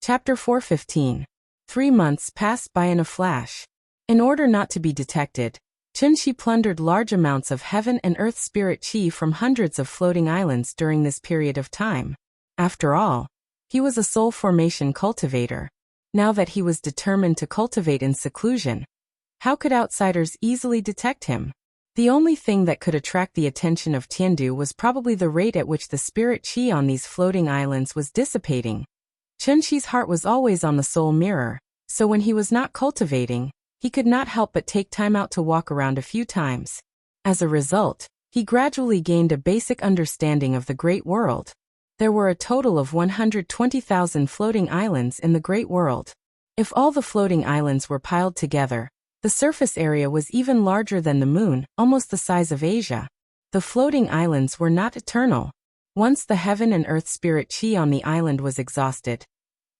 Chapter 415. 3 months passed by in a flash. In order not to be detected, Chunxi plundered large amounts of heaven and earth spirit chi from hundreds of floating islands during this period of time. After all, he was a soul formation cultivator. Now that he was determined to cultivate in seclusion, how could outsiders easily detect him? The only thing that could attract the attention of Tiandu was probably the rate at which the spirit chi on these floating islands was dissipating. Chunxi's heart was always on the soul mirror, so when he was not cultivating, he could not help but take time out to walk around a few times. As a result, he gradually gained a basic understanding of the great world. There were a total of 120,000 floating islands in the great world. If all the floating islands were piled together, the surface area was even larger than the moon, almost the size of Asia. The floating islands were not eternal. Once the heaven and earth spirit chi on the island was exhausted,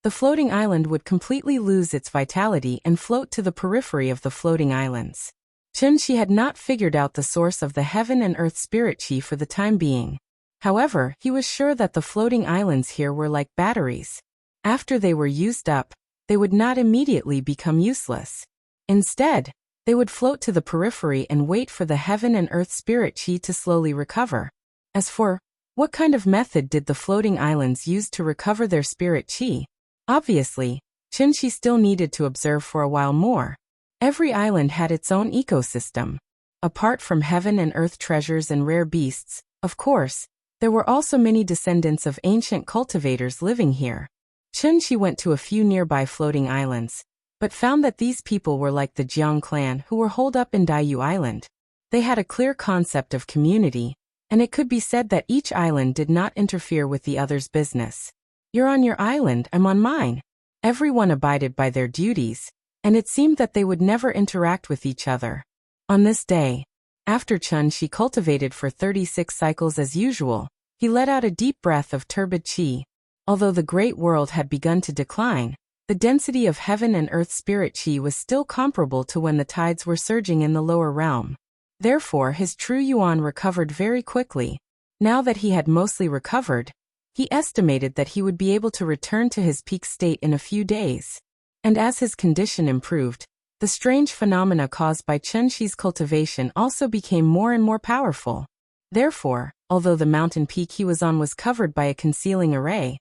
the floating island would completely lose its vitality and float to the periphery of the floating islands. Chunxi had not figured out the source of the heaven and earth spirit chi for the time being. However, he was sure that the floating islands here were like batteries. After they were used up, they would not immediately become useless. Instead, they would float to the periphery and wait for the heaven and earth spirit chi to slowly recover. As for what kind of method did the floating islands use to recover their spirit chi? Obviously, Chunxi still needed to observe for a while more. Every island had its own ecosystem. Apart from heaven and earth treasures and rare beasts, of course, there were also many descendants of ancient cultivators living here. Chunxi went to a few nearby floating islands, but found that these people were like the Jiang clan who were holed up in Daiyu Island. They had a clear concept of community, and it could be said that each island did not interfere with the other's business. You're on your island, I'm on mine. Everyone abided by their duties, and it seemed that they would never interact with each other. On this day, after Chunxi cultivated for 36 cycles as usual, he let out a deep breath of turbid chi. Although the great world had begun to decline, the density of heaven and earth spirit chi was still comparable to when the tides were surging in the lower realm. Therefore, his true yuan recovered very quickly. Now that he had mostly recovered, he estimated that he would be able to return to his peak state in a few days. And as his condition improved, the strange phenomena caused by Chunxi's cultivation also became more and more powerful. Therefore, although the mountain peak he was on was covered by a concealing array,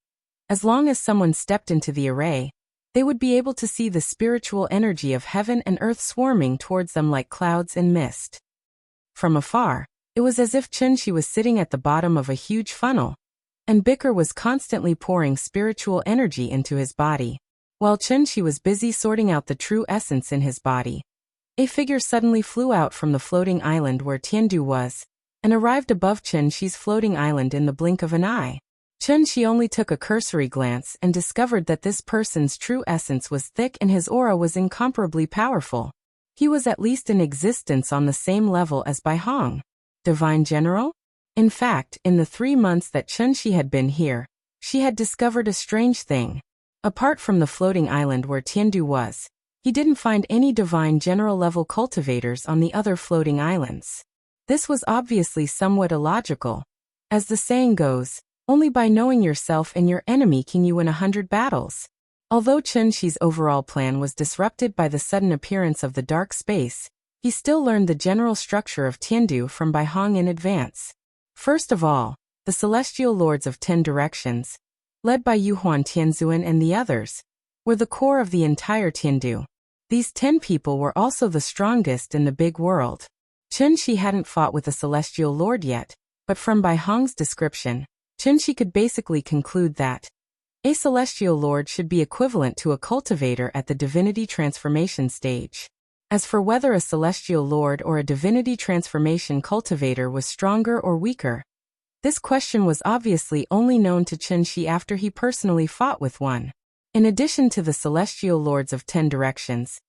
as long as someone stepped into the array, they would be able to see the spiritual energy of heaven and earth swarming towards them like clouds and mist. From afar, it was as if Chunxi was sitting at the bottom of a huge funnel, and Bicker was constantly pouring spiritual energy into his body. While Chunxi was busy sorting out the true essence in his body, a figure suddenly flew out from the floating island where Tiandu was, and arrived above Chunxi's floating island in the blink of an eye. Chunxi only took a cursory glance and discovered that this person's true essence was thick and his aura was incomparably powerful. He was at least in existence on the same level as Bai Hong. Divine General? In fact, in the 3 months that Chunxi had been here, she had discovered a strange thing. Apart from the floating island where Tiandu was, he didn't find any divine general level cultivators on the other floating islands. This was obviously somewhat illogical. As the saying goes, only by knowing yourself and your enemy can you win 100 battles. Although Chunxi's overall plan was disrupted by the sudden appearance of the dark space, he still learned the general structure of Tiandu from Bai Hong in advance. First of all, the celestial lords of 10 directions, led by Yuhuan Tianzuan and the others, were the core of the entire Tiandu. These 10 people were also the strongest in the big world. Chunxi hadn't fought with a celestial lord yet, but from Bai Hong's description, Chunxi could basically conclude that a celestial lord should be equivalent to a cultivator at the divinity transformation stage. As for whether a celestial lord or a divinity transformation cultivator was stronger or weaker, this question was obviously only known to Chunxi after he personally fought with one. In addition to the celestial lords of 10 directions,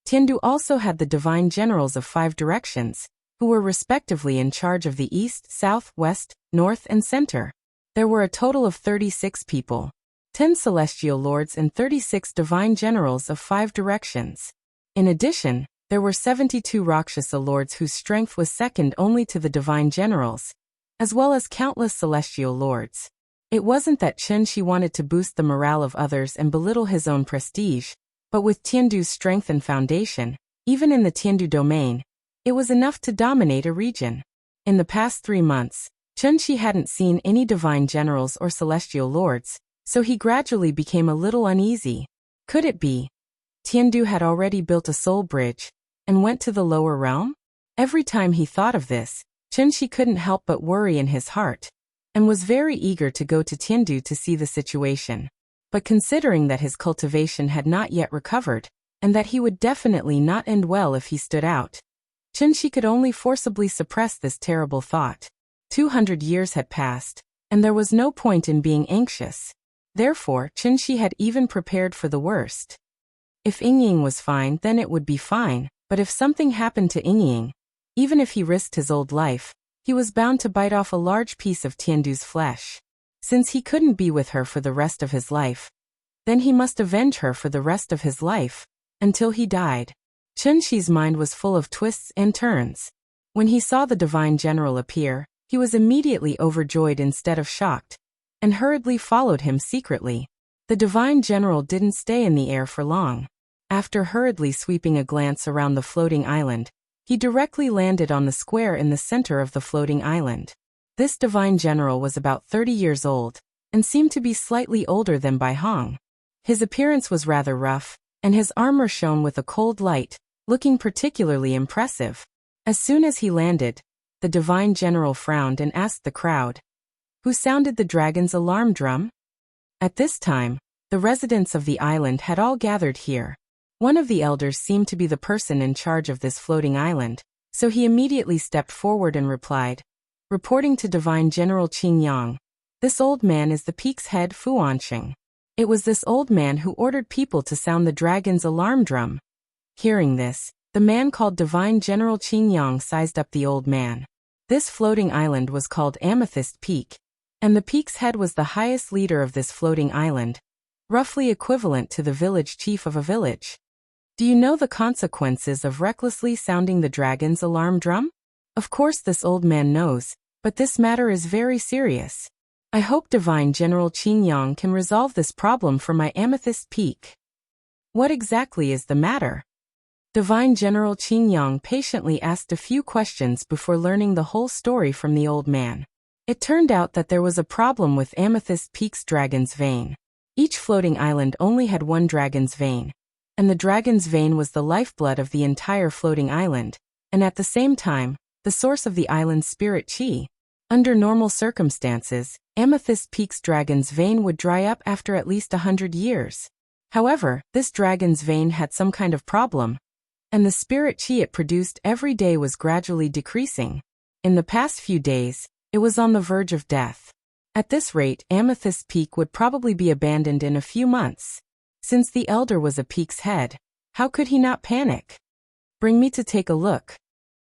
Tiandu also had the divine generals of 5 directions, who were respectively in charge of the east, south, west, north, and center. There were a total of 36 people, 10 celestial lords and 36 divine generals of 5 directions. In addition, there were 72 Rakshasa lords whose strength was second only to the divine generals, as well as countless celestial lords. It wasn't that Chen Shi wanted to boost the morale of others and belittle his own prestige, but with Tiandu's strength and foundation, even in the Tiandu domain, it was enough to dominate a region. In the past 3 months, Chen Shi hadn't seen any divine generals or celestial lords, so he gradually became a little uneasy. Could it be Tiandu had already built a soul bridge and went to the lower realm? Every time he thought of this, Chen Shi couldn't help but worry in his heart, and was very eager to go to Tiandu to see the situation. But considering that his cultivation had not yet recovered, and that he would definitely not end well if he stood out, Chen Shi could only forcibly suppress this terrible thought. 200 years had passed, and there was no point in being anxious. Therefore, Chen Shi had even prepared for the worst. If Yingying was fine, then it would be fine, but if something happened to Yingying, even if he risked his old life, he was bound to bite off a large piece of Tiandu's flesh. Since he couldn't be with her for the rest of his life, then he must avenge her for the rest of his life, until he died. Chen Shi's mind was full of twists and turns. When he saw the divine general appear, he was immediately overjoyed instead of shocked, and hurriedly followed him secretly. The divine general didn't stay in the air for long. After hurriedly sweeping a glance around the floating island, he directly landed on the square in the center of the floating island. This divine general was about 30 years old, and seemed to be slightly older than Bai Hong. His appearance was rather rough, and his armor shone with a cold light, looking particularly impressive. As soon as he landed, the divine general frowned and asked the crowd, "Who sounded the dragon's alarm drum?" At this time, the residents of the island had all gathered here. One of the elders seemed to be the person in charge of this floating island, so he immediately stepped forward and replied, "Reporting to Divine General Qin Yang, this old man is the peak's head Fuanqing." It was this old man who ordered people to sound the dragon's alarm drum. Hearing this, the man called Divine General Qin Yang sized up the old man. This floating island was called Amethyst Peak, and the peak's head was the highest leader of this floating island, roughly equivalent to the village chief of a village. Do you know the consequences of recklessly sounding the dragon's alarm drum? Of course this old man knows, but this matter is very serious. I hope Divine General Qin Yang can resolve this problem for my Amethyst Peak. What exactly is the matter? Divine General Qin Yang patiently asked a few questions before learning the whole story from the old man. It turned out that there was a problem with Amethyst Peak's dragon's vein. Each floating island only had one dragon's vein, and the dragon's vein was the lifeblood of the entire floating island, and at the same time, the source of the island's spirit qi. Under normal circumstances, Amethyst Peak's dragon's vein would dry up after at least 100 years. However, this dragon's vein had some kind of problem, and the spirit qi it produced every day was gradually decreasing. In the past few days, it was on the verge of death. At this rate, Amethyst Peak would probably be abandoned in a few months. Since the elder was a peak's head, how could he not panic? "Bring me to take a look."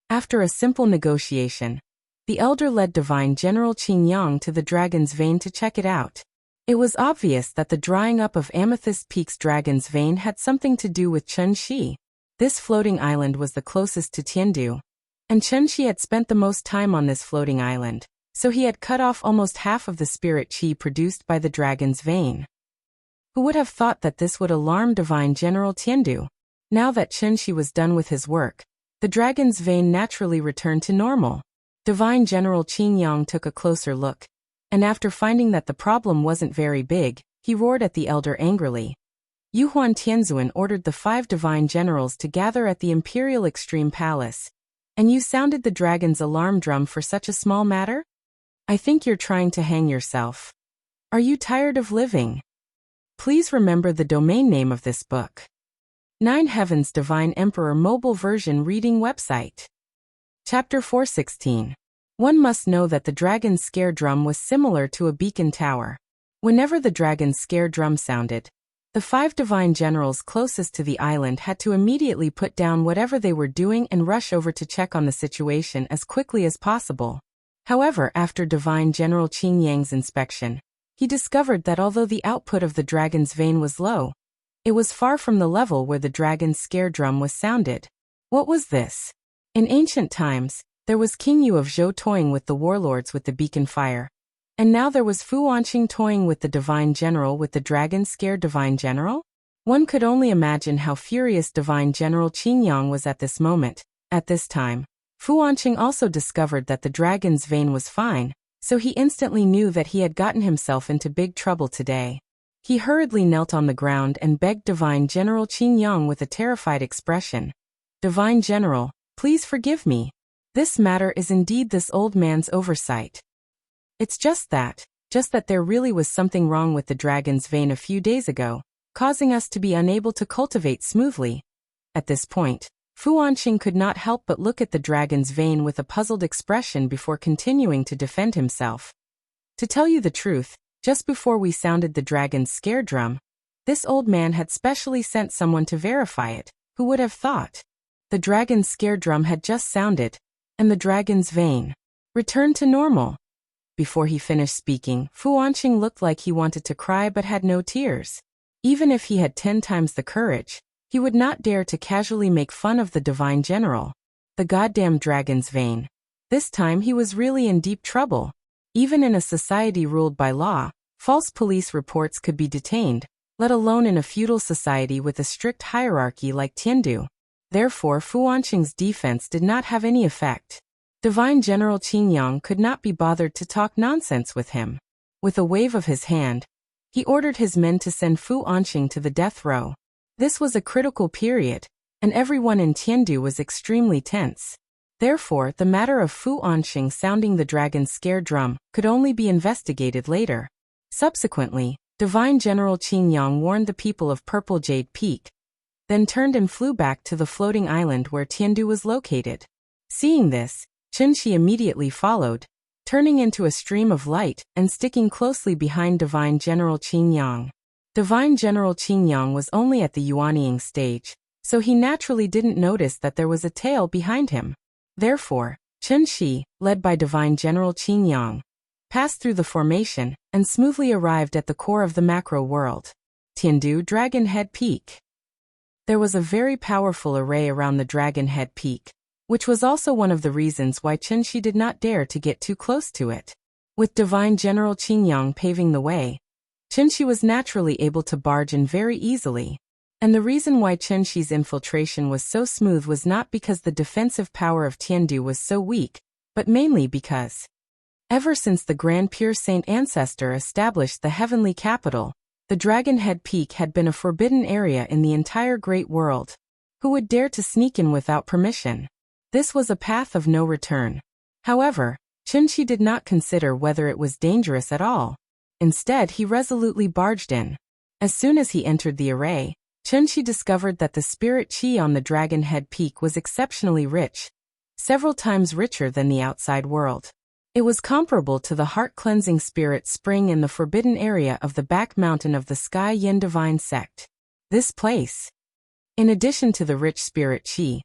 After a simple negotiation, the elder led Divine General Qin Yang to the dragon's vein to check it out. It was obvious that the drying up of Amethyst Peak's dragon's vein had something to do with Chen Shi. This floating island was the closest to Tiandu, and Chen Shi had spent the most time on this floating island, so he had cut off almost half of the spirit qi produced by the dragon's vein. Who would have thought that this would alarm Divine General Tiandu? Now that Chen Shi was done with his work, the dragon's vein naturally returned to normal. Divine General Qin Yang took a closer look, and after finding that the problem wasn't very big, he roared at the elder angrily. Yuhuan Tianzuan ordered the 5 divine generals to gather at the Imperial Extreme Palace, and you sounded the dragon's alarm drum for such a small matter? I think you're trying to hang yourself. Are you tired of living? Please remember the domain name of this book. 9 Heavens Divine Emperor Mobile Version Reading Website. Chapter 416. One must know that the dragon's scare drum was similar to a beacon tower. Whenever the dragon's scare drum sounded, the 5 divine generals closest to the island had to immediately put down whatever they were doing and rush over to check on the situation as quickly as possible. However, after Divine General Qin Yang's inspection, he discovered that although the output of the dragon's vein was low, it was far from the level where the dragon's scare drum was sounded. What was this? In ancient times, there was King Yu of Zhou toying with the warlords with the beacon fire, And now there was Fu Wanqing toying with the Divine General with the dragon-scared Divine General? One could only imagine how furious Divine General Qingyang was at this moment. At this time, Fu Wanqing also discovered that the dragon's vein was fine, so he instantly knew that he had gotten himself into big trouble today. He hurriedly knelt on the ground and begged Divine General Qingyang with a terrified expression. Divine General, please forgive me. This matter is indeed this old man's oversight. It's just that there really was something wrong with the dragon's vein a few days ago, causing us to be unable to cultivate smoothly. At this point, Fu Wanqing could not help but look at the dragon's vein with a puzzled expression before continuing to defend himself. To tell you the truth, just before we sounded the dragon's scare drum, this old man had specially sent someone to verify it. Who would have thought? The dragon's scare drum had just sounded, and the dragon's vein returned to normal. Before he finished speaking, Fu Wanqing looked like he wanted to cry but had no tears. Even if he had 10 times the courage, he would not dare to casually make fun of the Divine General. The goddamn dragon's vein. This time he was really in deep trouble. Even in a society ruled by law, false police reports could be detained, let alone in a feudal society with a strict hierarchy like Tiandu. Therefore, Fu Wanqing's defense did not have any effect. Divine General Qingyang could not be bothered to talk nonsense with him. With a wave of his hand, he ordered his men to send Fu Wanqing to the death row. This was a critical period, and everyone in Tiandu was extremely tense. Therefore, the matter of Fu Wanqing sounding the dragon's scare drum could only be investigated later. Subsequently, Divine General Qingyang warned the people of Purple Jade Peak, then turned and flew back to the floating island where Tiandu was located. Seeing this, Qinshi immediately followed, turning into a stream of light and sticking closely behind Divine General Qingyang. Divine General Qingyang was only at the yuanying stage, so he naturally didn't notice that there was a tail behind him. Therefore, Qinshi, led by Divine General Qingyang, passed through the formation and smoothly arrived at the core of the macro world. Tiandu Dragon Head Peak. There was a very powerful array around the Dragon Head Peak, which was also one of the reasons why Qinshi did not dare to get too close to it. With Divine General Qingyang paving the way, Qinshi was naturally able to barge in very easily. And the reason why Qinshi's infiltration was so smooth was not because the defensive power of Tiandu was so weak, but mainly because, ever since the Grand Pure Saint Ancestor established the heavenly capital, the Dragon Head Peak had been a forbidden area in the entire great world. Who would dare to sneak in without permission? This was a path of no return. However, Qinshi did not consider whether it was dangerous at all. Instead, he resolutely barged in. As soon as he entered the array, Qinshi discovered that the spirit qi on the Dragon Head Peak was exceptionally rich, several times richer than the outside world. It was comparable to the heart-cleansing spirit spring in the forbidden area of the back mountain of the Sky Yin Divine Sect. This place. In addition to the rich spirit qi,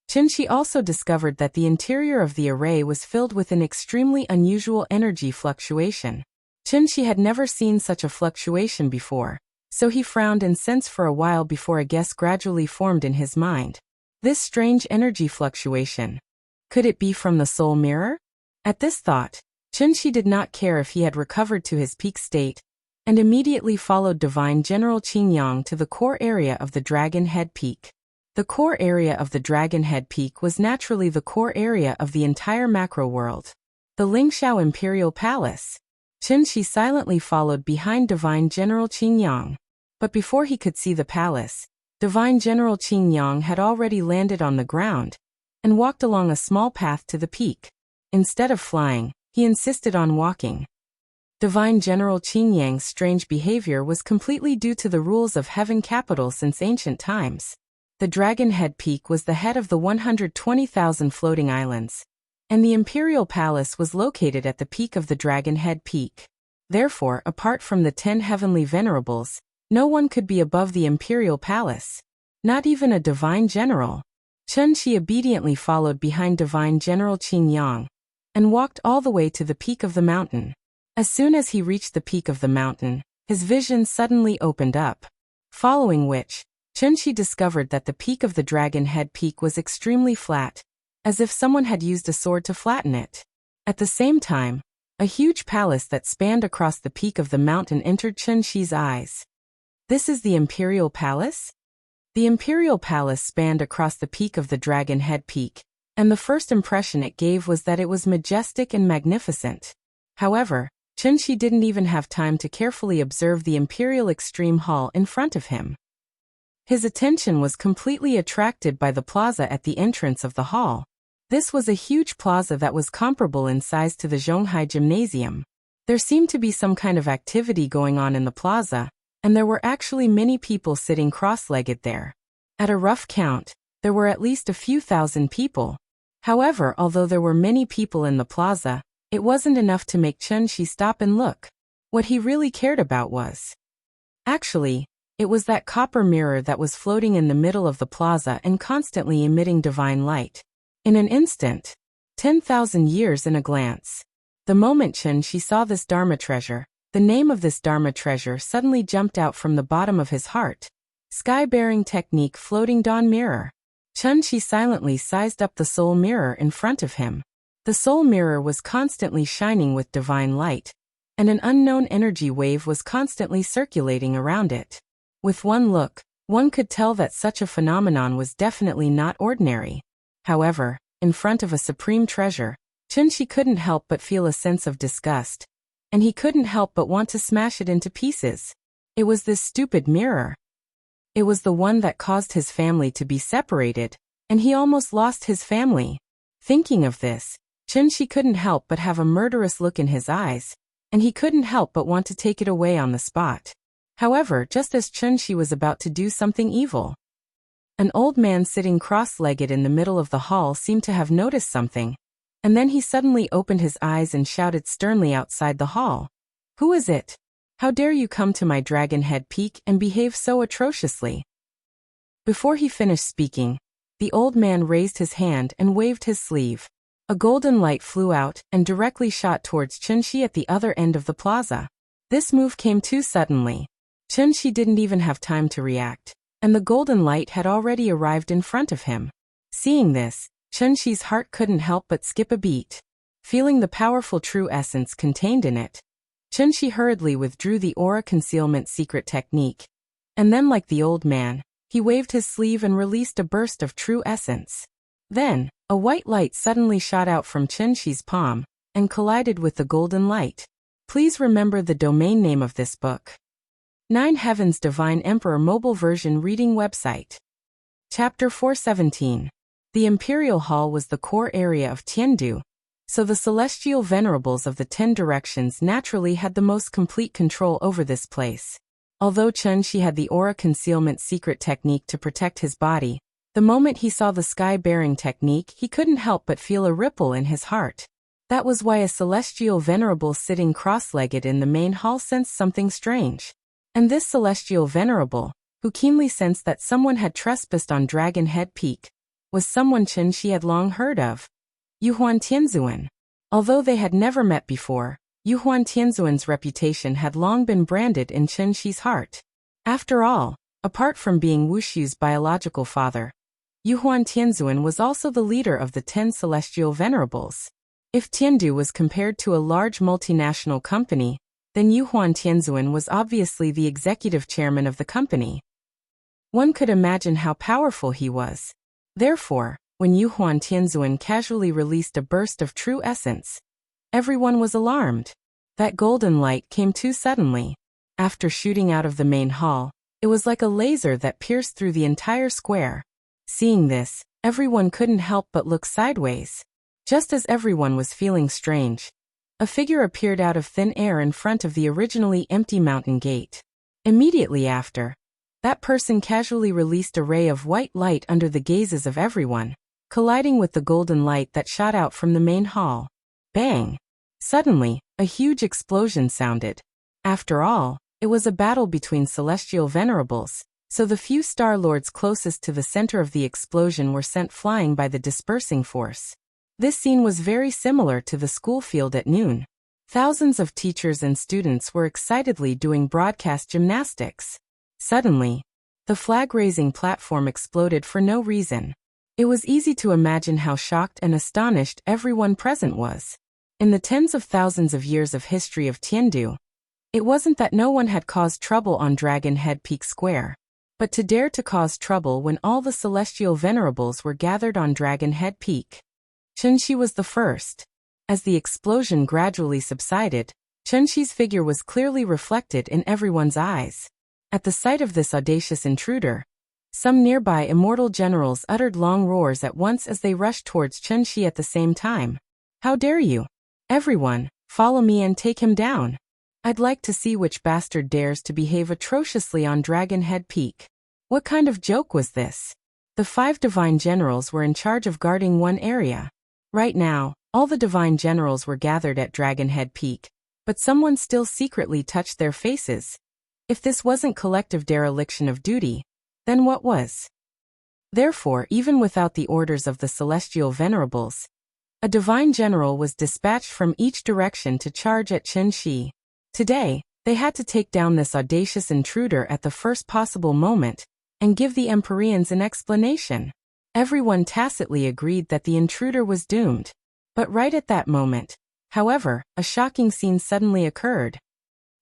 Qinshi also discovered that the interior of the array was filled with an extremely unusual energy fluctuation. Qinshi had never seen such a fluctuation before, so he frowned and sensed for a while before a guess gradually formed in his mind. This strange energy fluctuation. Could it be from the soul mirror? At this thought, Qinshi did not care if he had recovered to his peak state, and immediately followed Divine General Qingyang to the core area of the Dragon Head Peak. The core area of the Dragon Head Peak was naturally the core area of the entire macro world. The Lingxiao Imperial Palace. Qinshi silently followed behind Divine General Qingyang. But before he could see the palace, Divine General Qingyang had already landed on the ground and walked along a small path to the peak. Instead of flying, he insisted on walking. Divine General Qingyang's strange behavior was completely due to the rules of Heaven Capital since ancient times. The Dragon Head Peak was the head of the 120,000 floating islands, and the Imperial Palace was located at the peak of the Dragon Head Peak. Therefore, apart from the 10 heavenly venerables, no one could be above the Imperial Palace. Not even a Divine General. Qinshi obediently followed behind Divine General Qingyang and walked all the way to the peak of the mountain. As soon as he reached the peak of the mountain, his vision suddenly opened up. Following which, Qinshi discovered that the peak of the Dragon Head Peak was extremely flat, as if someone had used a sword to flatten it. At the same time, A huge palace that spanned across the peak of the mountain entered Chen Xi's eyes. This is the Imperial Palace? The Imperial Palace spanned across the peak of the Dragon Head Peak, and the first impression it gave was that it was majestic and magnificent. However, Chen Xi didn't even have time to carefully observe the Imperial Extreme Hall in front of him. His attention was completely attracted by the plaza at the entrance of the hall. This was a huge plaza that was comparable in size to the Zhonghai Gymnasium. There seemed to be some kind of activity going on in the plaza, and there were actually many people sitting cross-legged there. At a rough count, there were at least a few thousand people. However, although there were many people in the plaza, it wasn't enough to make Chen Xi stop and look. What he really cared about was... Actually, it was that copper mirror that was floating in the middle of the plaza and constantly emitting divine light. In an instant, 10,000 years in a glance. The moment Chen Xi saw this Dharma treasure, the name of this Dharma treasure suddenly jumped out from the bottom of his heart. Sky-bearing technique floating dawn mirror. Chen Xi silently sized up the soul mirror in front of him. The soul mirror was constantly shining with divine light, and an unknown energy wave was constantly circulating around it. With one look, one could tell that such a phenomenon was definitely not ordinary. However, in front of a supreme treasure, Chen Xi couldn't help but feel a sense of disgust, and he couldn't help but want to smash it into pieces. It was this stupid mirror. It was the one that caused his family to be separated, and he almost lost his family. Thinking of this, Chen Xi couldn't help but have a murderous look in his eyes, and he couldn't help but want to take it away on the spot. However, just as Chen Xi was about to do something evil, an old man sitting cross-legged in the middle of the hall seemed to have noticed something, and then he suddenly opened his eyes and shouted sternly outside the hall. "Who is it? How dare you come to my Dragon Head Peak and behave so atrociously?" Before he finished speaking, the old man raised his hand and waved his sleeve. A golden light flew out and directly shot towards Chen Xi at the other end of the plaza. This move came too suddenly. Chen Xi didn't even have time to react, and the golden light had already arrived in front of him. Seeing this, Chen Xi's heart couldn't help but skip a beat. Feeling the powerful true essence contained in it, Chen Xi hurriedly withdrew the aura concealment secret technique, and then, like the old man, he waved his sleeve and released a burst of true essence. Then, a white light suddenly shot out from Chen Xi's palm and collided with the golden light. Please remember the domain name of this book. 9 Heavens Divine Emperor Mobile Version Reading Website. Chapter 417. The Imperial Hall was the core area of Tiandu, so the celestial venerables of the 10 directions naturally had the most complete control over this place. Although Chen Xi had the aura concealment secret technique to protect his body, the moment he saw the sky-bearing technique, he couldn't help but feel a ripple in his heart. That was why a celestial venerable sitting cross-legged in the main hall sensed something strange. And this celestial venerable, who keenly sensed that someone had trespassed on Dragon Head Peak, was someone Chen Xi had long heard of. Yuhuan Tianzuan. Although they had never met before, Yuhuan Tianzuan's reputation had long been branded in Chen Xi's heart. After all, apart from being Wushu's biological father, Yuhuan Tianzuan was also the leader of the 10 celestial venerables. If Tiandu was compared to a large multinational company, then Yuhuan Tianzuan was obviously the executive chairman of the company. One could imagine how powerful he was. Therefore, when Yuhuan Tianzuan casually released a burst of true essence, everyone was alarmed. That golden light came too suddenly. After shooting out of the main hall, it was like a laser that pierced through the entire square. Seeing this, everyone couldn't help but look sideways. Just as everyone was feeling strange, a figure appeared out of thin air in front of the originally empty mountain gate. Immediately after, that person casually released a ray of white light under the gazes of everyone, colliding with the golden light that shot out from the main hall. Bang! Suddenly, a huge explosion sounded. After all, it was a battle between celestial venerables, so the few star lords closest to the center of the explosion were sent flying by the dispersing force. This scene was very similar to the school field at noon. Thousands of teachers and students were excitedly doing broadcast gymnastics. Suddenly, the flag-raising platform exploded for no reason. It was easy to imagine how shocked and astonished everyone present was. In the tens of thousands of years of history of Tiandu, it wasn't that no one had caused trouble on Dragon Head Peak Square, but to dare to cause trouble when all the celestial venerables were gathered on Dragon Head Peak. Chunxi was the first. As the explosion gradually subsided, Chunxi's figure was clearly reflected in everyone's eyes. At the sight of this audacious intruder, some nearby immortal generals uttered long roars at once as they rushed towards Chunxi at the same time. How dare you? Everyone, follow me and take him down. I'd like to see which bastard dares to behave atrociously on Dragon Head Peak. What kind of joke was this? The 5 divine generals were in charge of guarding one area. Right now, all the divine generals were gathered at Dragon Head Peak, but someone still secretly touched their faces. If this wasn't collective dereliction of duty, then what was? Therefore, even without the orders of the celestial venerables, a divine general was dispatched from each direction to charge at Chunxi. Today, they had to take down this audacious intruder at the first possible moment and give the Empyreans an explanation. Everyone tacitly agreed that the intruder was doomed. But right at that moment, however, a shocking scene suddenly occurred.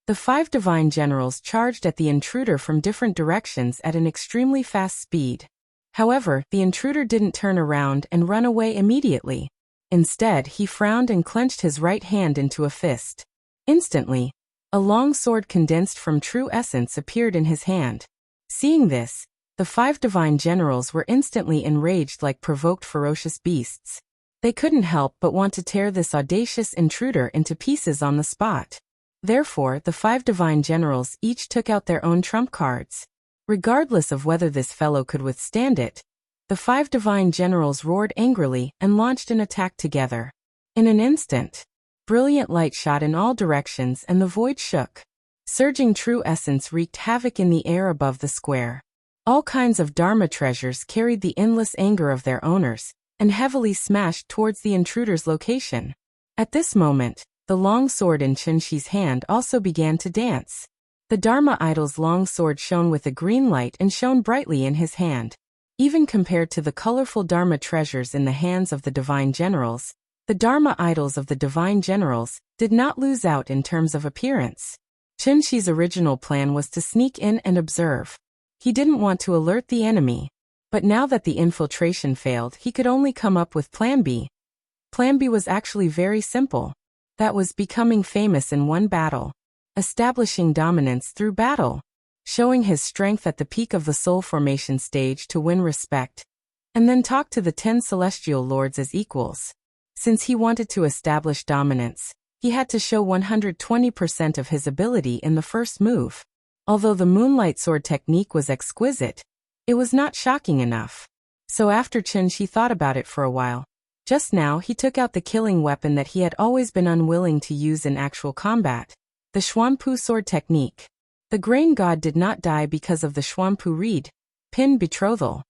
The 5 divine generals charged at the intruder from different directions at an extremely fast speed. However, the intruder didn't turn around and run away immediately. Instead, he frowned and clenched his right hand into a fist. Instantly, a long sword condensed from true essence appeared in his hand. Seeing this, the 5 divine generals were instantly enraged like provoked ferocious beasts. They couldn't help but want to tear this audacious intruder into pieces on the spot. Therefore, the 5 divine generals each took out their own trump cards. Regardless of whether this fellow could withstand it, the 5 divine generals roared angrily and launched an attack together. In an instant, brilliant light shot in all directions and the void shook. Surging true essence wreaked havoc in the air above the square. All kinds of Dharma treasures carried the endless anger of their owners and heavily smashed towards the intruder's location. At this moment, the long sword in Chunxi's hand also began to dance. The Dharma idol's long sword shone with a green light and shone brightly in his hand. Even compared to the colorful Dharma treasures in the hands of the divine generals, the Dharma idols of the divine generals did not lose out in terms of appearance. Chunxi's original plan was to sneak in and observe. He didn't want to alert the enemy. But now that the infiltration failed, he could only come up with Plan B. Plan B was actually very simple. That was becoming famous in one battle. Establishing dominance through battle. Showing his strength at the peak of the soul formation stage to win respect. And then talk to the 10 celestial lords as equals. Since he wanted to establish dominance, he had to show 120% of his ability in the first move. Although the moonlight sword technique was exquisite, it was not shocking enough. So after Chunxi thought about it for a while, just now he took out the killing weapon that he had always been unwilling to use in actual combat, the Xuanpu sword technique. The grain god did not die because of the Xuanpu reed, pin betrothal.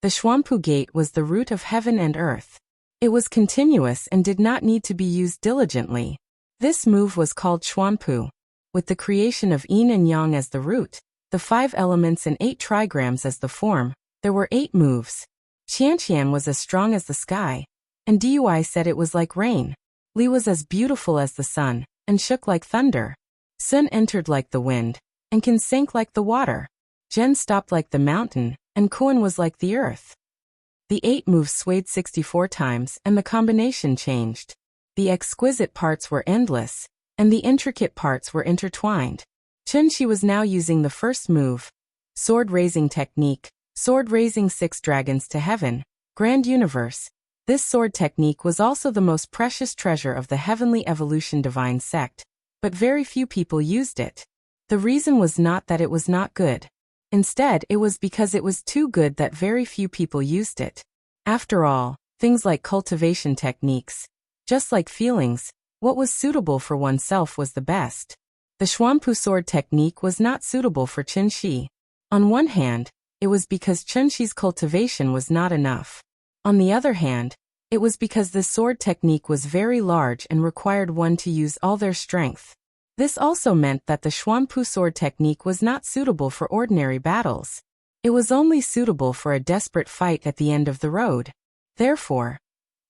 The Xuanpu gate was the root of heaven and earth. It was continuous and did not need to be used diligently. This move was called Xuanpu. With the creation of yin and yang as the root, the 5 elements and 8 trigrams as the form, there were 8 moves. Qianqian was as strong as the sky, and Dui said it was like rain. Li was as beautiful as the sun, and shook like thunder. Sun entered like the wind, and Qin sank like the water. Zhen stopped like the mountain, and Kuan was like the earth. The 8 moves swayed 64 times, and the combination changed. The exquisite parts were endless, and the intricate parts were intertwined. Chunxi was now using the first move, sword raising technique, sword raising 6 dragons to heaven, grand universe. This sword technique was also the most precious treasure of the heavenly evolution divine sect, but very few people used it. The reason was not that it was not good. Instead, it was because it was too good that very few people used it. After all, things like cultivation techniques, just like feelings, what was suitable for oneself was the best. The Xuanpu sword technique was not suitable for Chunxi. On one hand, it was because Chunxi's cultivation was not enough. On the other hand, it was because this sword technique was very large and required one to use all their strength. This also meant that the Xuanpu sword technique was not suitable for ordinary battles. It was only suitable for a desperate fight at the end of the road. Therefore,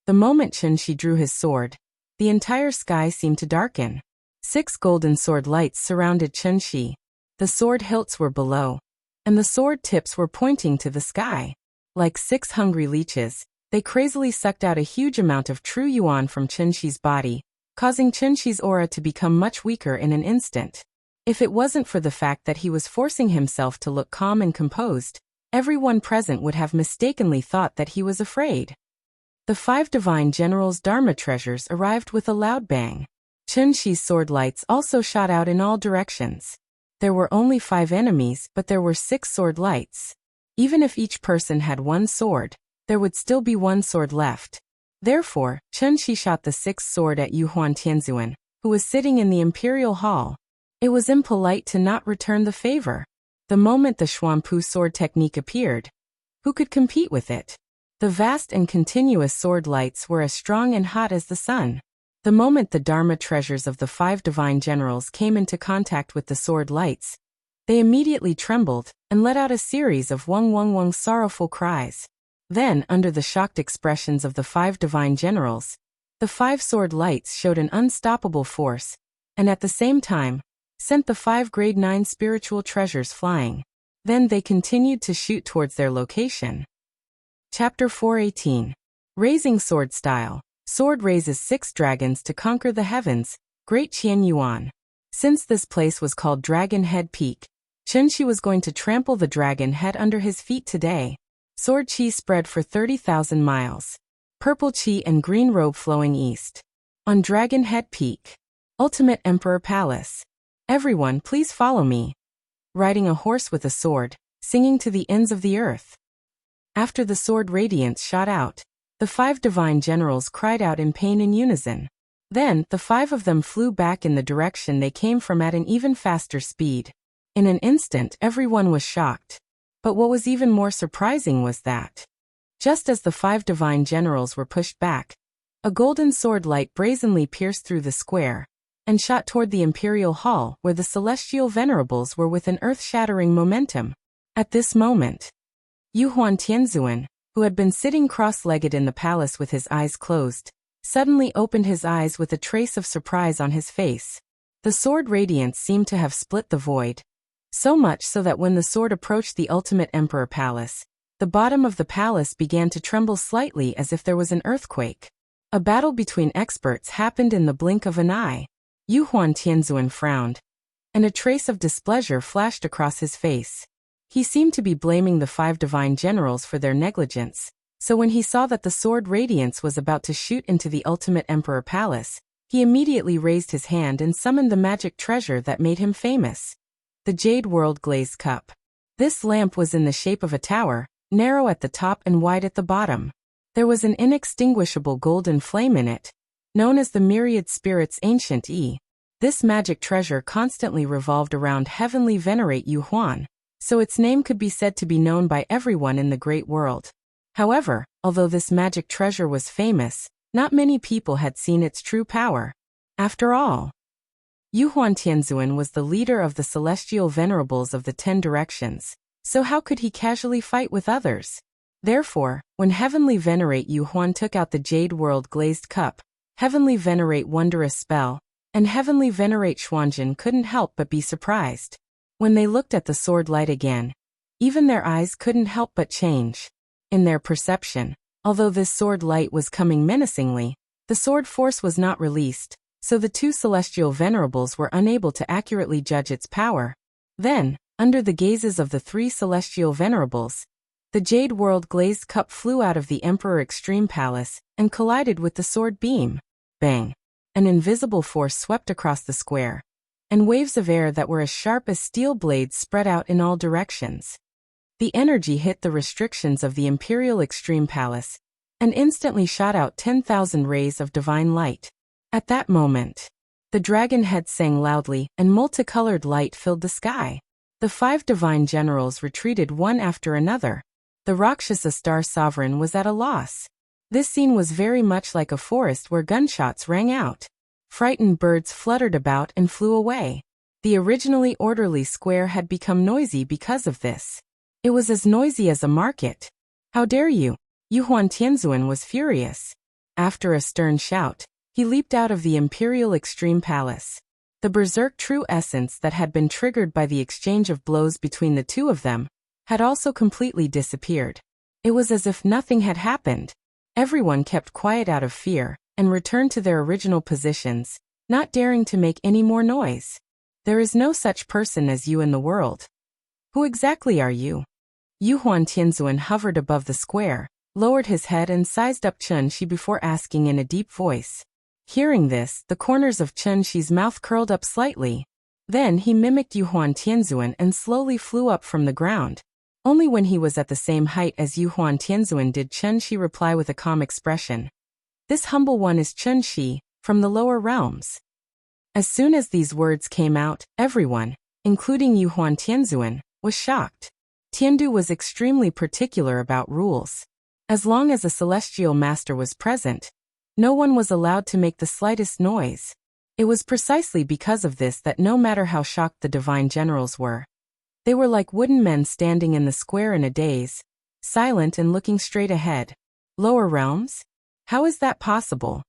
the moment Chunxi drew his sword, the entire sky seemed to darken. 6 golden sword lights surrounded Chen Shi. The sword hilts were below, and the sword tips were pointing to the sky. Like 6 hungry leeches, they crazily sucked out a huge amount of true yuan from Chen Shi's body, causing Chen Shi's aura to become much weaker in an instant. If it wasn't for the fact that he was forcing himself to look calm and composed, everyone present would have mistakenly thought that he was afraid. The 5 divine generals' Dharma treasures arrived with a loud bang. Chen Shi's sword lights also shot out in all directions. There were only 5 enemies, but there were 6 sword lights. Even if each person had 1 sword, there would still be 1 sword left. Therefore, Chen Shi shot the 6th sword at Yu Huan Tianzuan, who was sitting in the imperial hall. It was impolite to not return the favor. The moment the Xuanpu sword technique appeared, who could compete with it? The vast and continuous sword lights were as strong and hot as the sun. The moment the Dharma treasures of the 5 divine generals came into contact with the sword lights, they immediately trembled and let out a series of wung wung wung sorrowful cries. Then, under the shocked expressions of the 5 divine generals, the 5 sword lights showed an unstoppable force, and at the same time, sent the 5 grade 9 spiritual treasures flying. Then they continued to shoot towards their location. Chapter 418. Raising Sword Style. Sword raises 6 dragons to conquer the heavens, Great Qian Yuan. Since this place was called Dragon Head Peak, Chen Shi was going to trample the dragon head under his feet today. Sword Qi spread for 30,000 miles. Purple Qi and green robe flowing east. On Dragon Head Peak. Ultimate Emperor Palace. Everyone please follow me. Riding a horse with a sword, singing to the ends of the earth. After the sword radiance shot out, the 5 divine generals cried out in pain in unison. Then, the 5 of them flew back in the direction they came from at an even faster speed. In an instant, everyone was shocked. But what was even more surprising was that, just as the 5 divine generals were pushed back, a golden sword light brazenly pierced through the square and shot toward the imperial hall where the celestial venerables were with an earth-shattering momentum. At this moment, Yu Huan Tianzuan, who had been sitting cross-legged in the palace with his eyes closed, suddenly opened his eyes with a trace of surprise on his face. The sword radiance seemed to have split the void, so much so that when the sword approached the ultimate Emperor Palace, the bottom of the palace began to tremble slightly as if there was an earthquake. A battle between experts happened in the blink of an eye. Yu Huan Tianzuan frowned, and a trace of displeasure flashed across his face. He seemed to be blaming the 5 divine generals for their negligence, so when he saw that the sword radiance was about to shoot into the ultimate Emperor Palace, he immediately raised his hand and summoned the magic treasure that made him famous. The Jade World Glazed Cup. This lamp was in the shape of a tower, narrow at the top and wide at the bottom. There was an inextinguishable golden flame in it, known as the Myriad Spirits Ancient E. This magic treasure constantly revolved around Heavenly Venerate Yu Huan, so its name could be said to be known by everyone in the great world. However, although this magic treasure was famous, not many people had seen its true power. After all, Yu Huan Tianzuan was the leader of the celestial venerables of the 10 directions, so how could he casually fight with others? Therefore, when Heavenly Venerate Yu Huan took out the Jade World Glazed Cup, Heavenly Venerate Wondrous Spell, and Heavenly Venerate Xuanjin couldn't help but be surprised. When they looked at the sword light again, even their eyes couldn't help but change. In their perception, although this sword light was coming menacingly, the sword force was not released, so the 2 celestial venerables were unable to accurately judge its power. Then, under the gazes of the 3 celestial venerables, the Jade World Glazed Cup flew out of the Emperor Extreme Palace and collided with the sword beam. Bang! An invisible force swept across the square, and waves of air that were as sharp as steel blades spread out in all directions. The energy hit the restrictions of the Imperial Extreme Palace, and instantly shot out 10,000 rays of divine light. At that moment, the dragon head sang loudly and multicolored light filled the sky. The 5 divine generals retreated one after another. The Rakshasa Star Sovereign was at a loss. This scene was very much like a forest where gunshots rang out. Frightened birds fluttered about and flew away. The originally orderly square had become noisy because of this. It was as noisy as a market. How dare you? Yu Huan Tianzuan was furious. After a stern shout, He leaped out of the Imperial Extreme Palace. The berserk true essence that had been triggered by the exchange of blows between the two of them had also completely disappeared. It was as if nothing had happened. Everyone kept quiet out of fear and returned to their original positions, not daring to make any more noise. There is no such person as you in the world. Who exactly are you? Yuhuan Tianzuan hovered above the square, lowered his head and sized up Chun Shi before asking in a deep voice. Hearing this, the corners of Chun Shi's mouth curled up slightly. Then he mimicked Yuhuan Tianzuan and slowly flew up from the ground. Only when he was at the same height as Yuhuan Tianzuan did Chun Shi reply with a calm expression. This humble one is Chun Shi, from the lower realms. As soon as these words came out, everyone, including Yuhuan Tianzuan, was shocked. Tiandu was extremely particular about rules. As long as a celestial master was present, no one was allowed to make the slightest noise. It was precisely because of this that no matter how shocked the divine generals were, they were like wooden men standing in the square in a daze, silent and looking straight ahead. Lower realms? How is that possible?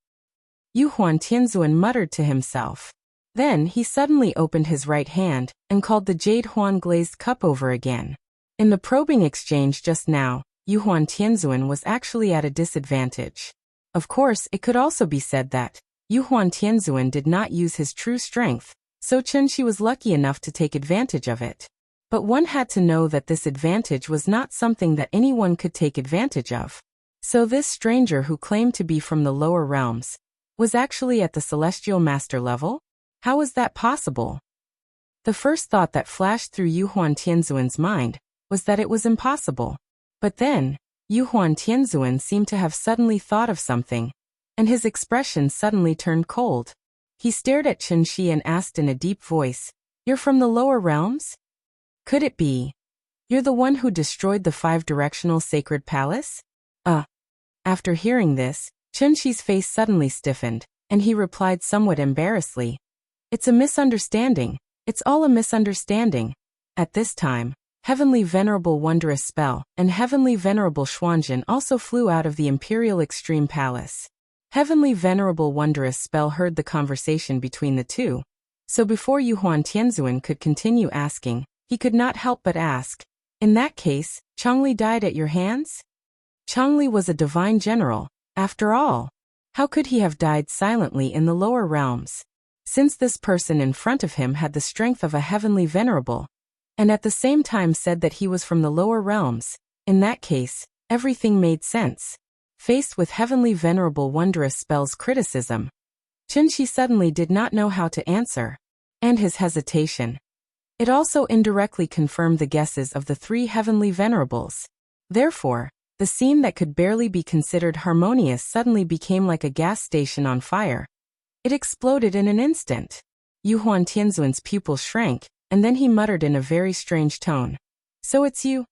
Yuhuan Tianzuan muttered to himself. Then he suddenly opened his right hand and called the Jade Huan glazed cup over again. In the probing exchange just now, Yuhuan Tianzuan was actually at a disadvantage. Of course, it could also be said that Yuhuan Tianzuan did not use his true strength, so Chun Shi was lucky enough to take advantage of it. But one had to know that this advantage was not something that anyone could take advantage of. So this stranger who claimed to be from the lower realms was actually at the celestial master level? How was that possible? The first thought that flashed through Yuhuan Tianzuan's mind was that it was impossible. But then, Yuhuan Tianzuan seemed to have suddenly thought of something, and his expression suddenly turned cold. He stared at Chun Shi and asked in a deep voice, "You're from the lower realms? Could it be? You're the one who destroyed the five-directional sacred palace?" After hearing this, Chun Shi's face suddenly stiffened, and he replied somewhat embarrassedly, "It's a misunderstanding. It's all a misunderstanding." At this time, Heavenly Venerable Wondrous Spell and Heavenly Venerable Xuanjin also flew out of the Imperial Extreme Palace. Heavenly Venerable Wondrous Spell heard the conversation between the two, so before Yuhuan Tianzuan could continue asking, he could not help but ask, "In that case, Changli died at your hands?" Changli was a divine general, after all. How could he have died silently in the lower realms? Since this person in front of him had the strength of a heavenly venerable, and at the same time said that he was from the lower realms, in that case, everything made sense. Faced with Heavenly Venerable Wondrous Spell's criticism, Chun Shi suddenly did not know how to answer, and his hesitation. It also indirectly confirmed the guesses of the three Heavenly Venerables. Therefore, the scene that could barely be considered harmonious suddenly became like a gas station on fire. It exploded in an instant. Yuhuan Tianzuan's pupil shrank, and then he muttered in a very strange tone, "So it's you?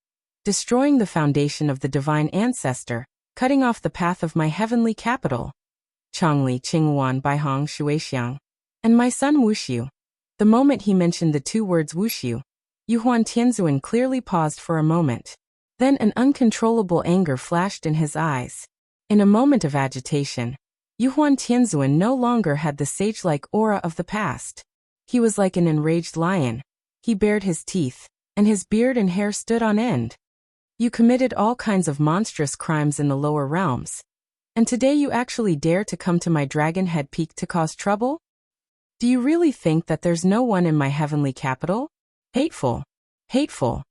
Destroying the foundation of the divine ancestor, cutting off the path of my heavenly capital. Changli Qingwan Baihong Shuixiang. And my son Wuxiu." The moment he mentioned the two words Wuxiu, Yuhuan Tianzuan clearly paused for a moment. Then an uncontrollable anger flashed in his eyes. In a moment of agitation, Yuhuan Tianzuan no longer had the sage-like aura of the past. He was like an enraged lion. He bared his teeth, and his beard and hair stood on end. "You committed all kinds of monstrous crimes in the lower realms, and today you actually dare to come to my Dragon Head Peak to cause trouble? Do you really think that there's no one in my heavenly capital? Hateful. Hateful.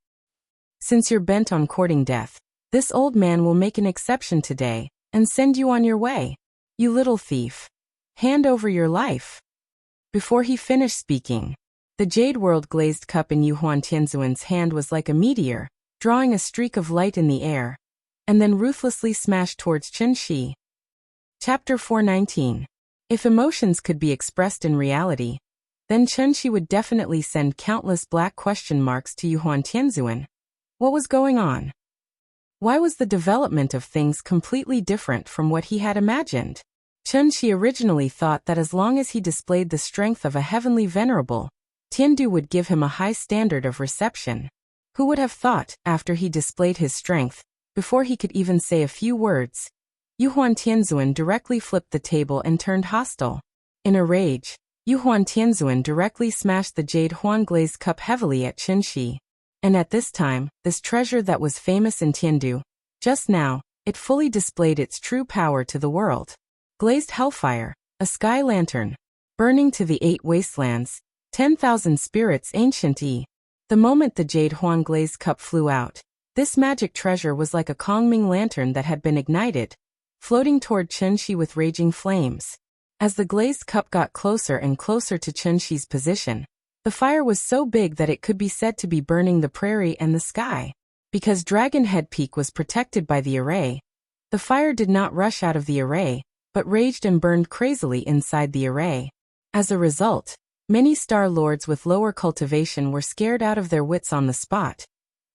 Since you're bent on courting death, this old man will make an exception today and send you on your way. You little thief. Hand over your life." Before he finished speaking, the jade world glazed cup in Yuhuan Tianzuan's hand was like a meteor, drawing a streak of light in the air, and then ruthlessly smashed towards Chun Shi. Chapter 419. If emotions could be expressed in reality, then Chun Shi would definitely send countless black question marks to Yuhuan Tianzuan. What was going on? Why was the development of things completely different from what he had imagined? Chun Shi originally thought that as long as he displayed the strength of a heavenly venerable, Tiandu would give him a high standard of reception. Who would have thought, after he displayed his strength, before he could even say a few words, Yuhuan Tianzuan directly flipped the table and turned hostile. In a rage, Yuhuan Tianzuan directly smashed the jade Huan glazed cup heavily at Qin Shi. And at this time, this treasure that was famous in Tiandu, just now, it fully displayed its true power to the world. Glazed hellfire, a sky lantern, burning to the 8 wastelands, 10,000 spirits ancient E. The moment the jade Huan glazed cup flew out, this magic treasure was like a Kongming lantern that had been ignited, floating toward Qin Shi with raging flames. As the glazed cup got closer and closer to Qin Shi's position, the fire was so big that it could be said to be burning the prairie and the sky. Because Dragon Head Peak was protected by the array, the fire did not rush out of the array, but raged and burned crazily inside the array. As a result, many Star Lords with lower cultivation were scared out of their wits on the spot,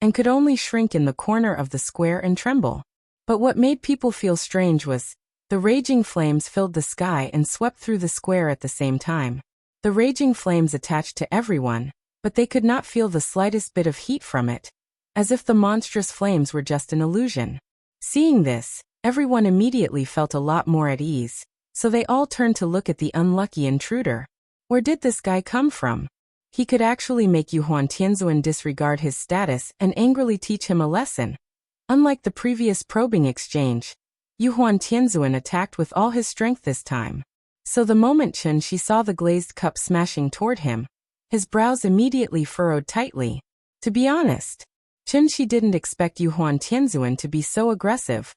and could only shrink in the corner of the square and tremble. But what made people feel strange was, the raging flames filled the sky and swept through the square at the same time. The raging flames attached to everyone, but they could not feel the slightest bit of heat from it, as if the monstrous flames were just an illusion. Seeing this, everyone immediately felt a lot more at ease, so they all turned to look at the unlucky intruder. Where did this guy come from? He could actually make Yuhuan Tianzuan disregard his status and angrily teach him a lesson. Unlike the previous probing exchange, Yuhuan Tianzuan attacked with all his strength this time. So the moment Qin Shi saw the glazed cup smashing toward him, his brows immediately furrowed tightly. To be honest, Qin Shi didn't expect Yuhuan Tianzuan to be so aggressive.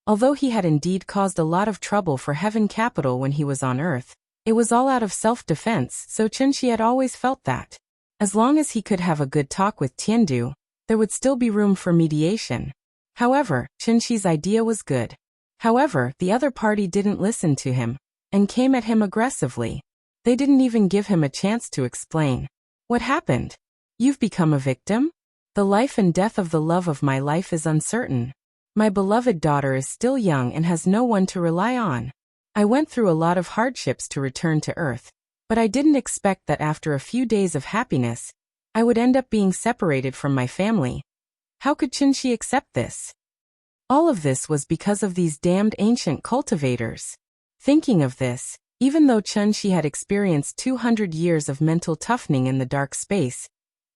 Although he had indeed caused a lot of trouble for Heaven Capital when he was on Earth, it was all out of self-defense, so Qin Shi had always felt that, as long as he could have a good talk with Tiandu, there would still be room for mediation. However, Qin Shi's idea was good. However, the other party didn't listen to him, and came at him aggressively. They didn't even give him a chance to explain. What happened? You've become a victim? The life and death of the love of my life is uncertain. My beloved daughter is still young and has no one to rely on. I went through a lot of hardships to return to Earth, but I didn't expect that after a few days of happiness, I would end up being separated from my family. How could Qin Shi accept this? All of this was because of these damned ancient cultivators. Thinking of this, even though Qin Shi had experienced 200 years of mental toughening in the dark space,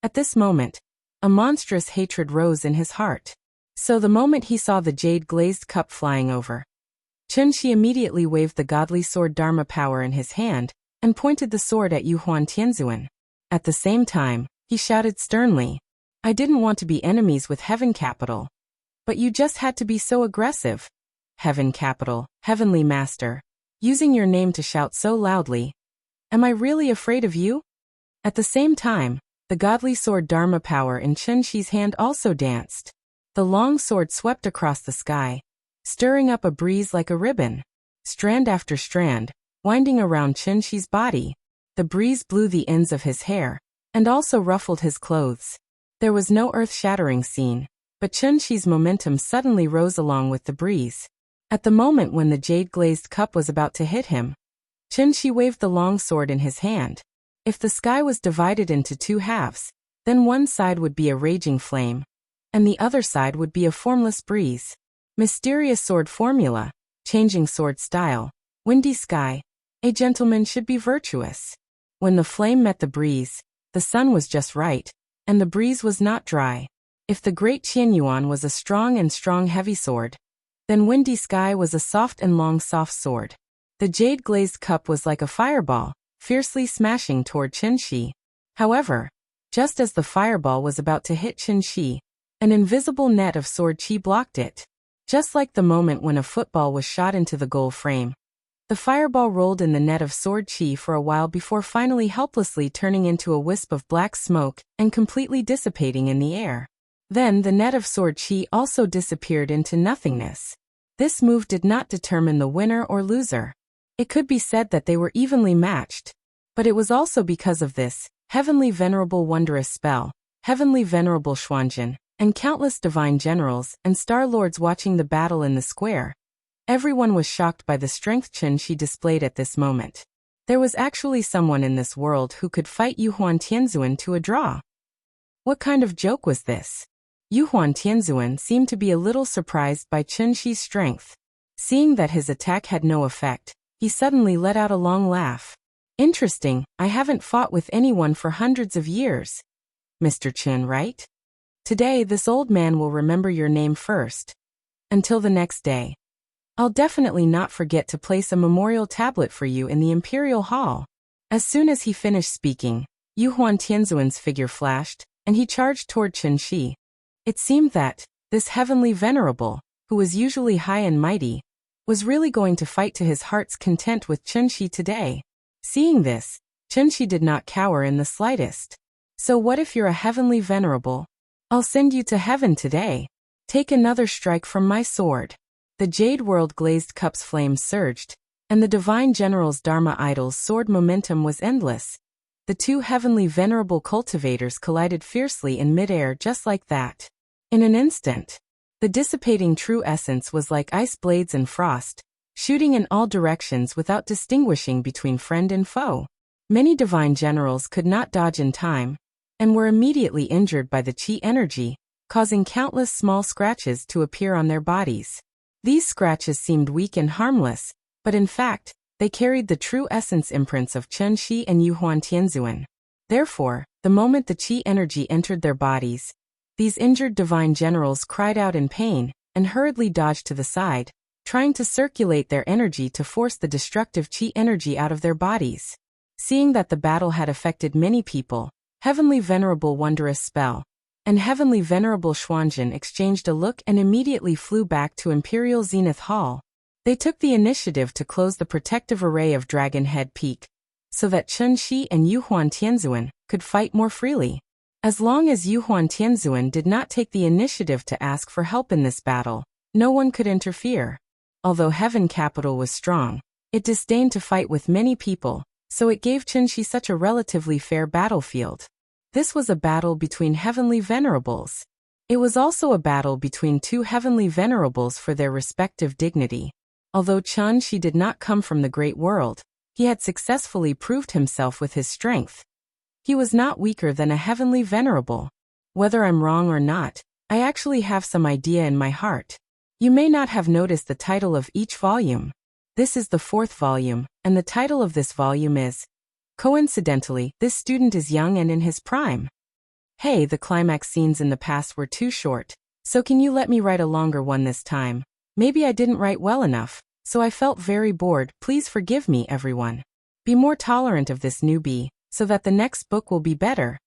at this moment, a monstrous hatred rose in his heart. So the moment he saw the jade glazed cup flying over, Qin Shi immediately waved the godly sword Dharma power in his hand, and pointed the sword at Yuhuan Tianzuan. At the same time, he shouted sternly, I didn't want to be enemies with Heaven Capital. But you just had to be so aggressive. Heaven Capital, Heavenly Master, using your name to shout so loudly. Am I really afraid of you? At the same time, the godly sword Dharma power in Qin Shi's hand also danced. The long sword swept across the sky, stirring up a breeze like a ribbon. Strand after strand, winding around Qin Shi's body. The breeze blew the ends of his hair, and also ruffled his clothes. There was no earth-shattering scene, but Qin Shi's momentum suddenly rose along with the breeze. At the moment when the jade-glazed cup was about to hit him, Qin Shi waved the long sword in his hand. If the sky was divided into 2 halves, then one side would be a raging flame, and the other side would be a formless breeze. Mysterious sword formula, changing sword style, windy sky, a gentleman should be virtuous. When the flame met the breeze, the sun was just right, and the breeze was not dry. If the great Qianyuan was a strong heavy sword, then windy sky was a soft and long soft sword. The jade-glazed cup was like a fireball, fiercely smashing toward Qin Shi. However, just as the fireball was about to hit Qin Shi, an invisible net of sword qi blocked it. Just like the moment when a football was shot into the goal frame. The fireball rolled in the net of sword qi for a while before finally helplessly turning into a wisp of black smoke and completely dissipating in the air. Then the net of sword qi also disappeared into nothingness. This move did not determine the winner or loser. It could be said that they were evenly matched. But it was also because of this heavenly venerable wondrous spell, heavenly venerable Xuanjin, and countless divine generals and star lords watching the battle in the square. Everyone was shocked by the strength Qin Shi displayed at this moment. There was actually someone in this world who could fight Yuhuan Tianzuan to a draw. What kind of joke was this? Yuhuan Tianzuan seemed to be a little surprised by Qin Shi's strength. Seeing that his attack had no effect, he suddenly let out a long laugh. Interesting, I haven't fought with anyone for hundreds of years. Mr. Chen, right? Today this old man will remember your name first. Until the next day. I'll definitely not forget to place a memorial tablet for you in the Imperial Hall. As soon as he finished speaking, Yuhuan Tianzuan's figure flashed, and he charged toward Chen Shi. It seemed that this heavenly venerable, who was usually high and mighty, was really going to fight to his heart's content with Chen Shi today. Seeing this, Chen Shi did not cower in the slightest. So what if you're a heavenly venerable? I'll send you to heaven today. Take another strike from my sword. The Jade World glazed cup's flames surged, and the Divine General's Dharma idol's sword momentum was endless. The two heavenly venerable cultivators collided fiercely in midair just like that. In an instant, the dissipating true essence was like ice blades and frost, shooting in all directions without distinguishing between friend and foe. Many divine generals could not dodge in time, and were immediately injured by the chi energy, causing countless small scratches to appear on their bodies. These scratches seemed weak and harmless, but in fact, they carried the true essence imprints of Chen Shi and Yuhuan Tianzuan. Therefore, the moment the chi energy entered their bodies, these injured divine generals cried out in pain, and hurriedly dodged to the side, trying to circulate their energy to force the destructive chi energy out of their bodies. Seeing that the battle had affected many people, Heavenly Venerable Wondrous Spell and Heavenly Venerable Xuanzhen exchanged a look and immediately flew back to Imperial Zenith Hall. They took the initiative to close the protective array of Dragon Head Peak, so that Chen Shi and Yuhuan Tianzuan could fight more freely. As long as Yuhuan Tianzuan did not take the initiative to ask for help in this battle, no one could interfere. Although Heaven Capital was strong, it disdained to fight with many people, so it gave Chen Shi such a relatively fair battlefield. This was a battle between heavenly venerables. It was also a battle between two heavenly venerables for their respective dignity. Although Chen Shi did not come from the great world, he had successfully proved himself with his strength. He was not weaker than a heavenly venerable. Whether I'm wrong or not, I actually have some idea in my heart. You may not have noticed the title of each volume. This is the 4th volume, and the title of this volume is, coincidentally, This Student is Young and in His Prime. Hey, the climax scenes in the past were too short, so can you let me write a longer one this time? Maybe I didn't write well enough, so I felt very bored. Please forgive me, everyone. Be more tolerant of this newbie, so that the next book will be better.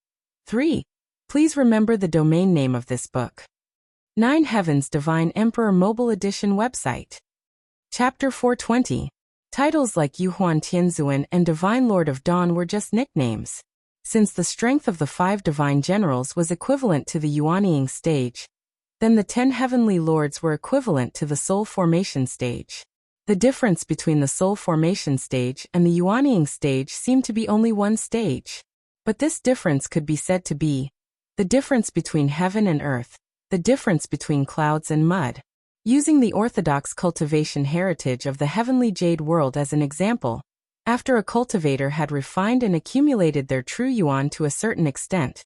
3. Please remember the domain name of this book. 9 Heavens Divine Emperor Mobile Edition website. Chapter 420. Titles like Yuhuan Tianzuan and Divine Lord of Dawn were just nicknames. Since the strength of the 5 divine generals was equivalent to the Yuanying stage, then the 10 heavenly lords were equivalent to the soul formation stage. The difference between the soul formation stage and the Yuanying stage seemed to be only one stage. But this difference could be said to be the difference between heaven and earth, the difference between clouds and mud. Using the orthodox cultivation heritage of the heavenly jade world as an example, after a cultivator had refined and accumulated their true yuan to a certain extent,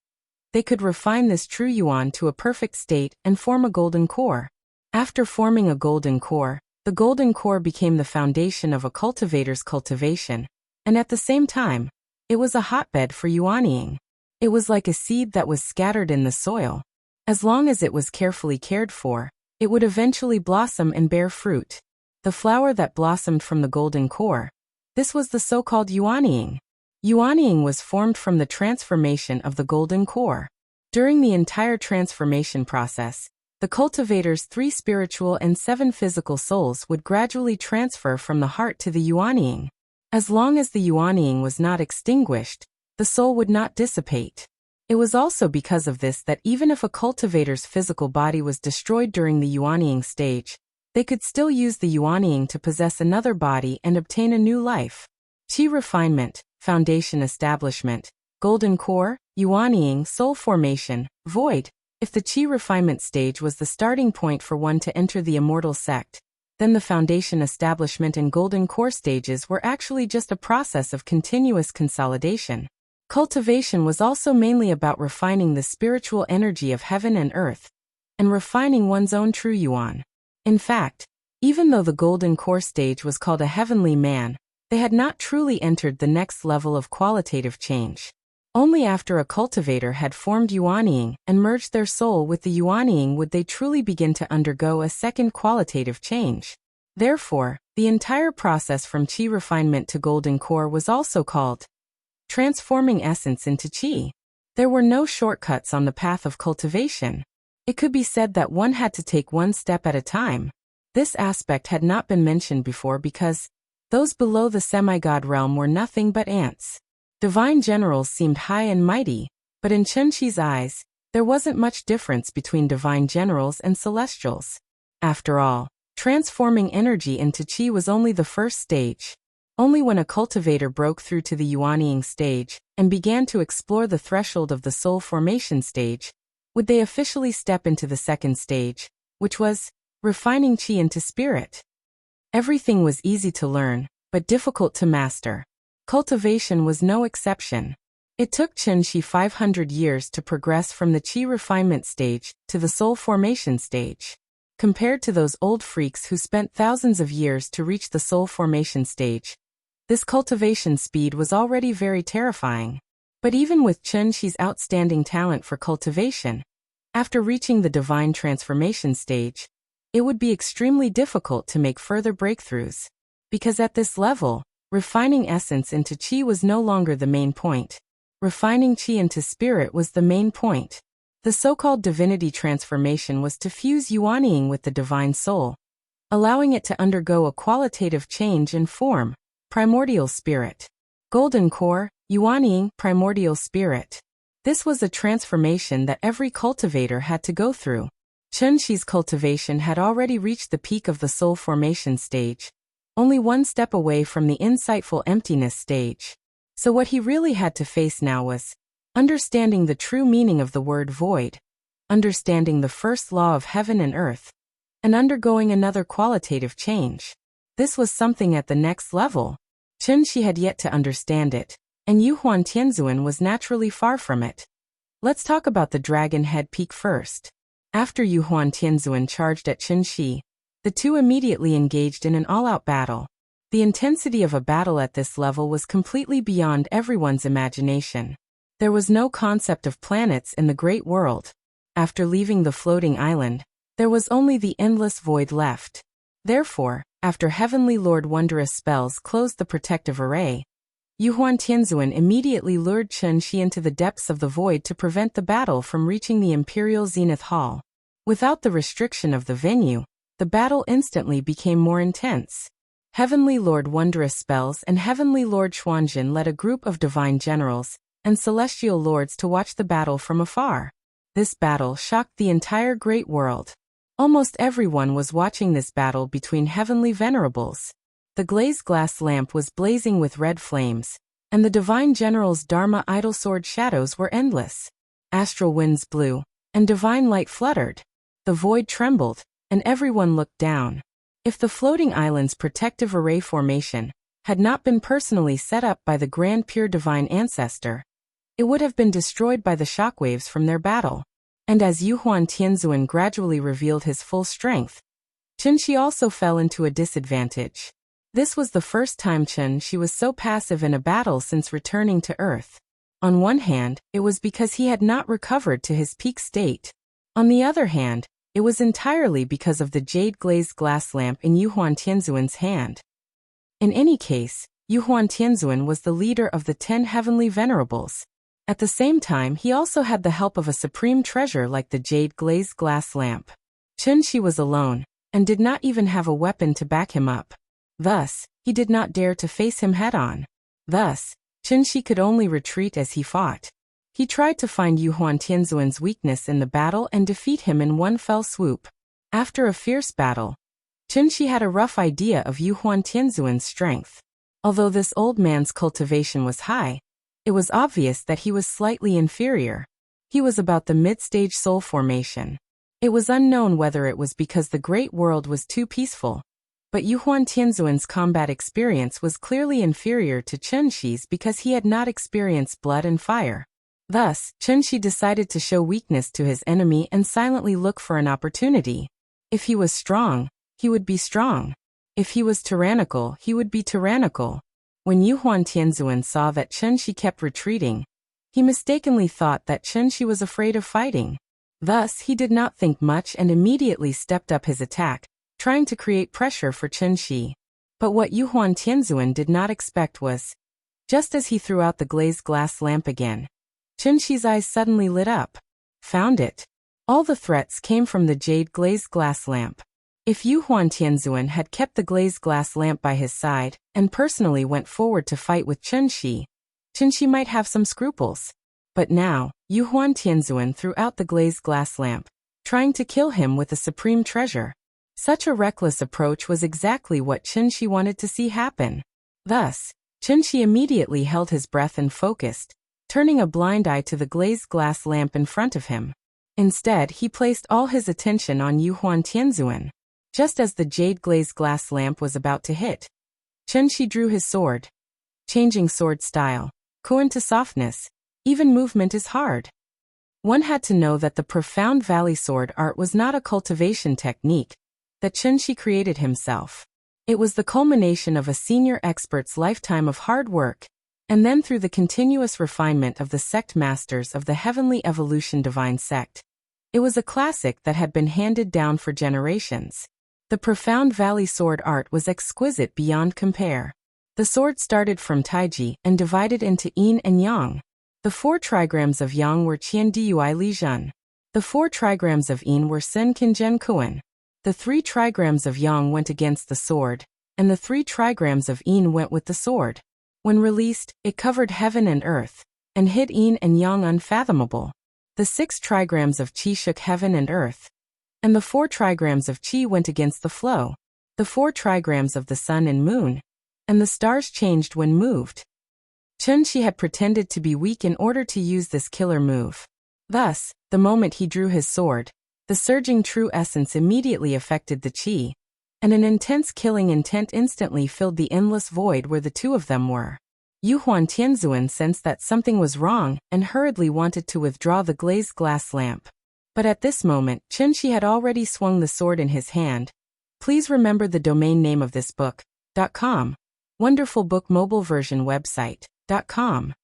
they could refine this true yuan to a perfect state and form a golden core. After forming a golden core, the golden core became the foundation of a cultivator's cultivation, and at the same time, it was a hotbed for yuanying. It was like a seed that was scattered in the soil. As long as it was carefully cared for, it would eventually blossom and bear fruit. The flower that blossomed from the golden core, this was the so-called yuanying. Yuanying was formed from the transformation of the golden core. During the entire transformation process, the cultivator's 3 spiritual and 7 physical souls would gradually transfer from the heart to the yuanying. As long as the yuanying was not extinguished, the soul would not dissipate. It was also because of this that even if a cultivator's physical body was destroyed during the yuanying stage, they could still use the yuanying to possess another body and obtain a new life. Qi refinement, foundation establishment, golden core, yuanying, soul formation, void. If the Qi refinement stage was the starting point for one to enter the immortal sect, then the foundation establishment and golden core stages were actually just a process of continuous consolidation. Cultivation was also mainly about refining the spiritual energy of heaven and earth, and refining one's own true yuan. In fact, Even though the golden core stage was called a heavenly man, they had not truly entered the next level of qualitative change. Only after a cultivator had formed yuanying and merged their soul with the yuanying would they truly begin to undergo a second qualitative change. Therefore, the entire process from qi refinement to golden core was also called transforming essence into qi. There were no shortcuts on the path of cultivation. It could be said that one had to take one step at a time. This aspect had not been mentioned before because those below the semi-god realm were nothing but ants. Divine generals seemed high and mighty, but in Chunxi's eyes, there wasn't much difference between divine generals and celestials. After all, transforming energy into qi was only the first stage. Only when a cultivator broke through to the yuanying stage and began to explore the threshold of the soul formation stage would they officially step into the second stage, which was refining qi into spirit. Everything was easy to learn, but difficult to master. Cultivation was no exception. It took Chunxi 500 years to progress from the qi refinement stage to the soul formation stage. Compared to those old freaks who spent thousands of years to reach the soul formation stage, this cultivation speed was already very terrifying. But even with Chunxi's outstanding talent for cultivation, after reaching the divine transformation stage, it would be extremely difficult to make further breakthroughs. Because at this level, refining essence into qi was no longer the main point. Refining qi into spirit was the main point. The so-called divinity transformation was to fuse yuanying with the divine soul, allowing it to undergo a qualitative change in form, primordial spirit. Golden core, yuanying, primordial spirit. This was a transformation that every cultivator had to go through. Chunxi's cultivation had already reached the peak of the soul formation stage, only one step away from the insightful emptiness stage. So what he really had to face now was understanding the true meaning of the word void, understanding the first law of heaven and earth, and undergoing another qualitative change. This was something at the next level. Chunxi had yet to understand it, and Yuhuan Tianzuan was naturally far from it. Let's talk about the Dragon Head Peak first. After Yuhuan Tianzuan charged at Chunxi, the two immediately engaged in an all-out battle. The intensity of a battle at this level was completely beyond everyone's imagination. There was no concept of planets in the great world. After leaving the floating island, there was only the endless void left. Therefore, after Heavenly Lord Wondrous spells closed the protective array, Yuhuan Tianzuan immediately lured Chunxi into the depths of the void to prevent the battle from reaching the Imperial Zenith Hall. Without the restriction of the venue, the battle instantly became more intense. Heavenly Lord Wondrous spells and Heavenly Lord Xuanjin led a group of divine generals and celestial lords to watch the battle from afar. This battle shocked the entire great world. Almost everyone was watching this battle between heavenly venerables. The glazed glass lamp was blazing with red flames, and the divine general's Dharma idol sword shadows were endless. Astral winds blew, and divine light fluttered. The void trembled, and everyone looked down. If the floating island's protective array formation had not been personally set up by the Grand Pure Divine Ancestor, it would have been destroyed by the shockwaves from their battle. And as Yuhuan Tianzuan gradually revealed his full strength, Chunxi also fell into a disadvantage. This was the first time Chunxi was so passive in a battle since returning to Earth. On one hand, it was because he had not recovered to his peak state. On the other hand, it was entirely because of the jade glazed glass lamp in Yuhuan Tianzuan's hand. In any case, Yuhuan Tianzuan was the leader of the 10 heavenly venerables. At the same time, he also had the help of a supreme treasure like the jade glazed glass lamp. Chunxi was alone, and did not even have a weapon to back him up. Thus, he did not dare to face him head-on. Thus, Chunxi could only retreat as he fought. He tried to find Yuhuan Tianzuan's weakness in the battle and defeat him in one fell swoop. After a fierce battle, Chunxi had a rough idea of Yuhuan Tianzuan's strength. Although this old man's cultivation was high, it was obvious that he was slightly inferior. He was about the mid-stage soul formation. It was unknown whether it was because the great world was too peaceful, but Yuhuan Tianzuan's combat experience was clearly inferior to Chunxi's because he had not experienced blood and fire. Thus, Chunxi decided to show weakness to his enemy and silently look for an opportunity. If he was strong, he would be strong. If he was tyrannical, he would be tyrannical. When Yuhuan Tianzuan saw that Chen Shi kept retreating, he mistakenly thought that Chen Shi was afraid of fighting. Thus, he did not think much and immediately stepped up his attack, trying to create pressure for Chen Shi. But what Yuhuan Tianzuan did not expect was, just as he threw out the glazed glass lamp again, Chen Shi's eyes suddenly lit up. Found it. All the threats came from the jade glazed glass lamp. If Yuhuan Tianzuan had kept the glazed glass lamp by his side and personally went forward to fight with Chen Shi might have some scruples. But now, Yuhuan Tianzuan threw out the glazed glass lamp, trying to kill him with the supreme treasure. Such a reckless approach was exactly what Chen Shi wanted to see happen. Thus, Chen Shi immediately held his breath and focused, turning a blind eye to the glazed glass lamp in front of him. Instead, he placed all his attention on Yuhuan Tianzuan. Just as the jade glazed glass lamp was about to hit, Chen Shi drew his sword. Changing sword style. Koan to softness. Even movement is hard. One had to know that the profound valley sword art was not a cultivation technique that Chen Shi created himself. It was the culmination of a senior expert's lifetime of hard work, and then through the continuous refinement of the sect masters of the Heavenly Evolution Divine Sect. It was a classic that had been handed down for generations. The profound valley sword art was exquisite beyond compare. The sword started from Taiji and divided into yin and yang. The 4 trigrams of yang were Qian Dui Li Zhen. The 4 trigrams of yin were Sen Kinzhen Kuan. The 3 trigrams of yang went against the sword, and the 3 trigrams of yin went with the sword. When released, it covered heaven and earth, and hid yin and yang unfathomable. The 6 trigrams of qi shook heaven and earth, and the 4 trigrams of qi went against the flow. The 4 trigrams of the sun and moon, and the stars changed when moved. Chen Shi had pretended to be weak in order to use this killer move. Thus, the moment he drew his sword, the surging true essence immediately affected the qi, and an intense killing intent instantly filled the endless void where the two of them were. Yuhuan Tianzuan sensed that something was wrong and hurriedly wanted to withdraw the glazed glass lamp. But at this moment, Chen Shi had already swung the sword in his hand. Please remember the domain name of this book, .com. Wonderful Book Mobile Version Website, .com.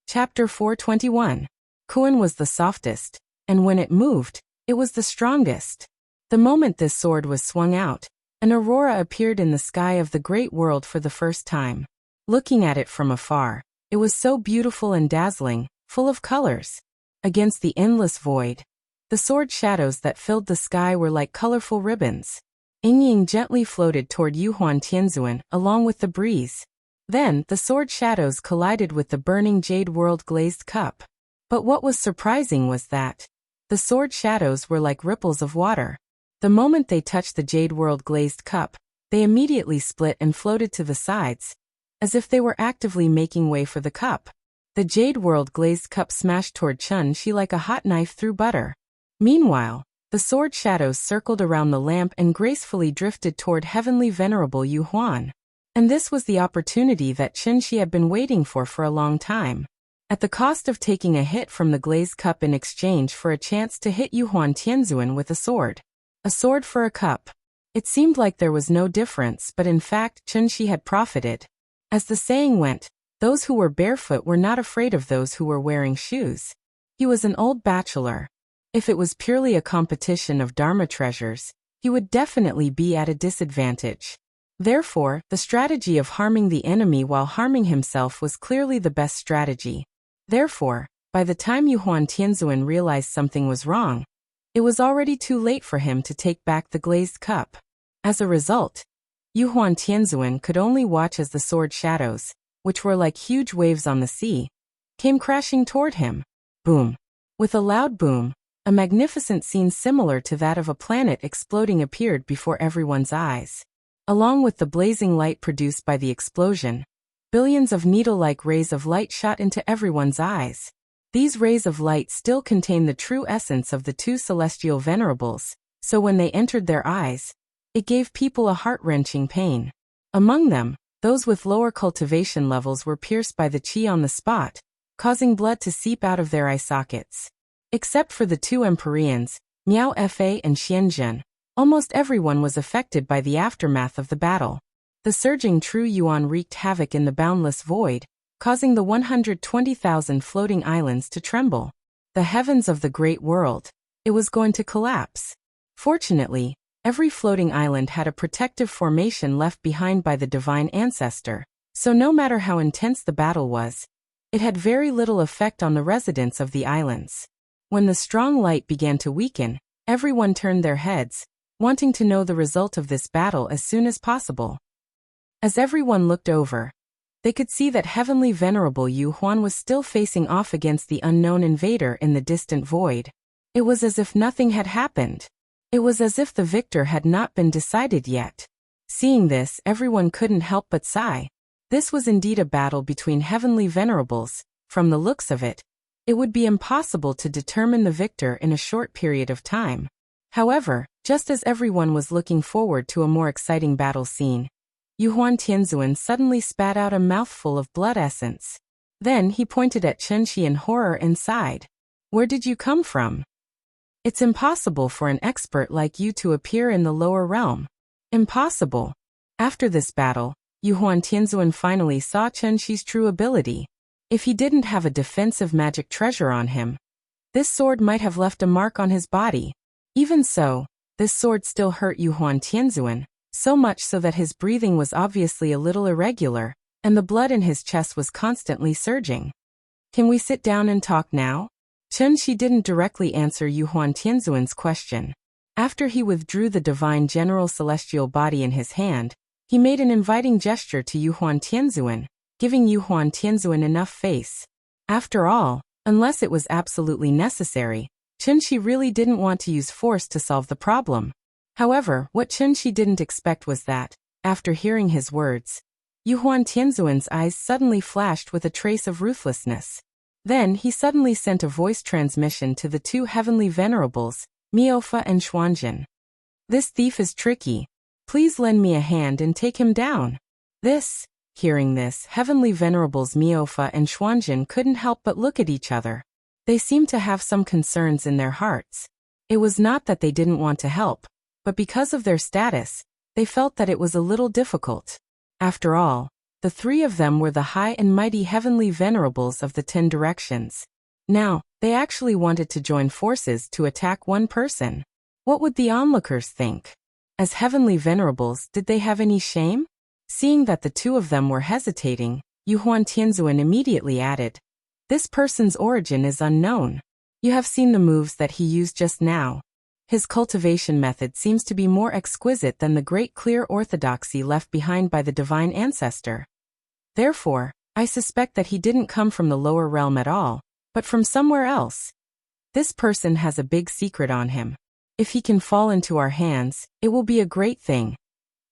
Chapter 421. Kuan was the softest, and when it moved, it was the strongest. The moment this sword was swung out, an aurora appeared in the sky of the great world for the first time. Looking at it from afar, it was so beautiful and dazzling, full of colors. Against the endless void, the sword shadows that filled the sky were like colorful ribbons. Ying gently floated toward Yuhuan Tianzuan along with the breeze. Then, the sword shadows collided with the burning jade world glazed cup. But what was surprising was that the sword shadows were like ripples of water. The moment they touched the jade world glazed cup, they immediately split and floated to the sides, as if they were actively making way for the cup. The jade world glazed cup smashed toward Chen Shi like a hot knife through butter. Meanwhile, the sword shadows circled around the lamp and gracefully drifted toward heavenly venerable Yuhuan. And this was the opportunity that Chen Shi had been waiting for a long time. At the cost of taking a hit from the glazed cup in exchange for a chance to hit Yuhuan Tianzuan with a sword. A sword for a cup. It seemed like there was no difference, but in fact Chen Shi had profited. As the saying went, those who were barefoot were not afraid of those who were wearing shoes. He was an old bachelor. If it was purely a competition of Dharma treasures, he would definitely be at a disadvantage. Therefore, the strategy of harming the enemy while harming himself was clearly the best strategy. Therefore, by the time Yuhuan Tianzuan realized something was wrong, it was already too late for him to take back the glazed cup. As a result, Yuhuan Tianzuan could only watch as the sword shadows, which were like huge waves on the sea, came crashing toward him. Boom. With a loud boom, a magnificent scene similar to that of a planet exploding appeared before everyone's eyes. Along with the blazing light produced by the explosion, billions of needle-like rays of light shot into everyone's eyes. These rays of light still contain the true essence of the two celestial venerables, so when they entered their eyes, it gave people a heart-wrenching pain. Among them, those with lower cultivation levels were pierced by the qi on the spot, causing blood to seep out of their eye sockets. Except for the two Empyreans, Miao Fa and Xianzhen, Almost everyone was affected by the aftermath of the battle. The surging true yuan wreaked havoc in the boundless void, causing the 120,000 floating islands to tremble. The heavens of the great world. It was going to collapse. Fortunately, every floating island had a protective formation left behind by the divine ancestor, so no matter how intense the battle was, it had very little effect on the residents of the islands. When the strong light began to weaken, everyone turned their heads, wanting to know the result of this battle as soon as possible. As everyone looked over, they could see that Heavenly Venerable Yu Huan was still facing off against the unknown invader in the distant void. It was as if nothing had happened. It was as if the victor had not been decided yet. Seeing this, everyone couldn't help but sigh. This was indeed a battle between heavenly venerables. From the looks of it, it would be impossible to determine the victor in a short period of time. However, just as everyone was looking forward to a more exciting battle scene, Yuhuan Tianzuan suddenly spat out a mouthful of blood essence. Then he pointed at Chenxi in horror and sighed. "Where did you come from? It's impossible for an expert like you to appear in the lower realm." Impossible. After this battle, Yuhuan Tianzuan finally saw Chenxi's true ability. If he didn't have a defensive magic treasure on him, this sword might have left a mark on his body. Even so, this sword still hurt Yuhuan Tianzuan, so much so that his breathing was obviously a little irregular, and the blood in his chest was constantly surging. "Can we sit down and talk now?" Chenxi didn't directly answer Yuhuan Tianzuan's question. After he withdrew the divine general celestial body in his hand, he made an inviting gesture to Yuhuan Tianzuan, giving Yuhuan Tianzuan enough face. After all, unless it was absolutely necessary, Chenxi really didn't want to use force to solve the problem. However, what Chenxi didn't expect was that, after hearing his words, Yuhuan Tianzuan's eyes suddenly flashed with a trace of ruthlessness. Then he suddenly sent a voice transmission to the two heavenly venerables, Miaofa and Xuanjin. "This thief is tricky. Please lend me a hand and take him down." Hearing this, heavenly venerables Miaofa and Xuanjin couldn't help but look at each other. They seemed to have some concerns in their hearts. It was not that they didn't want to help, but because of their status, they felt that it was a little difficult. After all, the three of them were the high and mighty heavenly venerables of the 10 directions. Now, they actually wanted to join forces to attack one person. What would the onlookers think? As heavenly venerables, did they have any shame? Seeing that the two of them were hesitating, Yuhuan Tianzuan immediately added, "This person's origin is unknown. You have seen the moves that he used just now. His cultivation method seems to be more exquisite than the great clear orthodoxy left behind by the divine ancestor. Therefore, I suspect that he didn't come from the lower realm at all, but from somewhere else. This person has a big secret on him. If he can fall into our hands, it will be a great thing.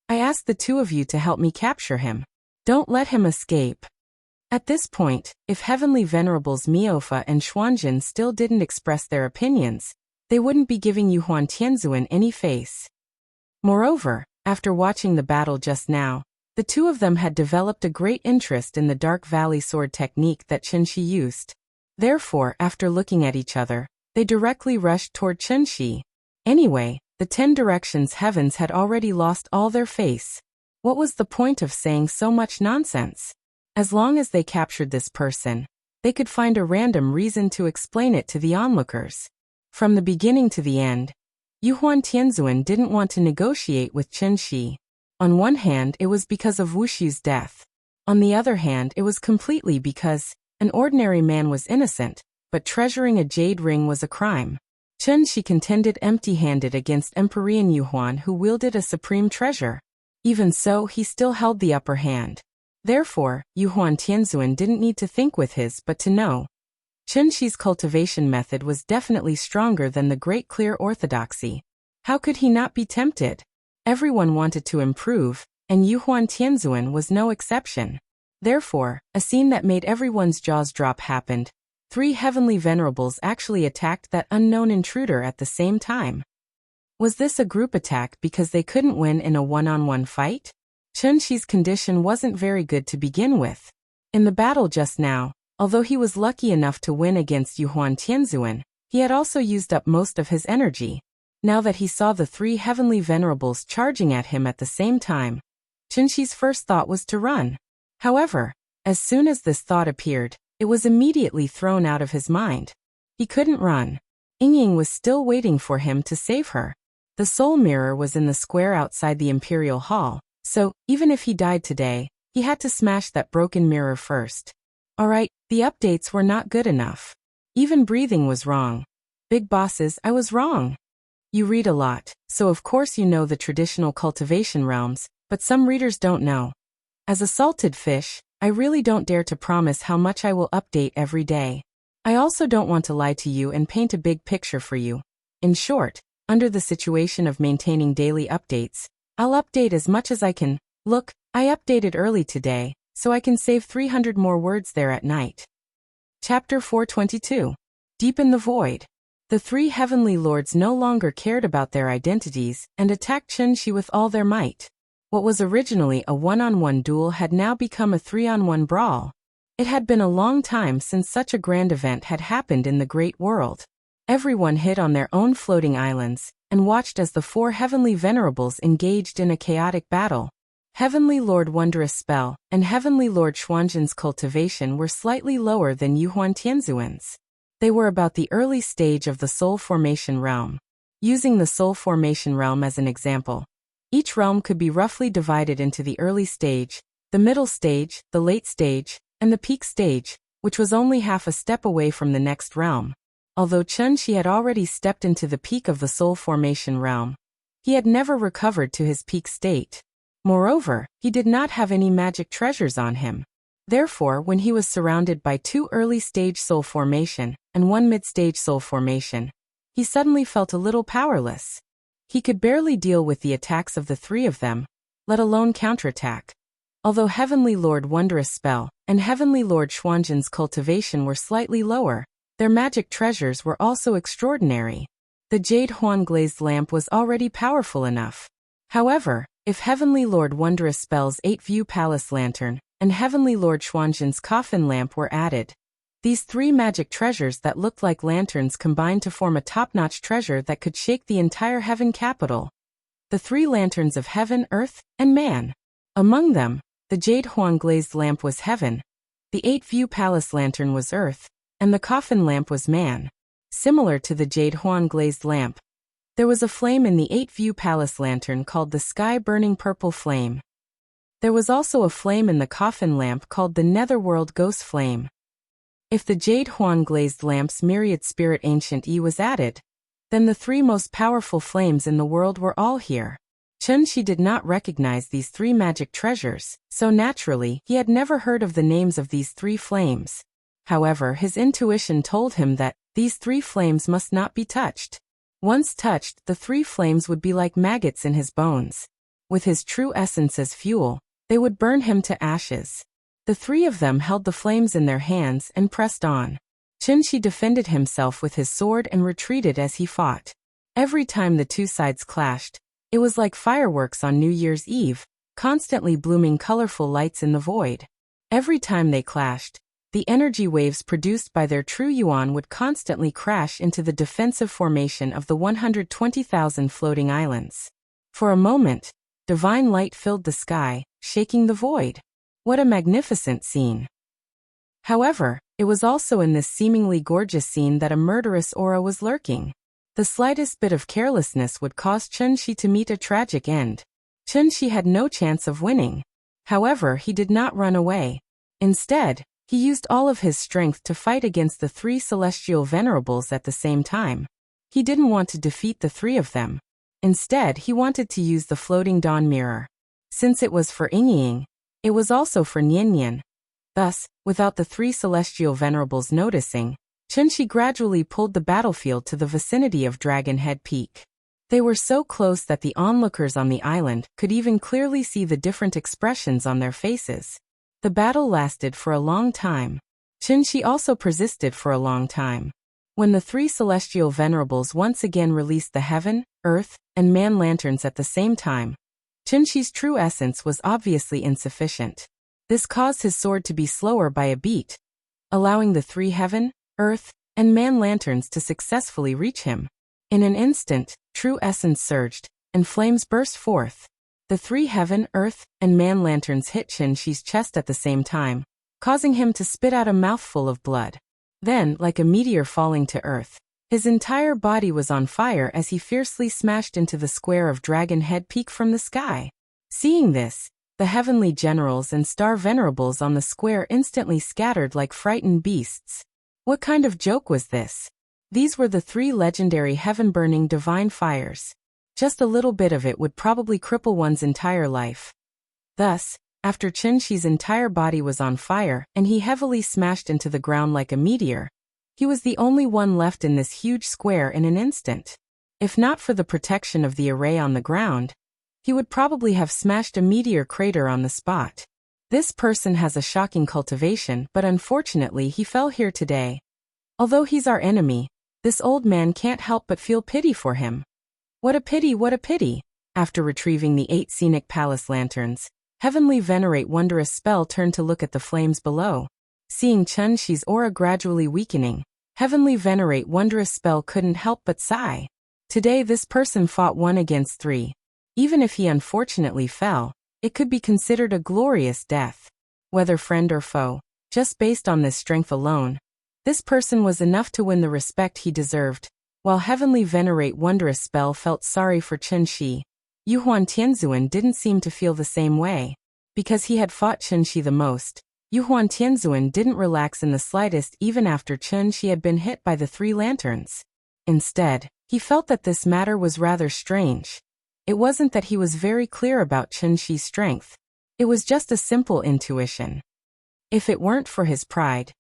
I ask the two of you to help me capture him. Don't let him escape." At this point, if heavenly venerables Miaofa and Xuanjin still didn't express their opinions, they wouldn't be giving Yuhuan Tianzuan any face. Moreover, after watching the battle just now, the two of them had developed a great interest in the Dark Valley sword technique that Chenxi used. Therefore, after looking at each other, they directly rushed toward Chenxi. Anyway, the 10 directions heavens had already lost all their face. What was the point of saying so much nonsense? As long as they captured this person, they could find a random reason to explain it to the onlookers. From the beginning to the end, Yuhuan Tianzuan didn't want to negotiate with Chenxi. On one hand, it was because of Wushu's death. On the other hand, it was completely because an ordinary man was innocent, but treasuring a jade ring was a crime. Chenxi contended empty-handed against Emperor Yuhuan, who wielded a supreme treasure. Even so, he still held the upper hand. Therefore, Yuhuan Tianzuan didn't need to think with his but to know. Chenxi's cultivation method was definitely stronger than the great clear orthodoxy. How could he not be tempted? Everyone wanted to improve, and Yuhuan Tianzuan was no exception. Therefore, a scene that made everyone's jaws drop happened. 3 heavenly venerables actually attacked that unknown intruder at the same time. Was this a group attack because they couldn't win in a one-on-one fight? Chenxi's condition wasn't very good to begin with. In the battle just now, although he was lucky enough to win against Yuhuan Tianzuan, he had also used up most of his energy. Now that he saw the three heavenly venerables charging at him at the same time, Chenxi's first thought was to run. However, as soon as this thought appeared, it was immediately thrown out of his mind. He couldn't run. Yingying was still waiting for him to save her. The soul mirror was in the square outside the Imperial Hall, so, even if he died today, he had to smash that broken mirror first. Alright, the updates were not good enough. Even breathing was wrong. Big bosses, I was wrong. You read a lot, so of course you know the traditional cultivation realms, but some readers don't know. As a salted fish, I really don't dare to promise how much I will update every day. I also don't want to lie to you and paint a big picture for you. In short, under the situation of maintaining daily updates, I'll update as much as I can. Look, I updated early today, so I can save 300 more words there at night. Chapter 422. Deep in the Void. The three heavenly lords no longer cared about their identities and attacked Chenxi with all their might. What was originally a one-on-one duel had now become a three-on-one brawl. It had been a long time since such a grand event had happened in the great world. Everyone hid on their own floating islands and watched as the four heavenly venerables engaged in a chaotic battle. Heavenly Lord Wondrous Spell and Heavenly Lord Xuanzhen's cultivation were slightly lower than Yuhuan Tianzuan's. They were about the early stage of the soul formation realm. Using the soul formation realm as an example, each realm could be roughly divided into the early stage, the middle stage, the late stage, and the peak stage, which was only half a step away from the next realm. Although Chenxi had already stepped into the peak of the soul formation realm, he had never recovered to his peak state. Moreover, he did not have any magic treasures on him. Therefore, when he was surrounded by two early-stage soul formation and one mid-stage soul formation, he suddenly felt a little powerless. He could barely deal with the attacks of the three of them, let alone counterattack. Although Heavenly Lord Wondrous Spell and Heavenly Lord Xuanzhen's cultivation were slightly lower, their magic treasures were also extraordinary. The Jade Huan glazed lamp was already powerful enough. However, if Heavenly Lord Wondrous Spell's 8-view palace lantern and Heavenly Lord Xuanzhen's coffin lamp were added, these three magic treasures that looked like lanterns combined to form a top-notch treasure that could shake the entire heaven capital. The three lanterns of heaven, earth, and man. Among them, the Jade Huan glazed lamp was heaven, the 8-view palace lantern was earth, and the coffin lamp was man. Similar to the Jade Huan glazed lamp, there was a flame in the 8-view palace lantern called the sky-burning purple flame. There was also a flame in the coffin lamp called the netherworld ghost flame. If the Jade Huan glazed lamp's myriad spirit ancient E was added, then the three most powerful flames in the world were all here. Chenxi did not recognize these three magic treasures, so naturally, he had never heard of the names of these three flames. However, his intuition told him that these three flames must not be touched. Once touched, the three flames would be like maggots in his bones. With his true essence as fuel, they would burn him to ashes. The three of them held the flames in their hands and pressed on. Chenxi defended himself with his sword and retreated as he fought. Every time the two sides clashed, it was like fireworks on New Year's Eve, constantly blooming colorful lights in the void. Every time they clashed, the energy waves produced by their true yuan would constantly crash into the defensive formation of the 120,000 floating islands. For a moment, divine light filled the sky, shaking the void. What a magnificent scene! However, it was also in this seemingly gorgeous scene that a murderous aura was lurking. The slightest bit of carelessness would cause Chenxi to meet a tragic end. Chenxi had no chance of winning. However, he did not run away. Instead, he used all of his strength to fight against the three celestial venerables at the same time. He didn't want to defeat the three of them. Instead, he wanted to use the floating dawn mirror. Since it was for Yingying, it was also for Niannian. Thus, without the three celestial venerables noticing, Chenxi gradually pulled the battlefield to the vicinity of Dragon Head Peak. They were so close that the onlookers on the island could even clearly see the different expressions on their faces. The battle lasted for a long time. Chenxi also persisted for a long time. When the three celestial venerables once again released the heaven, earth, and man lanterns at the same time, Chenxi's true essence was obviously insufficient. This caused his sword to be slower by a beat, allowing the three heaven, earth, and man lanterns to successfully reach him. In an instant, true essence surged, and flames burst forth. The 3 heaven, earth, and man lanterns hit Chen-Shi's chest at the same time, causing him to spit out a mouthful of blood. Then, like a meteor falling to earth, his entire body was on fire as he fiercely smashed into the square of Dragon Head Peak from the sky. Seeing this, the heavenly generals and star venerables on the square instantly scattered like frightened beasts. What kind of joke was this? These were the 3 legendary heaven-burning divine fires. Just a little bit of it would probably cripple one's entire life. Thus, after Chen-Shi's entire body was on fire and he heavily smashed into the ground like a meteor, he was the only one left in this huge square in an instant. If not for the protection of the array on the ground, he would probably have smashed a meteor crater on the spot. This person has a shocking cultivation, but unfortunately he fell here today. Although he's our enemy, this old man can't help but feel pity for him. What a pity, what a pity! After retrieving the 8 scenic palace lanterns, Heavenly Venerate Wondrous Spell turned to look at the flames below. Seeing Chen-Shi's aura gradually weakening, Heavenly Venerate Wondrous Spell couldn't help but sigh. Today this person fought 1 against 3. Even if he unfortunately fell, it could be considered a glorious death. Whether friend or foe, just based on this strength alone, this person was enough to win the respect he deserved. While Heavenly Venerate Wondrous Spell felt sorry for Chen-Shi, Yuhuan Tianzuan didn't seem to feel the same way. Because he had fought Chen-Shi the most, Yuhuan Tianzuan didn't relax in the slightest even after Chen-Shi had been hit by the 3 lanterns. Instead, he felt that this matter was rather strange. It wasn't that he was very clear about Chen-Shi's strength. It was just a simple intuition. If it weren't for his pride,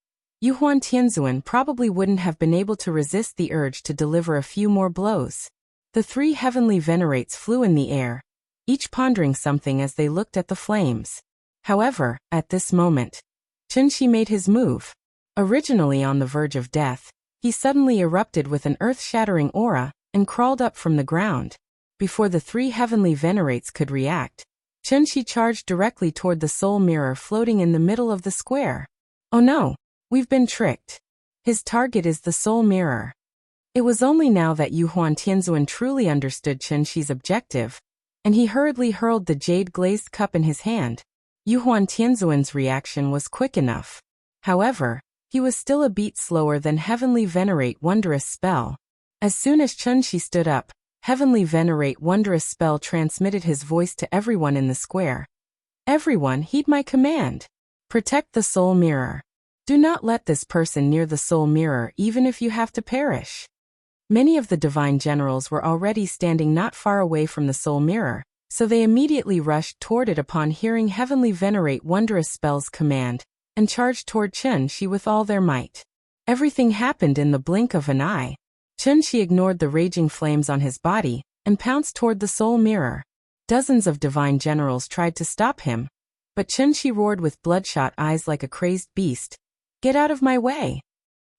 Yuhuan Tianzuan probably wouldn't have been able to resist the urge to deliver a few more blows. The 3 heavenly venerates flew in the air, each pondering something as they looked at the flames. However, at this moment, Chen-Shi made his move. Originally on the verge of death, he suddenly erupted with an earth-shattering aura and crawled up from the ground. Before the 3 heavenly venerates could react, Chen-Shi charged directly toward the soul mirror floating in the middle of the square. Oh no! We've been tricked. His target is the soul mirror. It was only now that Yuhuan Tianzuan truly understood Chen-Shi's objective, and he hurriedly hurled the jade-glazed cup in his hand. Yuhuan Tianzuan's reaction was quick enough. However, he was still a beat slower than Heavenly Venerate Wondrous Spell. As soon as Chen-Shi stood up, Heavenly Venerate Wondrous Spell transmitted his voice to everyone in the square. Everyone, heed my command. Protect the soul mirror. Do not let this person near the soul mirror even if you have to perish. Many of the divine generals were already standing not far away from the soul mirror, so they immediately rushed toward it upon hearing Heavenly Venerate Wondrous Spell's command, and charged toward Chen-Shi with all their might. Everything happened in the blink of an eye. Chen-Shi ignored the raging flames on his body, and pounced toward the soul mirror. Dozens of divine generals tried to stop him, but Chen-Shi roared with bloodshot eyes like a crazed beast. Get out of my way!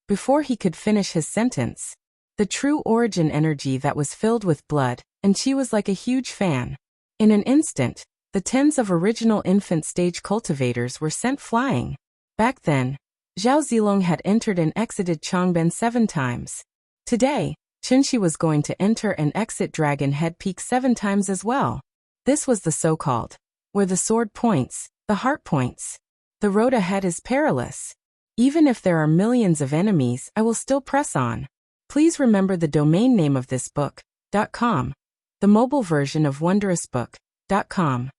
Before he could finish his sentence, the true origin energy that was filled with blood, and she was like a huge fan. In an instant, the tens of original infant stage cultivators were sent flying. Back then, Zhao Zilong had entered and exited Changben 7 times. Today, Chen-Shi was going to enter and exit Dragon Head Peak 7 times as well. This was the so-called, where the sword points, the heart points. The road ahead is perilous. Even if there are millions of enemies, I will still press on. Please remember the domain name of this book, .com. The mobile version of wondrousbook.com.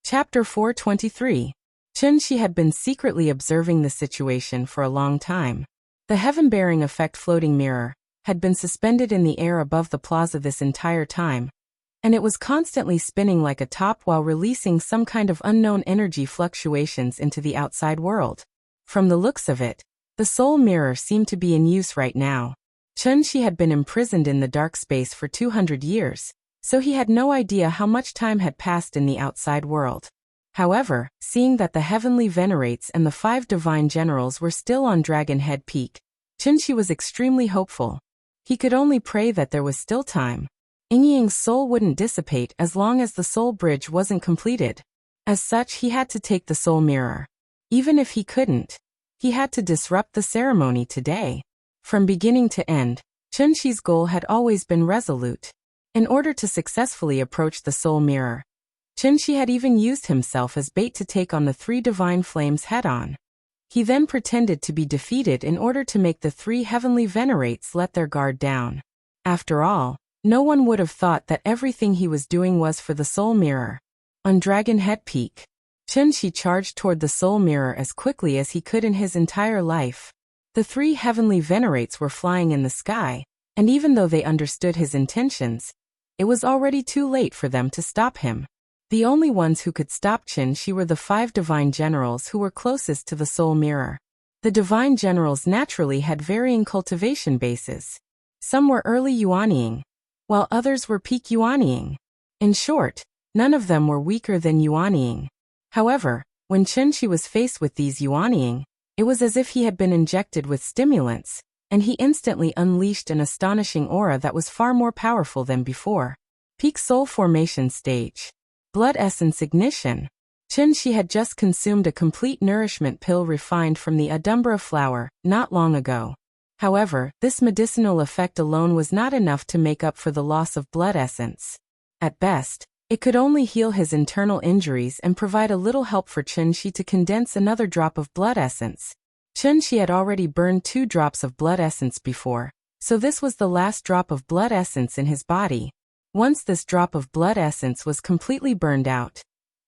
Chapter 423. Chen-Shi had been secretly observing the situation for a long time. The heaven-bearing effect floating mirror had been suspended in the air above the plaza this entire time, and it was constantly spinning like a top while releasing some kind of unknown energy fluctuations into the outside world. From the looks of it, the soul mirror seemed to be in use right now. Chen-Shi had been imprisoned in the dark space for 200 years, so he had no idea how much time had passed in the outside world. However, seeing that the heavenly venerates and the 5 divine generals were still on Dragon Head Peak, Chen-Shi was extremely hopeful. He could only pray that there was still time. Yingying's soul wouldn't dissipate as long as the soul bridge wasn't completed. As such, he had to take the soul mirror. Even if he couldn't, he had to disrupt the ceremony today. From beginning to end, Chunxi's goal had always been resolute. In order to successfully approach the soul mirror, Chunxi had even used himself as bait to take on the three divine flames head-on. He then pretended to be defeated in order to make the three heavenly venerates let their guard down. After all, no one would have thought that everything he was doing was for the soul mirror. On Dragon Head Peak, Chunxi charged toward the soul mirror as quickly as he could in his entire life. The three heavenly venerates were flying in the sky, and even though they understood his intentions, it was already too late for them to stop him. The only ones who could stop Chunxi were the 5 divine generals who were closest to the soul mirror. The divine generals naturally had varying cultivation bases. Some were early Yuanying, while others were peak Yuanying. In short, none of them were weaker than Yuanying. However, when Chunxi was faced with these Yuanying, it was as if he had been injected with stimulants, and he instantly unleashed an astonishing aura that was far more powerful than before. Peak Soul Formation Stage. Blood Essence Ignition. Chunxi had just consumed a complete nourishment pill refined from the Adumbra flower, not long ago. However, this medicinal effect alone was not enough to make up for the loss of blood essence. At best, it could only heal his internal injuries and provide a little help for Chunxi to condense another drop of blood essence. Chunxi had already burned 2 drops of blood essence before, so this was the last drop of blood essence in his body. Once this drop of blood essence was completely burned out,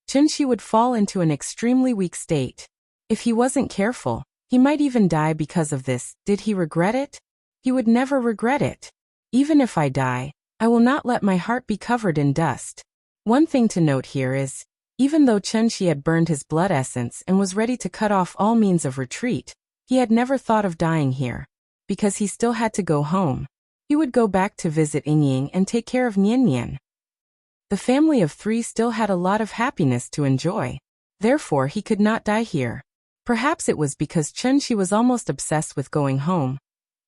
Chunxi would fall into an extremely weak state. If he wasn't careful, he might even die because of this. Did he regret it? He would never regret it. Even if I die, I will not let my heart be covered in dust. One thing to note here is, even though Chunxi had burned his blood essence and was ready to cut off all means of retreat, he had never thought of dying here, because he still had to go home. He would go back to visit Yingying and take care of Niannian. The family of 3 still had a lot of happiness to enjoy. Therefore, he could not die here. Perhaps it was because Chunxi was almost obsessed with going home,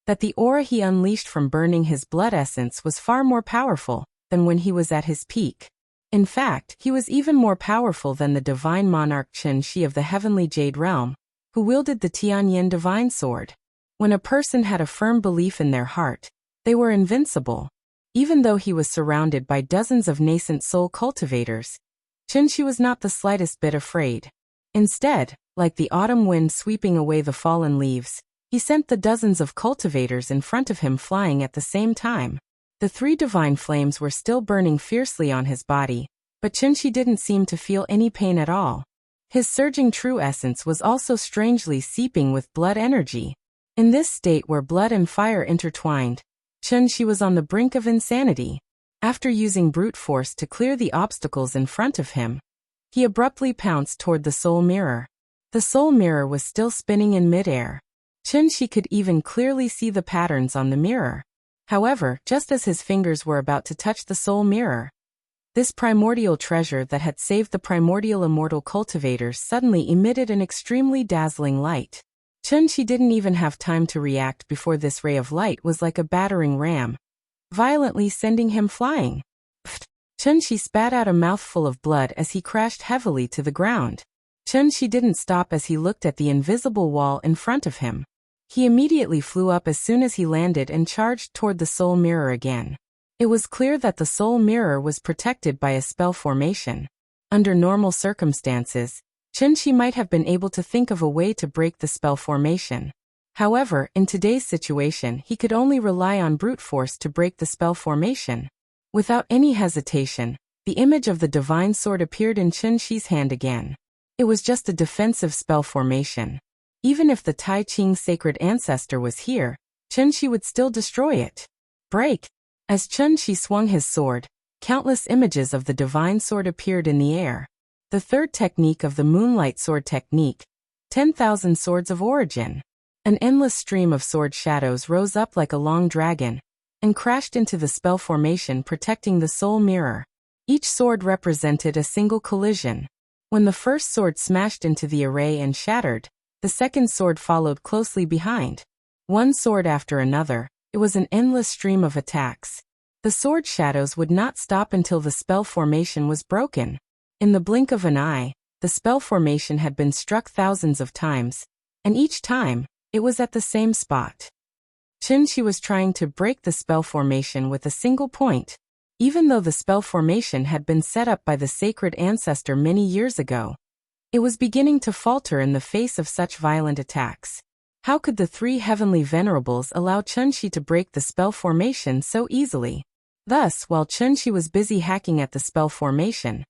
that the aura he unleashed from burning his blood essence was far more powerful than when he was at his peak. In fact, he was even more powerful than the divine monarch Chunxi of the heavenly Jade Realm, who wielded the Tianyan divine sword. When a person had a firm belief in their heart, they were invincible. Even though he was surrounded by dozens of nascent soul cultivators, Chunxi was not the slightest bit afraid. Instead, like the autumn wind sweeping away the fallen leaves, he sent the dozens of cultivators in front of him flying at the same time. The 3 divine flames were still burning fiercely on his body, but Chunxi didn't seem to feel any pain at all. His surging true essence was also strangely seeping with blood energy. In this state where blood and fire intertwined, Chunxi was on the brink of insanity. After using brute force to clear the obstacles in front of him, he abruptly pounced toward the soul mirror. The soul mirror was still spinning in midair. Chunxi could even clearly see the patterns on the mirror. However, just as his fingers were about to touch the soul mirror, this primordial treasure that had saved the primordial immortal cultivators suddenly emitted an extremely dazzling light. Chunxi didn't even have time to react before this ray of light was like a battering ram, violently sending him flying. Pfft! Chunxi spat out a mouthful of blood as he crashed heavily to the ground. Chunxi didn't stop as he looked at the invisible wall in front of him. He immediately flew up as soon as he landed and charged toward the soul mirror again. It was clear that the soul mirror was protected by a spell formation. Under normal circumstances, Chunxi might have been able to think of a way to break the spell formation. However, in today's situation, he could only rely on brute force to break the spell formation. Without any hesitation, the image of the divine sword appeared in Chunxi's hand again. It was just a defensive spell formation. Even if the Tai Ching sacred ancestor was here, Chunxi would still destroy it. Break! As Chunxi swung his sword, countless images of the divine sword appeared in the air. The third technique of the Moonlight Sword technique, 10,000 Swords of Origin. An endless stream of sword shadows rose up like a long dragon, and crashed into the spell formation protecting the soul mirror. Each sword represented a single collision. When the first sword smashed into the array and shattered, the second sword followed closely behind. One sword after another, it was an endless stream of attacks. The sword shadows would not stop until the spell formation was broken. In the blink of an eye, the spell formation had been struck thousands of times, and each time, it was at the same spot. Chen-Chi was trying to break the spell formation with a single point, even though the spell formation had been set up by the sacred ancestor many years ago. It was beginning to falter in the face of such violent attacks. How could the three heavenly venerables allow Chen-Chi to break the spell formation so easily? Thus, while Chen-Chi was busy hacking at the spell formation,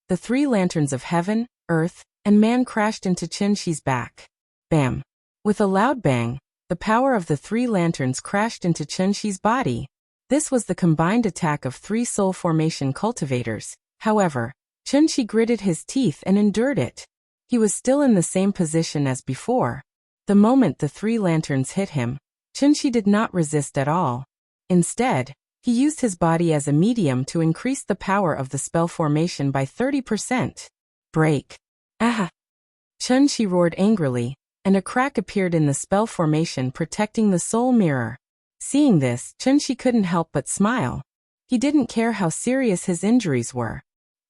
the three lanterns of heaven, earth, and man crashed into Chen-Chi's back. Bam! With a loud bang, the power of the three lanterns crashed into Chen-Chi's body. This was the combined attack of three soul formation cultivators. However, Chen-Chi gritted his teeth and endured it. He was still in the same position as before. The moment the three lanterns hit him, Chen-Chi did not resist at all. Instead, he used his body as a medium to increase the power of the spell formation by 30%. Break! Ah! Chen-Chi roared angrily, and a crack appeared in the spell formation protecting the soul mirror. Seeing this, Chen-Chi couldn't help but smile. He didn't care how serious his injuries were.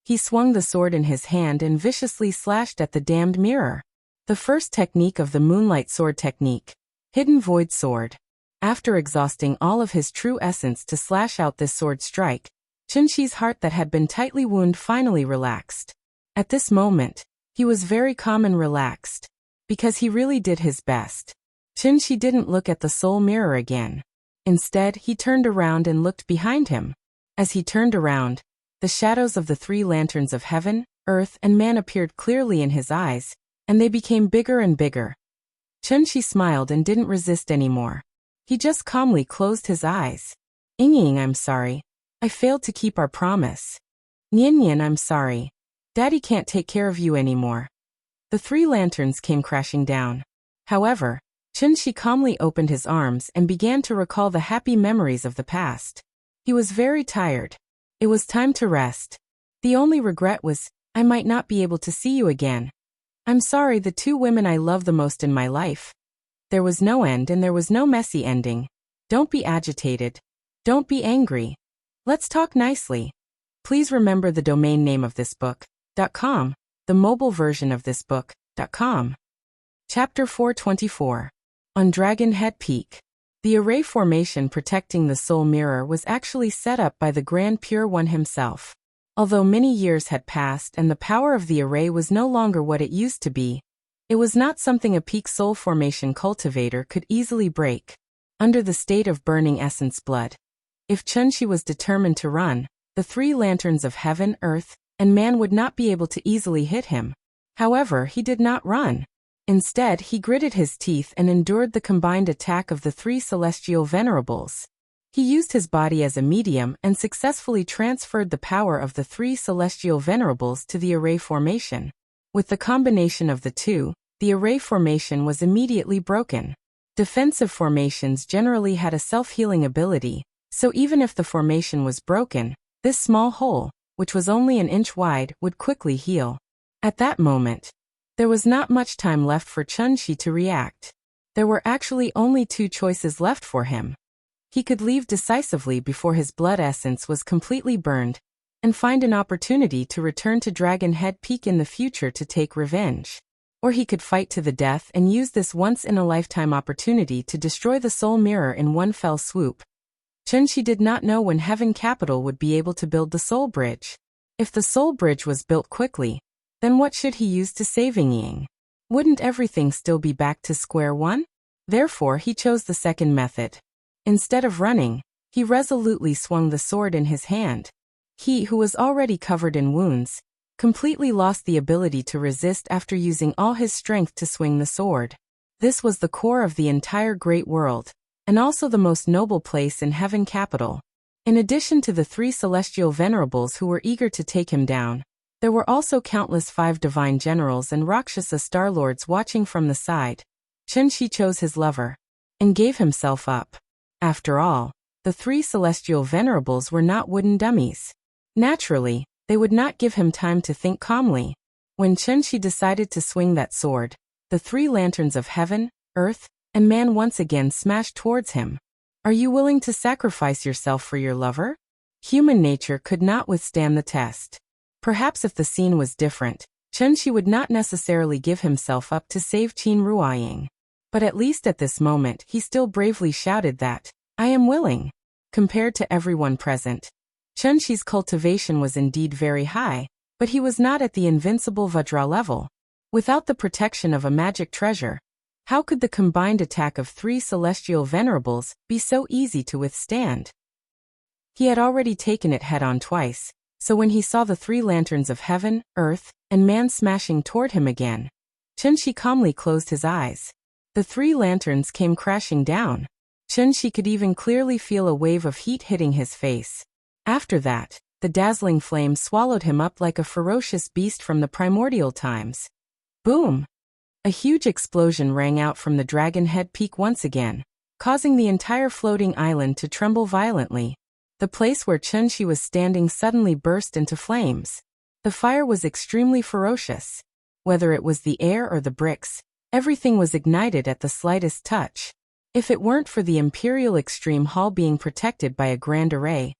He swung the sword in his hand and viciously slashed at the damned mirror. The first technique of the Moonlight Sword technique, Hidden Void Sword. After exhausting all of his true essence to slash out this sword strike, Chen-Chi's heart that had been tightly wounded finally relaxed. At this moment, he was very calm and relaxed, because he really did his best. Chen-Chi didn't look at the soul mirror again. Instead, he turned around and looked behind him. As he turned around, the shadows of the three lanterns of heaven, earth, and man appeared clearly in his eyes, and they became bigger and bigger. Chen-Chi smiled and didn't resist anymore. He just calmly closed his eyes. Ying, I'm sorry. I failed to keep our promise. Nian, I'm sorry. Daddy can't take care of you anymore. The three lanterns came crashing down. However, Chen-Chi calmly opened his arms and began to recall the happy memories of the past. He was very tired. It was time to rest. The only regret was, I might not be able to see you again. I'm sorry, the two women I love the most in my life. There was no end and there was no messy ending. Don't be agitated. Don't be angry. Let's talk nicely. Please remember the domain name of this book.com, the mobile version of this book.com. Chapter 424. On Dragon Head Peak. The array formation protecting the soul mirror was actually set up by the Grand Pure One himself. Although many years had passed and the power of the array was no longer what it used to be, it was not something a peak soul formation cultivator could easily break. Under the state of burning essence blood, if Chen-Chi was determined to run, the three lanterns of heaven, earth, and man would not be able to easily hit him. However, he did not run. Instead, he gritted his teeth and endured the combined attack of the three celestial venerables. He used his body as a medium and successfully transferred the power of the three celestial venerables to the array formation. With the combination of the two, the array formation was immediately broken. Defensive formations generally had a self-healing ability, so even if the formation was broken, this small hole, which was only an inch wide, would quickly heal. At that moment, there was not much time left for Chen-Chi to react. There were actually only two choices left for him. He could leave decisively before his blood essence was completely burned, and find an opportunity to return to Dragon Head Peak in the future to take revenge. Or he could fight to the death and use this once-in-a-lifetime opportunity to destroy the soul mirror in one fell swoop. Chen-Chi did not know when Heaven Capital would be able to build the soul bridge. If the soul bridge was built quickly, then what should he use to save Ying? Wouldn't everything still be back to square one? Therefore, he chose the second method. Instead of running, he resolutely swung the sword in his hand. He, who was already covered in wounds, completely lost the ability to resist after using all his strength to swing the sword. This was the core of the entire great world, and also the most noble place in Heaven Capital. In addition to the three celestial venerables who were eager to take him down, there were also countless 5 divine generals and Rakshasa starlords watching from the side. Chen-Chi chose his lover, and gave himself up. After all, the 3 celestial venerables were not wooden dummies. Naturally, they would not give him time to think calmly. When Chen-Chi decided to swing that sword, the 3 lanterns of heaven, earth, and man once again smashed towards him. Are you willing to sacrifice yourself for your lover? Human nature could not withstand the test. Perhaps if the scene was different, Chen-Chi would not necessarily give himself up to save Qin Ruoying. But at least at this moment he still bravely shouted that, "I am willing." Compared to everyone present, Chunxi's cultivation was indeed very high, but he was not at the invincible Vajra level. Without the protection of a magic treasure, how could the combined attack of 3 celestial venerables be so easy to withstand? He had already taken it head-on twice, so when he saw the 3 lanterns of heaven, earth, and man smashing toward him again, Chunxi calmly closed his eyes. The 3 lanterns came crashing down. Chunxi could even clearly feel a wave of heat hitting his face. After that, the dazzling flame swallowed him up like a ferocious beast from the primordial times. Boom! A huge explosion rang out from the Dragon Head Peak once again, causing the entire floating island to tremble violently. The place where Chunxi was standing suddenly burst into flames. The fire was extremely ferocious. Whether it was the air or the bricks, everything was ignited at the slightest touch. If it weren't for the Imperial Extreme Hall being protected by a grand array,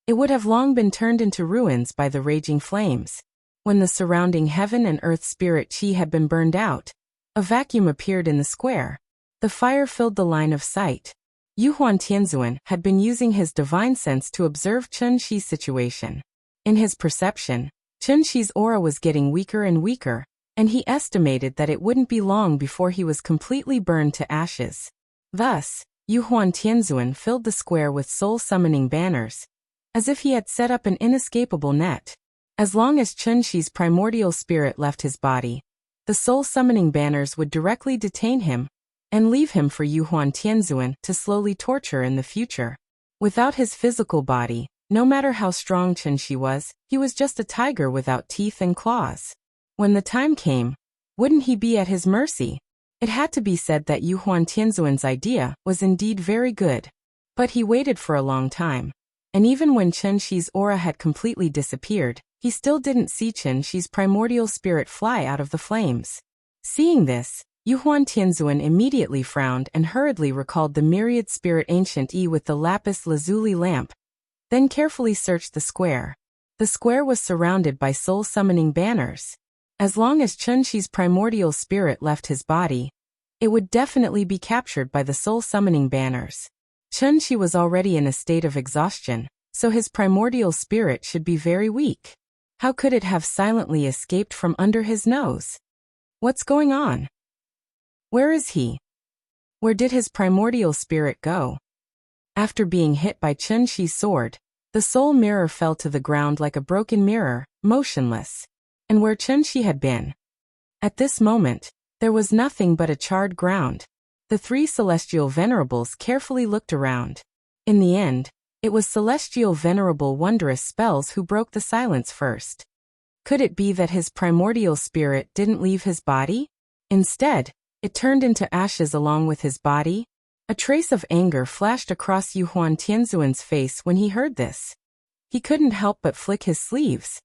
it would have long been turned into ruins by the raging flames. When the surrounding heaven and earth spirit chi had been burned out, a vacuum appeared in the square. The fire filled the line of sight. Yuhuan Tianzuan had been using his divine sense to observe Chunxi's situation. In his perception, Chunxi's aura was getting weaker and weaker, and he estimated that it wouldn't be long before he was completely burned to ashes. Thus, Yuhuan Tianzuan filled the square with soul-summoning banners, as if he had set up an inescapable net. As long as Chunxi's primordial spirit left his body, the soul-summoning banners would directly detain him and leave him for Yuhuan Tianzuan to slowly torture in the future. Without his physical body, no matter how strong Chunxi was, he was just a tiger without teeth and claws. When the time came, wouldn't he be at his mercy? It had to be said that Yuhuan Tianzuan's idea was indeed very good. But he waited for a long time. And even when Chunxi's aura had completely disappeared, he still didn't see Chunxi's primordial spirit fly out of the flames. Seeing this, Yuhuan Tianzuan immediately frowned and hurriedly recalled the myriad spirit ancient with the lapis lazuli lamp, then carefully searched the square. The square was surrounded by soul-summoning banners. As long as Chunxi's primordial spirit left his body, it would definitely be captured by the soul-summoning banners. Chunxi was already in a state of exhaustion, so his primordial spirit should be very weak. How could it have silently escaped from under his nose? What's going on? Where is he? Where did his primordial spirit go? After being hit by Chunxi's sword, the soul mirror fell to the ground like a broken mirror, motionless. And where Chunxi had been? At this moment, there was nothing but a charred ground. The 3 celestial venerables carefully looked around. In the end, it was celestial venerable wondrous spells who broke the silence first. Could it be that his primordial spirit didn't leave his body? Instead, it turned into ashes along with his body? A trace of anger flashed across Yuhuan Tianzuan's face when he heard this. He couldn't help but flick his sleeves.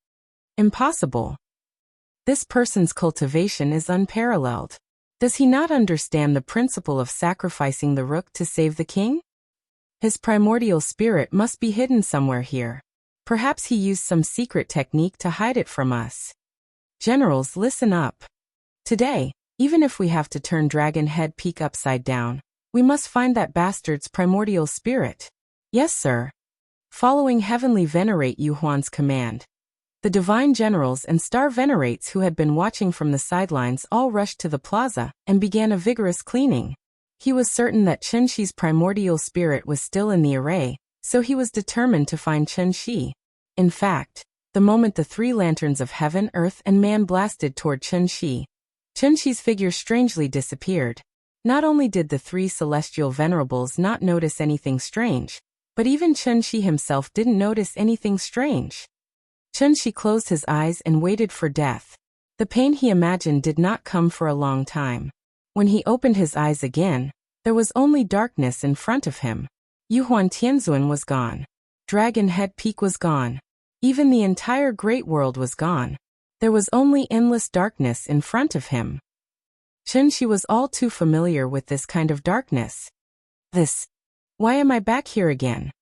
Impossible. This person's cultivation is unparalleled. Does he not understand the principle of sacrificing the rook to save the king? His primordial spirit must be hidden somewhere here. Perhaps he used some secret technique to hide it from us. Generals, listen up. Today, even if we have to turn Dragon Head Peak upside down, we must find that bastard's primordial spirit. Yes, sir. Following Heavenly Venerate Yuhuan's command, the divine generals and star venerates who had been watching from the sidelines all rushed to the plaza and began a vigorous cleaning. He was certain that Chunxi's primordial spirit was still in the array, so he was determined to find Chunxi. In fact, the moment the 3 lanterns of heaven, earth, and man blasted toward Chunxi's figure strangely disappeared. Not only did the 3 celestial venerables not notice anything strange, but even Chunxi himself didn't notice anything strange. Chunxi closed his eyes and waited for death. The pain he imagined did not come for a long time. When he opened his eyes again, there was only darkness in front of him. Yuhuan Tianzuan was gone. Dragon Head Peak was gone. Even the entire great world was gone. There was only endless darkness in front of him. Chunxi was all too familiar with this kind of darkness. Why am I back here again?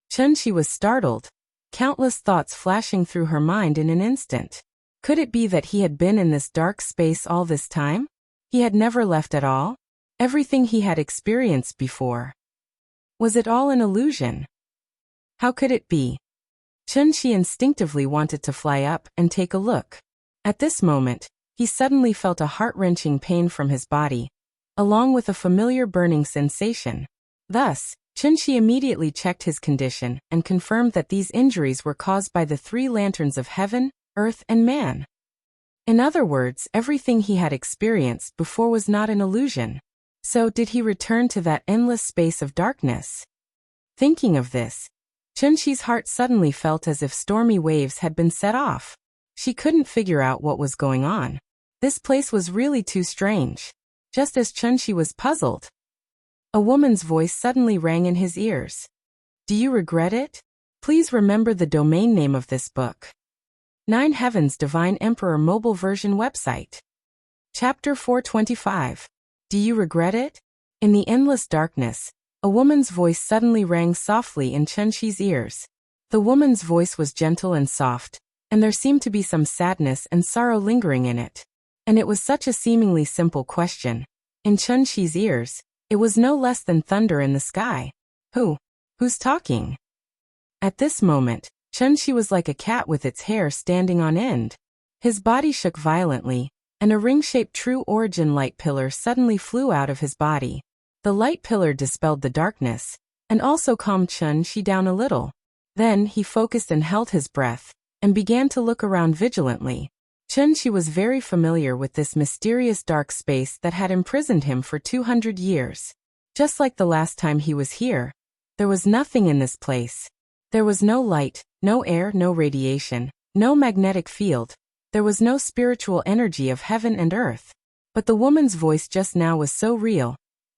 Chunxi was startled. Countless thoughts flashing through her mind in an instant. Could it be that he had been in this dark space all this time? He had never left at all? Everything he had experienced before. Was it all an illusion? How could it be? Chun-Shi instinctively wanted to fly up and take a look. At this moment, he suddenly felt a heart-wrenching pain from his body, along with a familiar burning sensation. Thus, Chun-Shi immediately checked his condition and confirmed that these injuries were caused by the three lanterns of heaven, earth, and man. In other words, everything he had experienced before was not an illusion. So did he return to that endless space of darkness? Thinking of this, Chun-Shi's heart suddenly felt as if stormy waves had been set off. She couldn't figure out what was going on. This place was really too strange. Just as Chun-Shi was puzzled, a woman's voice suddenly rang in his ears. Do you regret it? Please remember the domain name of this book. 9 Heavens Divine Emperor Mobile Version Website. Chapter 425. Do you regret it? In the endless darkness, a woman's voice suddenly rang softly in Chun-Shi's ears. The woman's voice was gentle and soft, and there seemed to be some sadness and sorrow lingering in it. And it was such a seemingly simple question. In Chun-Shi's ears, it was no less than thunder in the sky. Who's talking? At this moment, Chun-Shi was like a cat with its hair standing on end. His body shook violently, and a ring-shaped true origin light pillar suddenly flew out of his body. The light pillar dispelled the darkness, and also calmed Chun-Shi down a little. Then he focused and held his breath, and began to look around vigilantly. Chun-Shi was very familiar with this mysterious dark space that had imprisoned him for 200 years. Just like the last time he was here, there was nothing in this place. There was no light, no air, no radiation, no magnetic field. There was no spiritual energy of heaven and earth. But the woman's voice just now was so real,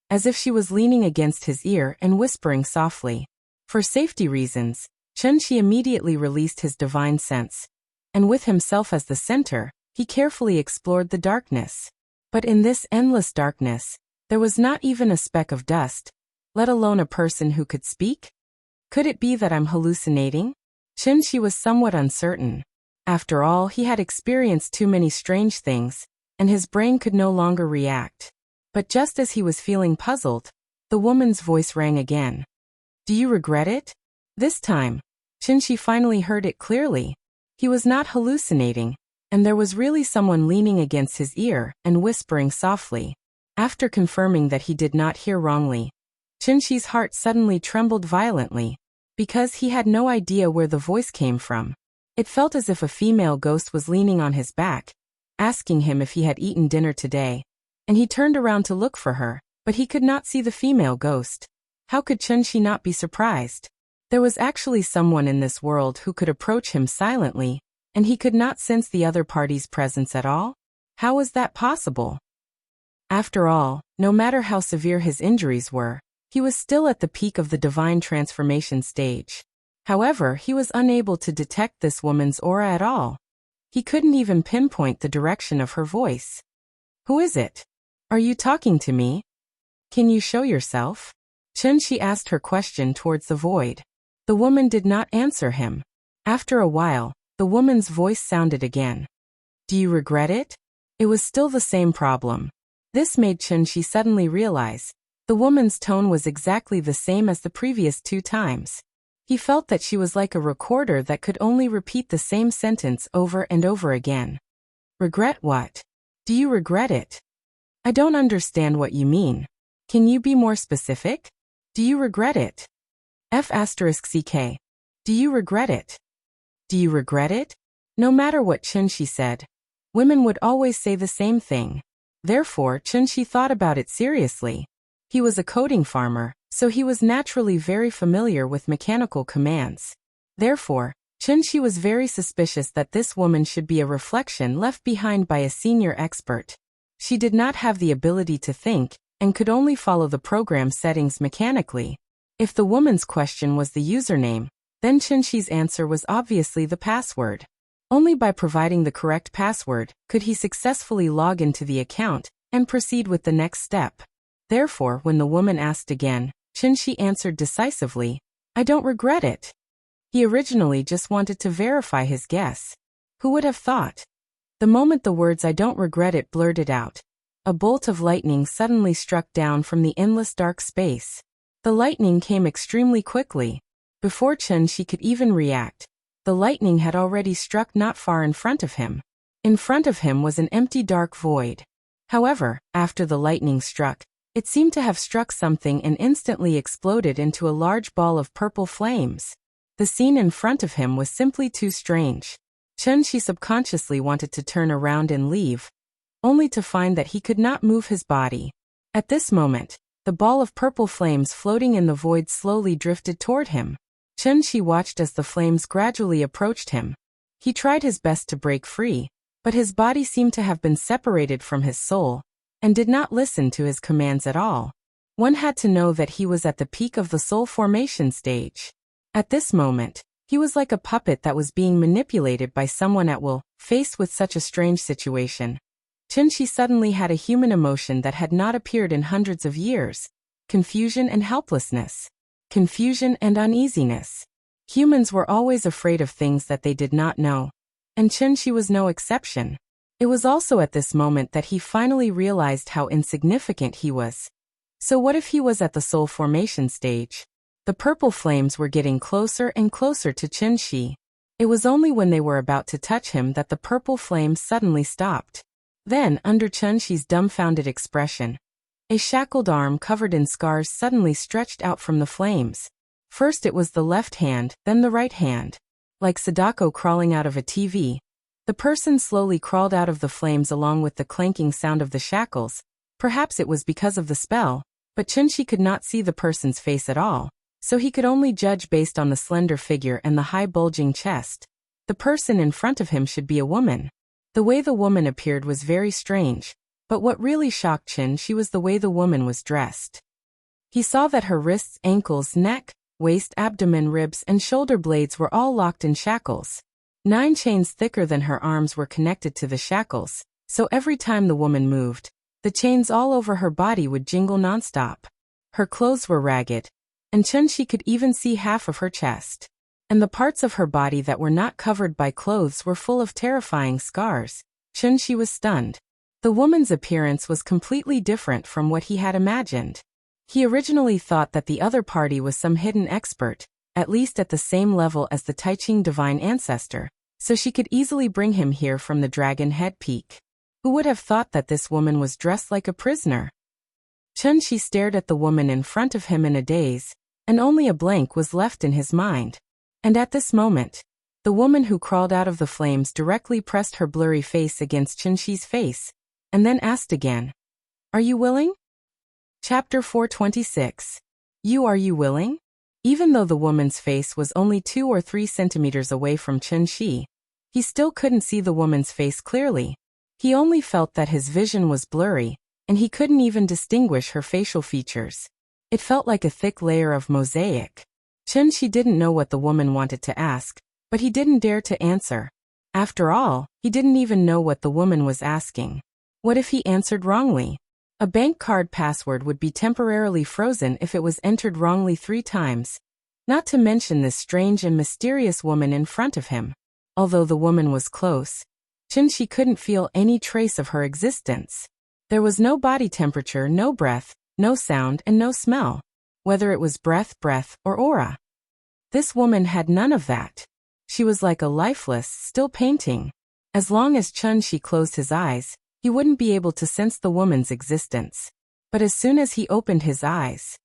as if she was leaning against his ear and whispering softly. For safety reasons, Chun-Shi immediately released his divine sense, and with himself as the center, he carefully explored the darkness. But in this endless darkness, there was not even a speck of dust, let alone a person who could speak? Could it be that I'm hallucinating? Chun-Shi was somewhat uncertain. After all, he had experienced too many strange things, and his brain could no longer react. But just as he was feeling puzzled, the woman's voice rang again. Do you regret it? This time, Chun-Shi finally heard it clearly. He was not hallucinating, and there was really someone leaning against his ear and whispering softly. After confirming that he did not hear wrongly, Chun-Shi's heart suddenly trembled violently, because he had no idea where the voice came from. It felt as if a female ghost was leaning on his back, asking him if he had eaten dinner today, and he turned around to look for her, but he could not see the female ghost. How could Chun-Shi not be surprised? There was actually someone in this world who could approach him silently, and he could not sense the other party's presence at all? How was that possible? After all, no matter how severe his injuries were, he was still at the peak of the divine transformation stage. However, he was unable to detect this woman's aura at all. He couldn't even pinpoint the direction of her voice. Who is it? Are you talking to me? Can you show yourself? Chun-Shi asked her question towards the void. The woman did not answer him. After a while, the woman's voice sounded again. Do you regret it? It was still the same problem. This made Chun-Shi suddenly realize the woman's tone was exactly the same as the previous 2 times. He felt that she was like a recorder that could only repeat the same sentence over and over again. Regret what? Do you regret it? I don't understand what you mean. Can you be more specific? Do you regret it? F***CK. Do you regret it? Do you regret it? No matter what Chun-Shi said, women would always say the same thing. Therefore, Chun-Shi thought about it seriously. He was a coding farmer, so he was naturally very familiar with mechanical commands. Therefore, Chun-Shi was very suspicious that this woman should be a reflection left behind by a senior expert. She did not have the ability to think, and could only follow the program settings mechanically. If the woman's question was the username, then Chun-Shi's answer was obviously the password. Only by providing the correct password could he successfully log into the account and proceed with the next step. Therefore, when the woman asked again, Chun-Shi answered decisively, I don't regret it. He originally just wanted to verify his guess. Who would have thought? The moment the words I don't regret it blurted out, a bolt of lightning suddenly struck down from the endless dark space. The lightning came extremely quickly. Before Chen-Shi could even react, the lightning had already struck not far in front of him. In front of him was an empty dark void. However, after the lightning struck, it seemed to have struck something and instantly exploded into a large ball of purple flames. The scene in front of him was simply too strange. Chen-Shi subconsciously wanted to turn around and leave, only to find that he could not move his body. At this moment, the ball of purple flames floating in the void slowly drifted toward him. Chen-Shi watched as the flames gradually approached him. He tried his best to break free, but his body seemed to have been separated from his soul, and did not listen to his commands at all. One had to know that he was at the peak of the soul formation stage. At this moment, he was like a puppet that was being manipulated by someone at will. Faced with such a strange situation, Chen-Shi suddenly had a human emotion that had not appeared in hundreds of years: confusion and helplessness. Confusion and uneasiness. Humans were always afraid of things that they did not know, and Chen-Shi was no exception. It was also at this moment that he finally realized how insignificant he was. So what if he was at the soul formation stage? The purple flames were getting closer and closer to Chen-Shi. It was only when they were about to touch him that the purple flames suddenly stopped. Then, under Chen-Shi's dumbfounded expression, a shackled arm covered in scars suddenly stretched out from the flames. First it was the left hand, then the right hand. Like Sadako crawling out of a TV, the person slowly crawled out of the flames along with the clanking sound of the shackles. Perhaps it was because of the spell, but Chen-Shi could not see the person's face at all, so he could only judge based on the slender figure and the high bulging chest. The person in front of him should be a woman. The way the woman appeared was very strange. But what really shocked Chen-Shi was the way the woman was dressed. He saw that her wrists, ankles, neck, waist, abdomen, ribs, and shoulder blades were all locked in shackles. 9 chains thicker than her arms were connected to the shackles, so every time the woman moved, the chains all over her body would jingle nonstop. Her clothes were ragged, and Chen-Shi could even see half of her chest. And the parts of her body that were not covered by clothes were full of terrifying scars. Chen-Shi was stunned. The woman's appearance was completely different from what he had imagined. He originally thought that the other party was some hidden expert, at least at the same level as the Taiching divine ancestor, so she could easily bring him here from the Dragon Head Peak. Who would have thought that this woman was dressed like a prisoner? Chen-Shi stared at the woman in front of him in a daze, and only a blank was left in his mind. And at this moment, the woman who crawled out of the flames directly pressed her blurry face against Chen-Shi's face, and then asked again, "Are you willing?" Chapter 426. Are you willing? Even though the woman's face was only 2 or 3 centimeters away from Chen-Shi, he still couldn't see the woman's face clearly. He only felt that his vision was blurry, and he couldn't even distinguish her facial features. It felt like a thick layer of mosaic. Chen-Shi didn't know what the woman wanted to ask, but he didn't dare to answer. After all, he didn't even know what the woman was asking. What if he answered wrongly? A bank card password would be temporarily frozen if it was entered wrongly 3 times. Not to mention this strange and mysterious woman in front of him. Although the woman was close, Chen-Shi couldn't feel any trace of her existence. There was no body temperature, no breath, no sound, and no smell. Whether it was breath, or aura. This woman had none of that. She was like a lifeless, still painting. As long as Chen-Shi closed his eyes, he wouldn't be able to sense the woman's existence. But as soon as he opened his eyes,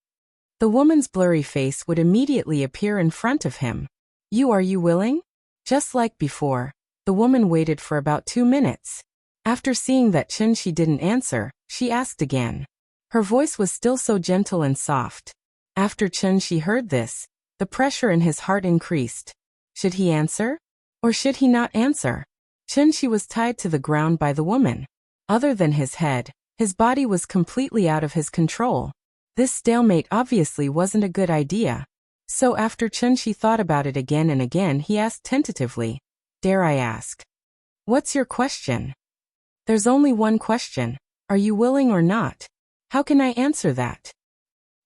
the woman's blurry face would immediately appear in front of him. Are you willing? Just like before, the woman waited for about 2 minutes. After seeing that Chen-Shi didn't answer, she asked again. Her voice was still so gentle and soft. After Chen-Shi heard this, the pressure in his heart increased. Should he answer? Or should he not answer? Chen-Shi was tied to the ground by the woman. Other than his head, his body was completely out of his control. This stalemate obviously wasn't a good idea. So after Chen-Shi thought about it again and again, he asked tentatively, "Dare I ask? What's your question?" "There's only one question. Are you willing or not? How can I answer that?"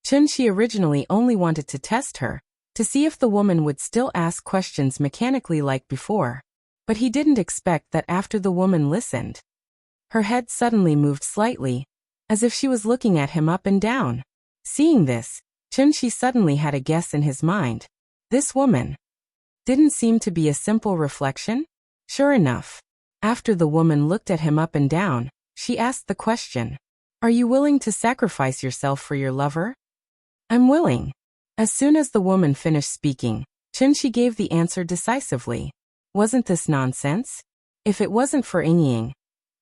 Chen-Shi originally only wanted to test her, to see if the woman would still ask questions mechanically like before. But he didn't expect that after the woman listened, Her head suddenly moved slightly, as if she was looking at him up and down. Seeing this, Chunshi suddenly had a guess in his mind. This woman didn't seem to be a simple reflection? Sure enough, after the woman looked at him up and down, she asked the question, "Are you willing to sacrifice yourself for your lover?" "I'm willing." As soon as the woman finished speaking, Chunshi gave the answer decisively. Wasn't this nonsense? If it wasn't for Ying,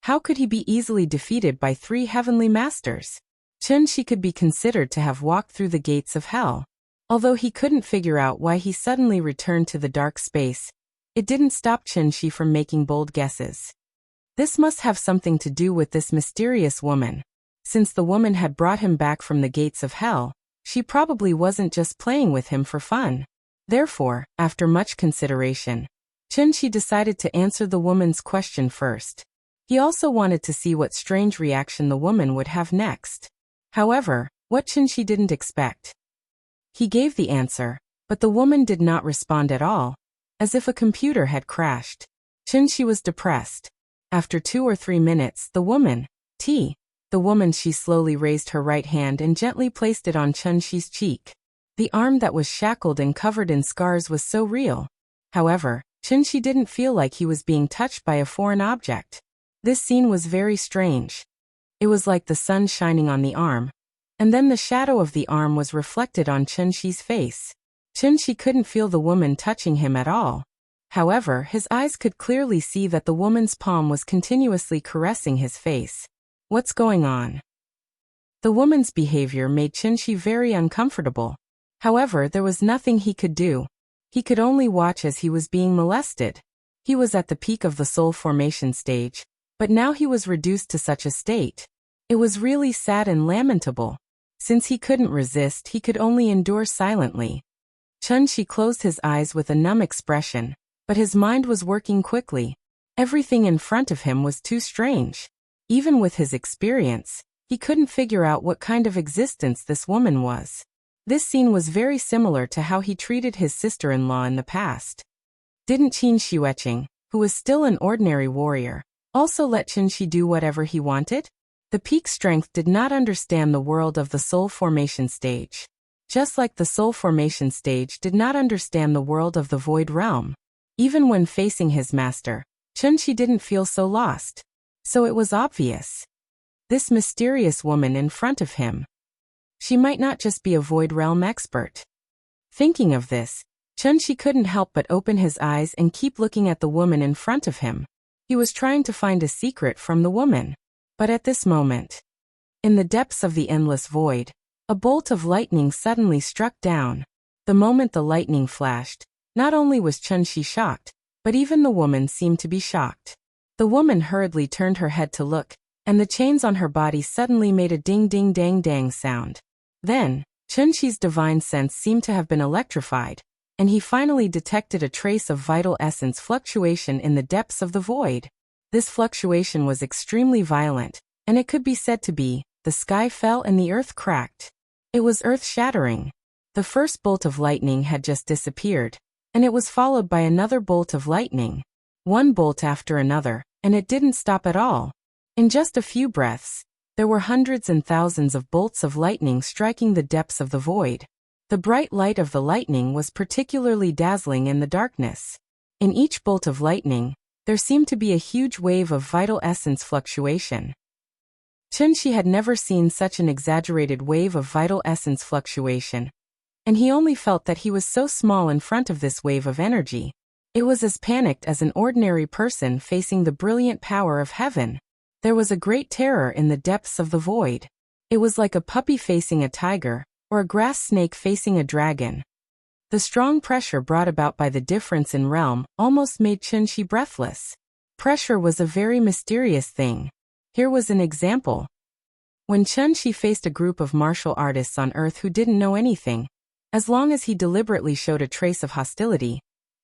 how could he be easily defeated by 3 heavenly masters? Chunshi could be considered to have walked through the gates of hell. Although he couldn't figure out why he suddenly returned to the dark space, it didn't stop Chunshi from making bold guesses. This must have something to do with this mysterious woman. Since the woman had brought him back from the gates of hell, she probably wasn't just playing with him for fun. Therefore, after much consideration, Chunshi decided to answer the woman's question first. He also wanted to see what strange reaction the woman would have next. However, what Chunshi didn't expect. He gave the answer, but the woman did not respond at all, as if a computer had crashed. Chunshi was depressed. After 2 or 3 minutes, the woman, she slowly raised her right hand and gently placed it on Chunshi's cheek. The arm that was shackled and covered in scars was so real. However, Chunshi didn't feel like he was being touched by a foreign object. This scene was very strange. It was like the sun shining on the arm, and then the shadow of the arm was reflected on Chunshi's face. Chunshi couldn't feel the woman touching him at all. However, his eyes could clearly see that the woman's palm was continuously caressing his face. What's going on? The woman's behavior made Chunshi very uncomfortable. However, there was nothing he could do. He could only watch as he was being molested. He was at the peak of the soul formation stage, but now he was reduced to such a state. It was really sad and lamentable. Since he couldn't resist, he could only endure silently. Chunshi closed his eyes with a numb expression, but his mind was working quickly. Everything in front of him was too strange. Even with his experience, he couldn't figure out what kind of existence this woman was. This scene was very similar to how he treated his sister-in-law in the past. Didn't Qin Xueqing, who was still an ordinary warrior, also let Chunshi do whatever he wanted? The peak strength did not understand the world of the soul formation stage. Just like the soul formation stage did not understand the world of the void realm. Even when facing his master, Chunshi didn't feel so lost. So it was obvious. This mysterious woman in front of him, she might not just be a void realm expert. Thinking of this, Chunshi couldn't help but open his eyes and keep looking at the woman in front of him. He was trying to find a secret from the woman. But at this moment, in the depths of the endless void, a bolt of lightning suddenly struck down. The moment the lightning flashed, not only was Chunshi shocked, but even the woman seemed to be shocked. The woman hurriedly turned her head to look, and the chains on her body suddenly made a ding-ding-dang-dang sound. Then, Chunshi's divine sense seemed to have been electrified, and he finally detected a trace of vital essence fluctuation in the depths of the void. This fluctuation was extremely violent, and it could be said to be, the sky fell and the earth cracked. It was earth-shattering. The first bolt of lightning had just disappeared, and it was followed by another bolt of lightning. One bolt after another, and it didn't stop at all. In just a few breaths, there were hundreds and thousands of bolts of lightning striking the depths of the void. The bright light of the lightning was particularly dazzling in the darkness. In each bolt of lightning, there seemed to be a huge wave of vital essence fluctuation. Chunshi had never seen such an exaggerated wave of vital essence fluctuation, and he only felt that he was so small in front of this wave of energy. It was as panicked as an ordinary person facing the brilliant power of heaven. There was a great terror in the depths of the void. It was like a puppy facing a tiger, or a grass snake facing a dragon. The strong pressure brought about by the difference in realm almost made Chunshi breathless. Pressure was a very mysterious thing. Here was an example. When Chunshi faced a group of martial artists on Earth who didn't know anything, as long as he deliberately showed a trace of hostility,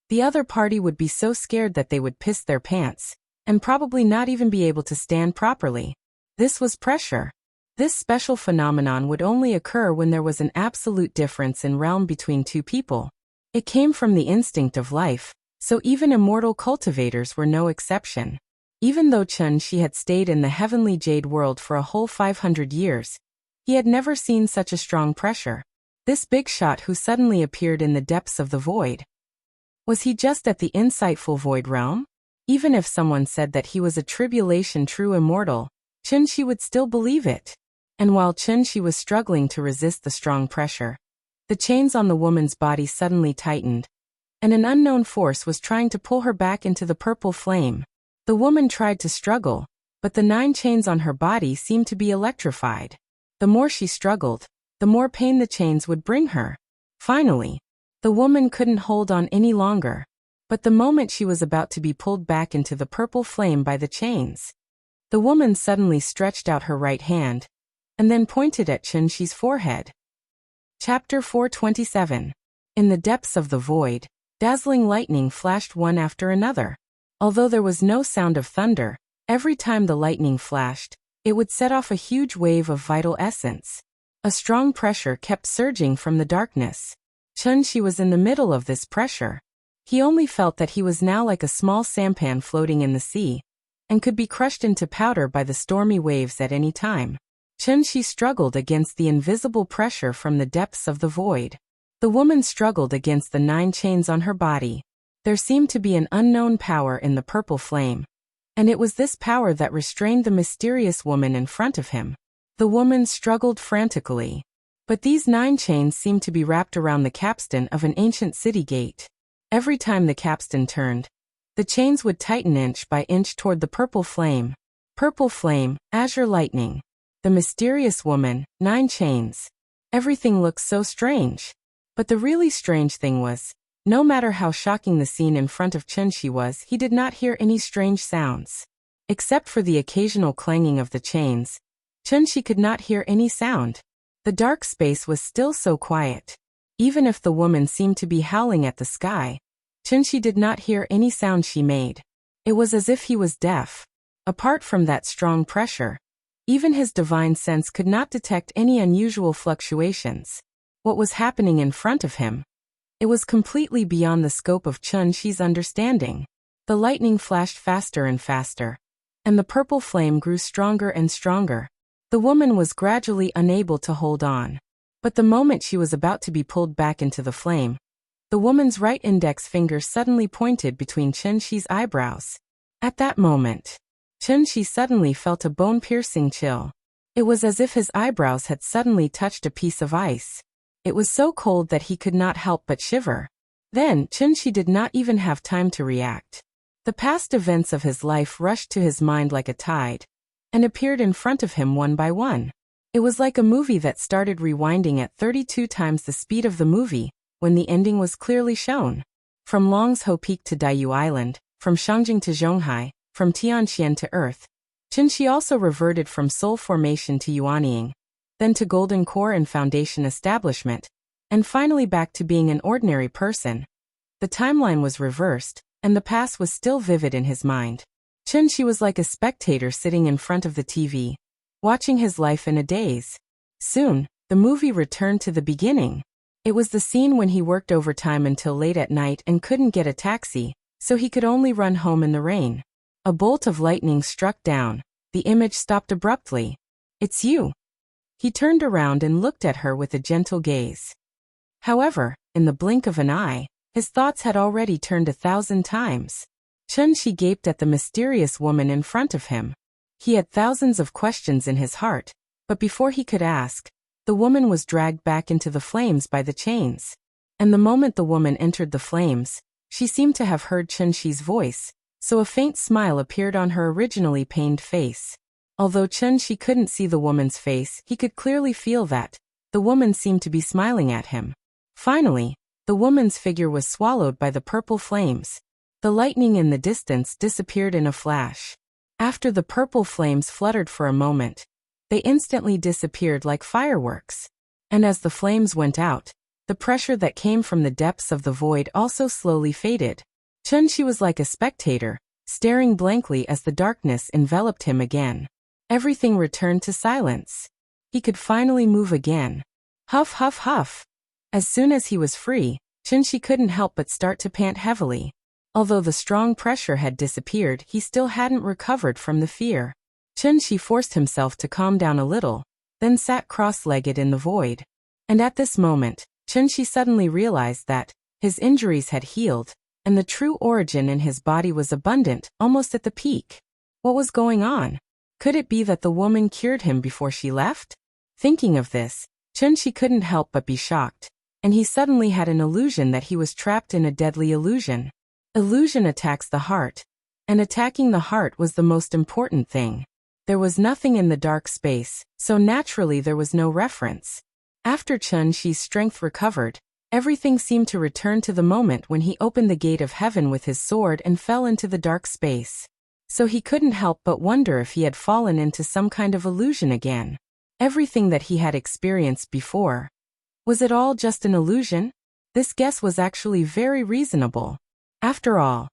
the other party would be so scared that they would piss their pants, and probably not even be able to stand properly. This was pressure. This special phenomenon would only occur when there was an absolute difference in realm between two people. It came from the instinct of life, so even immortal cultivators were no exception. Even though Chun-Shi had stayed in the heavenly jade world for a whole 500 years, he had never seen such a strong pressure. This big shot who suddenly appeared in the depths of the void. Was he just at the insightful void realm? Even if someone said that he was a tribulation true immortal, Chun-Shi would still believe it. And while Chun-Shi was struggling to resist the strong pressure, the chains on the woman's body suddenly tightened, and an unknown force was trying to pull her back into the purple flame. The woman tried to struggle, but the 9 chains on her body seemed to be electrified. The more she struggled, the more pain the chains would bring her. Finally, the woman couldn't hold on any longer. But the moment she was about to be pulled back into the purple flame by the chains, the woman suddenly stretched out her right hand, and then pointed at Chun-Shi's forehead. Chapter 427. In the depths of the void, dazzling lightning flashed one after another. Although there was no sound of thunder, every time the lightning flashed, it would set off a huge wave of vital essence. A strong pressure kept surging from the darkness. Chun-Shi was in the middle of this pressure. He only felt that he was now like a small sampan floating in the sea, and could be crushed into powder by the stormy waves at any time. Chun-Shi struggled against the invisible pressure from the depths of the void. The woman struggled against the 9 chains on her body. There seemed to be an unknown power in the purple flame, and it was this power that restrained the mysterious woman in front of him. The woman struggled frantically, but these 9 chains seemed to be wrapped around the capstan of an ancient city gate. Every time the capstan turned, the chains would tighten inch by inch toward the purple flame. Purple flame, azure lightning. The mysterious woman, 9 chains. Everything looked so strange. But the really strange thing was, no matter how shocking the scene in front of Chun-Shi was, he did not hear any strange sounds. Except for the occasional clanging of the chains, Chun-Shi could not hear any sound. The dark space was still so quiet. Even if the woman seemed to be howling at the sky, Chun-Shi did not hear any sound she made. It was as if he was deaf. Apart from that strong pressure, even his divine sense could not detect any unusual fluctuations. What was happening in front of him? It was completely beyond the scope of Chun-Shi's understanding. The lightning flashed faster and faster, and the purple flame grew stronger and stronger. The woman was gradually unable to hold on. But the moment she was about to be pulled back into the flame, the woman's right index finger suddenly pointed between Chun-Shi's eyebrows. At that moment, Chun-Shi suddenly felt a bone-piercing chill. It was as if his eyebrows had suddenly touched a piece of ice. It was so cold that he could not help but shiver. Then, Chun-Shi did not even have time to react. The past events of his life rushed to his mind like a tide, and appeared in front of him one by one. It was like a movie that started rewinding at 32 times the speed of the movie, when the ending was clearly shown. From Longsho Peak to Dayu Island, from Shangjing to Zhonghai, from Tianxian to Earth, Chun-Shi also reverted from Soul Formation to Yuanying, then to Golden Core and Foundation Establishment, and finally back to being an ordinary person. The timeline was reversed, and the past was still vivid in his mind. Chun-Shi was like a spectator sitting in front of the TV, watching his life in a daze. Soon, the movie returned to the beginning. It was the scene when he worked overtime until late at night and couldn't get a taxi, so he could only run home in the rain. A bolt of lightning struck down. The image stopped abruptly. "It's you." He turned around and looked at her with a gentle gaze. However, in the blink of an eye, his thoughts had already turned 1,000 times. Chun-Shi gaped at the mysterious woman in front of him. He had thousands of questions in his heart, but before he could ask, the woman was dragged back into the flames by the chains. And the moment the woman entered the flames, she seemed to have heard Chun-Shi's voice, so a faint smile appeared on her originally pained face. Although Chun-Shi couldn't see the woman's face, he could clearly feel that the woman seemed to be smiling at him. Finally, the woman's figure was swallowed by the purple flames. The lightning in the distance disappeared in a flash. After the purple flames fluttered for a moment, they instantly disappeared like fireworks. And as the flames went out, the pressure that came from the depths of the void also slowly faded. Chun-Shi was like a spectator, staring blankly as the darkness enveloped him again. Everything returned to silence. He could finally move again. Huff, huff, huff. As soon as he was free, Chun-Shi couldn't help but start to pant heavily. Although the strong pressure had disappeared, he still hadn't recovered from the fear. Chunshi forced himself to calm down a little, then sat cross-legged in the void. And at this moment, Chunshi suddenly realized that his injuries had healed, and the true origin in his body was abundant, almost at the peak. What was going on? Could it be that the woman cured him before she left? Thinking of this, Chunshi couldn't help but be shocked, and he suddenly had an illusion that he was trapped in a deadly illusion. Illusion attacks the heart, and attacking the heart was the most important thing. There was nothing in the dark space, so naturally there was no reference. After Chun-Shi's strength recovered, everything seemed to return to the moment when he opened the gate of heaven with his sword and fell into the dark space. So he couldn't help but wonder if he had fallen into some kind of illusion again. Everything that he had experienced before. Was it all just an illusion? This guess was actually very reasonable. After all,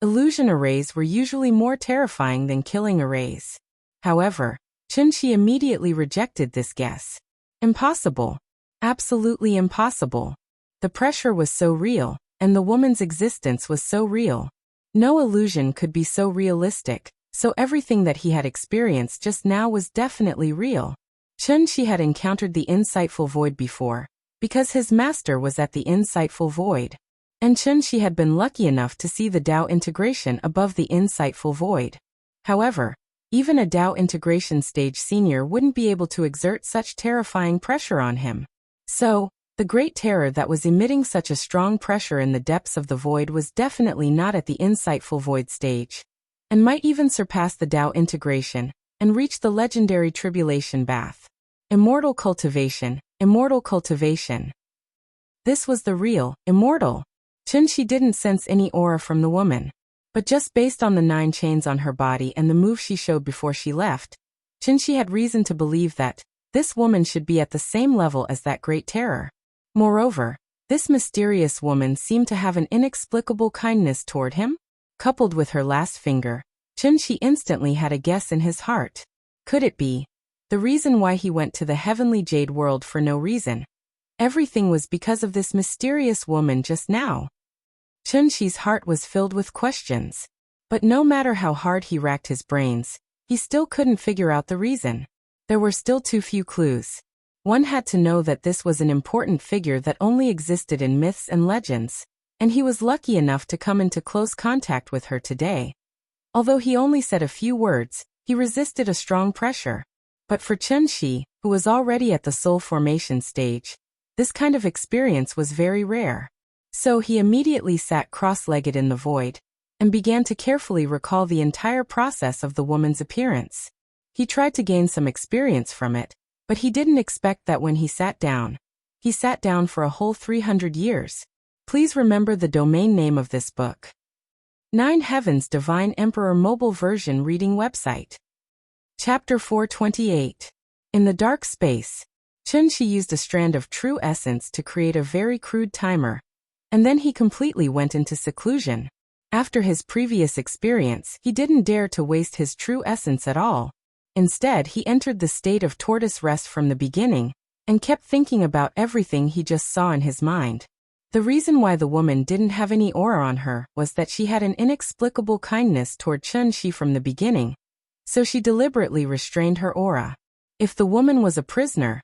illusion arrays were usually more terrifying than killing arrays. However, Chun-Shi immediately rejected this guess. Impossible. Absolutely impossible. The pressure was so real, and the woman's existence was so real. No illusion could be so realistic, so everything that he had experienced just now was definitely real. Chun-Shi had encountered the insightful void before, because his master was at the insightful void. And Chun-Shi had been lucky enough to see the Tao integration above the insightful void. However, even a Tao integration stage senior wouldn't be able to exert such terrifying pressure on him. So, the great terror that was emitting such a strong pressure in the depths of the void was definitely not at the insightful void stage, and might even surpass the Tao integration, and reach the legendary tribulation bath. Immortal cultivation, immortal cultivation. This was the real, immortal. Chun-Shi didn't sense any aura from the woman. But just based on the 9 chains on her body and the move she showed before she left, Chun-Shi had reason to believe that this woman should be at the same level as that great terror. Moreover, this mysterious woman seemed to have an inexplicable kindness toward him. Coupled with her last finger, Chun-Shi instantly had a guess in his heart. Could it be the reason why he went to the heavenly jade world for no reason? Everything was because of this mysterious woman just now. Chun-Shi's heart was filled with questions. But no matter how hard he racked his brains, he still couldn't figure out the reason. There were still too few clues. One had to know that this was an important figure that only existed in myths and legends, and he was lucky enough to come into close contact with her today. Although he only said a few words, he resisted a strong pressure. But for Chun-Shi, who was already at the soul formation stage, this kind of experience was very rare. So he immediately sat cross-legged in the void, and began to carefully recall the entire process of the woman's appearance. He tried to gain some experience from it, but he didn't expect that when he sat down for a whole 300 years. Please remember the domain name of this book. 9 Heavens Divine Emperor Mobile Version Reading Website. Chapter 428. In the dark space, Chun-Shi used a strand of true essence to create a very crude timer, and then he completely went into seclusion. After his previous experience, he didn't dare to waste his true essence at all. Instead, he entered the state of tortoise rest from the beginning, and kept thinking about everything he just saw in his mind. The reason why the woman didn't have any aura on her was that she had an inexplicable kindness toward Chun-Shi from the beginning, so she deliberately restrained her aura. If the woman was a prisoner,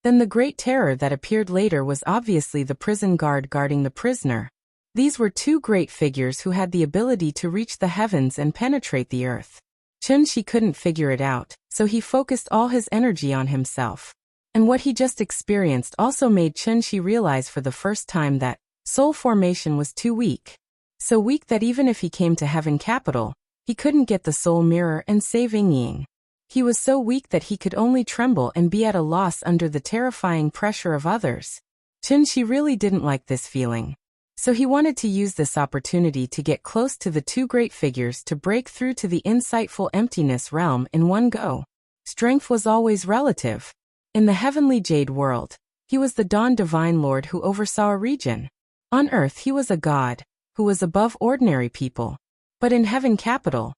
then the great terror that appeared later was obviously the prison guard guarding the prisoner. These were 2 great figures who had the ability to reach the heavens and penetrate the earth. Chun-Shi couldn't figure it out, so he focused all his energy on himself. And what he just experienced also made Chun-Shi realize for the first time that soul formation was too weak. So weak that even if he came to Heaven Capital, he couldn't get the soul mirror and save Ying. He was so weak that he could only tremble and be at a loss under the terrifying pressure of others. Chun-Shi really didn't like this feeling. So he wanted to use this opportunity to get close to the 2 great figures to break through to the insightful emptiness realm in one go. Strength was always relative. In the heavenly jade world, he was the Dawn Divine Lord who oversaw a region. On earth he was a god, who was above ordinary people. But in Heaven Capital,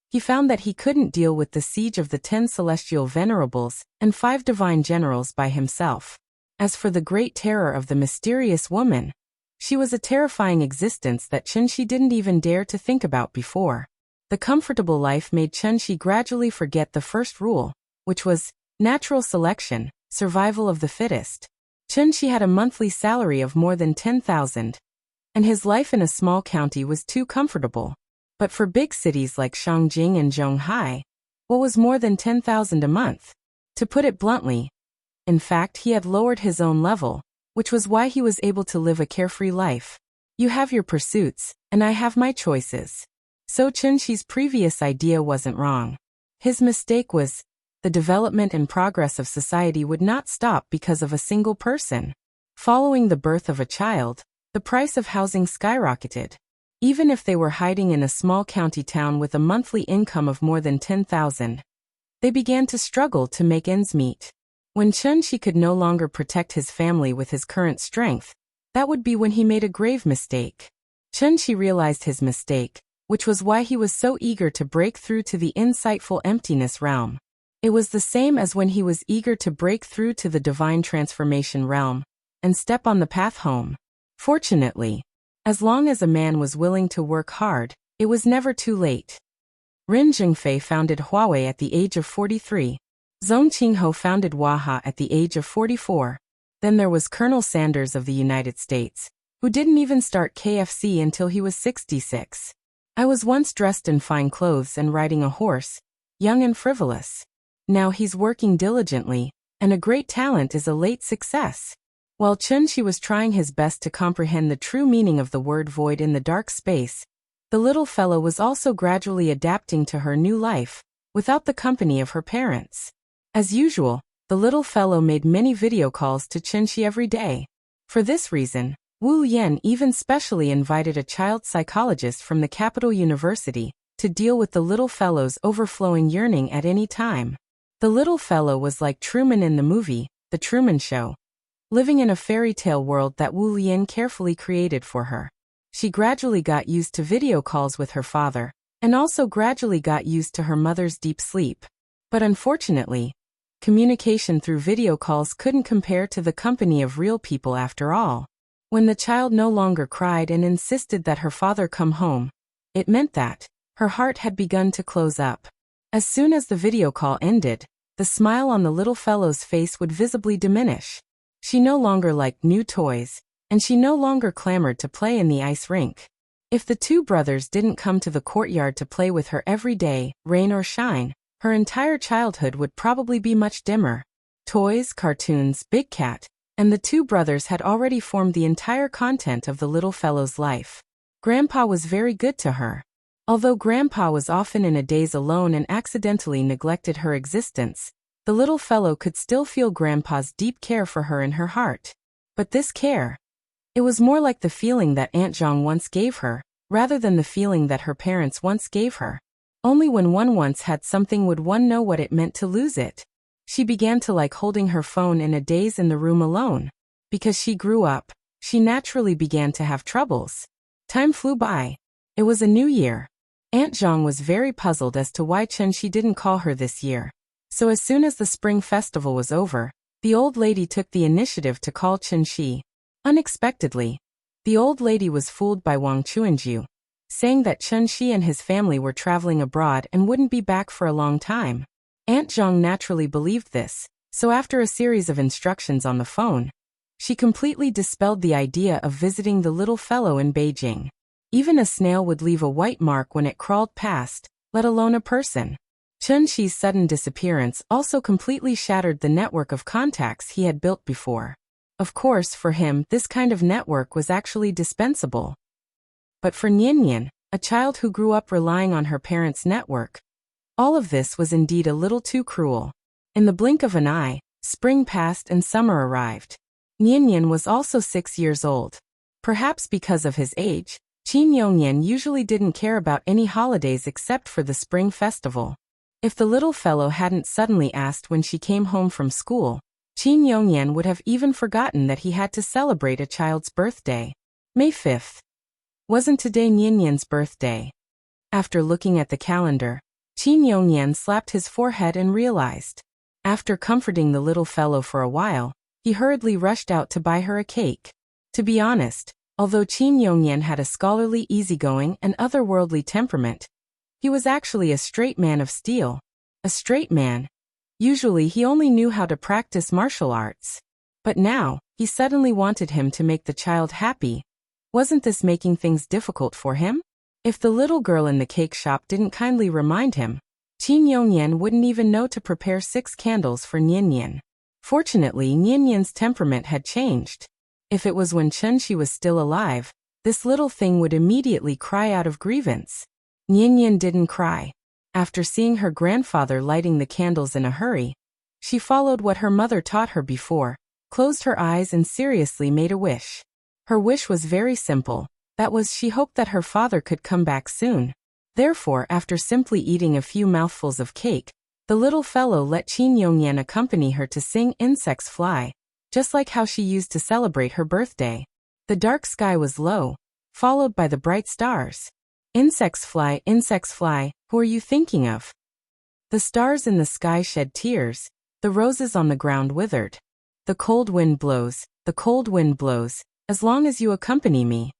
he found that he couldn't deal with the siege of the 10 celestial venerables and 5 divine generals by himself. As for the great terror of the mysterious woman, She was a terrifying existence that Chunshi didn't even dare to think about before. The comfortable life made Chunshi gradually forget the first rule, which was natural selection, survival of the fittest. Chunshi had a monthly salary of more than 10,000, and his life in a small county was too comfortable. But for big cities like Shangjing and Zhonghai, what was more than 10,000 a month? To put it bluntly, in fact, he had lowered his own level, which was why he was able to live a carefree life. You have your pursuits, and I have my choices. So Chunshi's previous idea wasn't wrong. His mistake was, the development and progress of society would not stop because of a single person. Following the birth of a child, the price of housing skyrocketed. Even if they were hiding in a small county town with a monthly income of more than 10,000, they began to struggle to make ends meet. When Chunshi could no longer protect his family with his current strength, that would be when he made a grave mistake. Chunshi realized his mistake, which was why he was so eager to break through to the insightful emptiness realm. It was the same as when he was eager to break through to the divine transformation realm and step on the path home. Fortunately, as long as a man was willing to work hard, it was never too late. Ren Zhengfei founded Huawei at the age of 43. Zhong Qingho founded Waha at the age of 44. Then there was Colonel Sanders of the United States, who didn't even start KFC until he was 66. I was once dressed in fine clothes and riding a horse, young and frivolous. Now he's working diligently, and a great talent is a late success. While Chunshi was trying his best to comprehend the true meaning of the word void in the dark space, the little fellow was also gradually adapting to her new life, without the company of her parents. As usual, the little fellow made many video calls to Chunshi every day. For this reason, Wu Yan even specially invited a child psychologist from the capital university to deal with the little fellow's overflowing yearning at any time. The little fellow was like Truman in the movie, The Truman Show, living in a fairy tale world that Wu Yan carefully created for her. She gradually got used to video calls with her father, and also gradually got used to her mother's deep sleep. But unfortunately, communication through video calls couldn't compare to the company of real people after all. When the child no longer cried and insisted that her father come home, it meant that her heart had begun to close up. As soon as the video call ended, the smile on the little fellow's face would visibly diminish. She no longer liked new toys, and she no longer clamored to play in the ice rink. If the two brothers didn't come to the courtyard to play with her every day, rain or shine, her entire childhood would probably be much dimmer. Toys, cartoons, Big Cat, and the two brothers had already formed the entire content of the little fellow's life. Grandpa was very good to her. Although Grandpa was often in a daze alone and accidentally neglected her existence, the little fellow could still feel Grandpa's deep care for her in her heart. But this care, it was more like the feeling that Aunt Zhang once gave her, rather than the feeling that her parents once gave her. Only when one once had something would one know what it meant to lose it. She began to like holding her phone in a daze in the room alone. Because she grew up, she naturally began to have troubles. Time flew by. It was a new year. Aunt Zhang was very puzzled as to why Chunshi didn't call her this year. So as soon as the spring festival was over, the old lady took the initiative to call Chunshi. Unexpectedly, the old lady was fooled by Wang Chuanju, saying that Chunshi and his family were traveling abroad and wouldn't be back for a long time. Aunt Zhang naturally believed this, so after a series of instructions on the phone, she completely dispelled the idea of visiting the little fellow in Beijing. Even a snail would leave a white mark when it crawled past, let alone a person. Chunshi's sudden disappearance also completely shattered the network of contacts he had built before. Of course, for him, this kind of network was actually dispensable. But for Nian, a child who grew up relying on her parents' network, all of this was indeed a little too cruel. In the blink of an eye, spring passed and summer arrived. Nian was also 6 years old. Perhaps because of his age, Qin Yongyan usually didn't care about any holidays except for the spring festival. If the little fellow hadn't suddenly asked when she came home from school, Qin Yongyan would have even forgotten that he had to celebrate a child's birthday. May 5th. Wasn't today Nianyan's birthday? After looking at the calendar, Qin Yongyan slapped his forehead and realized. After comforting the little fellow for a while, he hurriedly rushed out to buy her a cake. To be honest, Although Qin Yongyan had a scholarly, easygoing, and otherworldly temperament, he was actually a straight man of steel. A straight man. Usually he only knew how to practice martial arts. But now, he suddenly wanted him to make the child happy. Wasn't this making things difficult for him? If the little girl in the cake shop didn't kindly remind him, Qin Yongyan wouldn't even know to prepare 6 candles for Nianyan. Fortunately, Nianyan's temperament had changed. If it was when Chunshi was still alive, this little thing would immediately cry out of grievance. Nianyan didn't cry. After seeing her grandfather lighting the candles in a hurry, she followed what her mother taught her before, closed her eyes and seriously made a wish. Her wish was very simple. That was, she hoped that her father could come back soon. Therefore, after simply eating a few mouthfuls of cake, the little fellow let Qin Yongyan accompany her to sing Insects Fly, just like how she used to celebrate her birthday. The dark sky was low, followed by the bright stars. Insects fly, who are you thinking of? The stars in the sky shed tears, the roses on the ground withered. The cold wind blows, as long as you accompany me.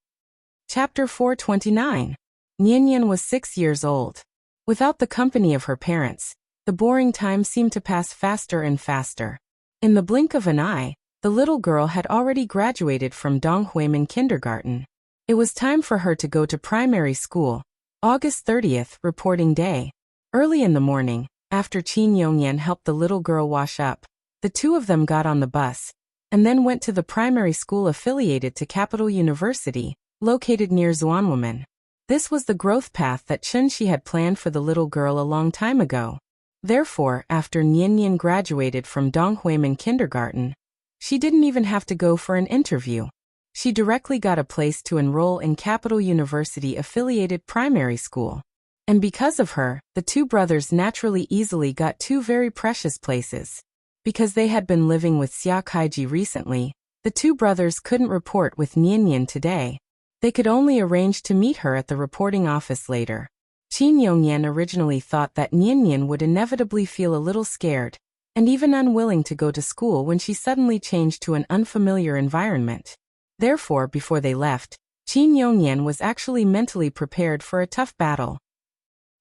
Chapter 429. Nianyan was 6 years old. Without the company of her parents, the boring time seemed to pass faster and faster. In the blink of an eye, the little girl had already graduated from Donghuimen Kindergarten. It was time for her to go to primary school. August 30th, reporting day. Early in the morning, after Qin Yongyan helped the little girl wash up, the two of them got on the bus, and then went to the primary school affiliated to Capital University, located near Zhuanwomen. This was the growth path that Chunshi had planned for the little girl a long time ago. Therefore, after Nianyan graduated from Donghuimen Kindergarten, she didn't even have to go for an interview. She directly got a place to enroll in Capital University affiliated primary school. And because of her, the two brothers naturally easily got 2 very precious places. Because they had been living with Xia Kaiji recently, the two brothers couldn't report with Nianyan today. They could only arrange to meet her at the reporting office later. Qin Yongyan originally thought that Nianyan would inevitably feel a little scared, and even unwilling to go to school when she suddenly changed to an unfamiliar environment. Therefore, before they left, Qin Yongyan was actually mentally prepared for a tough battle.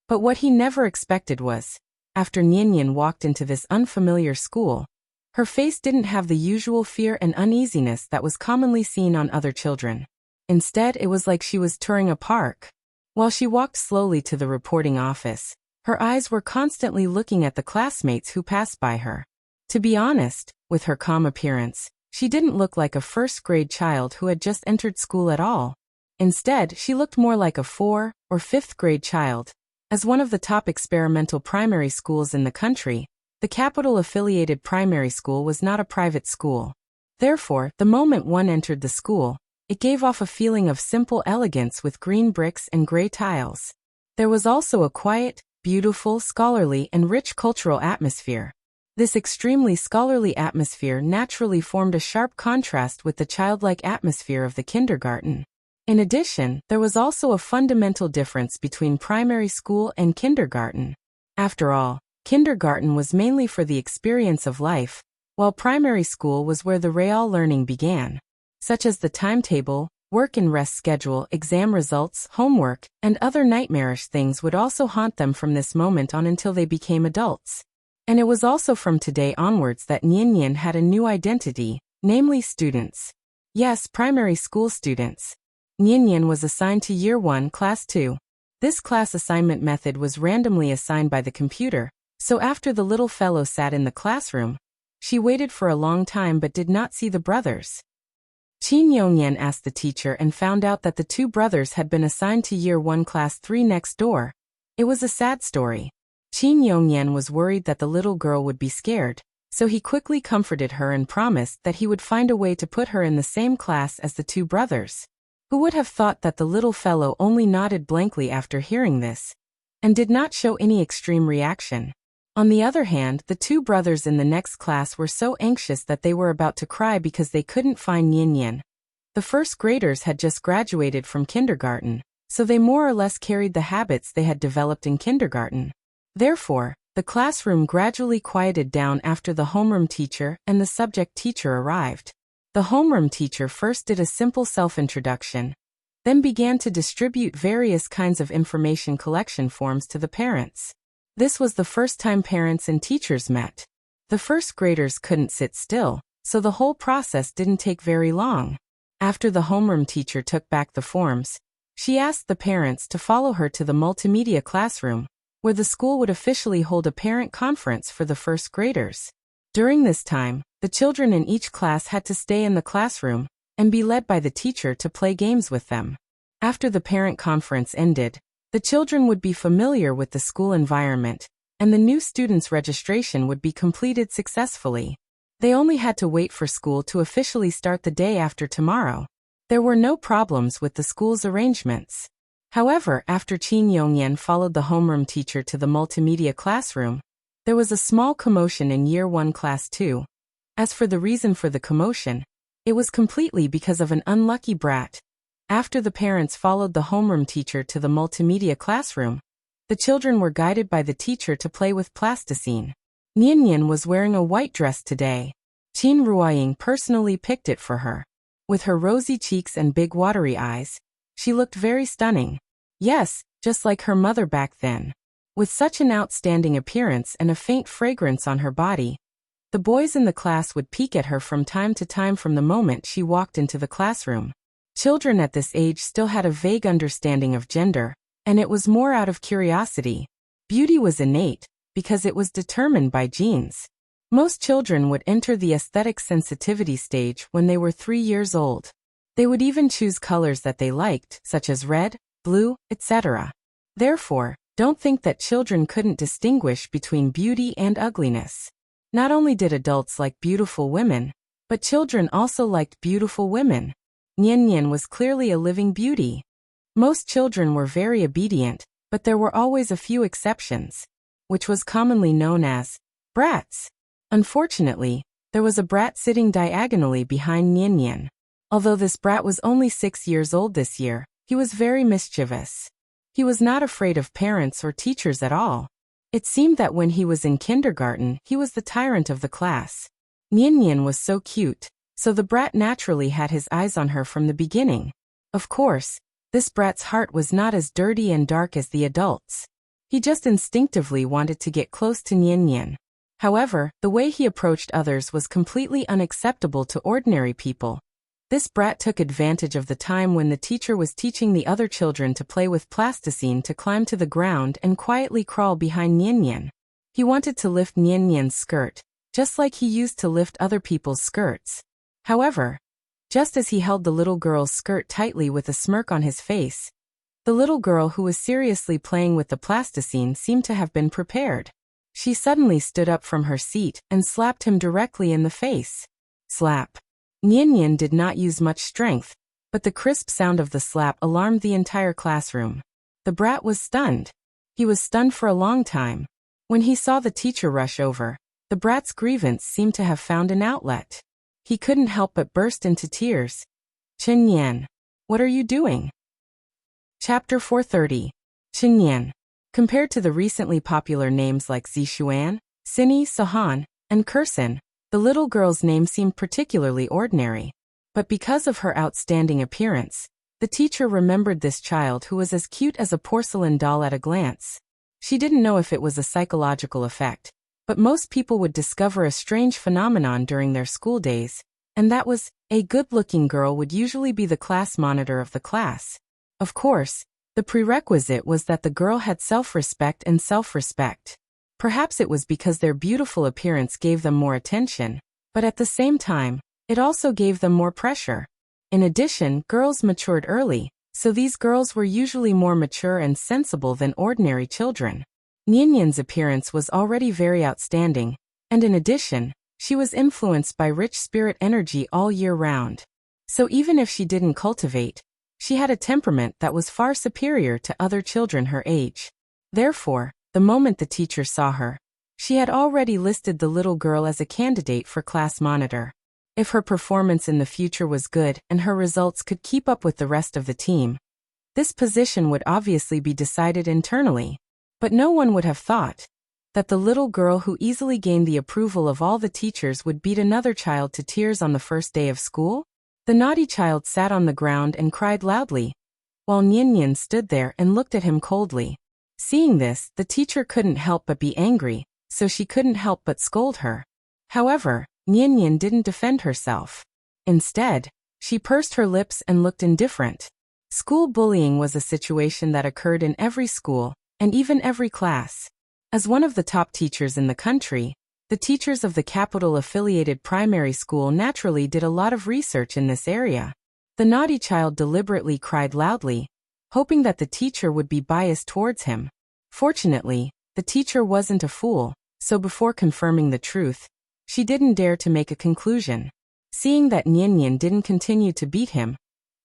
But what he never expected was, after Nianyan walked into this unfamiliar school, her face didn't have the usual fear and uneasiness that was commonly seen on other children. Instead, it was like she was touring a park. While she walked slowly to the reporting office, her eyes were constantly looking at the classmates who passed by her. To be honest, with her calm appearance, she didn't look like a first-grade child who had just entered school at all. Instead, she looked more like a 4th or 5th-grade child. As one of the top experimental primary schools in the country, the capital-affiliated primary school was not a private school. Therefore, the moment one entered the school, it gave off a feeling of simple elegance with green bricks and gray tiles. There was also a quiet, beautiful, scholarly, and rich cultural atmosphere. This extremely scholarly atmosphere naturally formed a sharp contrast with the childlike atmosphere of the kindergarten. In addition, there was also a fundamental difference between primary school and kindergarten. After all, kindergarten was mainly for the experience of life, while primary school was where the real learning began, such as the timetable, work and rest schedule, exam results, homework, and other nightmarish things would also haunt them from this moment on until they became adults. And it was also from today onwards that Nianyan had a new identity, namely students. Yes, primary school students. Nianyan was assigned to Year 1, Class 2. This class assignment method was randomly assigned by the computer, so after the little fellow sat in the classroom, she waited for a long time but did not see the brothers. Qin Yongyan asked the teacher and found out that the two brothers had been assigned to Year 1 Class 3 next door. It was a sad story. Qin Yongyan was worried that the little girl would be scared, so he quickly comforted her and promised that he would find a way to put her in the same class as the two brothers. Who would have thought that the little fellow only nodded blankly after hearing this, and did not show any extreme reaction. On the other hand, the two brothers in the next class were so anxious that they were about to cry because they couldn't find Nianyan. The first graders had just graduated from kindergarten, so they more or less carried the habits they had developed in kindergarten. Therefore, the classroom gradually quieted down after the homeroom teacher and the subject teacher arrived. The homeroom teacher first did a simple self-introduction, then began to distribute various kinds of information collection forms to the parents. This was the first time parents and teachers met. The first graders couldn't sit still, so the whole process didn't take very long. After the homeroom teacher took back the forms, she asked the parents to follow her to the multimedia classroom, where the school would officially hold a parent conference for the first graders. During this time, the children in each class had to stay in the classroom and be led by the teacher to play games with them. After the parent conference ended, the children would be familiar with the school environment, and the new students' registration would be completed successfully. They only had to wait for school to officially start the day after tomorrow. There were no problems with the school's arrangements. However, after Qin Yongyan followed the homeroom teacher to the multimedia classroom, there was a small commotion in Year 1 Class 2. As for the reason for the commotion, it was completely because of an unlucky brat. After the parents followed the homeroom teacher to the multimedia classroom, the children were guided by the teacher to play with plasticine. Nianyan was wearing a white dress today. Qin Ruoying personally picked it for her. With her rosy cheeks and big watery eyes, she looked very stunning. Yes, just like her mother back then. With such an outstanding appearance and a faint fragrance on her body, the boys in the class would peek at her from time to time from the moment she walked into the classroom. Children at this age still had a vague understanding of gender, and it was more out of curiosity. Beauty was innate, because it was determined by genes. Most children would enter the aesthetic sensitivity stage when they were 3 years old. They would even choose colors that they liked, such as red, blue, etc. Therefore, don't think that children couldn't distinguish between beauty and ugliness. Not only did adults like beautiful women, but children also liked beautiful women. Nianyan was clearly a living beauty. Most children were very obedient, but there were always a few exceptions, which was commonly known as brats. Unfortunately, there was a brat sitting diagonally behind Nianyan. Although this brat was only 6 years old this year, he was very mischievous. He was not afraid of parents or teachers at all. It seemed that when he was in kindergarten, he was the tyrant of the class. Nianyan was so cute, so the brat naturally had his eyes on her from the beginning. Of course, this brat's heart was not as dirty and dark as the adults. He just instinctively wanted to get close to Nianyan. However, the way he approached others was completely unacceptable to ordinary people. This brat took advantage of the time when the teacher was teaching the other children to play with plasticine to climb to the ground and quietly crawl behind Nianyan. He wanted to lift Nianyan's skirt, just like he used to lift other people's skirts. However, just as he held the little girl's skirt tightly with a smirk on his face, the little girl who was seriously playing with the plasticine seemed to have been prepared. She suddenly stood up from her seat and slapped him directly in the face. Slap. Nianyan did not use much strength, but the crisp sound of the slap alarmed the entire classroom. The brat was stunned. He was stunned for a long time. When he saw the teacher rush over, the brat's grievance seemed to have found an outlet. He couldn't help but burst into tears. Chen Yan, what are you doing? Chapter 430. Chen Yan. Compared to the recently popular names like Zishuan, Sini, Sahan, and Kursin, the little girl's name seemed particularly ordinary. But because of her outstanding appearance, the teacher remembered this child who was as cute as a porcelain doll at a glance. She didn't know if it was a psychological effect, but most people would discover a strange phenomenon during their school days, and that was, a good-looking girl would usually be the class monitor of the class. Of course, the prerequisite was that the girl had self-respect and self-respect. Perhaps it was because their beautiful appearance gave them more attention, but at the same time, it also gave them more pressure. In addition, girls matured early, so these girls were usually more mature and sensible than ordinary children. Nianyan's appearance was already very outstanding, and in addition, she was influenced by rich spirit energy all year round. So even if she didn't cultivate, she had a temperament that was far superior to other children her age. Therefore, the moment the teacher saw her, she had already listed the little girl as a candidate for class monitor. If her performance in the future was good and her results could keep up with the rest of the team, this position would obviously be decided internally. But no one would have thought. That the little girl who easily gained the approval of all the teachers would beat another child to tears on the first day of school? The naughty child sat on the ground and cried loudly, while Nian stood there and looked at him coldly. Seeing this, the teacher couldn't help but be angry, so she couldn't help but scold her. However, Nian didn't defend herself. Instead, she pursed her lips and looked indifferent. School bullying was a situation that occurred in every school, and even every class. As one of the top teachers in the country, the teachers of the capital-affiliated primary school naturally did a lot of research in this area. The naughty child deliberately cried loudly, hoping that the teacher would be biased towards him. Fortunately, the teacher wasn't a fool, so before confirming the truth, she didn't dare to make a conclusion. Seeing that Nian didn't continue to beat him,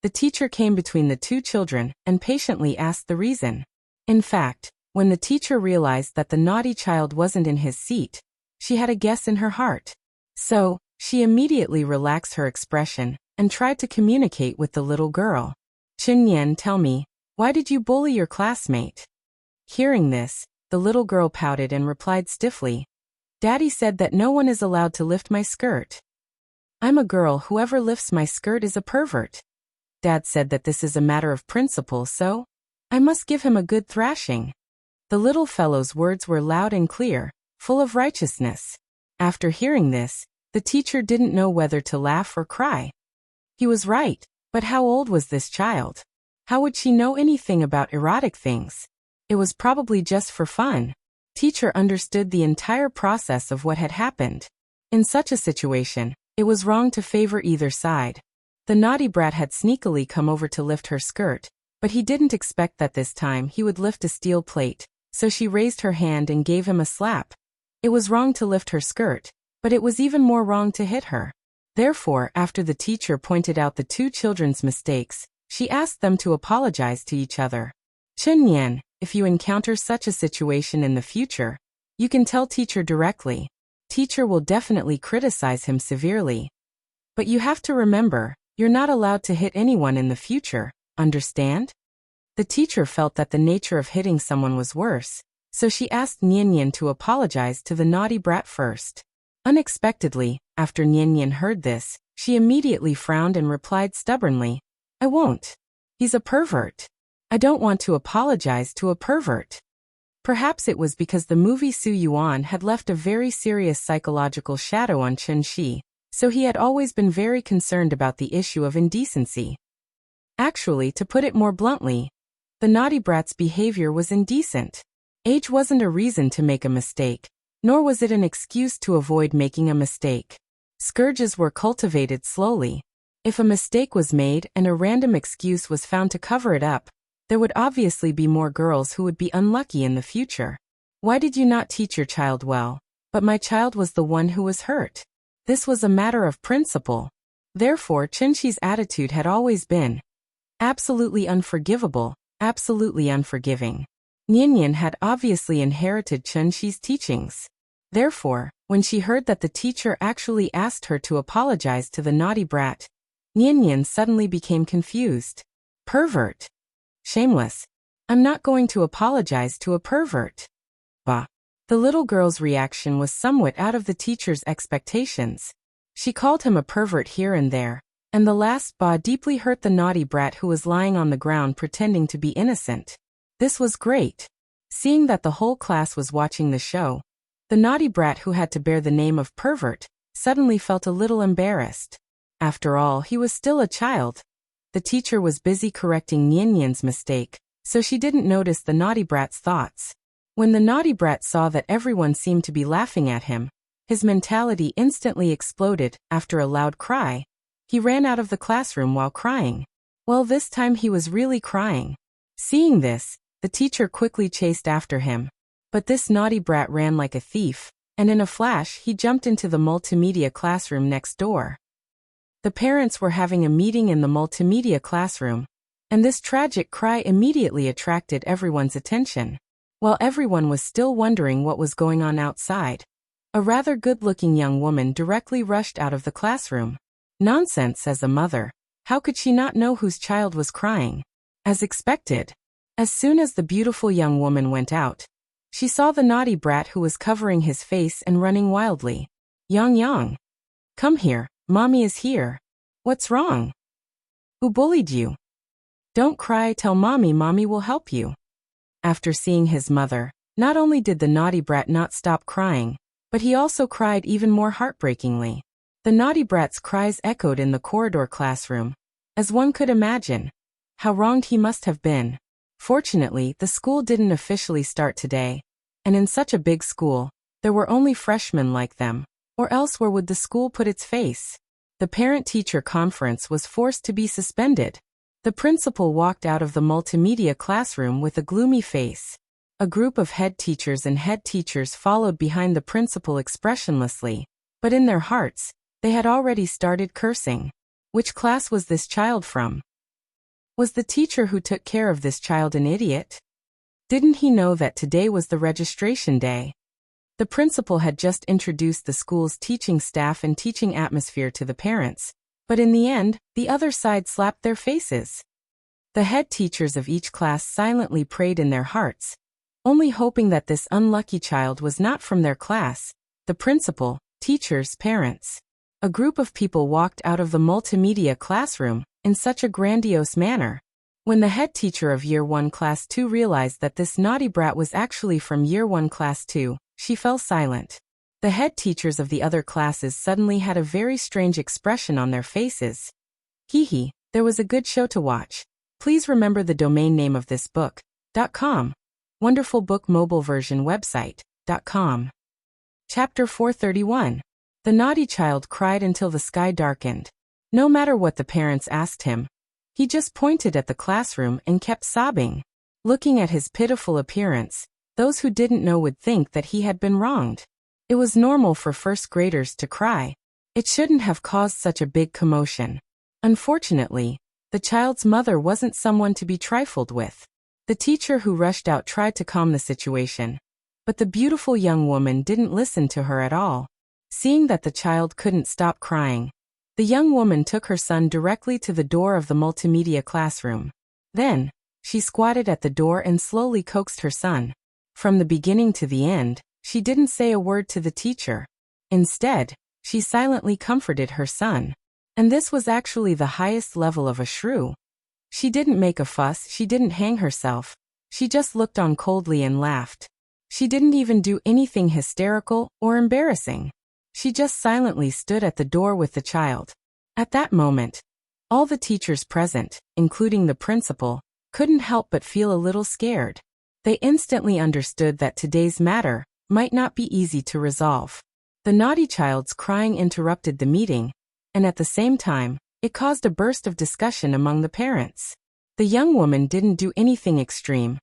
the teacher came between the two children and patiently asked the reason. In fact, when the teacher realized that the naughty child wasn't in his seat, she had a guess in her heart. So, she immediately relaxed her expression and tried to communicate with the little girl. "Chunyan, tell me, why did you bully your classmate?" Hearing this, the little girl pouted and replied stiffly, "Daddy said that no one is allowed to lift my skirt. I'm a girl, whoever lifts my skirt is a pervert. Dad said that this is a matter of principle, so I must give him a good thrashing." The little fellow's words were loud and clear, full of righteousness. After hearing this, the teacher didn't know whether to laugh or cry. He was right, but how old was this child? How would she know anything about erotic things? It was probably just for fun. Teacher understood the entire process of what had happened. In such a situation, it was wrong to favor either side. The naughty brat had sneakily come over to lift her skirt, but he didn't expect that this time he would lift a steel plate, so she raised her hand and gave him a slap. It was wrong to lift her skirt, but it was even more wrong to hit her. Therefore, after the teacher pointed out the two children's mistakes, she asked them to apologize to each other. "Chunyan, if you encounter such a situation in the future, you can tell teacher directly. Teacher will definitely criticize him severely. But you have to remember, you're not allowed to hit anyone in the future, understand?" The teacher felt that the nature of hitting someone was worse, so she asked Nian to apologize to the naughty brat first. Unexpectedly, after Nian heard this, she immediately frowned and replied stubbornly, "I won't. He's a pervert. I don't want to apologize to a pervert." Perhaps it was because the movie Su Yuan had left a very serious psychological shadow on Chen Shi, so he had always been very concerned about the issue of indecency. Actually, to put it more bluntly, the naughty brat's behavior was indecent. Age wasn't a reason to make a mistake, nor was it an excuse to avoid making a mistake. Scourges were cultivated slowly. If a mistake was made and a random excuse was found to cover it up, there would obviously be more girls who would be unlucky in the future. "Why did you not teach your child well? But my child was the one who was hurt." This was a matter of principle. Therefore, Chen Shi's attitude had always been absolutely unforgivable, absolutely unforgiving. Nian had obviously inherited Chen Shi's teachings. Therefore, when she heard that the teacher actually asked her to apologize to the naughty brat, Nian suddenly became confused. Pervert. Shameless. I'm not going to apologize to a pervert. Bah. The little girl's reaction was somewhat out of the teacher's expectations. She called him a pervert here and there, and the last bah deeply hurt the naughty brat who was lying on the ground pretending to be innocent. This was great. Seeing that the whole class was watching the show, the naughty brat who had to bear the name of pervert suddenly felt a little embarrassed. After all, he was still a child. The teacher was busy correcting Nian's mistake, so she didn't notice the naughty brat's thoughts. When the naughty brat saw that everyone seemed to be laughing at him, his mentality instantly exploded. After a loud cry, he ran out of the classroom while crying. Well, this time he was really crying. Seeing this, the teacher quickly chased after him. But this naughty brat ran like a thief, and in a flash he jumped into the multimedia classroom next door. The parents were having a meeting in the multimedia classroom, and this tragic cry immediately attracted everyone's attention. While everyone was still wondering what was going on outside, a rather good-looking young woman directly rushed out of the classroom. Nonsense, as a mother. How could she not know whose child was crying? As expected. As soon as the beautiful young woman went out, She saw the naughty brat who was covering his face and running wildly. Yang Yang. Come here, mommy is here. What's wrong? Who bullied you? Don't cry, tell mommy, mommy will help you. After seeing his mother, not only did the naughty brat not stop crying, but he also cried even more heartbreakingly. The naughty brat's cries echoed in the corridor classroom. As one could imagine, how wronged he must have been. Fortunately, the school didn't officially start today, and in such a big school, there were only freshmen like them, or else where would the school put its face? The parent-teacher conference was forced to be suspended. The principal walked out of the multimedia classroom with a gloomy face. A group of head teachers and head teachers followed behind the principal expressionlessly, but in their hearts, they had already started cursing. Which class was this child from? Was the teacher who took care of this child an idiot? Didn't he know that today was the registration day? The principal had just introduced the school's teaching staff and teaching atmosphere to the parents, but in the end, the other side slapped their faces. The head teachers of each class silently prayed in their hearts, only hoping that this unlucky child was not from their class. The principal, teachers, parents. A group of people walked out of the multimedia classroom in such a grandiose manner. When the head teacher of Year 1 Class 2 realized that this naughty brat was actually from Year 1 Class 2, she fell silent. The head teachers of the other classes suddenly had a very strange expression on their faces. Hee, there was a good show to watch. Please remember the domain name of this book.com. Wonderful book mobile version website.com. Chapter 431. The naughty child cried until the sky darkened. No matter what the parents asked him, he just pointed at the classroom and kept sobbing. Looking at his pitiful appearance, those who didn't know would think that he had been wronged. It was normal for first graders to cry. It shouldn't have caused such a big commotion. Unfortunately, the child's mother wasn't someone to be trifled with. The teacher who rushed out tried to calm the situation, but the beautiful young woman didn't listen to her at all. Seeing that the child couldn't stop crying, the young woman took her son directly to the door of the multimedia classroom. Then, she squatted at the door and slowly coaxed her son. From the beginning to the end, she didn't say a word to the teacher. Instead, she silently comforted her son. And this was actually the highest level of a shrew. She didn't make a fuss, she didn't hang herself. She just looked on coldly and laughed. She didn't even do anything hysterical or embarrassing. She just silently stood at the door with the child. At that moment, all the teachers present, including the principal, couldn't help but feel a little scared. They instantly understood that today's matter might not be easy to resolve. The naughty child's crying interrupted the meeting, and at the same time, it caused a burst of discussion among the parents. The young woman didn't do anything extreme,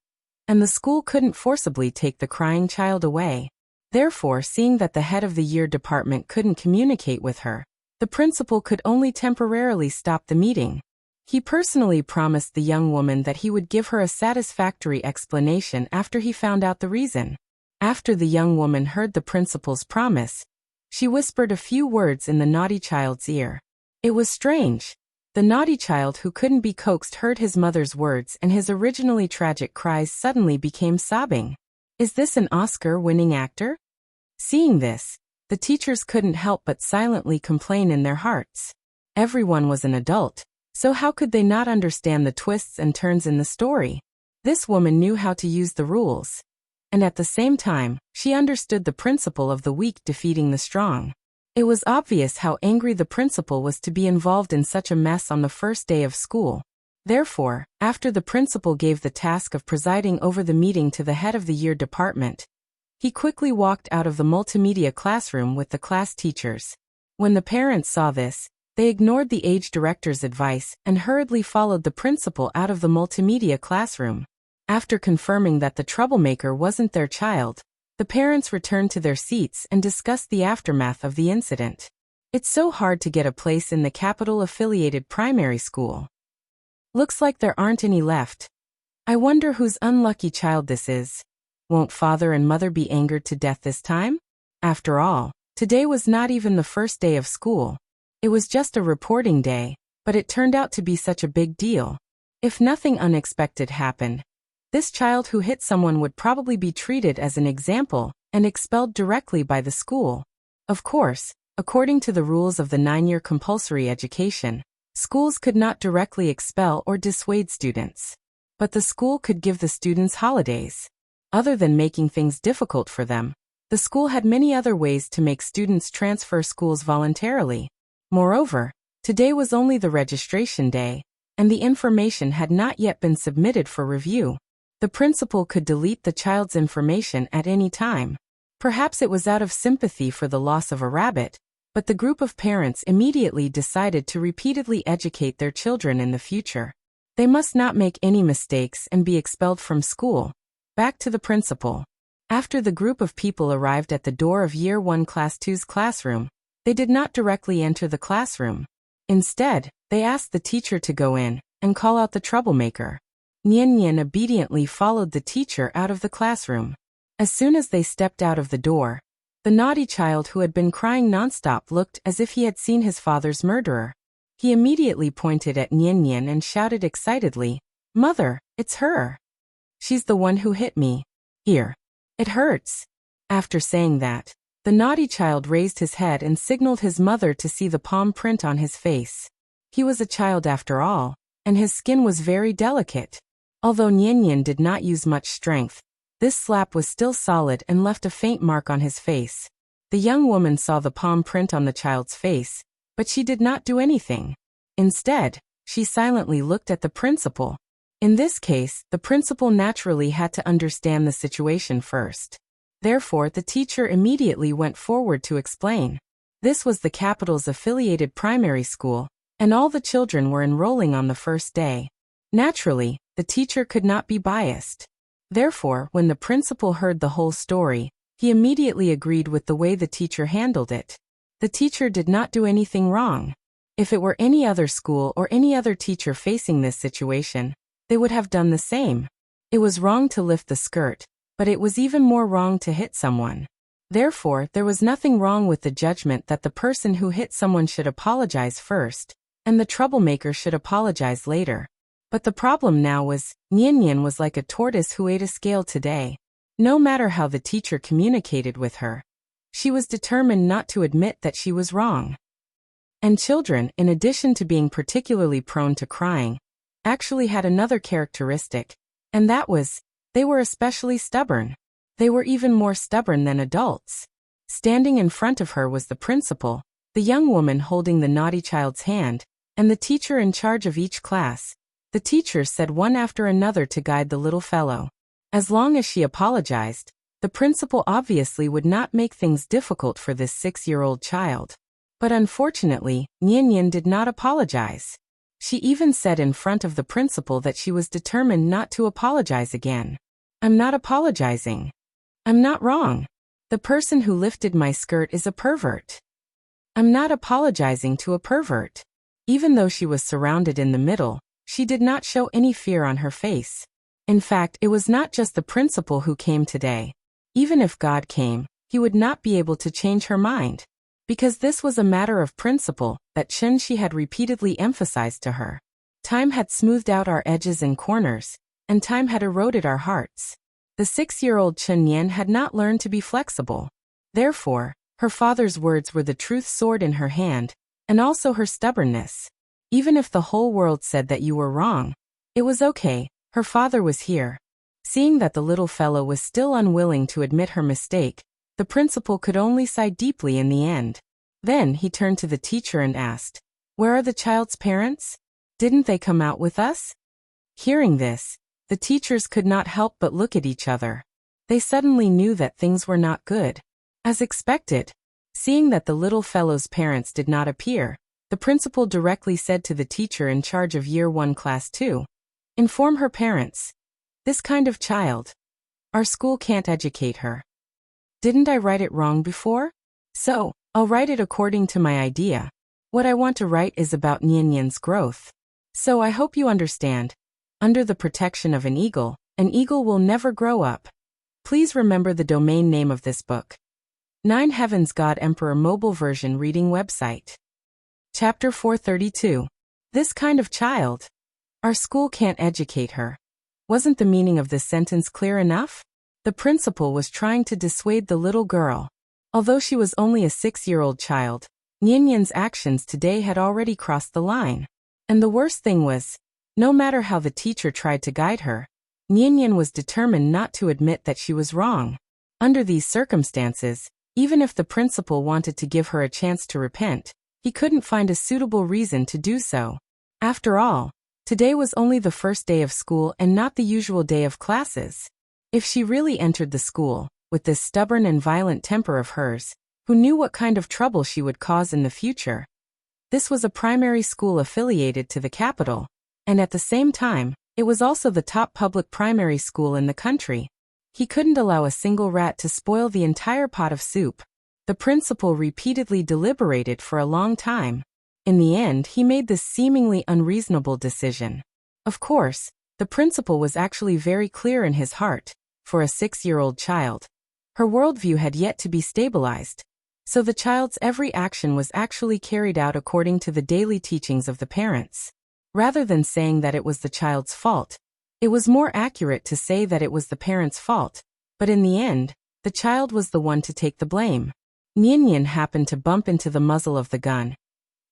and the school couldn't forcibly take the crying child away. Therefore, seeing that the head of the year department couldn't communicate with her, the principal could only temporarily stop the meeting. He personally promised the young woman that he would give her a satisfactory explanation after he found out the reason. After the young woman heard the principal's promise, she whispered a few words in the naughty child's ear. It was strange. The naughty child who couldn't be coaxed heard his mother's words, and his originally tragic cries suddenly became sobbing. Is this an Oscar-winning actor? Seeing this, the teachers couldn't help but silently complain in their hearts. Everyone was an adult, so how could they not understand the twists and turns in the story? This woman knew how to use the rules. And at the same time, she understood the principle of the weak defeating the strong. It was obvious how angry the principal was to be involved in such a mess on the first day of school. Therefore, after the principal gave the task of presiding over the meeting to the head of the year department, he quickly walked out of the multimedia classroom with the class teachers. When the parents saw this, they ignored the age director's advice and hurriedly followed the principal out of the multimedia classroom. After confirming that the troublemaker wasn't their child, the parents returned to their seats and discussed the aftermath of the incident. It's so hard to get a place in the capital-affiliated primary school. Looks like there aren't any left. I wonder whose unlucky child this is. Won't father and mother be angered to death this time? After all, today was not even the first day of school. It was just a reporting day, but it turned out to be such a big deal. If nothing unexpected happened, This child who hit someone would probably be treated as an example and expelled directly by the school. Of course, according to the rules of the 9-year compulsory education, schools could not directly expel or dissuade students. But the school could give the students holidays. Other than making things difficult for them, the school had many other ways to make students transfer schools voluntarily. Moreover, today was only the registration day, and the information had not yet been submitted for review. The principal could delete the child's information at any time. Perhaps it was out of sympathy for the loss of a rabbit, but the group of parents immediately decided to repeatedly educate their children in the future. They must not make any mistakes and be expelled from school. Back to the principal. After the group of people arrived at the door of Year 1 Class 2's classroom, they did not directly enter the classroom. Instead, they asked the teacher to go in and call out the troublemaker. Nian Nian obediently followed the teacher out of the classroom. As soon as they stepped out of the door, the naughty child who had been crying nonstop looked as if he had seen his father's murderer. He immediately pointed at Nian Nian and shouted excitedly, "Mother, it's her. She's the one who hit me. Here. It hurts." After saying that, the naughty child raised his head and signaled his mother to see the palm print on his face. He was a child after all, and his skin was very delicate. Although Nian Nian did not use much strength, this slap was still solid and left a faint mark on his face. The young woman saw the palm print on the child's face, but she did not do anything. Instead, she silently looked at the principal. In this case, the principal naturally had to understand the situation first. Therefore, the teacher immediately went forward to explain. This was the capital's affiliated primary school, and all the children were enrolling on the first day. Naturally, the teacher could not be biased. Therefore, when the principal heard the whole story, he immediately agreed with the way the teacher handled it. The teacher did not do anything wrong. If it were any other school or any other teacher facing this situation, they would have done the same. It was wrong to lift the skirt, but it was even more wrong to hit someone. Therefore, there was nothing wrong with the judgment that the person who hit someone should apologize first, and the troublemaker should apologize later. But the problem now was, Nian Nian was like a tortoise who ate a scale today. No matter how the teacher communicated with her, she was determined not to admit that she was wrong. And children, in addition to being particularly prone to crying, actually had another characteristic, and that was, they were especially stubborn. They were even more stubborn than adults. Standing in front of her was the principal, the young woman holding the naughty child's hand, and the teacher in charge of each class. The teacher said one after another to guide the little fellow. As long as she apologized, the principal obviously would not make things difficult for this 6-year-old child. But unfortunately, Nian Nian did not apologize. She even said in front of the principal that she was determined not to apologize again. "I'm not apologizing. I'm not wrong. The person who lifted my skirt is a pervert. I'm not apologizing to a pervert." Even though she was surrounded in the middle, she did not show any fear on her face. In fact, it was not just the principal who came today. Even if God came, he would not be able to change her mind. Because this was a matter of principle that Chen Shi had repeatedly emphasized to her. Time had smoothed out our edges and corners, and time had eroded our hearts. The 6-year-old Chen Yan had not learned to be flexible. Therefore, her father's words were the truth sword in her hand, and also her stubbornness. Even if the whole world said that you were wrong, it was okay, her father was here. Seeing that the little fellow was still unwilling to admit her mistake, the principal could only sigh deeply in the end. Then he turned to the teacher and asked, "Where are the child's parents? Didn't they come out with us?" Hearing this, the teachers could not help but look at each other. They suddenly knew that things were not good. As expected, seeing that the little fellow's parents did not appear, the principal directly said to the teacher in charge of Year 1 Class 2, "Inform her parents. This kind of child. Our school can't educate her. Didn't I write it wrong before? So, I'll write it according to my idea. What I want to write is about Nian Nian's growth. So I hope you understand. Under the protection of an eagle will never grow up. Please remember the domain name of this book. 9 Heavens God Emperor Mobile Version Reading Website. Chapter 432. This kind of child. Our school can't educate her. Wasn't the meaning of this sentence clear enough? The principal was trying to dissuade the little girl. Although she was only a 6-year-old child, Nianyan's actions today had already crossed the line. And the worst thing was, no matter how the teacher tried to guide her, Nianyan was determined not to admit that she was wrong. Under these circumstances, even if the principal wanted to give her a chance to repent, he couldn't find a suitable reason to do so. After all, today was only the first day of school and not the usual day of classes. If she really entered the school, with this stubborn and violent temper of hers, who knew what kind of trouble she would cause in the future? This was a primary school affiliated to the capital, and at the same time, it was also the top public primary school in the country. He couldn't allow a single rat to spoil the entire pot of soup. The principal repeatedly deliberated for a long time. In the end, he made this seemingly unreasonable decision. Of course, the principal was actually very clear in his heart. For a 6-year-old child, her worldview had yet to be stabilized. So the child's every action was actually carried out according to the daily teachings of the parents. Rather than saying that it was the child's fault, it was more accurate to say that it was the parents' fault. But in the end, the child was the one to take the blame. Nianyan happened to bump into the muzzle of the gun.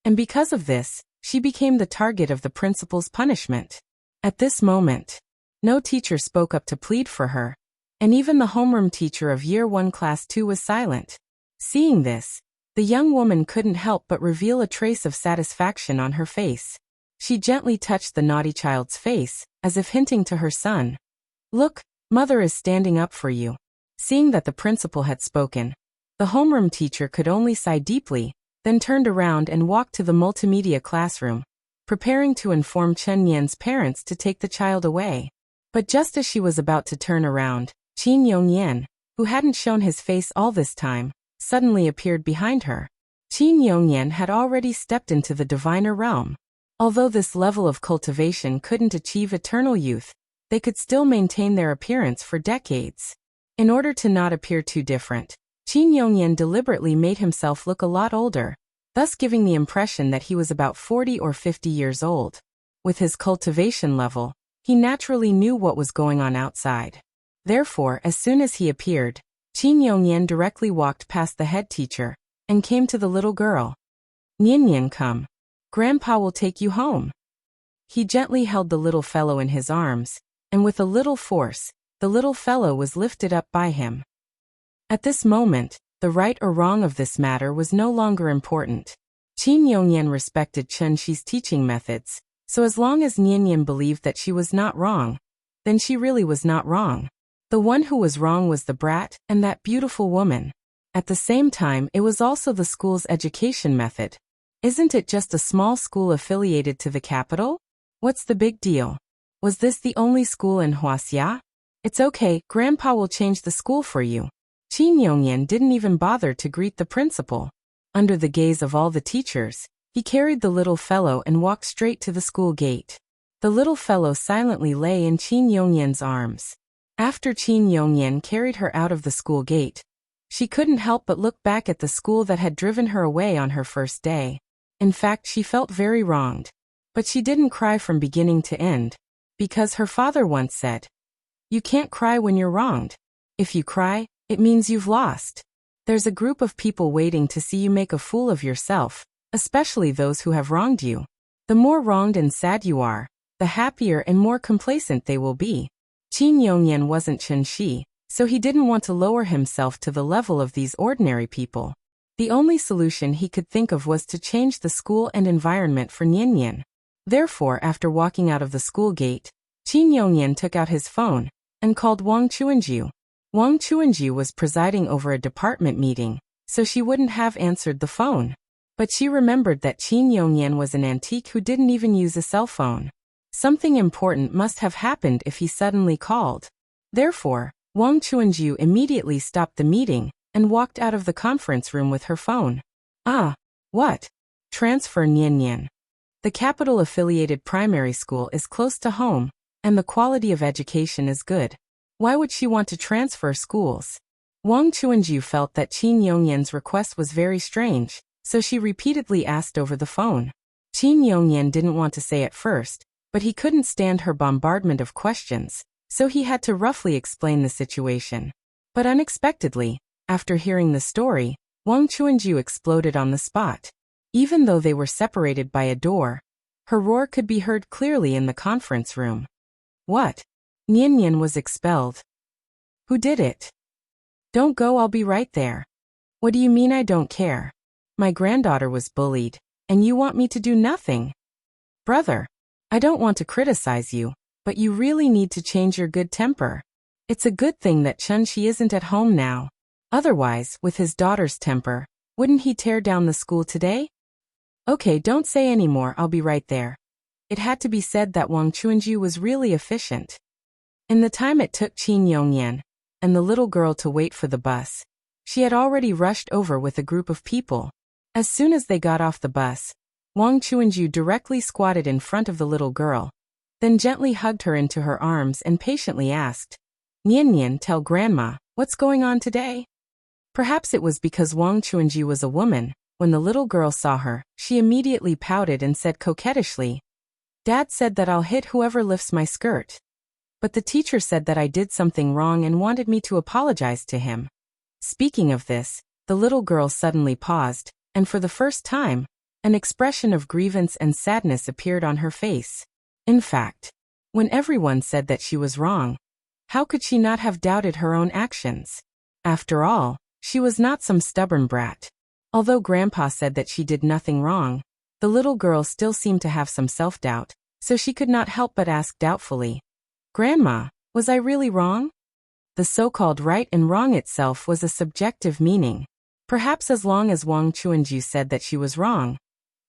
And because of this, she became the target of the principal's punishment. At this moment, no teacher spoke up to plead for her, and even the homeroom teacher of Year 1 Class 2 was silent. Seeing this, the young woman couldn't help but reveal a trace of satisfaction on her face. She gently touched the naughty child's face, as if hinting to her son, "Look, mother is standing up for you." Seeing that the principal had spoken, the homeroom teacher could only sigh deeply, then turned around and walked to the multimedia classroom, preparing to inform Chen Yan's parents to take the child away. But just as she was about to turn around, Qin Yongyan, who hadn't shown his face all this time, suddenly appeared behind her. Qin Yongyan had already stepped into the diviner realm. Although this level of cultivation couldn't achieve eternal youth, they could still maintain their appearance for decades. In order to not appear too different, Qin Yongyan deliberately made himself look a lot older, thus giving the impression that he was about 40 or 50 years old. With his cultivation level, he naturally knew what was going on outside. Therefore, as soon as he appeared, Qin Yongyan directly walked past the head teacher and came to the little girl. "Nianyan, come. Grandpa will take you home." He gently held the little fellow in his arms, and with a little force, the little fellow was lifted up by him. At this moment, the right or wrong of this matter was no longer important. Qin Yongyan respected Chen Shi's teaching methods, so as long as Nianyan believed that she was not wrong, then she really was not wrong. The one who was wrong was the brat and that beautiful woman. At the same time, it was also the school's education method. Isn't it just a small school affiliated to the capital? What's the big deal? Was this the only school in Huaxia? It's okay, Grandpa will change the school for you. Qin Yongyan didn't even bother to greet the principal. Under the gaze of all the teachers, he carried the little fellow and walked straight to the school gate. The little fellow silently lay in Qin Yongyan's arms. After Qin Yongyan carried her out of the school gate, she couldn't help but look back at the school that had driven her away on her first day. In fact, she felt very wronged. But she didn't cry from beginning to end, because her father once said, "You can't cry when you're wronged. If you cry, it means you've lost." There's a group of people waiting to see you make a fool of yourself, especially those who have wronged you. The more wronged and sad you are, the happier and more complacent they will be. Qin Yongyan wasn't Chen Shi, so he didn't want to lower himself to the level of these ordinary people. The only solution he could think of was to change the school and environment for Nianyan. Therefore, after walking out of the school gate, Qin Yongyan took out his phone and called Wang Chuanju. Wang Chuanju was presiding over a department meeting, so she wouldn't have answered the phone. But she remembered that Qin Yongyan was an antique who didn't even use a cell phone. Something important must have happened if he suddenly called. Therefore, Wang Chuanju immediately stopped the meeting and walked out of the conference room with her phone. "Ah, what? Transfer Nianyan." The capital-affiliated primary school is close to home, and the quality of education is good. Why would she want to transfer schools? Wang Chuanju felt that Qin Yongyan's request was very strange, so she repeatedly asked over the phone. Qin Yongyan didn't want to say at first, but he couldn't stand her bombardment of questions, so he had to roughly explain the situation. But unexpectedly, after hearing the story, Wang Chuanju exploded on the spot. Even though they were separated by a door, her roar could be heard clearly in the conference room. What? Nian was expelled. Who did it? Don't go, I'll be right there. What do you mean I don't care? My granddaughter was bullied, and you want me to do nothing? Brother, I don't want to criticize you, but you really need to change your good temper. It's a good thing that Chunxi isn't at home now. Otherwise, with his daughter's temper, wouldn't he tear down the school today? Okay, don't say any more, I'll be right there. It had to be said that Wang Chuanju was really efficient. In the time it took Qin Yongyan and the little girl to wait for the bus, she had already rushed over with a group of people. As soon as they got off the bus, Wang Chuanju directly squatted in front of the little girl, then gently hugged her into her arms and patiently asked, Nian, tell Grandma, what's going on today? Perhaps it was because Wang Chuanju was a woman. When the little girl saw her, she immediately pouted and said coquettishly, Dad said that I'll hit whoever lifts my skirt. But the teacher said that I did something wrong and wanted me to apologize to him. Speaking of this, the little girl suddenly paused, and for the first time, an expression of grievance and sadness appeared on her face. In fact, when everyone said that she was wrong, how could she not have doubted her own actions? After all, she was not some stubborn brat. Although Grandpa said that she did nothing wrong, the little girl still seemed to have some self-doubt, so she could not help but ask doubtfully, Grandma, was I really wrong? The so-called right and wrong itself was a subjective meaning. Perhaps as long as Wang Chuanju said that she was wrong,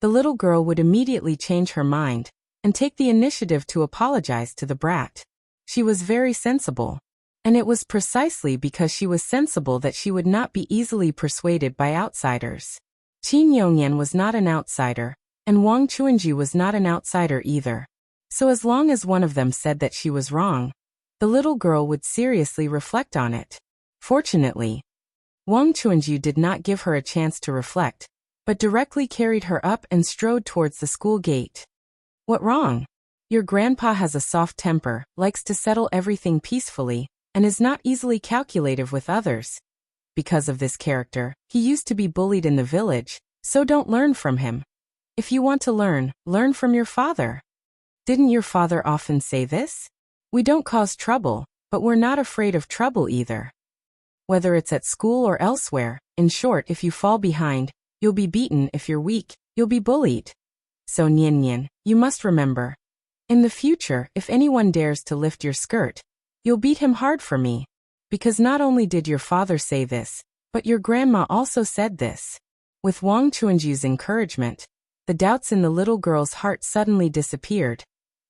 the little girl would immediately change her mind and take the initiative to apologize to the brat. She was very sensible. And it was precisely because she was sensible that she would not be easily persuaded by outsiders. Qin Yongyan was not an outsider, and Wang Chuanju was not an outsider either. So as long as one of them said that she was wrong, the little girl would seriously reflect on it. Fortunately, Wang Chuanju did not give her a chance to reflect, but directly carried her up and strode towards the school gate. What wrong? Your grandpa has a soft temper, likes to settle everything peacefully, and is not easily calculative with others. Because of this character, he used to be bullied in the village, so don't learn from him. If you want to learn, learn from your father. Didn't your father often say this? We don't cause trouble, but we're not afraid of trouble either. Whether it's at school or elsewhere, in short, if you fall behind, you'll be beaten. If you're weak, you'll be bullied. So Nian, you must remember. In the future, if anyone dares to lift your skirt, you'll beat him hard for me. Because not only did your father say this, but your grandma also said this. With Wang Chuanju's encouragement, the doubts in the little girl's heart suddenly disappeared,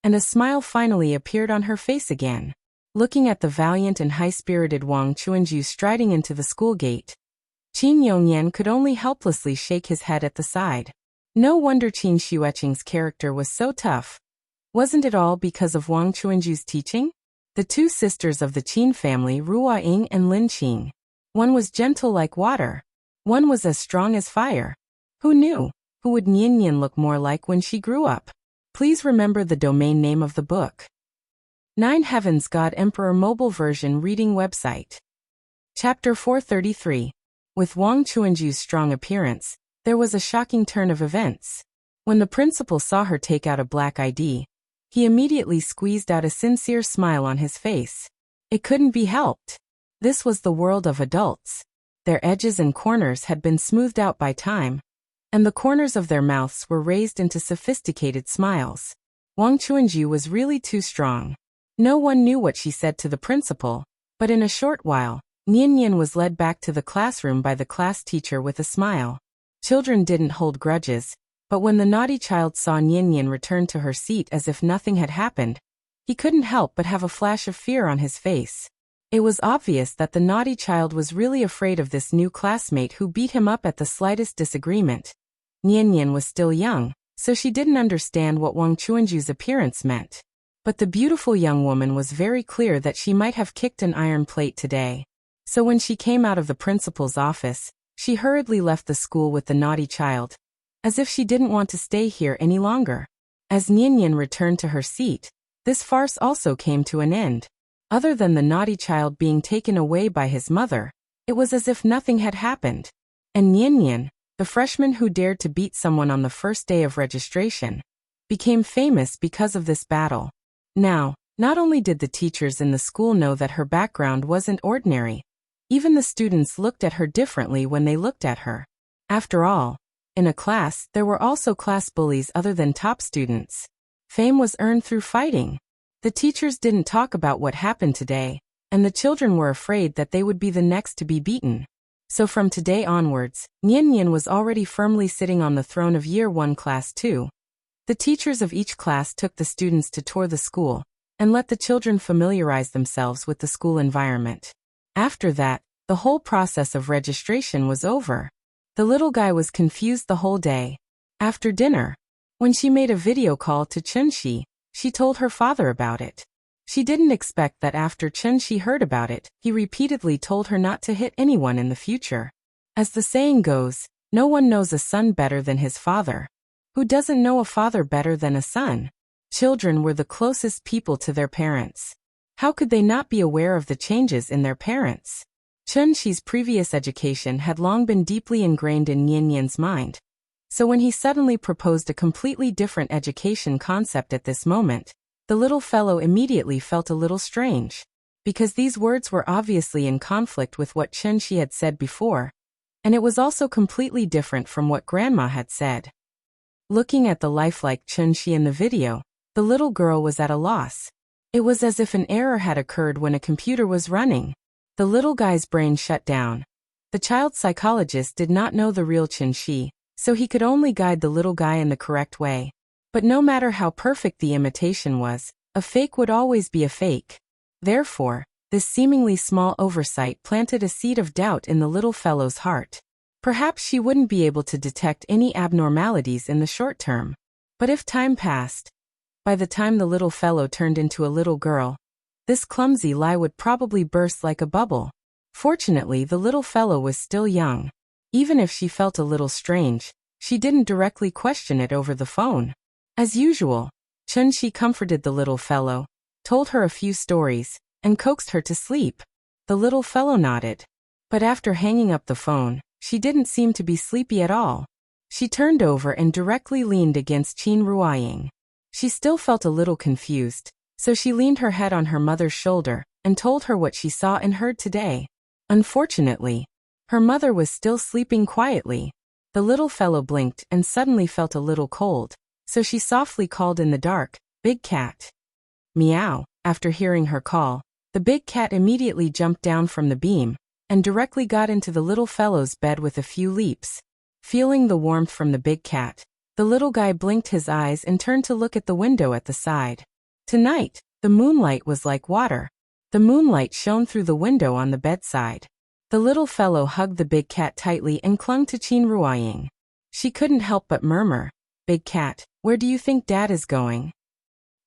and a smile finally appeared on her face again. Looking at the valiant and high-spirited Wang Chuanju striding into the school gate, Qin Yongyan could only helplessly shake his head at the side. No wonder Qin Xueqing's character was so tough. Wasn't it all because of Wang Chuanju's teaching? The two sisters of the Qin family, Ruo Ying and Lin Qing. One was gentle like water. One was as strong as fire. Who knew? Who would Nian look more like when she grew up? Please remember the domain name of the book. 9 Heavens God Emperor Mobile Version Reading Website. Chapter 433. With Wang Chuanju's strong appearance, there was a shocking turn of events. When the principal saw her take out a black ID, he immediately squeezed out a sincere smile on his face. It couldn't be helped. This was the world of adults. Their edges and corners had been smoothed out by time, and the corners of their mouths were raised into sophisticated smiles. Wang Chuanju was really too strong. No one knew what she said to the principal, but in a short while, Nian was led back to the classroom by the class teacher with a smile. Children didn't hold grudges, but when the naughty child saw Nian return to her seat as if nothing had happened, he couldn't help but have a flash of fear on his face. It was obvious that the naughty child was really afraid of this new classmate who beat him up at the slightest disagreement. Nian was still young, so she didn't understand what Wang Chuanju's appearance meant. But the beautiful young woman was very clear that she might have kicked an iron plate today. So when she came out of the principal's office, she hurriedly left the school with the naughty child, as if she didn't want to stay here any longer. As Nian returned to her seat, this farce also came to an end. Other than the naughty child being taken away by his mother, it was as if nothing had happened. And Nian, the freshman who dared to beat someone on the first day of registration, became famous because of this battle. Now, not only did the teachers in the school know that her background wasn't ordinary, even the students looked at her differently when they looked at her. After all, in a class, there were also class bullies other than top students. Fame was earned through fighting. The teachers didn't talk about what happened today, and the children were afraid that they would be the next to be beaten. So from today onwards, Nian was already firmly sitting on the throne of Year 1 Class 2. The teachers of each class took the students to tour the school, and let the children familiarize themselves with the school environment. After that, the whole process of registration was over. The little guy was confused the whole day. After dinner, when she made a video call to Chunxi, she told her father about it. She didn't expect that after Chunxi heard about it, he repeatedly told her not to hit anyone in the future. As the saying goes, no one knows a son better than his father. Who doesn't know a father better than a son? Children were the closest people to their parents. How could they not be aware of the changes in their parents? Chunxi's previous education had long been deeply ingrained in Nian's mind. So when he suddenly proposed a completely different education concept at this moment, the little fellow immediately felt a little strange. Because these words were obviously in conflict with what Chunxi had said before, and it was also completely different from what Grandma had said. Looking at the lifelike Chunxi in the video, the little girl was at a loss. It was as if an error had occurred when a computer was running. The little guy's brain shut down. The child psychologist did not know the real Chunxi, so he could only guide the little guy in the correct way. But no matter how perfect the imitation was, a fake would always be a fake. Therefore, this seemingly small oversight planted a seed of doubt in the little fellow's heart. Perhaps she wouldn't be able to detect any abnormalities in the short term. But if time passed, by the time the little fellow turned into a little girl, this clumsy lie would probably burst like a bubble. Fortunately, the little fellow was still young. Even if she felt a little strange, she didn't directly question it over the phone. As usual, Chunxi comforted the little fellow, told her a few stories, and coaxed her to sleep. The little fellow nodded. But after hanging up the phone, she didn't seem to be sleepy at all. She turned over and directly leaned against Qin Ruoying. She still felt a little confused, so she leaned her head on her mother's shoulder and told her what she saw and heard today. Unfortunately, her mother was still sleeping quietly. The little fellow blinked and suddenly felt a little cold, so she softly called in the dark, "Big cat." Meow. After hearing her call, the big cat immediately jumped down from the beam and directly got into the little fellow's bed with a few leaps. Feeling the warmth from the big cat, the little guy blinked his eyes and turned to look at the window at the side. Tonight, the moonlight was like water. The moonlight shone through the window on the bedside. The little fellow hugged the big cat tightly and clung to Qin Ruoying. She couldn't help but murmur, "Big cat, where do you think Dad is going?"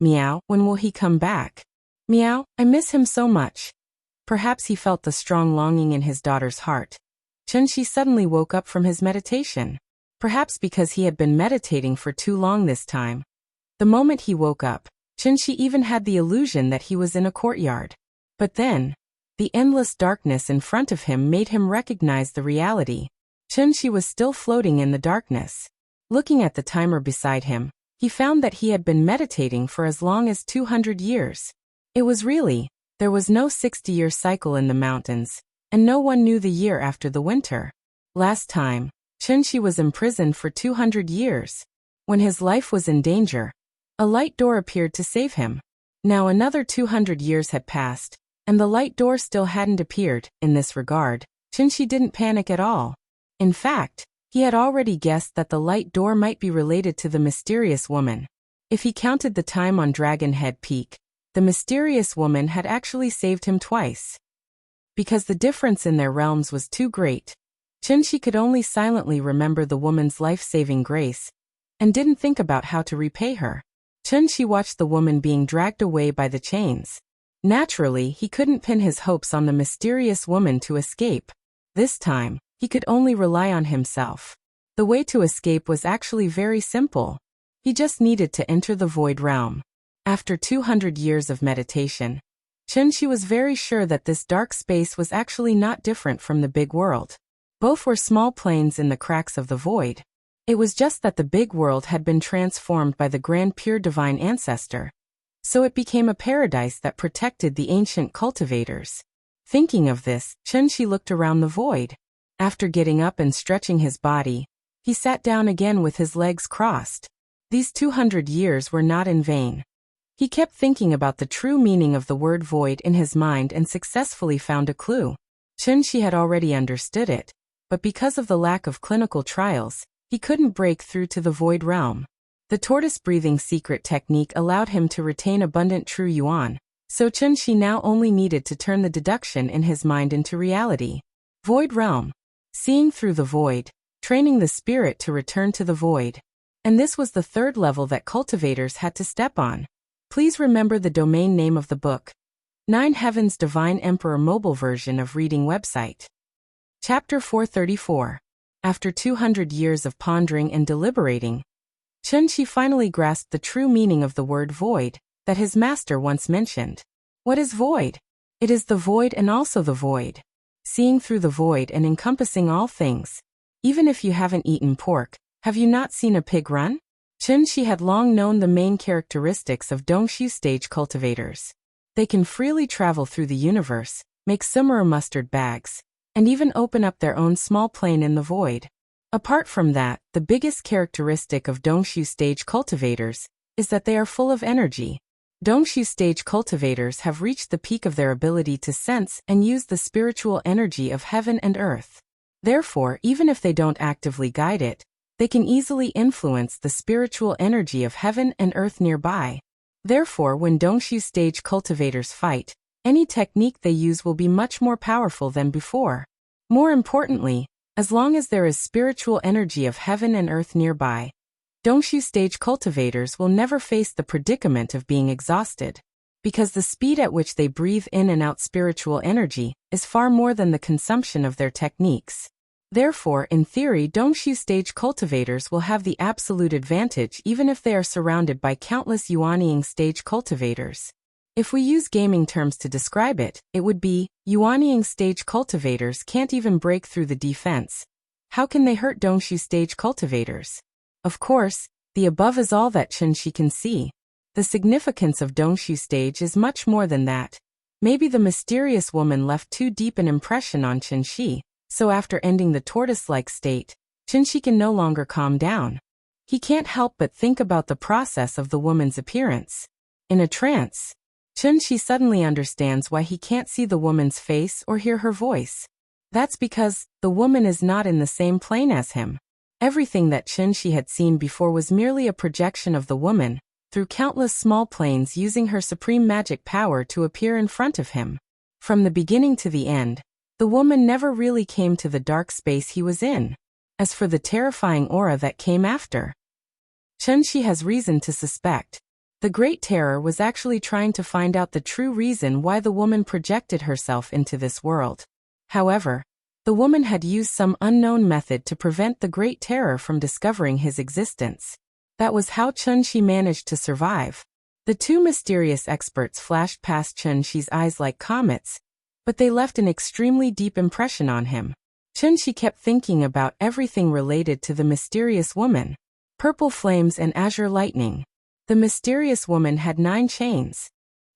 Meow. "When will he come back?" Meow. "I miss him so much." Perhaps he felt the strong longing in his daughter's heart. Chunxi suddenly woke up from his meditation. Perhaps because he had been meditating for too long this time. The moment he woke up, Chunxi even had the illusion that he was in a courtyard. But then, the endless darkness in front of him made him recognize the reality. Chunxi was still floating in the darkness. Looking at the timer beside him, he found that he had been meditating for as long as 200 years. There was no 60-year cycle in the mountains, and no one knew the year after the winter. Last time, Chunxi was imprisoned for 200 years. When his life was in danger, a light door appeared to save him. Now another 200 years had passed, and the light door still hadn't appeared. In this regard, Chunxi didn't panic at all. In fact, he had already guessed that the light door might be related to the mysterious woman. If he counted the time on Dragon Head Peak, the mysterious woman had actually saved him twice. Because the difference in their realms was too great, Chunxi could only silently remember the woman's life-saving grace, and didn't think about how to repay her. Chunxi watched the woman being dragged away by the chains. Naturally, he couldn't pin his hopes on the mysterious woman to escape. This time, he could only rely on himself. The way to escape was actually very simple. He just needed to enter the void realm. After 200 years of meditation, Chen-Shi was very sure that this dark space was actually not different from the big world. Both were small planes in the cracks of the void. It was just that the big world had been transformed by the grand pure divine ancestor, so it became a paradise that protected the ancient cultivators. Thinking of this, Chen-Shi looked around the void. After getting up and stretching his body, he sat down again with his legs crossed. These 200 years were not in vain. He kept thinking about the true meaning of the word void in his mind and successfully found a clue. Chen-Shi had already understood it, but because of the lack of clinical trials, he couldn't break through to the void realm. The tortoise-breathing secret technique allowed him to retain abundant true yuan, so Chen-Shi now only needed to turn the deduction in his mind into reality. Void realm. Seeing through the void, training the spirit to return to the void. And this was the third level that cultivators had to step on. Please remember the domain name of the book. 9 Heavens Divine Emperor mobile version of reading website. Chapter 434. After 200 years of pondering and deliberating, Chen-Shi finally grasped the true meaning of the word void that his master once mentioned. What is void? It is the void and also the void. Seeing through the void and encompassing all things. Even if you haven't eaten pork, have you not seen a pig run? Chen-Shi had long known the main characteristics of Dongshu stage cultivators. They can freely travel through the universe, make summer mustard bags, and even open up their own small plane in the void. Apart from that, the biggest characteristic of Dongshu stage cultivators is that they are full of energy. Dongshu stage cultivators have reached the peak of their ability to sense and use the spiritual energy of heaven and earth. Therefore, even if they don't actively guide it, they can easily influence the spiritual energy of heaven and earth nearby. Therefore, when Dongshu stage cultivators fight, any technique they use will be much more powerful than before. More importantly, as long as there is spiritual energy of heaven and earth nearby, Dongshu stage cultivators will never face the predicament of being exhausted, because the speed at which they breathe in and out spiritual energy is far more than the consumption of their techniques. Therefore, in theory, Dongshu stage cultivators will have the absolute advantage even if they are surrounded by countless Yuanying stage cultivators. If we use gaming terms to describe it, it would be, Yuanying stage cultivators can't even break through the defense. How can they hurt Dongshu stage cultivators? Of course, the above is all that Chen-Shi can see. The significance of Dongshu stage is much more than that. Maybe the mysterious woman left too deep an impression on Chen-Shi, so after ending the tortoise-like state, Chen-Shi can no longer calm down. He can't help but think about the process of the woman's appearance. In a trance, Chen-Shi suddenly understands why he can't see the woman's face or hear her voice. That's because the woman is not in the same plane as him. Everything that Chen-Shi had seen before was merely a projection of the woman, through countless small planes using her supreme magic power to appear in front of him. From the beginning to the end, the woman never really came to the dark space he was in. As for the terrifying aura that came after, Chen-Shi has reason to suspect the Great Terror was actually trying to find out the true reason why the woman projected herself into this world. However, the woman had used some unknown method to prevent the Great Terror from discovering his existence. That was how Chen-Shi managed to survive. The two mysterious experts flashed past Chen-Shi's eyes like comets, but they left an extremely deep impression on him. Chen-Shi kept thinking about everything related to the mysterious woman. Purple flames and azure lightning. The mysterious woman had 9 chains.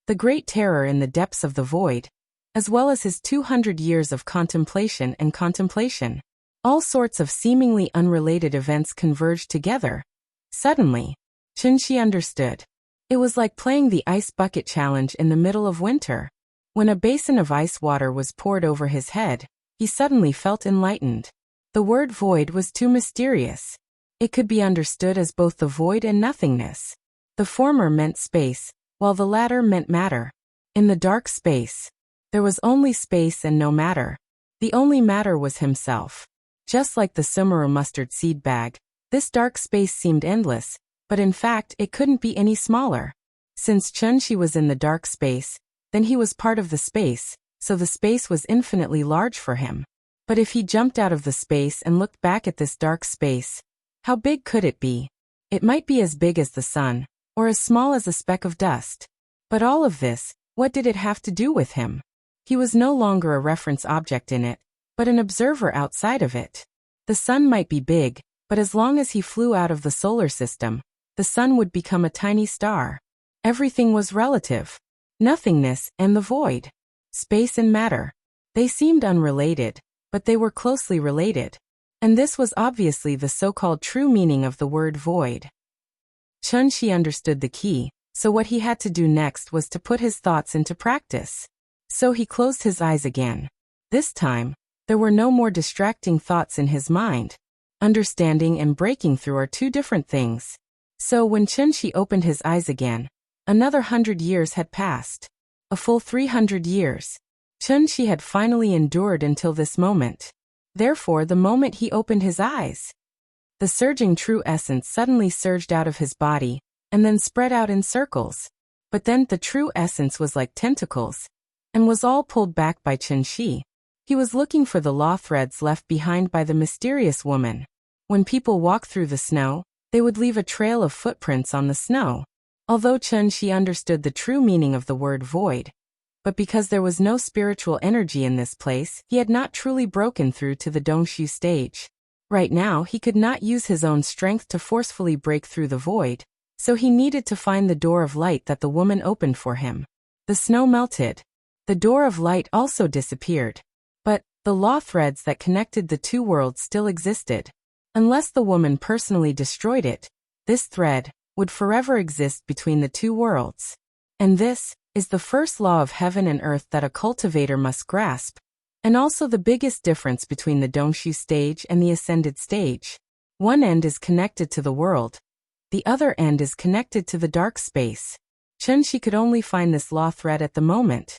The Great Terror in the depths of the void, as well as his 200 years of contemplation and contemplation. All sorts of seemingly unrelated events converged together. Suddenly, Chen-Shi understood. It was like playing the ice bucket challenge in the middle of winter. When a basin of ice water was poured over his head, he suddenly felt enlightened. The word void was too mysterious. It could be understood as both the void and nothingness. The former meant space, while the latter meant matter. In the dark space, there was only space and no matter. The only matter was himself. Just like the Sumeru mustard seed bag, this dark space seemed endless, but in fact it couldn't be any smaller. Since Chen-Shi was in the dark space, then he was part of the space, so the space was infinitely large for him. But if he jumped out of the space and looked back at this dark space, how big could it be? It might be as big as the sun, or as small as a speck of dust. But all of this, What did it have to do with him? He was no longer a reference object in it, but an observer outside of it. The sun might be big, but as long as he flew out of the solar system, the sun would become a tiny star. Everything was relative. Nothingness and the void. Space and matter. They seemed unrelated, but they were closely related. And this was obviously the so-called true meaning of the word void. Chun-Shi understood the key, so what he had to do next was to put his thoughts into practice. So he closed his eyes again. This time, there were no more distracting thoughts in his mind. Understanding and breaking through are two different things. So when Chun-Shi opened his eyes again, another 100 years had passed. A full 300 years. Chun-Shi had finally endured until this moment. Therefore, the moment he opened his eyes, the surging true essence suddenly surged out of his body, and then spread out in circles. But then the true essence was like tentacles, and was all pulled back by Chun-Shi. He was looking for the law threads left behind by the mysterious woman. When people walk through the snow, they would leave a trail of footprints on the snow. Although Chun-Shi understood the true meaning of the word void, but because there was no spiritual energy in this place, he had not truly broken through to the Dongshu stage. Right now, he could not use his own strength to forcefully break through the void, so he needed to find the door of light that the woman opened for him. The snow melted. The door of light also disappeared. But the law threads that connected the two worlds still existed. Unless the woman personally destroyed it, this thread would forever exist between the two worlds. And this is the first law of heaven and earth that a cultivator must grasp, and also the biggest difference between the Dongshu stage and the ascended stage. One end is connected to the world. The other end is connected to the dark space. Chun-Shi could only find this law thread at the moment,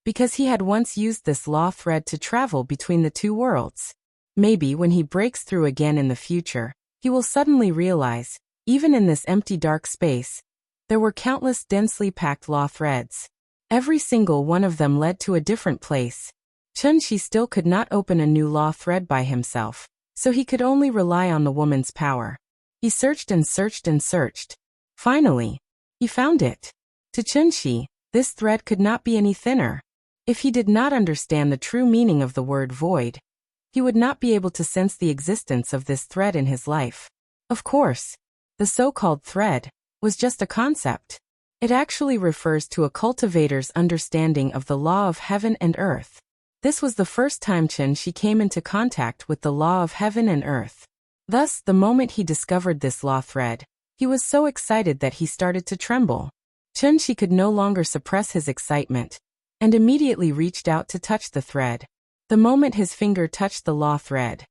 because he had once used this law thread to travel between the two worlds. Maybe when he breaks through again in the future, he will suddenly realize, even in this empty dark space, there were countless densely packed law threads. Every single one of them led to a different place. Chun-Shi still could not open a new law thread by himself, so he could only rely on the woman's power. He searched and searched and searched. Finally, he found it. To Chun-Shi, this thread could not be any thinner. If he did not understand the true meaning of the word void, he would not be able to sense the existence of this thread in his life. Of course, the so-called thread was just a concept. It actually refers to a cultivator's understanding of the law of heaven and earth. This was the first time Chun-Shi came into contact with the law of heaven and earth. Thus, the moment he discovered this law thread, he was so excited that he started to tremble. Chun-Shi could no longer suppress his excitement, and immediately reached out to touch the thread. The moment his finger touched the law thread,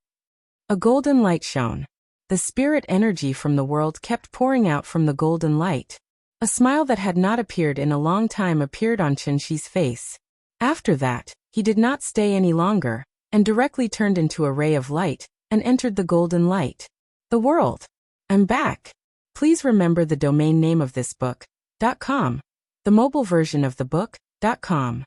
a golden light shone. The spirit energy from the world kept pouring out from the golden light. A smile that had not appeared in a long time appeared on Chun-Shi's face. After that, he did not stay any longer, and directly turned into a ray of light, and entered the golden light. The world. I'm back. Please remember the domain name of this book, .com. The mobile version of the book, .com.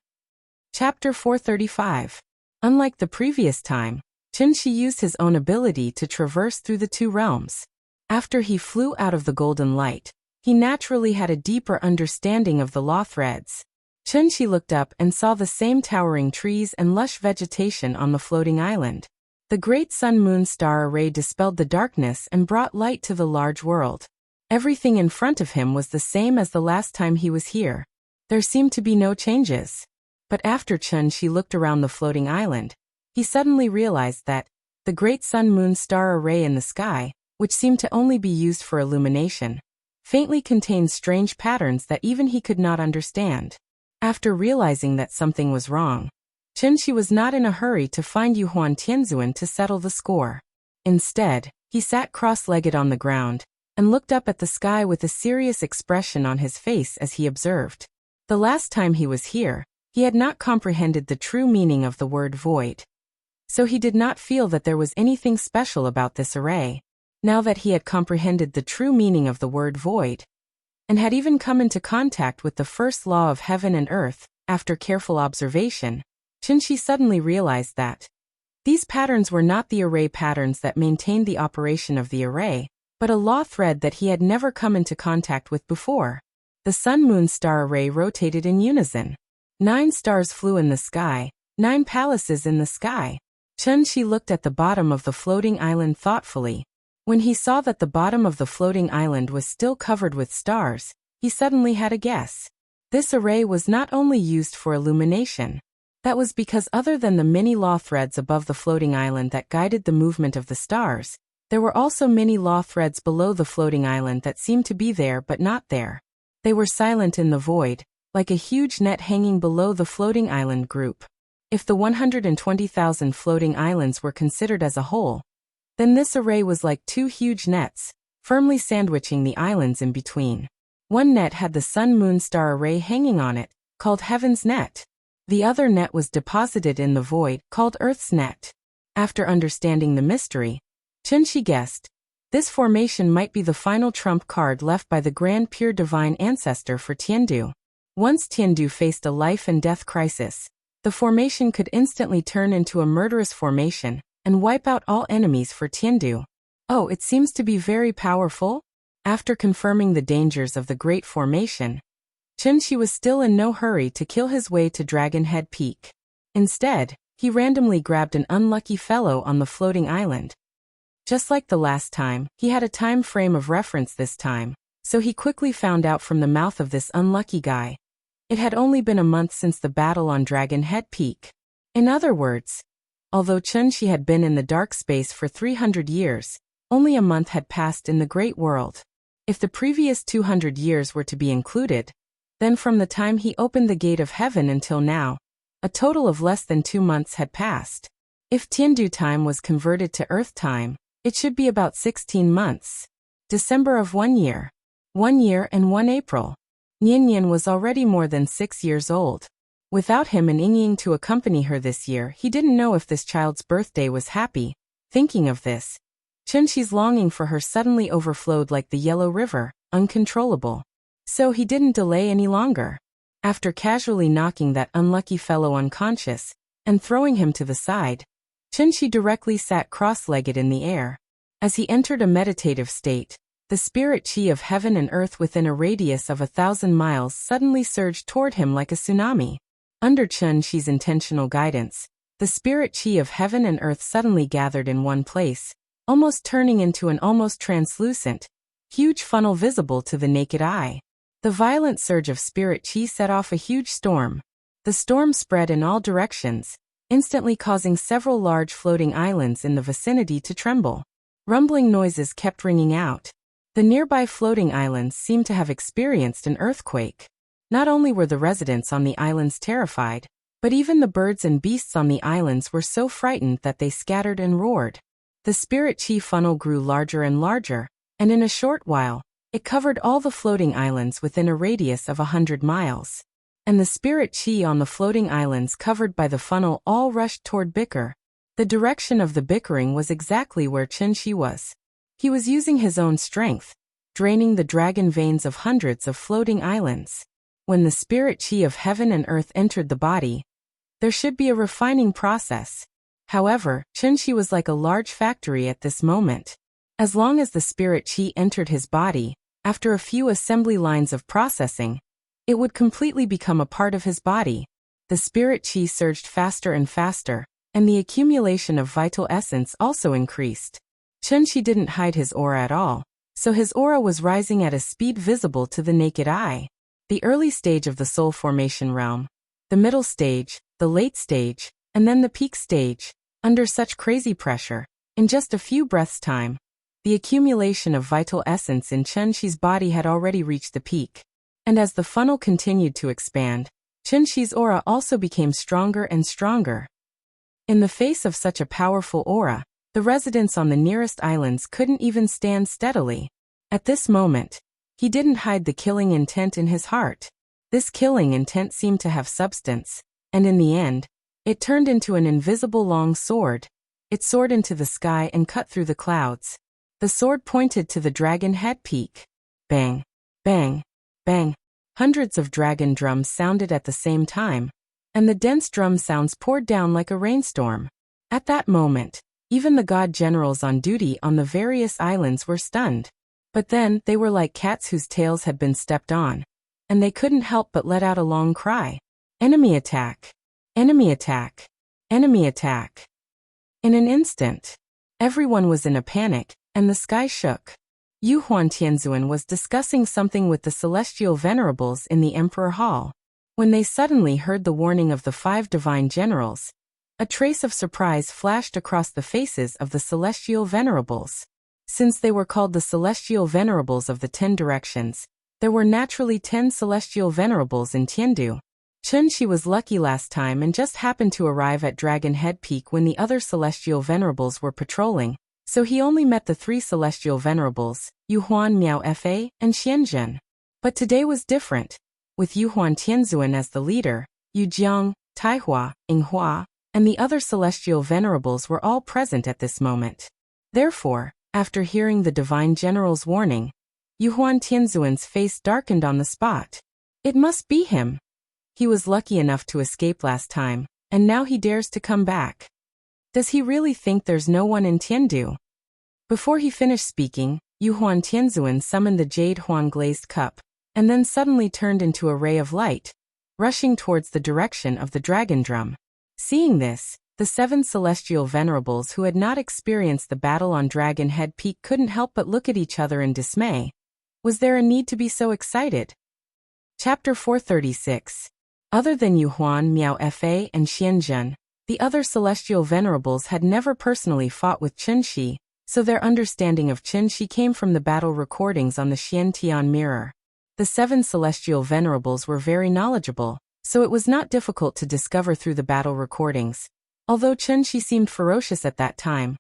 Chapter 435. Unlike the previous time, Chun-Shi used his own ability to traverse through the two realms. After he flew out of the golden light, he naturally had a deeper understanding of the law threads. Chun-Shi looked up and saw the same towering trees and lush vegetation on the floating island. The great sun-moon star array dispelled the darkness and brought light to the large world. Everything in front of him was the same as the last time he was here. There seemed to be no changes. But after Chun-Shi looked around the floating island, he suddenly realized that the great sun-moon star array in the sky, which seemed to only be used for illumination, faintly contained strange patterns that even he could not understand. After realizing that something was wrong, Chun-Shi was not in a hurry to find Yuhuan Tianzuan to settle the score. Instead, he sat cross-legged on the ground and looked up at the sky with a serious expression on his face as he observed. The last time he was here, he had not comprehended the true meaning of the word void. So he did not feel that there was anything special about this array. Now that he had comprehended the true meaning of the word void, and had even come into contact with the first law of heaven and earth, after careful observation, Chun-Shi suddenly realized that these patterns were not the array patterns that maintained the operation of the array, but a law thread that he had never come into contact with before. The sun-moon star array rotated in unison. 9 stars flew in the sky, 9 palaces in the sky. Chun-Shi looked at the bottom of the floating island thoughtfully. When he saw that the bottom of the floating island was still covered with stars, he suddenly had a guess. This array was not only used for illumination. That was because other than the many law threads above the floating island that guided the movement of the stars, there were also many law threads below the floating island that seemed to be there but not there. They were silent in the void, like a huge net hanging below the floating island group. If the 120,000 floating islands were considered as a whole, then this array was like 2 huge nets, firmly sandwiching the islands in between. One net had the sun-moon star array hanging on it, called Heaven's Net. The other net was deposited in the void, called Earth's Net. After understanding the mystery, Chun-Shi guessed, this formation might be the final trump card left by the Grand Pure Divine Ancestor for Tiandu. Once Tiandu faced a life and death crisis, the formation could instantly turn into a murderous formation and wipe out all enemies for Tiandu. Oh, it seems to be very powerful? After confirming the dangers of the Great Formation, Chun-Shi was still in no hurry to kill his way to Dragon Head Peak. Instead, he randomly grabbed an unlucky fellow on the floating island. Just like the last time, he had a time frame of reference this time, so he quickly found out from the mouth of this unlucky guy. It had only been a month since the battle on Dragon Head Peak. In other words, although Chun-Shi had been in the dark space for 300 years, only a month had passed in the Great World. If the previous 200 years were to be included, then from the time he opened the gate of heaven until now, a total of less than 2 months had passed. If Tiandu time was converted to Earth time, it should be about 16 months. December of 1 year. 1 year and 1 April. Nian was already more than 6 years old. Without him and Ying to accompany her this year, he didn't know if this child's birthday was happy. Thinking of this, Chun-Shi's longing for her suddenly overflowed like the Yellow River, uncontrollable. So he didn't delay any longer. After casually knocking that unlucky fellow unconscious and throwing him to the side, Chun-Shi directly sat cross-legged in the air. As he entered a meditative state, the spirit chi of heaven and earth within a radius of 1,000 miles suddenly surged toward him like a tsunami. Under Chun-Shi's intentional guidance, the spirit chi of heaven and earth suddenly gathered in one place, almost turning into an almost translucent, huge funnel visible to the naked eye. The violent surge of spirit chi set off a huge storm. The storm spread in all directions, instantly causing several large floating islands in the vicinity to tremble. Rumbling noises kept ringing out. The nearby floating islands seemed to have experienced an earthquake. Not only were the residents on the islands terrified, but even the birds and beasts on the islands were so frightened that they scattered and roared. The spirit chi funnel grew larger and larger, and in a short while, it covered all the floating islands within a radius of 100 miles. And the spirit chi on the floating islands covered by the funnel all rushed toward Bicker. The direction of the bickering was exactly where Chun-Shi was. He was using his own strength, draining the dragon veins of hundreds of floating islands. When the spirit chi of heaven and earth entered the body, there should be a refining process. However, Chun-Shi was like a large factory at this moment. As long as the spirit chi entered his body, after a few assembly lines of processing, it would completely become a part of his body. The spirit chi surged faster and faster, and the accumulation of vital essence also increased. Chun-Shi didn't hide his aura at all, so his aura was rising at a speed visible to the naked eye. The early stage of the soul formation realm, the middle stage, the late stage, and then the peak stage. Under such crazy pressure, in just a few breaths' time, the accumulation of vital essence in Chun-Shi's body had already reached the peak. And as the funnel continued to expand, Chun-Shi's aura also became stronger and stronger. In the face of such a powerful aura, the residents on the nearest islands couldn't even stand steadily. At this moment, he didn't hide the killing intent in his heart. This killing intent seemed to have substance, and in the end, it turned into an invisible long sword. It soared into the sky and cut through the clouds. The sword pointed to the Dragon Head Peak. Bang, bang, bang. Hundreds of dragon drums sounded at the same time, and the dense drum sounds poured down like a rainstorm. At that moment, even the god generals on duty on the various islands were stunned. But then, they were like cats whose tails had been stepped on. and they couldn't help but let out a long cry. Enemy attack! Enemy attack! Enemy attack! In an instant, everyone was in a panic, and the sky shook. Yu Huan Tianzuan was discussing something with the celestial venerables in the Emperor Hall, when they suddenly heard the warning of the 5 divine generals. A trace of surprise flashed across the faces of the celestial venerables. Since they were called the celestial venerables of the 10 directions, there were naturally 10 celestial venerables in Tiandu. Chunxi was lucky last time and just happened to arrive at Dragon Head Peak when the other celestial venerables were patrolling, so he only met the 3 celestial venerables, Yu Huan Miao Fa and Xianzhen. But today was different. With Yu Huan Tianzuan as the leader, Yu Jiang, Taihua, Yinghua, and the other celestial venerables were all present at this moment. Therefore, after hearing the divine general's warning, Yu Huan Tianzuan's face darkened on the spot. It must be him. He was lucky enough to escape last time, and now he dares to come back. Does he really think there's no one in Tiandu? Before he finished speaking, Yu Huan Tianzuan summoned the Jade Huan glazed cup, and then suddenly turned into a ray of light, rushing towards the direction of the dragon drum. Seeing this, the 7 celestial venerables who had not experienced the battle on Dragon Head Peak couldn't help but look at each other in dismay. Was there a need to be so excited? Chapter 436. Other than Yu Huan, Miao Fa, and Xianzhen, the other celestial venerables had never personally fought with Chunxi, so their understanding of Chunxi came from the battle recordings on the Xiantian mirror. The 7 celestial venerables were very knowledgeable, so it was not difficult to discover through the battle recordings. Although Chunxi seemed ferocious at that time,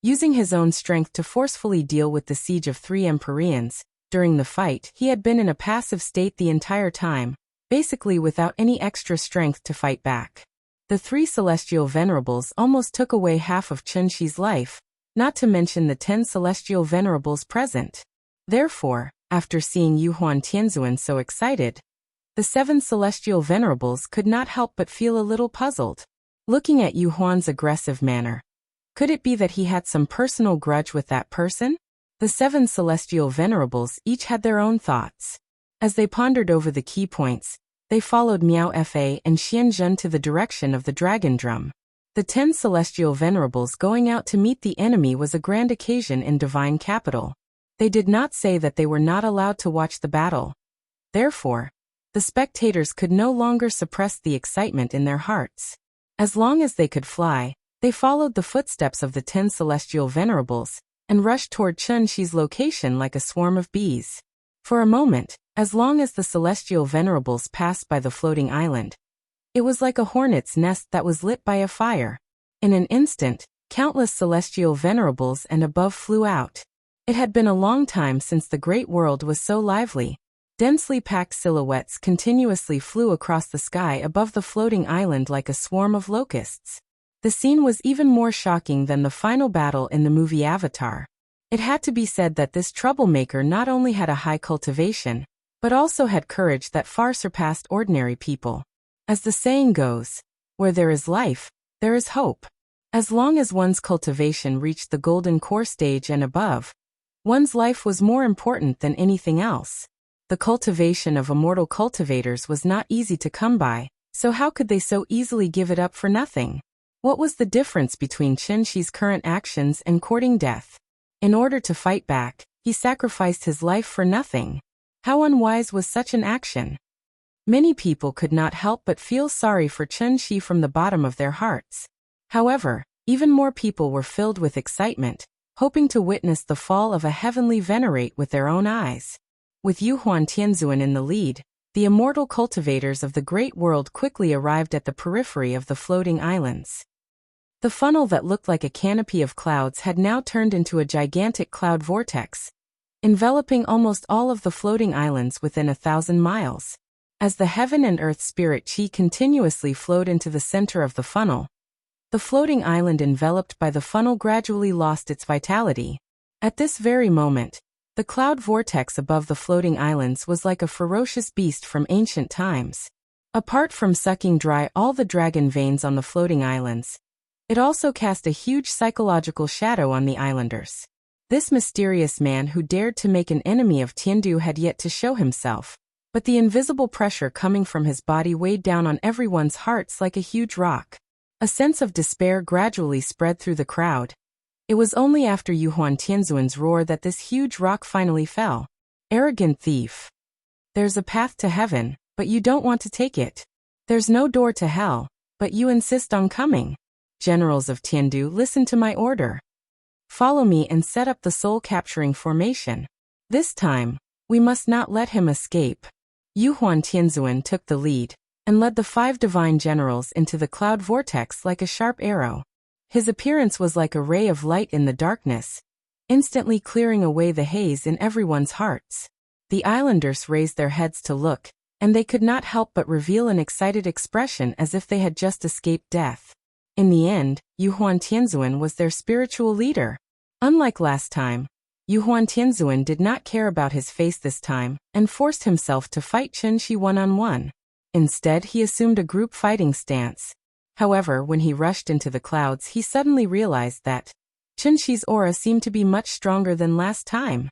using his own strength to forcefully deal with the siege of 3 Empyreans, during the fight he had been in a passive state the entire time, basically without any extra strength to fight back. The 3 celestial venerables almost took away half of Chunxi's life, not to mention the 10 celestial venerables present. Therefore, after seeing Yu Huan Tianzuan so excited, the 7 celestial venerables could not help but feel a little puzzled. Looking at Yu Huan's aggressive manner, could it be that he had some personal grudge with that person? The 7 celestial venerables each had their own thoughts. As they pondered over the key points, they followed Miao Fa and Xianzhen to the direction of the dragon drum. The 10 celestial venerables going out to meet the enemy was a grand occasion in divine capital. They did not say that they were not allowed to watch the battle. Therefore, the spectators could no longer suppress the excitement in their hearts. As long as they could fly, they followed the footsteps of the 10 celestial venerables, and rushed toward Chunxi's location like a swarm of bees. For a moment, as long as the celestial venerables passed by the floating island, it was like a hornet's nest that was lit by a fire. In an instant, countless celestial venerables and above flew out. It had been a long time since the great world was so lively. Densely packed silhouettes continuously flew across the sky above the floating island like a swarm of locusts. The scene was even more shocking than the final battle in the movie Avatar. It had to be said that this troublemaker not only had a high cultivation, but also had courage that far surpassed ordinary people. As the saying goes, where there is life, there is hope. As long as one's cultivation reached the golden core stage and above, one's life was more important than anything else. The cultivation of immortal cultivators was not easy to come by, so how could they so easily give it up for nothing? What was the difference between Chunxi's current actions and courting death? In order to fight back, he sacrificed his life for nothing. How unwise was such an action? Many people could not help but feel sorry for Chunxi from the bottom of their hearts. However, even more people were filled with excitement, hoping to witness the fall of a heavenly venerate with their own eyes. With Yu Huan Tianzuan in the lead, the immortal cultivators of the great world quickly arrived at the periphery of the floating islands. The funnel that looked like a canopy of clouds had now turned into a gigantic cloud vortex, enveloping almost all of the floating islands within 1,000 miles. As the heaven and earth spirit chi continuously flowed into the center of the funnel, the floating island enveloped by the funnel gradually lost its vitality. At this very moment, the cloud vortex above the floating islands was like a ferocious beast from ancient times. Apart from sucking dry all the dragon veins on the floating islands, it also cast a huge psychological shadow on the islanders. This mysterious man who dared to make an enemy of Tiandu had yet to show himself. But the invisible pressure coming from his body weighed down on everyone's hearts like a huge rock. A sense of despair gradually spread through the crowd. It was only after Yuhuan Tianzuan's roar that this huge rock finally fell. Arrogant thief. There's a path to heaven, but you don't want to take it. There's no door to hell, but you insist on coming. Generals of Tiandu, listen to my order. Follow me and set up the soul-capturing formation. This time, we must not let him escape. Yuhuan Tianzuan took the lead and led the 5 divine generals into the cloud vortex like a sharp arrow. His appearance was like a ray of light in the darkness, instantly clearing away the haze in everyone's hearts. The islanders raised their heads to look, and they could not help but reveal an excited expression as if they had just escaped death. In the end, Yuhuan Tianzuan was their spiritual leader. Unlike last time, Yuhuan Tianzuan did not care about his face this time and forced himself to fight Chen Shi one-on-one. Instead, he assumed a group fighting stance. However, when he rushed into the clouds, he suddenly realized that Chen Shi's aura seemed to be much stronger than last time.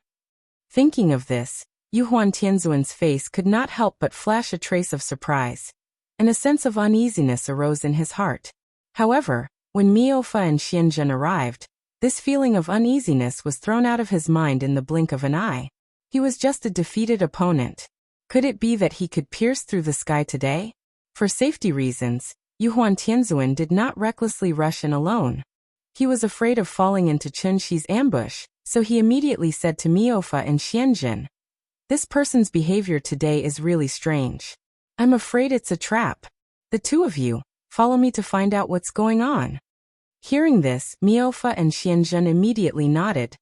Thinking of this, Yuhuan Tianzuan's face could not help but flash a trace of surprise, and a sense of uneasiness arose in his heart. However, when Miaofa and Xianzhen arrived, this feeling of uneasiness was thrown out of his mind in the blink of an eye. He was just a defeated opponent. Could it be that he could pierce through the sky today? For safety reasons, Yuhuan Tianzuan did not recklessly rush in alone. He was afraid of falling into Chen Shi's ambush, so he immediately said to Miaofa and Xianzhen, "This person's behavior today is really strange. I'm afraid it's a trap. The 2 of you, follow me to find out what's going on." Hearing this, Miaofa and Xianzhen immediately nodded,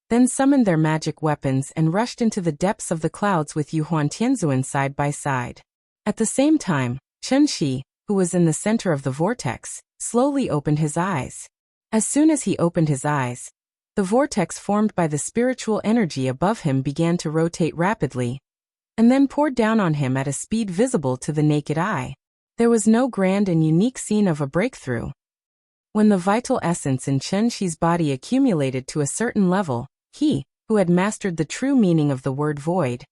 then summoned their magic weapons and rushed into the depths of the clouds with Yuhuan Tianzuan side by side. At the same time, Chen Shi, who was in the center of the vortex, slowly opened his eyes. As soon as he opened his eyes, the vortex formed by the spiritual energy above him began to rotate rapidly, and then poured down on him at a speed visible to the naked eye. There was no grand and unique scene of a breakthrough. When the vital essence in Chen Shi's body accumulated to a certain level, he, who had mastered the true meaning of the word void,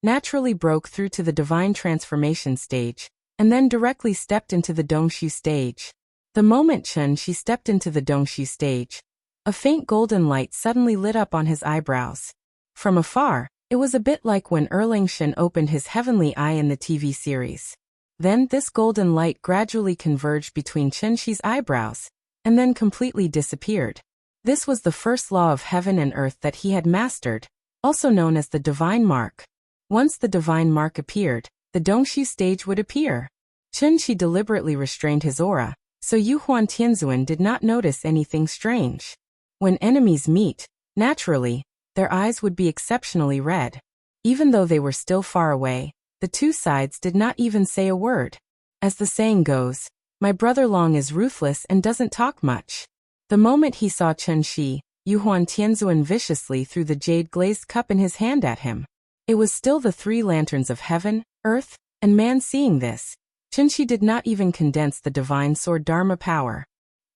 naturally broke through to the divine transformation stage, and then directly stepped into the Dongshu stage. The moment Chen Shi stepped into the Dongshu stage, a faint golden light suddenly lit up on his eyebrows. From afar, it was a bit like when Erlang Shen opened his heavenly eye in the TV series. Then this golden light gradually converged between Chen Shi's eyebrows, and then completely disappeared. This was the first law of heaven and earth that he had mastered, also known as the divine mark. Once the divine mark appeared, the Dongshu stage would appear. Chen Shi deliberately restrained his aura, so Yuhuan Tianzuan did not notice anything strange. When enemies meet, naturally, their eyes would be exceptionally red. Even though they were still far away, the 2 sides did not even say a word. As the saying goes, my brother Long is ruthless and doesn't talk much. The moment he saw Chen Shi, Yuhuan Tianzuan viciously threw the jade-glazed cup in his hand at him. It was still the 3 lanterns of heaven, earth, and man. Seeing this, Chen Shi did not even condense the divine sword Dharma power.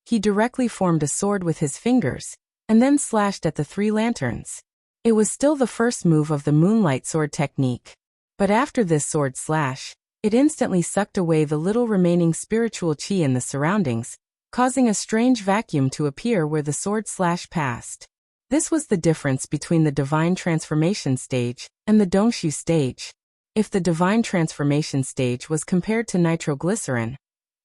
He directly formed a sword with his fingers, and then slashed at the 3 lanterns. It was still the first move of the moonlight sword technique. But after this sword slash, it instantly sucked away the little remaining spiritual chi in the surroundings, causing a strange vacuum to appear where the sword slash passed. This was the difference between the divine transformation stage and the Dongshu stage. If the divine transformation stage was compared to nitroglycerin,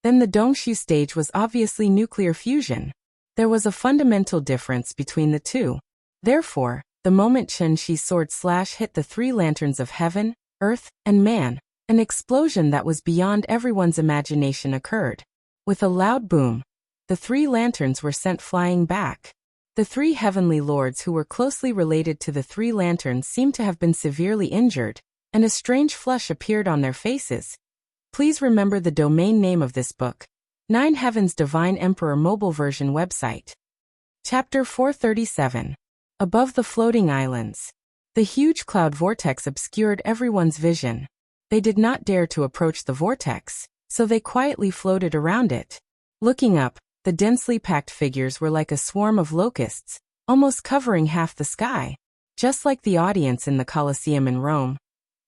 then the Dongshu stage was obviously nuclear fusion. There was a fundamental difference between the 2. Therefore, the moment Chen Shi's sword slash hit the 3 lanterns of heaven, earth, and man, an explosion that was beyond everyone's imagination occurred. With a loud boom, the 3 lanterns were sent flying back. The 3 heavenly lords who were closely related to the 3 lanterns seemed to have been severely injured, and a strange flush appeared on their faces. Please remember the domain name of this book, 9 Heavens Divine Emperor mobile version website. Chapter 437. Above the Floating Islands. The huge cloud vortex obscured everyone's vision. They did not dare to approach the vortex, so they quietly floated around it. Looking up, the densely packed figures were like a swarm of locusts, almost covering half the sky. Just like the audience in the Colosseum in Rome,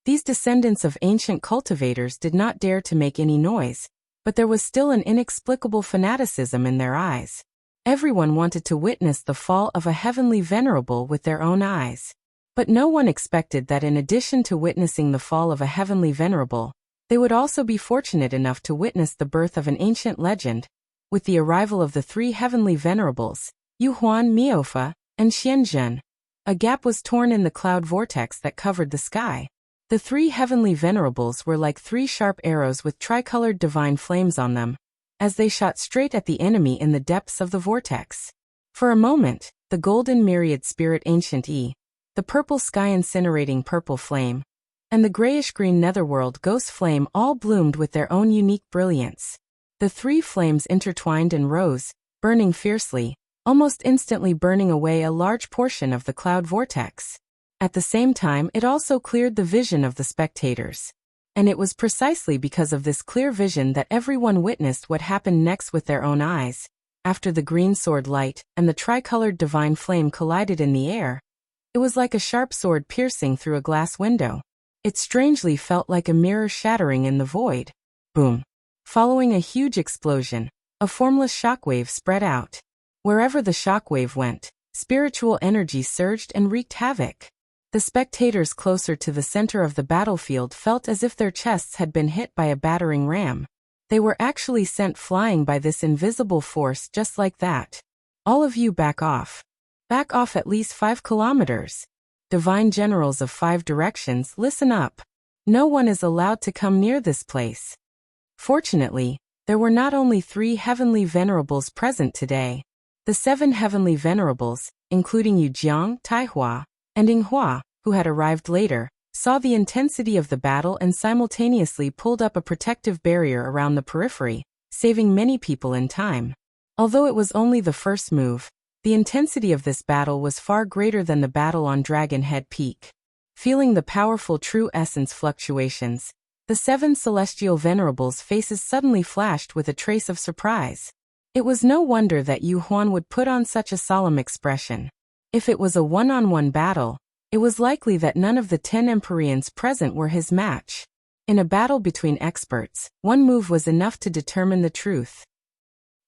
These descendants of ancient cultivators did not dare to make any noise, but there was still an inexplicable fanaticism in their eyes. Everyone wanted to witness the fall of a heavenly venerable with their own eyes. But no one expected that in addition to witnessing the fall of a heavenly venerable, they would also be fortunate enough to witness the birth of an ancient legend. With the arrival of the three heavenly venerables, Yuhuan, Miaofa, and Xianzhen, a gap was torn in the cloud vortex that covered the sky. The three heavenly venerables were like three sharp arrows with tricolored divine flames on them, as they shot straight at the enemy in the depths of the vortex. For a moment, the golden myriad spirit ancient the purple sky incinerating purple flame, and the grayish-green netherworld ghost flame all bloomed with their own unique brilliance. The three flames intertwined and rose, burning fiercely, almost instantly burning away a large portion of the cloud vortex. At the same time, it also cleared the vision of the spectators. And it was precisely because of this clear vision that everyone witnessed what happened next with their own eyes. After the green sword light and the tricolored divine flame collided in the air, it was like a sharp sword piercing through a glass window. It strangely felt like a mirror shattering in the void. Boom. Following a huge explosion, a formless shockwave spread out. Wherever the shockwave went, spiritual energy surged and wreaked havoc. The spectators closer to the center of the battlefield felt as if their chests had been hit by a battering ram. They were actually sent flying by this invisible force just like that. All of you back off. Back off at least 5 kilometers. Divine generals of 5 directions, listen up. No one is allowed to come near this place. Fortunately, there were not only 3 heavenly venerables present today. The 7 heavenly venerables, including Yujiang, Taihua, and Yinghua, who had arrived later, saw the intensity of the battle and simultaneously pulled up a protective barrier around the periphery, saving many people in time. Although it was only the first move, the intensity of this battle was far greater than the battle on Dragon Head Peak. Feeling the powerful true essence fluctuations, the 7 celestial venerables' faces suddenly flashed with a trace of surprise. It was no wonder that Yu Huan would put on such a solemn expression. If it was a one-on-one battle, it was likely that none of the 10 Empyreans present were his match. In a battle between experts, one move was enough to determine the truth.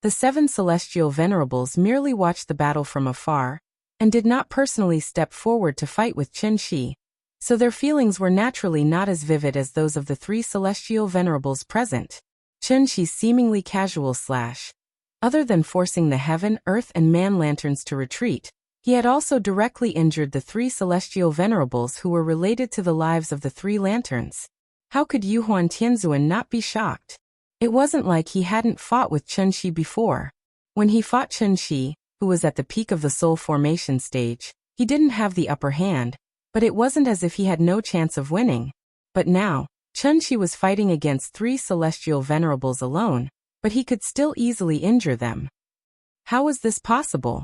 The 7 celestial venerables merely watched the battle from afar, and did not personally step forward to fight with Chen Shi, so their feelings were naturally not as vivid as those of the 3 celestial venerables present. Chen Shi's seemingly casual slash. Other than forcing the heaven, earth, and man lanterns to retreat, he had also directly injured the 3 celestial venerables who were related to the lives of the 3 lanterns. How could Yuhuan Tianzuan not be shocked? It wasn't like he hadn't fought with Chen Shi before. When he fought Chen Shi, who was at the peak of the soul formation stage, he didn't have the upper hand, but it wasn't as if he had no chance of winning. But now, Chen Shi was fighting against 3 celestial venerables alone, but he could still easily injure them. How was this possible?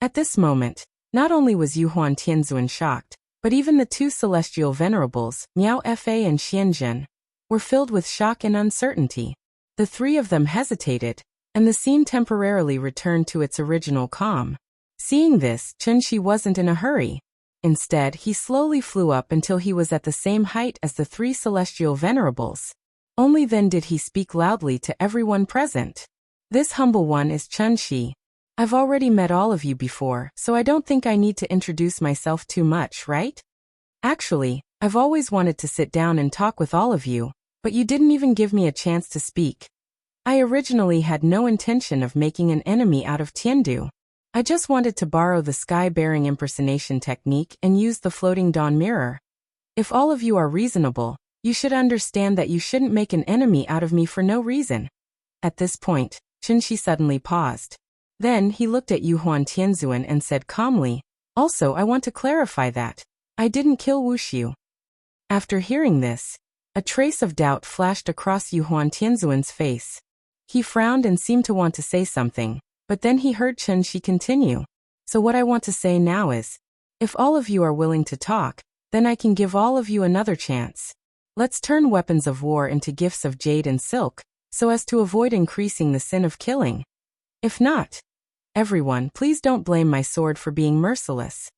At this moment, not only was Yuhuan Tianzuan shocked, but even the 2 celestial venerables, Miao Fa and Xianzhen, were filled with shock and uncertainty. The 3 of them hesitated, and the scene temporarily returned to its original calm. Seeing this, Chen Shi wasn't in a hurry. Instead, he slowly flew up until he was at the same height as the 3 celestial venerables. Only then did he speak loudly to everyone present. This humble one is Chen Shi. I've already met all of you before, so I don't think I need to introduce myself too much, right? Actually, I've always wanted to sit down and talk with all of you, but you didn't even give me a chance to speak. I originally had no intention of making an enemy out of Tiandu. I just wanted to borrow the sky-bearing impersonation technique and use the floating dawn mirror. If all of you are reasonable, you should understand that you shouldn't make an enemy out of me for no reason. At this point, Chen Shi suddenly paused. Then he looked at Yuhuan Tianzuan and said calmly, "Also, I want to clarify that I didn't kill Wuxiu." After hearing this, a trace of doubt flashed across Yuhuan Tianzuan's face. He frowned and seemed to want to say something, but then he heard Chen Shi continue. "So what I want to say now is, if all of you are willing to talk, then I can give all of you another chance. Let's turn weapons of war into gifts of jade and silk, so as to avoid increasing the sin of killing. If not, everyone, please don't blame my sword for being merciless."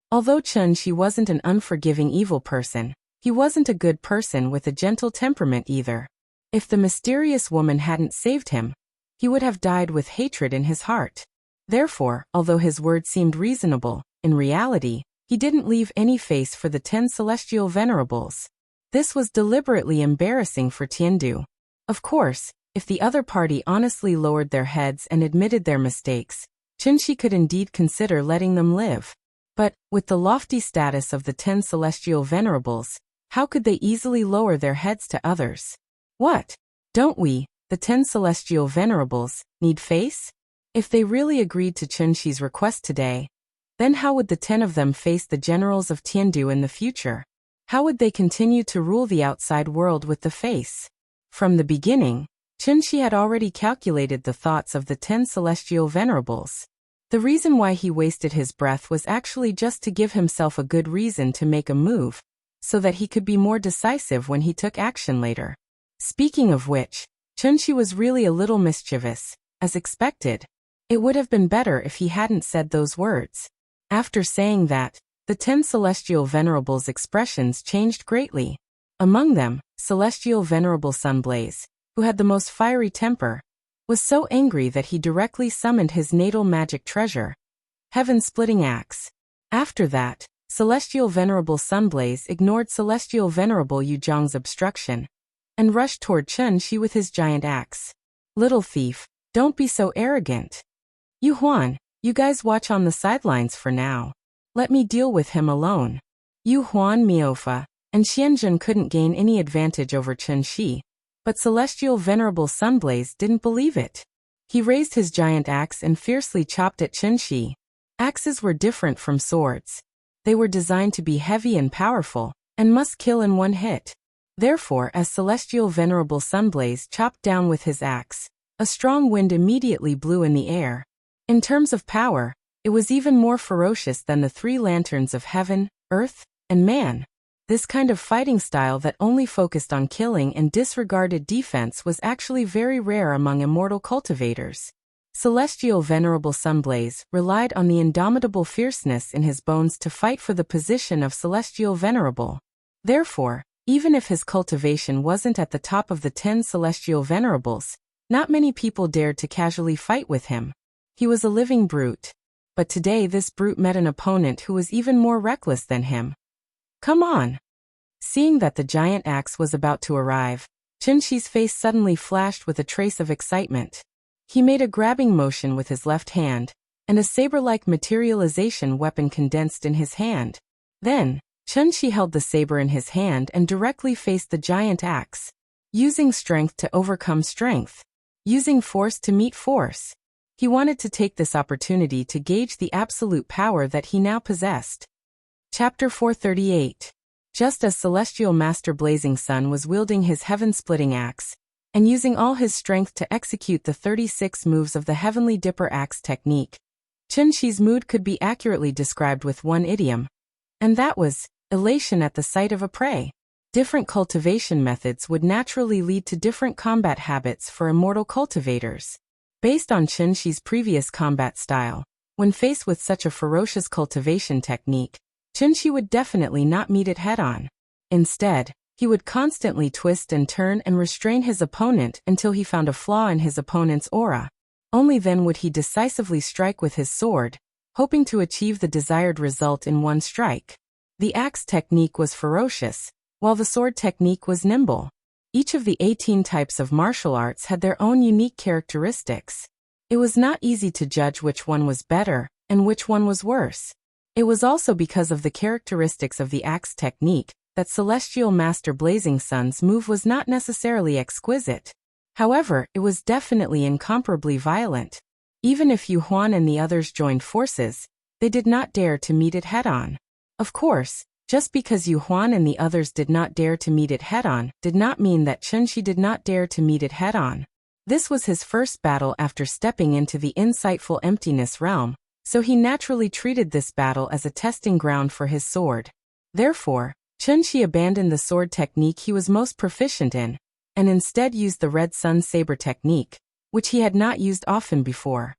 Although Chen Shi wasn't an unforgiving evil person, He wasn't a good person with a gentle temperament either. If the mysterious woman hadn't saved him, he would have died with hatred in his heart. Therefore, although his words seemed reasonable, in reality, he didn't leave any face for the 10 celestial venerables. This was deliberately embarrassing for Tiandu. Of course, if the other party honestly lowered their heads and admitted their mistakes, Qinshi could indeed consider letting them live. But, with the lofty status of the 10 celestial venerables, how could they easily lower their heads to others? What? Don't we, the 10 celestial venerables, need face? If they really agreed to Qinshi's request today, then how would the 10 of them face the generals of Tiandu in the future? How would they continue to rule the outside world with the face? From the beginning, Qinshi had already calculated the thoughts of the 10 celestial venerables. The reason why he wasted his breath was actually just to give himself a good reason to make a move, so that he could be more decisive when he took action later. Speaking of which, Qinshi was really a little mischievous, as expected. It would have been better if he hadn't said those words. After saying that, the 10 celestial venerables' expressions changed greatly. Among them, Celestial Venerable Sunblaze, who had the most fiery temper, was so angry that he directly summoned his natal magic treasure, Heaven-Splitting Axe. After that, Celestial Venerable Sunblaze ignored Celestial Venerable Yuzhang's obstruction and rushed toward Qinshi with his giant axe. Little thief, don't be so arrogant. Yu Huan, you guys watch on the sidelines for now. Let me deal with him alone. Yu Huan, Miaofa, and Xianjun couldn't gain any advantage over Qinshi, but Celestial Venerable Sunblaze didn't believe it. He raised his giant axe and fiercely chopped at Qinshi. Axes were different from swords. They were designed to be heavy and powerful, and must kill in one hit. Therefore, as Celestial Venerable Sunblaze chopped down with his axe, a strong wind immediately blew in the air. In terms of power, it was even more ferocious than the 3 lanterns of heaven, earth, and man. This kind of fighting style that only focused on killing and disregarded defense was actually very rare among immortal cultivators. Celestial Venerable Sunblaze relied on the indomitable fierceness in his bones to fight for the position of Celestial Venerable. Therefore, even if his cultivation wasn't at the top of the 10 Celestial Venerables, not many people dared to casually fight with him. He was a living brute. But today this brute met an opponent who was even more reckless than him. Come on! Seeing that the giant axe was about to arrive, Qinshi's face suddenly flashed with a trace of excitement. He made a grabbing motion with his left hand, and a saber-like materialization weapon condensed in his hand. Then, Qinshi held the saber in his hand and directly faced the giant axe. Using strength to overcome strength. Using force to meet force. He wanted to take this opportunity to gauge the absolute power that he now possessed. Chapter 438. Just as Celestial Master Blazing Sun was wielding his heaven-splitting axe, and using all his strength to execute the 36 moves of the Heavenly Dipper Axe technique, Qinshi's mood could be accurately described with one idiom. And that was, elation at the sight of a prey. Different cultivation methods would naturally lead to different combat habits for immortal cultivators. Based on Qinshi's previous combat style, when faced with such a ferocious cultivation technique, Qinshi would definitely not meet it head-on. Instead, he would constantly twist and turn and restrain his opponent until he found a flaw in his opponent's aura. Only then would he decisively strike with his sword, hoping to achieve the desired result in one strike. The axe technique was ferocious, while the sword technique was nimble. Each of the 18 types of martial arts had their own unique characteristics. It was not easy to judge which one was better, and which one was worse. It was also because of the characteristics of the axe technique that Celestial Master Blazing Sun's move was not necessarily exquisite. However, it was definitely incomparably violent. Even if Yu Huan and the others joined forces, they did not dare to meet it head-on. Of course, just because Yu Huan and the others did not dare to meet it head-on did not mean that Qinshi did not dare to meet it head-on. This was his first battle after stepping into the insightful emptiness realm, so he naturally treated this battle as a testing ground for his sword. Therefore, Qinshi abandoned the sword technique he was most proficient in, and instead used the Red Sun Saber technique, which he had not used often before.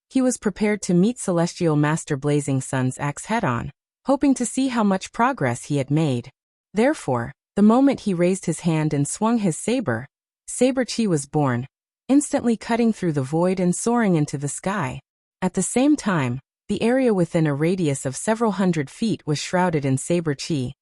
He was prepared to meet Celestial Master Blazing Sun's axe head-on, hoping to see how much progress he had made. Therefore, The moment he raised his hand and swung his saber, Saber Chi was born, instantly cutting through the void and soaring into the sky. At the same time, the area within a radius of several hundred feet was shrouded in Saber Chi,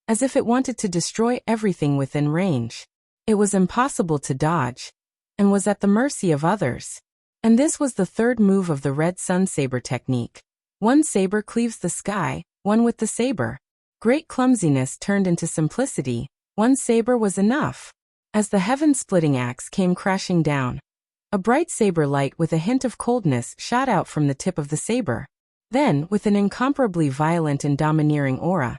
as if it wanted to destroy everything within range. It was impossible to dodge, and was at the mercy of others. And this was the third move of the Red Sun Saber technique. One saber cleaves the sky, one with the saber. Great clumsiness turned into simplicity, one saber was enough. As the heaven-splitting axe came crashing down, a bright saber light with a hint of coldness shot out from the tip of the saber. Then, with an incomparably violent and domineering aura,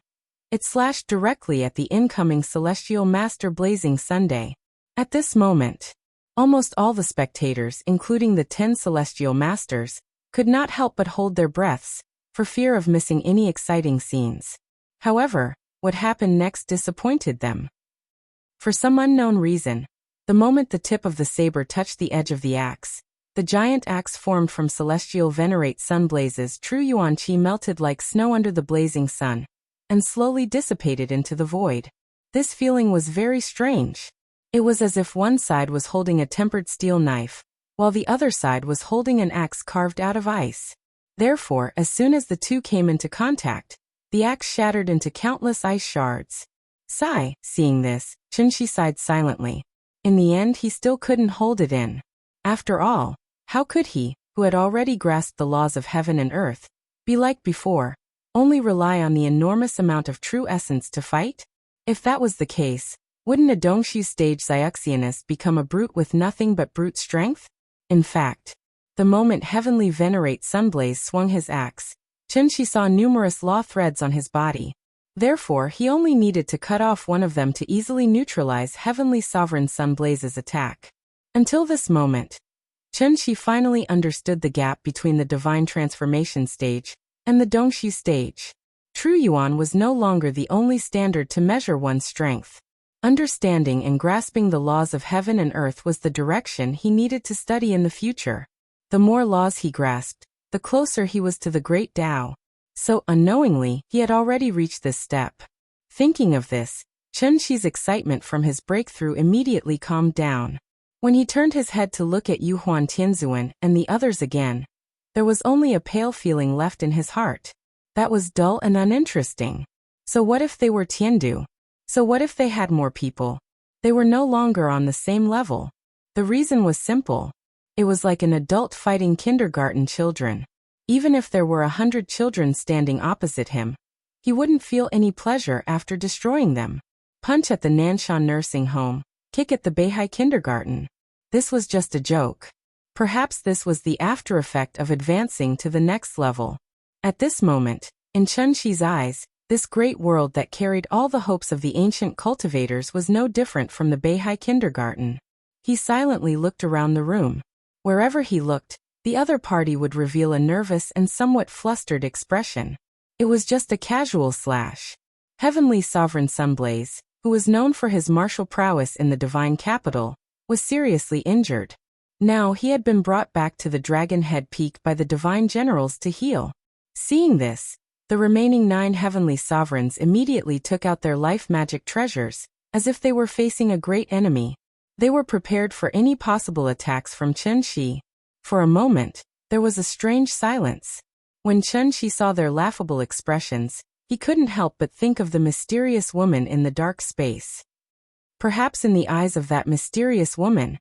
it slashed directly at the incoming celestial master Blazing Sunday. At this moment, almost all the spectators, including the 10 celestial masters, could not help but hold their breaths, for fear of missing any exciting scenes. However, what happened next disappointed them. For some unknown reason, the moment the tip of the saber touched the edge of the axe, the giant axe formed from celestial venerate sun blazes true yuan qi melted like snow under the blazing sun, and slowly dissipated into the void. This feeling was very strange. It was as if one side was holding a tempered steel knife, while the other side was holding an axe carved out of ice. Therefore, as soon as the two came into contact, the axe shattered into countless ice shards. Sigh, seeing this, Chunshi sighed silently. In the end he still couldn't hold it in. After all, how could he, who had already grasped the laws of heaven and earth, be like before, only rely on the enormous amount of true essence to fight? If that was the case, wouldn't a Dongshu stage Xiuxianist become a brute with nothing but brute strength? In fact, the moment Heavenly Venerate Sunblaze swung his axe, Chunshi saw numerous law threads on his body. Therefore, he only needed to cut off one of them to easily neutralize Heavenly Sovereign Sunblaze's attack. Until this moment, Chunshi finally understood the gap between the Divine Transformation stage and the Dongshu stage. True Yuan was no longer the only standard to measure one's strength. Understanding and grasping the laws of heaven and earth was the direction he needed to study in the future. The more laws he grasped, the closer he was to the great Tao. So, unknowingly, he had already reached this step. Thinking of this, Chunshi's excitement from his breakthrough immediately calmed down. When he turned his head to look at Yu Huan Tianzuan and the others again, there was only a pale feeling left in his heart. That was dull and uninteresting. So what if they were Tiandu? So what if they had more people? They were no longer on the same level. The reason was simple. It was like an adult fighting kindergarten children. Even if there were 100 children standing opposite him, he wouldn't feel any pleasure after destroying them. Punch at the Nanshan nursing home, kick at the Beihai kindergarten. This was just a joke. Perhaps this was the after effect of advancing to the next level. At this moment, in Chunshi's eyes, this great world that carried all the hopes of the ancient cultivators was no different from the Beihai kindergarten. He silently looked around the room. Wherever he looked, the other party would reveal a nervous and somewhat flustered expression. It was just a casual slash. Heavenly Sovereign Sunblaze, who was known for his martial prowess in the divine capital, was seriously injured. Now he had been brought back to the Dragon Head Peak by the divine generals to heal. Seeing this, the remaining 9 heavenly sovereigns immediately took out their life magic treasures, as if they were facing a great enemy. They were prepared for any possible attacks from Chunshi. For a moment, there was a strange silence. When Chunshi saw their laughable expressions, he couldn't help but think of the mysterious woman in the dark space. Perhaps in the eyes of that mysterious woman,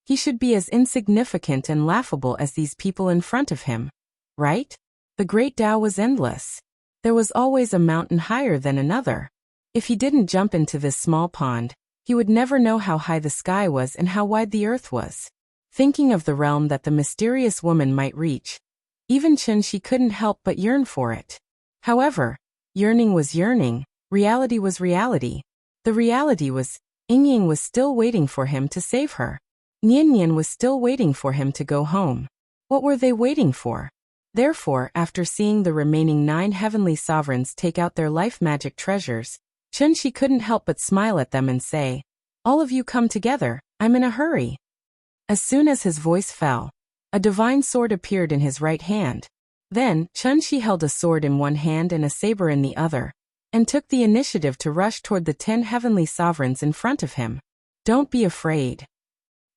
he should be as insignificant and laughable as these people in front of him. Right? The great Tao was endless. There was always a mountain higher than another. If he didn't jump into this small pond, he would never know how high the sky was and how wide the earth was. Thinking of the realm that the mysterious woman might reach, even Chunshi couldn't help but yearn for it. However, yearning was yearning, reality was reality. The reality was, Yingying was still waiting for him to save her. Nianyan was still waiting for him to go home. What were they waiting for? Therefore, after seeing the remaining 9 heavenly sovereigns take out their life magic treasures, Chunshi couldn't help but smile at them and say, "All of you come together, I'm in a hurry." As soon as his voice fell, a divine sword appeared in his right hand. Then, Chunshi held a sword in one hand and a saber in the other, and took the initiative to rush toward the 10 heavenly sovereigns in front of him. Don't be afraid.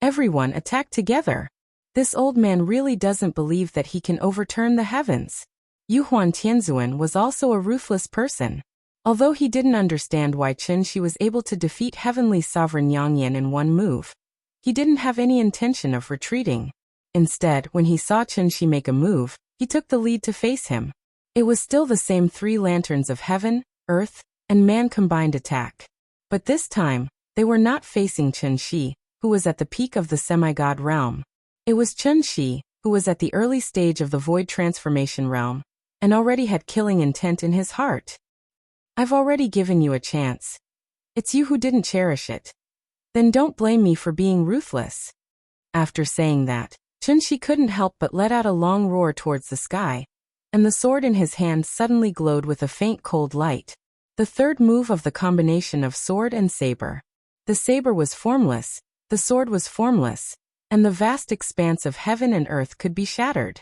Everyone attack together. This old man really doesn't believe that he can overturn the heavens. Yuhuan Tianzuan was also a ruthless person. Although he didn't understand why Chen Shi was able to defeat heavenly sovereign Yang Yan in one move, he didn't have any intention of retreating. Instead, when he saw Chen Shi make a move, he took the lead to face him. It was still the same 3 lanterns of heaven, earth, and man combined attack. But this time, they were not facing Chen Shi, who was at the peak of the semi-god realm. It was Chen Shi, who was at the early stage of the void transformation realm, and already had killing intent in his heart. I've already given you a chance. It's you who didn't cherish it. Then don't blame me for being ruthless. After saying that, Chen Shi couldn't help but let out a long roar towards the sky, and the sword in his hand suddenly glowed with a faint cold light. The third move of the combination of sword and saber. The saber was formless, the sword was formless, and the vast expanse of heaven and earth could be shattered.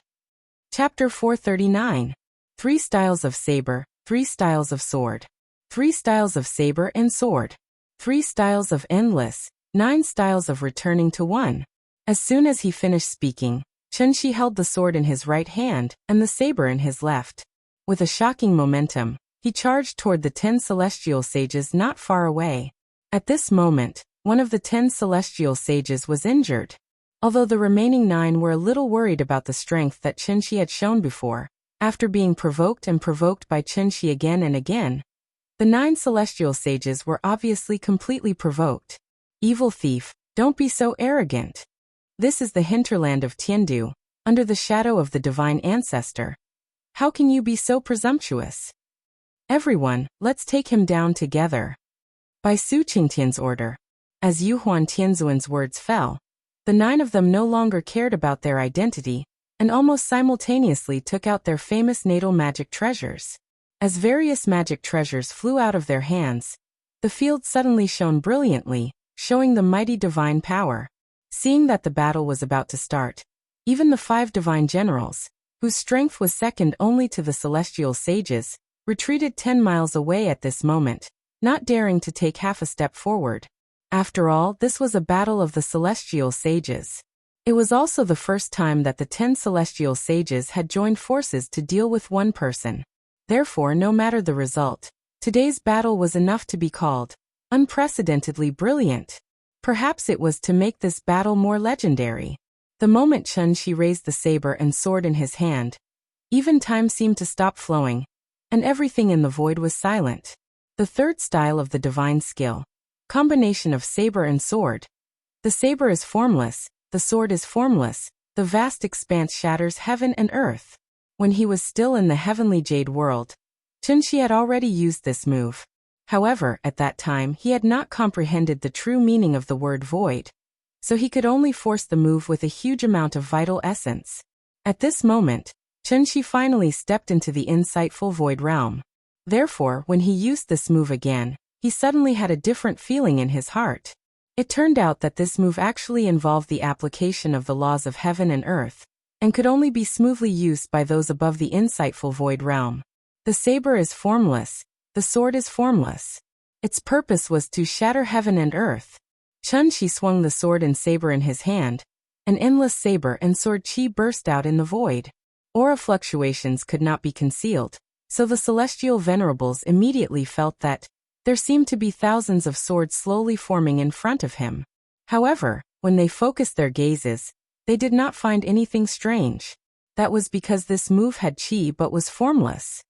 Chapter 439. 3 styles of saber, 3 styles of sword. 3 styles of saber and sword. 3 styles of endless, 9 styles of returning to one. As soon as he finished speaking, Chen Shi held the sword in his right hand and the saber in his left. With a shocking momentum, he charged toward the 10 celestial sages not far away. At this moment, one of the 10 celestial sages was injured. Although the remaining 9 were a little worried about the strength that Chen Shi had shown before, after being provoked and provoked by Chen Shi again and again, the 9 celestial sages were obviously completely provoked. Evil thief, don't be so arrogant. This is the hinterland of Tiandu, under the shadow of the divine ancestor. How can you be so presumptuous? Everyone, let's take him down together. By Su Qingtian's order. As Yuhuan Tianzuan's words fell, the 9 of them no longer cared about their identity, and almost simultaneously took out their famous natal magic treasures. As various magic treasures flew out of their hands, the field suddenly shone brilliantly, showing the mighty divine power. Seeing that the battle was about to start, even the 5 divine generals, whose strength was second only to the celestial sages, retreated 10 miles away at this moment, not daring to take half a step forward. After all, this was a battle of the celestial sages. It was also the first time that the 10 celestial sages had joined forces to deal with one person. Therefore, no matter the result, today's battle was enough to be called unprecedentedly brilliant. Perhaps it was to make this battle more legendary. The moment Chen Shi raised the saber and sword in his hand, even time seemed to stop flowing, and everything in the void was silent. The third style of the divine skill. Combination of saber and sword. The saber is formless, the sword is formless, the vast expanse shatters heaven and earth. When he was still in the heavenly jade world, Chen Shi had already used this move. However, at that time he had not comprehended the true meaning of the word void, so he could only force the move with a huge amount of vital essence. At this moment, Chen Shi finally stepped into the insightful void realm. Therefore, when he used this move again, he suddenly had a different feeling in his heart. It turned out that this move actually involved the application of the laws of heaven and earth, and could only be smoothly used by those above the insightful void realm. The saber is formless, the sword is formless. Its purpose was to shatter heaven and earth. Chen Shi swung the sword and saber in his hand. An endless saber and sword chi burst out in the void. Aura fluctuations could not be concealed, so the celestial venerables immediately felt that there seemed to be thousands of swords slowly forming in front of him. However, when they focused their gazes, they did not find anything strange. That was because this move had chi but was formless.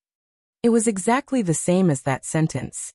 It was exactly the same as that sentence.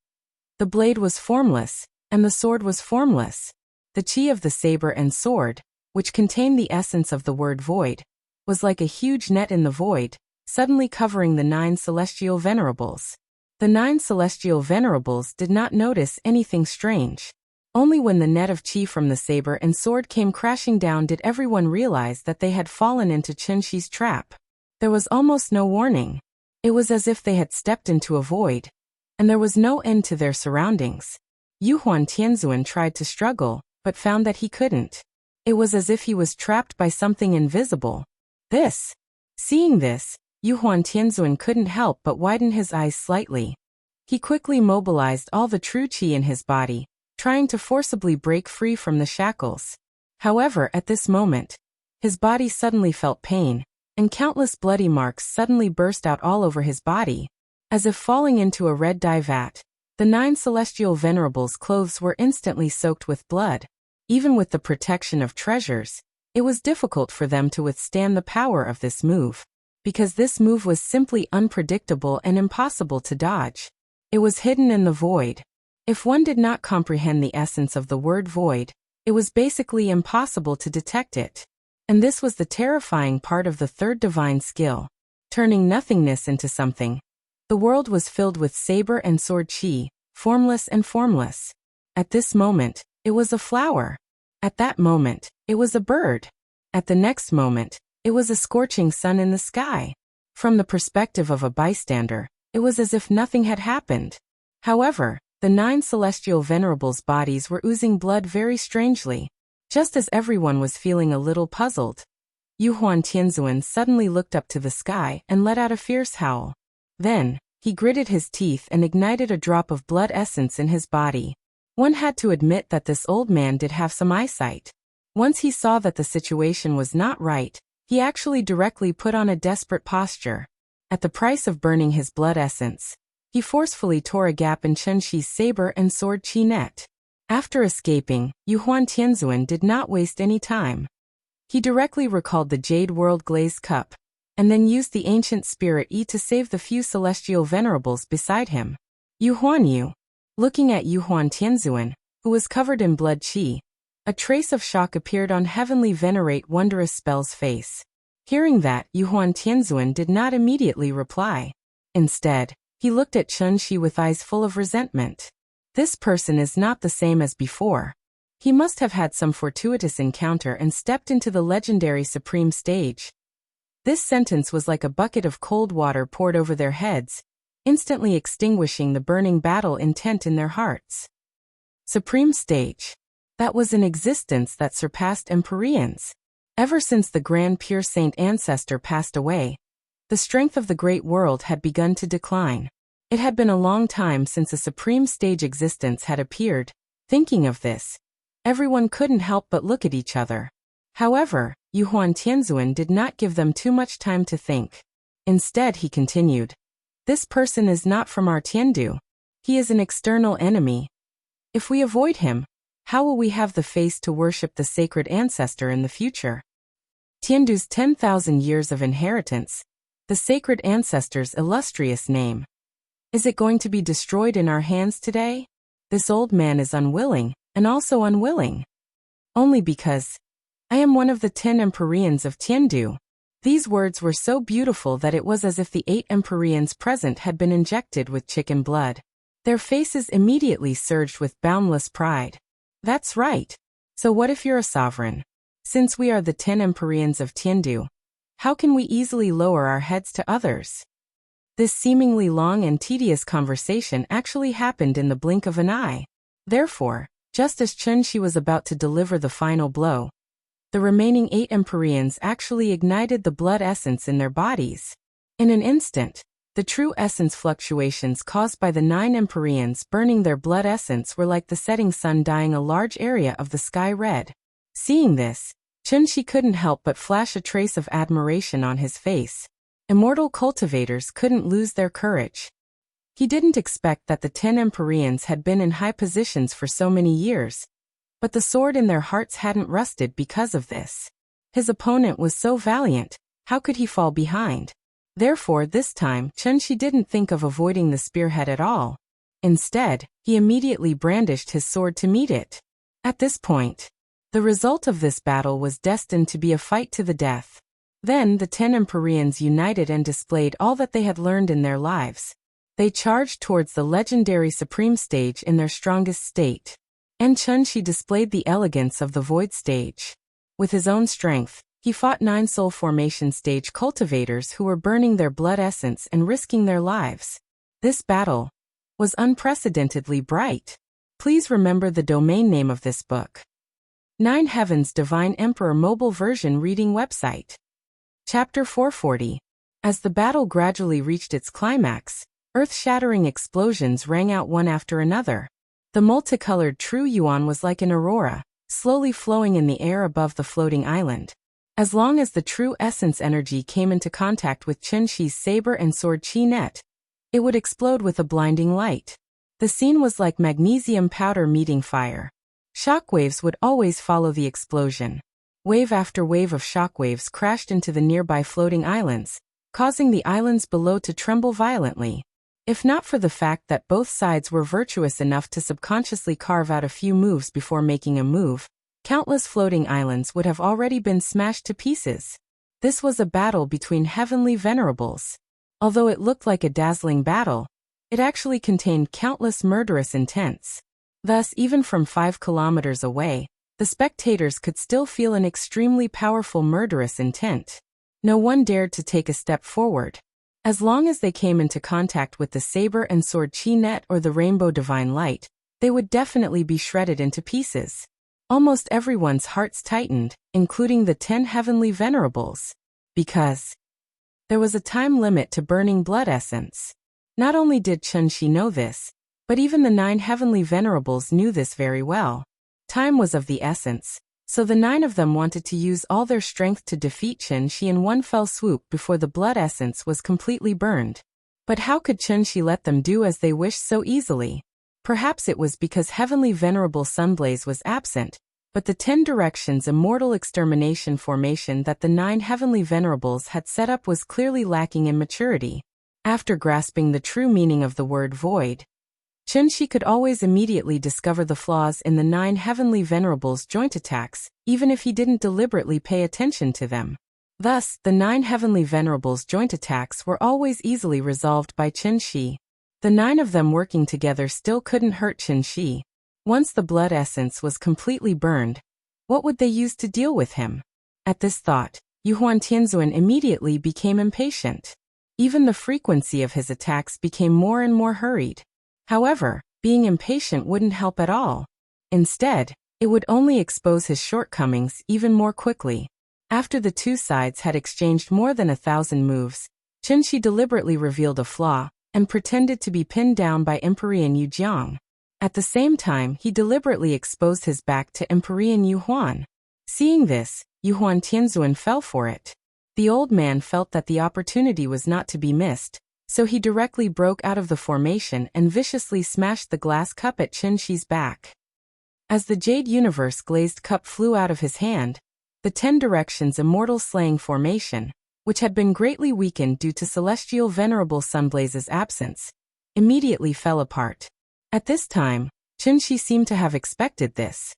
The blade was formless, and the sword was formless. The chi of the saber and sword, which contained the essence of the word void, was like a huge net in the void, suddenly covering the 9 celestial venerables. The 9 celestial venerables did not notice anything strange. Only when the net of chi from the saber and sword came crashing down did everyone realize that they had fallen into Chen Shi's trap. There was almost no warning. It was as if they had stepped into a void, and there was no end to their surroundings. Yuhuan Tianzuan tried to struggle, but found that he couldn't. It was as if he was trapped by something invisible. Seeing this, Yuhuan Tianzuan couldn't help but widen his eyes slightly. He quickly mobilized all the true qi in his body, trying to forcibly break free from the shackles. However, at this moment, his body suddenly felt pain, and countless bloody marks suddenly burst out all over his body. As if falling into a red dye vat, the 9 celestial venerables' clothes were instantly soaked with blood. Even with the protection of treasures, it was difficult for them to withstand the power of this move, because this move was simply unpredictable and impossible to dodge. It was hidden in the void. If one did not comprehend the essence of the word void, it was basically impossible to detect it. And this was the terrifying part of the third divine skill, turning nothingness into something. The world was filled with saber and sword qi, formless and formless. At this moment, it was a flower. At that moment, it was a bird. At the next moment, it was a scorching sun in the sky. From the perspective of a bystander, it was as if nothing had happened. However, the 9 celestial venerables' bodies were oozing blood very strangely. Just as everyone was feeling a little puzzled, Yuhuan Tianzuan suddenly looked up to the sky and let out a fierce howl. Then, he gritted his teeth and ignited a drop of blood essence in his body. One had to admit that this old man did have some eyesight. Once he saw that the situation was not right, he actually directly put on a desperate posture. At the price of burning his blood essence, he forcefully tore a gap in Chen Shi's saber and sword qi net. After escaping, Yuhuan Tianzuan did not waste any time. He directly recalled the Jade World Glazed Cup, and then used the ancient spirit Yi to save the few celestial venerables beside him. Yuhuan Yu. Looking at Yuhuan Tianzuan, who was covered in blood qi, a trace of shock appeared on Heavenly Venerate Wondrous Spell's face. Hearing that, Yuhuan Tianzuan did not immediately reply. Instead, he looked at Chen Shi with eyes full of resentment. This person is not the same as before. He must have had some fortuitous encounter and stepped into the legendary supreme stage. This sentence was like a bucket of cold water poured over their heads, instantly extinguishing the burning battle intent in their hearts. Supreme stage. That was an existence that surpassed Empyreans. Ever since the Grand Pure Saint ancestor passed away, the strength of the great world had begun to decline. It had been a long time since a supreme stage existence had appeared. Thinking of this, everyone couldn't help but look at each other. However, Yuhuan Tianzuan did not give them too much time to think. Instead, he continued, "This person is not from our Tiandu. He is an external enemy. If we avoid him, how will we have the face to worship the sacred ancestor in the future? Tiandu's 10,000 years of inheritance, the sacred ancestor's illustrious name. Is it going to be destroyed in our hands today? This old man is unwilling, and also unwilling. Only because I am one of the 10 Empyreans of Tiandu." These words were so beautiful that it was as if the 8 Empyreans present had been injected with chicken blood. Their faces immediately surged with boundless pride. That's right. So what if you're a sovereign? Since we are the 10 Empyreans of Tiandu, how can we easily lower our heads to others? This seemingly long and tedious conversation actually happened in the blink of an eye. Therefore, just as Chen Shi was about to deliver the final blow, the remaining 8 Empyreans actually ignited the blood essence in their bodies. In an instant, the true essence fluctuations caused by the 9 Empyreans burning their blood essence were like the setting sun dyeing a large area of the sky red. Seeing this, Chen Shi couldn't help but flash a trace of admiration on his face. Immortal cultivators couldn't lose their courage. He didn't expect that the 10 Empyreans had been in high positions for so many years, but the sword in their hearts hadn't rusted because of this. His opponent was so valiant, how could he fall behind? Therefore, this time, Chen Shi didn't think of avoiding the spearhead at all. Instead, he immediately brandished his sword to meet it. At this point, the result of this battle was destined to be a fight to the death. Then the 10 Empyreans united and displayed all that they had learned in their lives. They charged towards the legendary supreme stage in their strongest state. And Chen Shi displayed the elegance of the void stage. With his own strength, he fought 9 soul formation stage cultivators who were burning their blood essence and risking their lives. This battle was unprecedentedly bright. Please remember the domain name of this book. 9 Heavens Divine Emperor Mobile Version Reading Website. Chapter 440. As the battle gradually reached its climax, Earth-shattering explosions rang out one after another. The multicolored true yuan was like an aurora, slowly flowing in the air above the floating island. As long as the true essence energy came into contact with Chen-Shi's saber and sword chi net, it would explode with a blinding light. The scene was like magnesium powder meeting fire. Shockwaves would always follow the explosion. Wave after wave of shockwaves crashed into the nearby floating islands, causing the islands below to tremble violently. If not for the fact that both sides were virtuous enough to subconsciously carve out a few moves before making a move, countless floating islands would have already been smashed to pieces. This was a battle between heavenly venerables. Although it looked like a dazzling battle, it actually contained countless murderous intents. Thus, even from 5 kilometers away, the spectators could still feel an extremely powerful murderous intent. No one dared to take a step forward. As long as they came into contact with the saber and sword chi net or the rainbow divine light, they would definitely be shredded into pieces. Almost everyone's hearts tightened, including the 10 heavenly venerables. Because there was a time limit to burning blood essence. Not only did Chen-Shi know this, but even the 9 heavenly venerables knew this very well. Time was of the essence, so the 9 of them wanted to use all their strength to defeat Chen-Shi in one fell swoop before the blood essence was completely burned. But how could Chen-Shi let them do as they wished so easily? Perhaps it was because Heavenly Venerable Sunblaze was absent, but the 10 Directions Immortal Extermination formation that the 9 Heavenly Venerables had set up was clearly lacking in maturity. After grasping the true meaning of the word void, Chen-Shi could always immediately discover the flaws in the 9 Heavenly Venerables' joint attacks, even if he didn't deliberately pay attention to them. Thus, the 9 Heavenly Venerables' joint attacks were always easily resolved by Chen-Shi. The 9 of them working together still couldn't hurt Chen-Shi. Once the blood essence was completely burned, what would they use to deal with him? At this thought, Yuhuan Tianzuan immediately became impatient. Even the frequency of his attacks became more and more hurried. However, being impatient wouldn't help at all. Instead, it would only expose his shortcomings even more quickly. After the two sides had exchanged more than 1,000 moves, Chen-Shi deliberately revealed a flaw and pretended to be pinned down by Empyrean Yu Jiang. At the same time, he deliberately exposed his back to Empyrean Yu Huan. Seeing this, Yuhuan Tianzuan fell for it. The old man felt that the opportunity was not to be missed, so he directly broke out of the formation and viciously smashed the glass cup at Chen-Shi's back. As the Jade Universe glazed cup flew out of his hand, the 10 Directions Immortal Slaying formation, which had been greatly weakened due to Celestial Venerable Sunblaze's absence, immediately fell apart. At this time, Chen-Shi seemed to have expected this.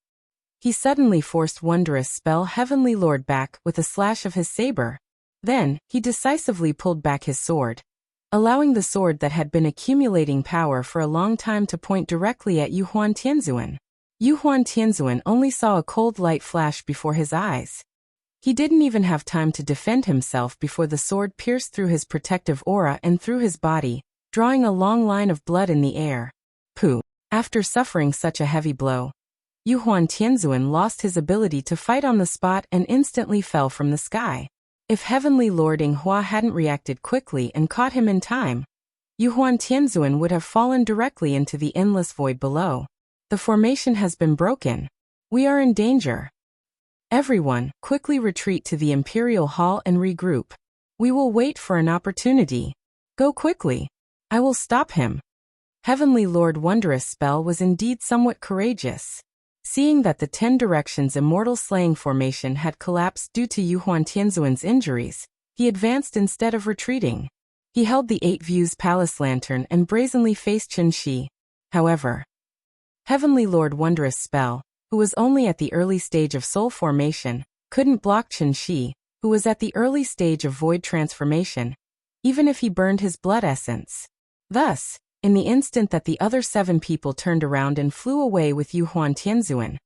He suddenly forced Wondrous Spell Heavenly Lord back with a slash of his saber. Then, he decisively pulled back his sword, allowing the sword that had been accumulating power for a long time to point directly at Yuhuan Tianzuan. Yuhuan Tianzuan only saw a cold light flash before his eyes. He didn't even have time to defend himself before the sword pierced through his protective aura and through his body, drawing a long line of blood in the air. Pooh! After suffering such a heavy blow, Yuhuan Tianzuan lost his ability to fight on the spot and instantly fell from the sky. If Heavenly Lord Yinghua hadn't reacted quickly and caught him in time, Yuhuan Tianzuan would have fallen directly into the endless void below. The formation has been broken. We are in danger. Everyone, quickly retreat to the Imperial Hall and regroup. We will wait for an opportunity. Go quickly. I will stop him. Heavenly Lord Wondrous Spell was indeed somewhat courageous. Seeing that the 10 Directions Immortal Slaying formation had collapsed due to Yuhuan Tianzuan's injuries, he advanced instead of retreating. He held the 8 Views Palace Lantern and brazenly faced Chen-Shi. However, Heavenly Lord Wondrous Spell, who was only at the early stage of soul formation, couldn't block Chen-Shi, who was at the early stage of void transformation, even if he burned his blood essence. Thus, in the instant that the other 7 people turned around and flew away with Yuhuan Tianzuan,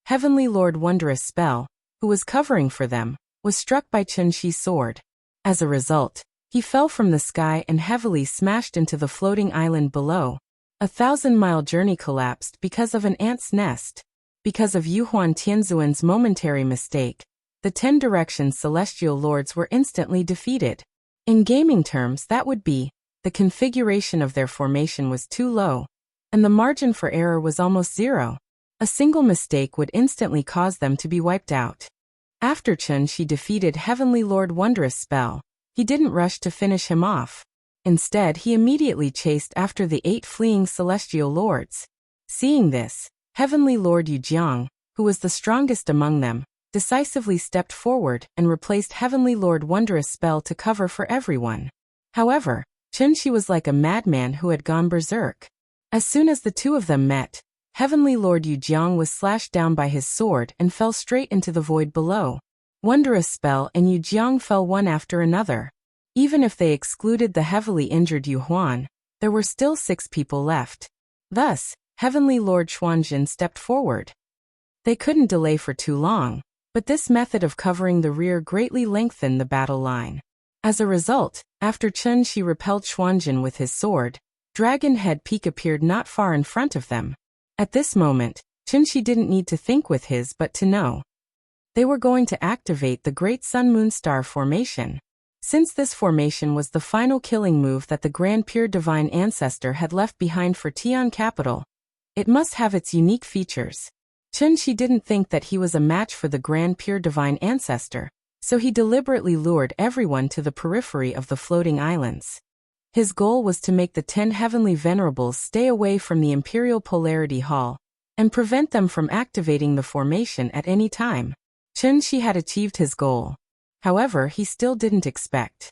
Heavenly Lord Wondrous Spell, who was covering for them, was struck by Chen-Shi's sword. As a result, he fell from the sky and heavily smashed into the floating island below. A 1,000-mile journey collapsed because of an ant's nest. Because of Yuhuan Tianzuan's momentary mistake, the 10 Directions Celestial Lords were instantly defeated. In gaming terms, that would be, the configuration of their formation was too low, and the margin for error was almost zero. A single mistake would instantly cause them to be wiped out. After Chun-Shi defeated Heavenly Lord Wondrous Spell, he didn't rush to finish him off. Instead, he immediately chased after the 8 fleeing celestial lords. Seeing this, Heavenly Lord Yujiang, who was the strongest among them, decisively stepped forward and replaced Heavenly Lord Wondrous Spell to cover for everyone. However, Chun-Shi was like a madman who had gone berserk. As soon as the two of them met, Heavenly Lord Yujiang was slashed down by his sword and fell straight into the void below. Wondrous Spell and Yujiang fell one after another. Even if they excluded the heavily injured Yu Huan, there were still 6 people left. Thus, Heavenly Lord Xuanjin stepped forward. They couldn't delay for too long, but this method of covering the rear greatly lengthened the battle line. As a result, after Chun-Shi repelled Xuanjin with his sword, Dragon Head Peak appeared not far in front of them. At this moment, Chun-Shi didn't need to think with his but to know. They were going to activate the Great Sun Moon Star formation. Since this formation was the final killing move that the Grand Pure Divine Ancestor had left behind for Tian Capital, it must have its unique features. Chun-Shi didn't think that he was a match for the Grand Pure Divine Ancestor, so he deliberately lured everyone to the periphery of the floating islands. His goal was to make the 10 Heavenly Venerables stay away from the Imperial Polarity Hall, and prevent them from activating the formation at any time. Chun-Shi had achieved his goal. However, he still didn't expect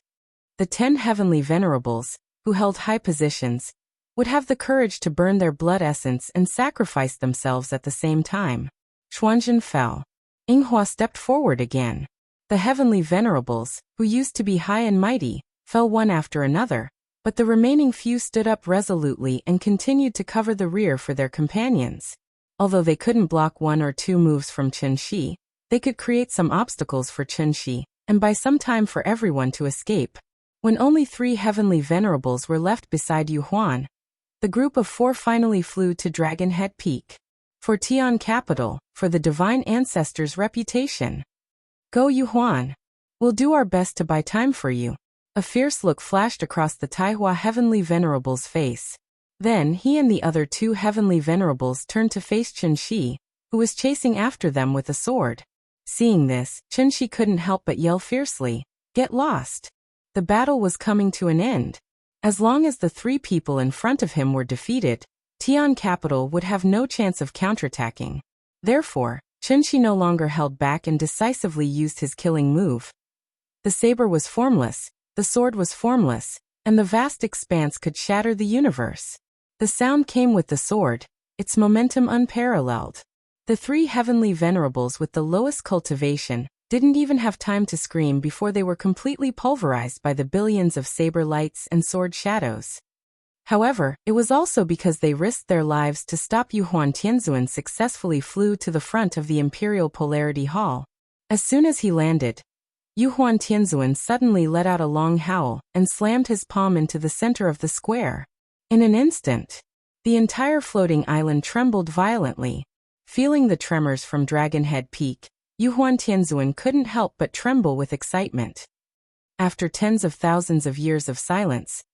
the 10 Heavenly Venerables, who held high positions, would have the courage to burn their blood essence and sacrifice themselves at the same time. Xuanjin fell. Yinghua stepped forward again. The Heavenly Venerables, who used to be high and mighty, fell one after another, but the remaining few stood up resolutely and continued to cover the rear for their companions. Although they couldn't block 1 or 2 moves from Chun-Shi, they could create some obstacles for Chun-Shi, and buy some time for everyone to escape. When only 3 Heavenly Venerables were left beside Yu Huan, the group of 4 finally flew to Dragon Head Peak. For Tian Capital, for the Divine Ancestor's reputation. Go Yu Huan. We'll do our best to buy time for you. A fierce look flashed across the Taihua Heavenly Venerable's face. Then he and the other 2 Heavenly Venerables turned to face Chun-Shi, who was chasing after them with a sword. Seeing this, Chun-Shi couldn't help but yell fiercely, "Get lost!" The battle was coming to an end. As long as the 3 people in front of him were defeated, Tian Capital would have no chance of counterattacking. Therefore, Chun-Shi no longer held back and decisively used his killing move. The saber was formless, the sword was formless, and the vast expanse could shatter the universe. The sound came with the sword, its momentum unparalleled. The 3 Heavenly Venerables with the lowest cultivation didn't even have time to scream before they were completely pulverized by the billions of saber lights and sword shadows. However, it was also because they risked their lives to stop Yu Huan Tianzuan successfully flew to the front of the Imperial Polarity Hall. As soon as he landed, Yu Huan Tianzuan suddenly let out a long howl and slammed his palm into the center of the square. In an instant, the entire floating island trembled violently. Feeling the tremors from Dragon Head Peak, Yu Huan Tianzuan couldn't help but tremble with excitement. After tens of thousands of years of silence,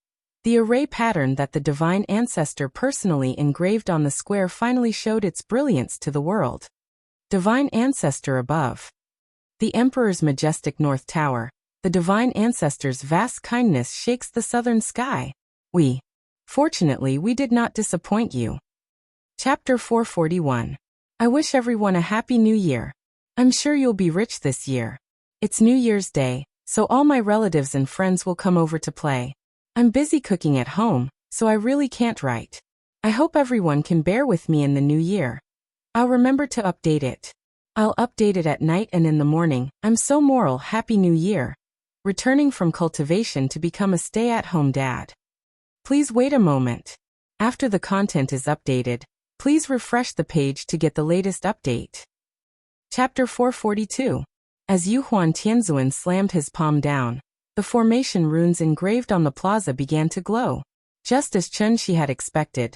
the array pattern that the Divine Ancestor personally engraved on the square finally showed its brilliance to the world. Divine Ancestor above. The Emperor's majestic North Tower, the Divine Ancestor's vast kindness shakes the southern sky. Fortunately, we did not disappoint you. Chapter 441. I wish everyone a happy new year. I'm sure you'll be rich this year. It's New Year's Day, so all my relatives and friends will come over to play. I'm busy cooking at home, so I really can't write. I hope everyone can bear with me in the new year. I'll remember to update it. I'll update it at night and in the morning. I'm so moral. Happy New Year. Returning from cultivation to become a stay-at-home dad. Please wait a moment. After the content is updated, please refresh the page to get the latest update. Chapter 442. As Yu Huan Tianzuan slammed his palm down, the formation runes engraved on the plaza began to glow. Just as Chun-Shi had expected,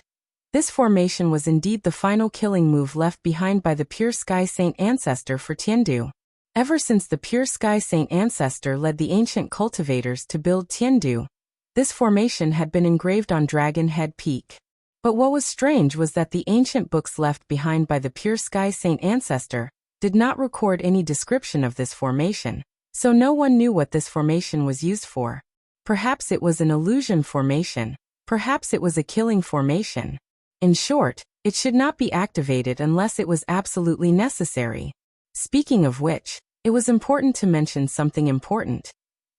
this formation was indeed the final killing move left behind by the Pure Sky Saint Ancestor for Tiandu. Ever since the Pure Sky Saint Ancestor led the ancient cultivators to build Tiandu, This formation had been engraved on Dragon Head Peak. But what was strange was that the ancient books left behind by the pure sky saint ancestor did not record any description of this formation, so no one knew what this formation was used for. Perhaps it was an illusion formation. Perhaps it was a killing formation. In short, it should not be activated unless it was absolutely necessary. Speaking of which, it was important to mention something important.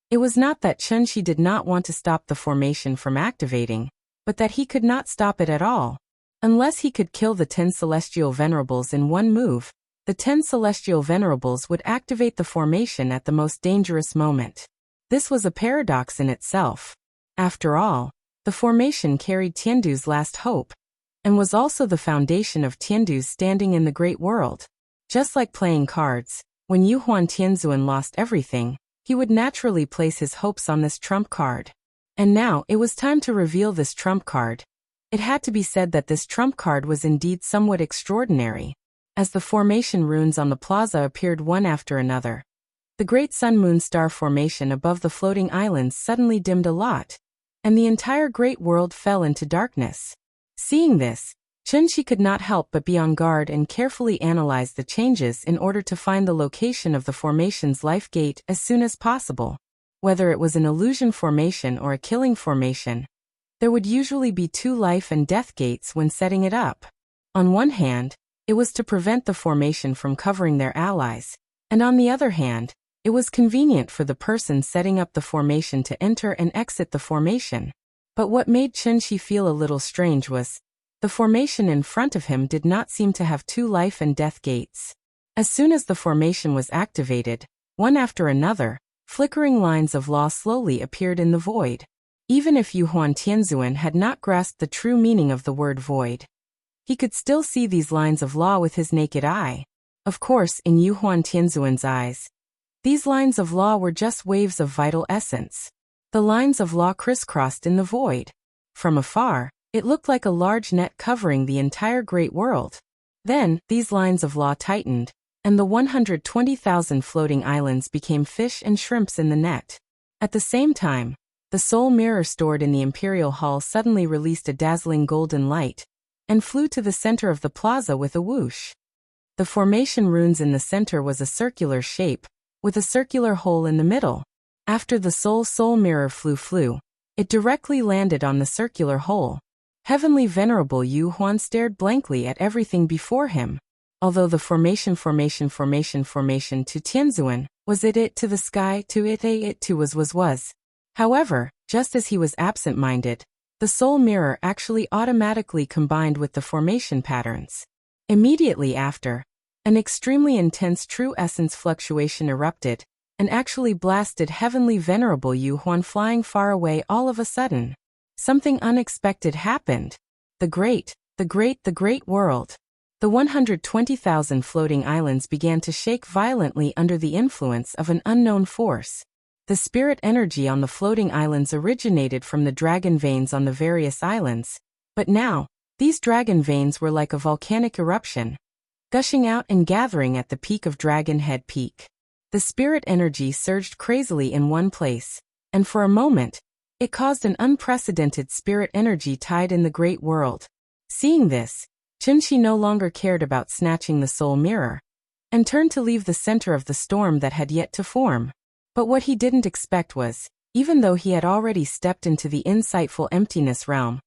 It was not that Chunshi did not want to stop the formation from activating, but that he could not stop it at all. Unless he could kill the 10 celestial venerables in one move, the 10 celestial venerables would activate the formation at the most dangerous moment. This was a paradox in itself. After all, the formation carried Tiandu's last hope, and was also the foundation of Tiandu's standing in the great world. Just like playing cards, when Yuhuan Tianzuan lost everything, he would naturally place his hopes on this trump card. And now it was time to reveal this trump card. It had to be said that this trump card was indeed somewhat extraordinary. As the formation runes on the plaza appeared one after another, the great sun-moon star formation above the floating islands suddenly dimmed a lot, and the entire great world fell into darkness. Seeing this, Chunshi could not help but be on guard and carefully analyze the changes in order to find the location of the formation's life gate as soon as possible. Whether it was an illusion formation or a killing formation, there would usually be 2 life and death gates when setting it up. On one hand, it was to prevent the formation from covering their allies, and on the other hand, it was convenient for the person setting up the formation to enter and exit the formation. But what made Chunshi feel a little strange was, the formation in front of him did not seem to have 2 life and death gates. As soon as the formation was activated, one after another, flickering lines of law slowly appeared in the void. Even if Yuhuan Tianzuan had not grasped the true meaning of the word void, he could still see these lines of law with his naked eye. Of course, in Yuhuan Tianzuan's eyes, these lines of law were just waves of vital essence. The lines of law crisscrossed in the void. From afar, it looked like a large net covering the entire great world. Then, these lines of law tightened, and the 120,000 floating islands became fish and shrimps in the net. At the same time, the soul mirror stored in the Imperial Hall suddenly released a dazzling golden light, and flew to the center of the plaza with a whoosh. The formation runes in the center was a circular shape, with a circular hole in the middle. After the soul mirror flew, it directly landed on the circular hole. Heavenly Venerable Yu Huan stared blankly at everything before him. Although the formation to Tianzuan, was it to the sky, to it to was. However, just as he was absent-minded, the soul mirror actually automatically combined with the formation patterns. Immediately after, an extremely intense true essence fluctuation erupted, and actually blasted Heavenly Venerable Yu Huan flying far away all of a sudden. Something unexpected happened. The great world. The 120,000 floating islands began to shake violently under the influence of an unknown force. The spirit energy on the floating islands originated from the dragon veins on the various islands, but now, these dragon veins were like a volcanic eruption, gushing out and gathering at the peak of Dragon Head Peak. The spirit energy surged crazily in one place, and for a moment, it caused an unprecedented spirit energy tide in the great world. Seeing this, Chunshi no longer cared about snatching the soul mirror, and turned to leave the center of the storm that had yet to form. But what he didn't expect was, even though he had already stepped into the insightful emptiness realm,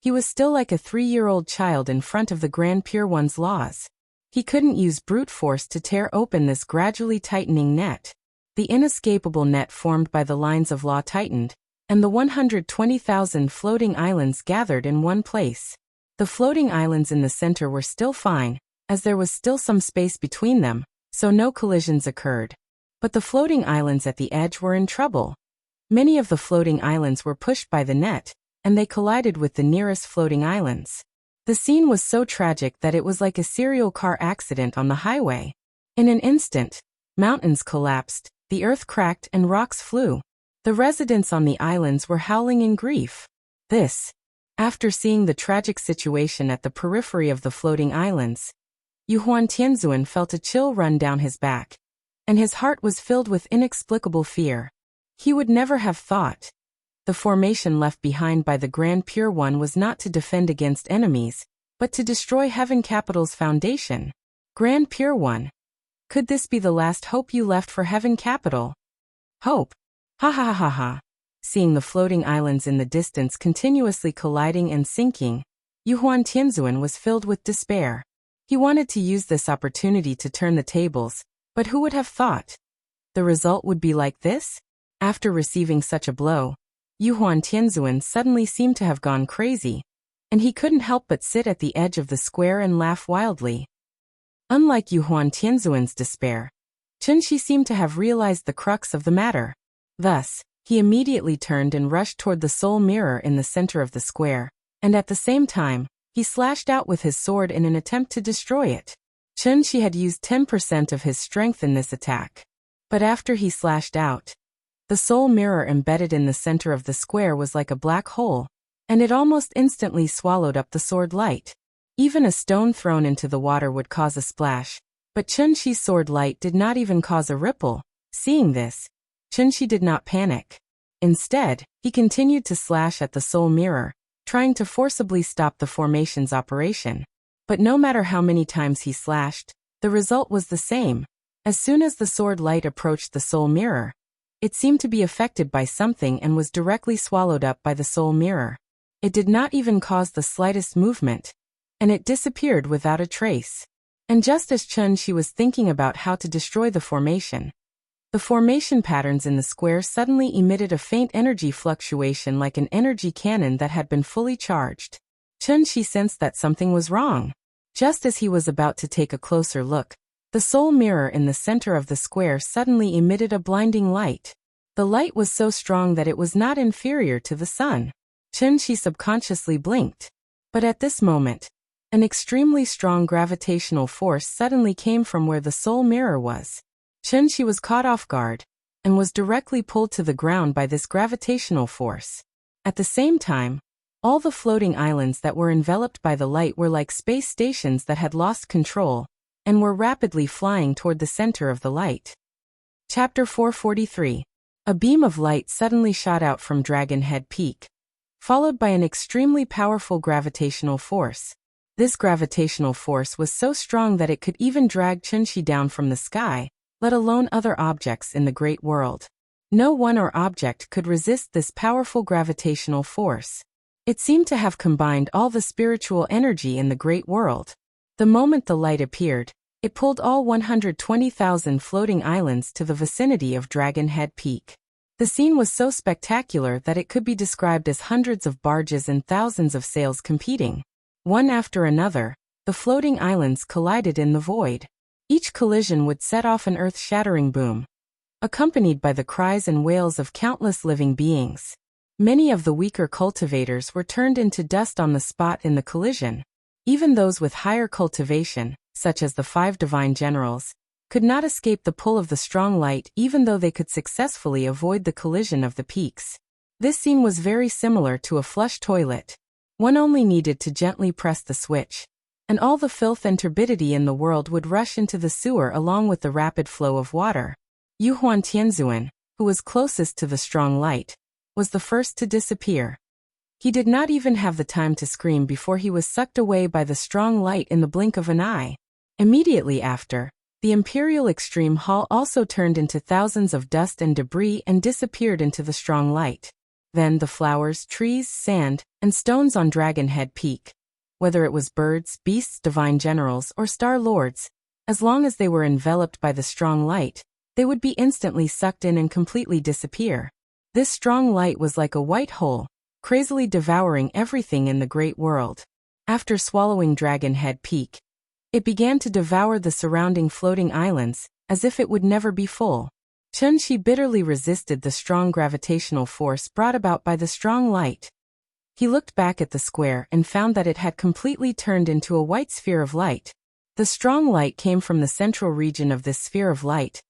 he was still like a 3-year-old child in front of the Grand Pure One's laws. He couldn't use brute force to tear open this gradually tightening net. The inescapable net formed by the lines of law tightened, and the 120,000 floating islands gathered in one place. The floating islands in the center were still fine, as there was still some space between them, so no collisions occurred. But the floating islands at the edge were in trouble. Many of the floating islands were pushed by the net, and they collided with the nearest floating islands. The scene was so tragic that it was like a serial car accident on the highway. In an instant, mountains collapsed, the earth cracked and rocks flew. The residents on the islands were howling in grief. After seeing the tragic situation at the periphery of the floating islands, Yuhuan Tianzuan felt a chill run down his back, and his heart was filled with inexplicable fear. He would never have thought. The formation left behind by the Grand Pure One was not to defend against enemies, but to destroy Heaven Capital's foundation. Grand Pure One. Could this be the last hope you left for Heaven Capital? Hope? Ha ha ha ha ha. Seeing the floating islands in the distance continuously colliding and sinking, Yuhuan Tianzuan was filled with despair. He wanted to use this opportunity to turn the tables, but who would have thought the result would be like this? After receiving such a blow, Yuhuan Tianzuan suddenly seemed to have gone crazy, and he couldn't help but sit at the edge of the square and laugh wildly. Unlike Yuhuan Tianzuan's despair, Chunxi seemed to have realized the crux of the matter. Thus, he immediately turned and rushed toward the soul mirror in the center of the square, and at the same time, he slashed out with his sword in an attempt to destroy it. Chunxi had used 10% of his strength in this attack. But after he slashed out, the soul mirror embedded in the center of the square was like a black hole, and it almost instantly swallowed up the sword light. Even a stone thrown into the water would cause a splash, but Chunxi's sword light did not even cause a ripple. Seeing this, Chunxi did not panic. Instead, he continued to slash at the soul mirror, trying to forcibly stop the formation's operation. But no matter how many times he slashed, the result was the same. As soon as the sword light approached the soul mirror, it seemed to be affected by something and was directly swallowed up by the soul mirror. It did not even cause the slightest movement, and it disappeared without a trace. And just as Chunxi was thinking about how to destroy the formation patterns in the square suddenly emitted a faint energy fluctuation like an energy cannon that had been fully charged. Chunxi sensed that something was wrong. Just as he was about to take a closer look, the soul mirror in the center of the square suddenly emitted a blinding light. The light was so strong that it was not inferior to the sun. Chunxi subconsciously blinked. But at this moment, an extremely strong gravitational force suddenly came from where the soul mirror was. Chunxi was caught off guard, and was directly pulled to the ground by this gravitational force. At the same time, all the floating islands that were enveloped by the light were like space stations that had lost control, and were rapidly flying toward the center of the light. Chapter 443. A beam of light suddenly shot out from Dragon Head Peak, followed by an extremely powerful gravitational force. This gravitational force was so strong that it could even drag Chunxi down from the sky, let alone other objects in the great world. No one or object could resist this powerful gravitational force. It seemed to have combined all the spiritual energy in the great world. The moment the light appeared, it pulled all 120,000 floating islands to the vicinity of Dragon Head Peak. The scene was so spectacular that it could be described as hundreds of barges and thousands of sails competing. One after another, the floating islands collided in the void. Each collision would set off an earth-shattering boom, accompanied by the cries and wails of countless living beings. Many of the weaker cultivators were turned into dust on the spot in the collision. Even those with higher cultivation, such as the 5 divine generals, could not escape the pull of the strong light even though they could successfully avoid the collision of the peaks. This scene was very similar to a flush toilet. One only needed to gently press the switch, and all the filth and turbidity in the world would rush into the sewer along with the rapid flow of water. Yuhuan Tianzuan, who was closest to the strong light, was the first to disappear. He did not even have the time to scream before he was sucked away by the strong light in the blink of an eye. Immediately after, the Imperial Extreme Hall also turned into thousands of dust and debris and disappeared into the strong light. Then the flowers, trees, sand, and stones on Dragon Head Peak, whether it was birds, beasts, divine generals, or star lords, as long as they were enveloped by the strong light, they would be instantly sucked in and completely disappear. This strong light was like a white hole, crazily devouring everything in the great world. After swallowing Dragon Head Peak, it began to devour the surrounding floating islands, as if it would never be full. Chunxi bitterly resisted the strong gravitational force brought about by the strong light. He looked back at the square and found that it had completely turned into a white sphere of light. The strong light came from the central region of this sphere of light,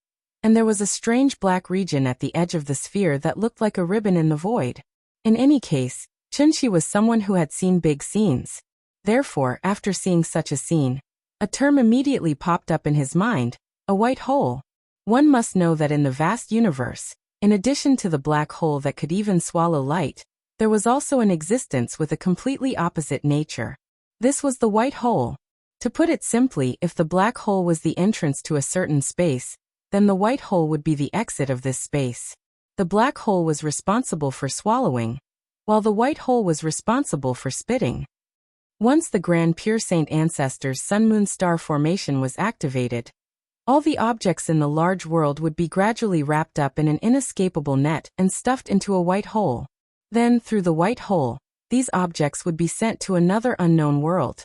and there was a strange black region at the edge of the sphere that looked like a ribbon in the void. In any case, Chunxi was someone who had seen big scenes. Therefore, after seeing such a scene, a term immediately popped up in his mind: a white hole. One must know that in the vast universe, In addition to the black hole that could even swallow light, there was also an existence with a completely opposite nature. This was the white hole. To put it simply, if the black hole was the entrance to a certain space, then the white hole would be the exit of this space. The black hole was responsible for swallowing, while the white hole was responsible for spitting. Once the Grand Pure Saint Ancestor's Sun-Moon star formation was activated, all the objects in the large world would be gradually wrapped up in an inescapable net and stuffed into a white hole. Then, through the white hole, these objects would be sent to another unknown world.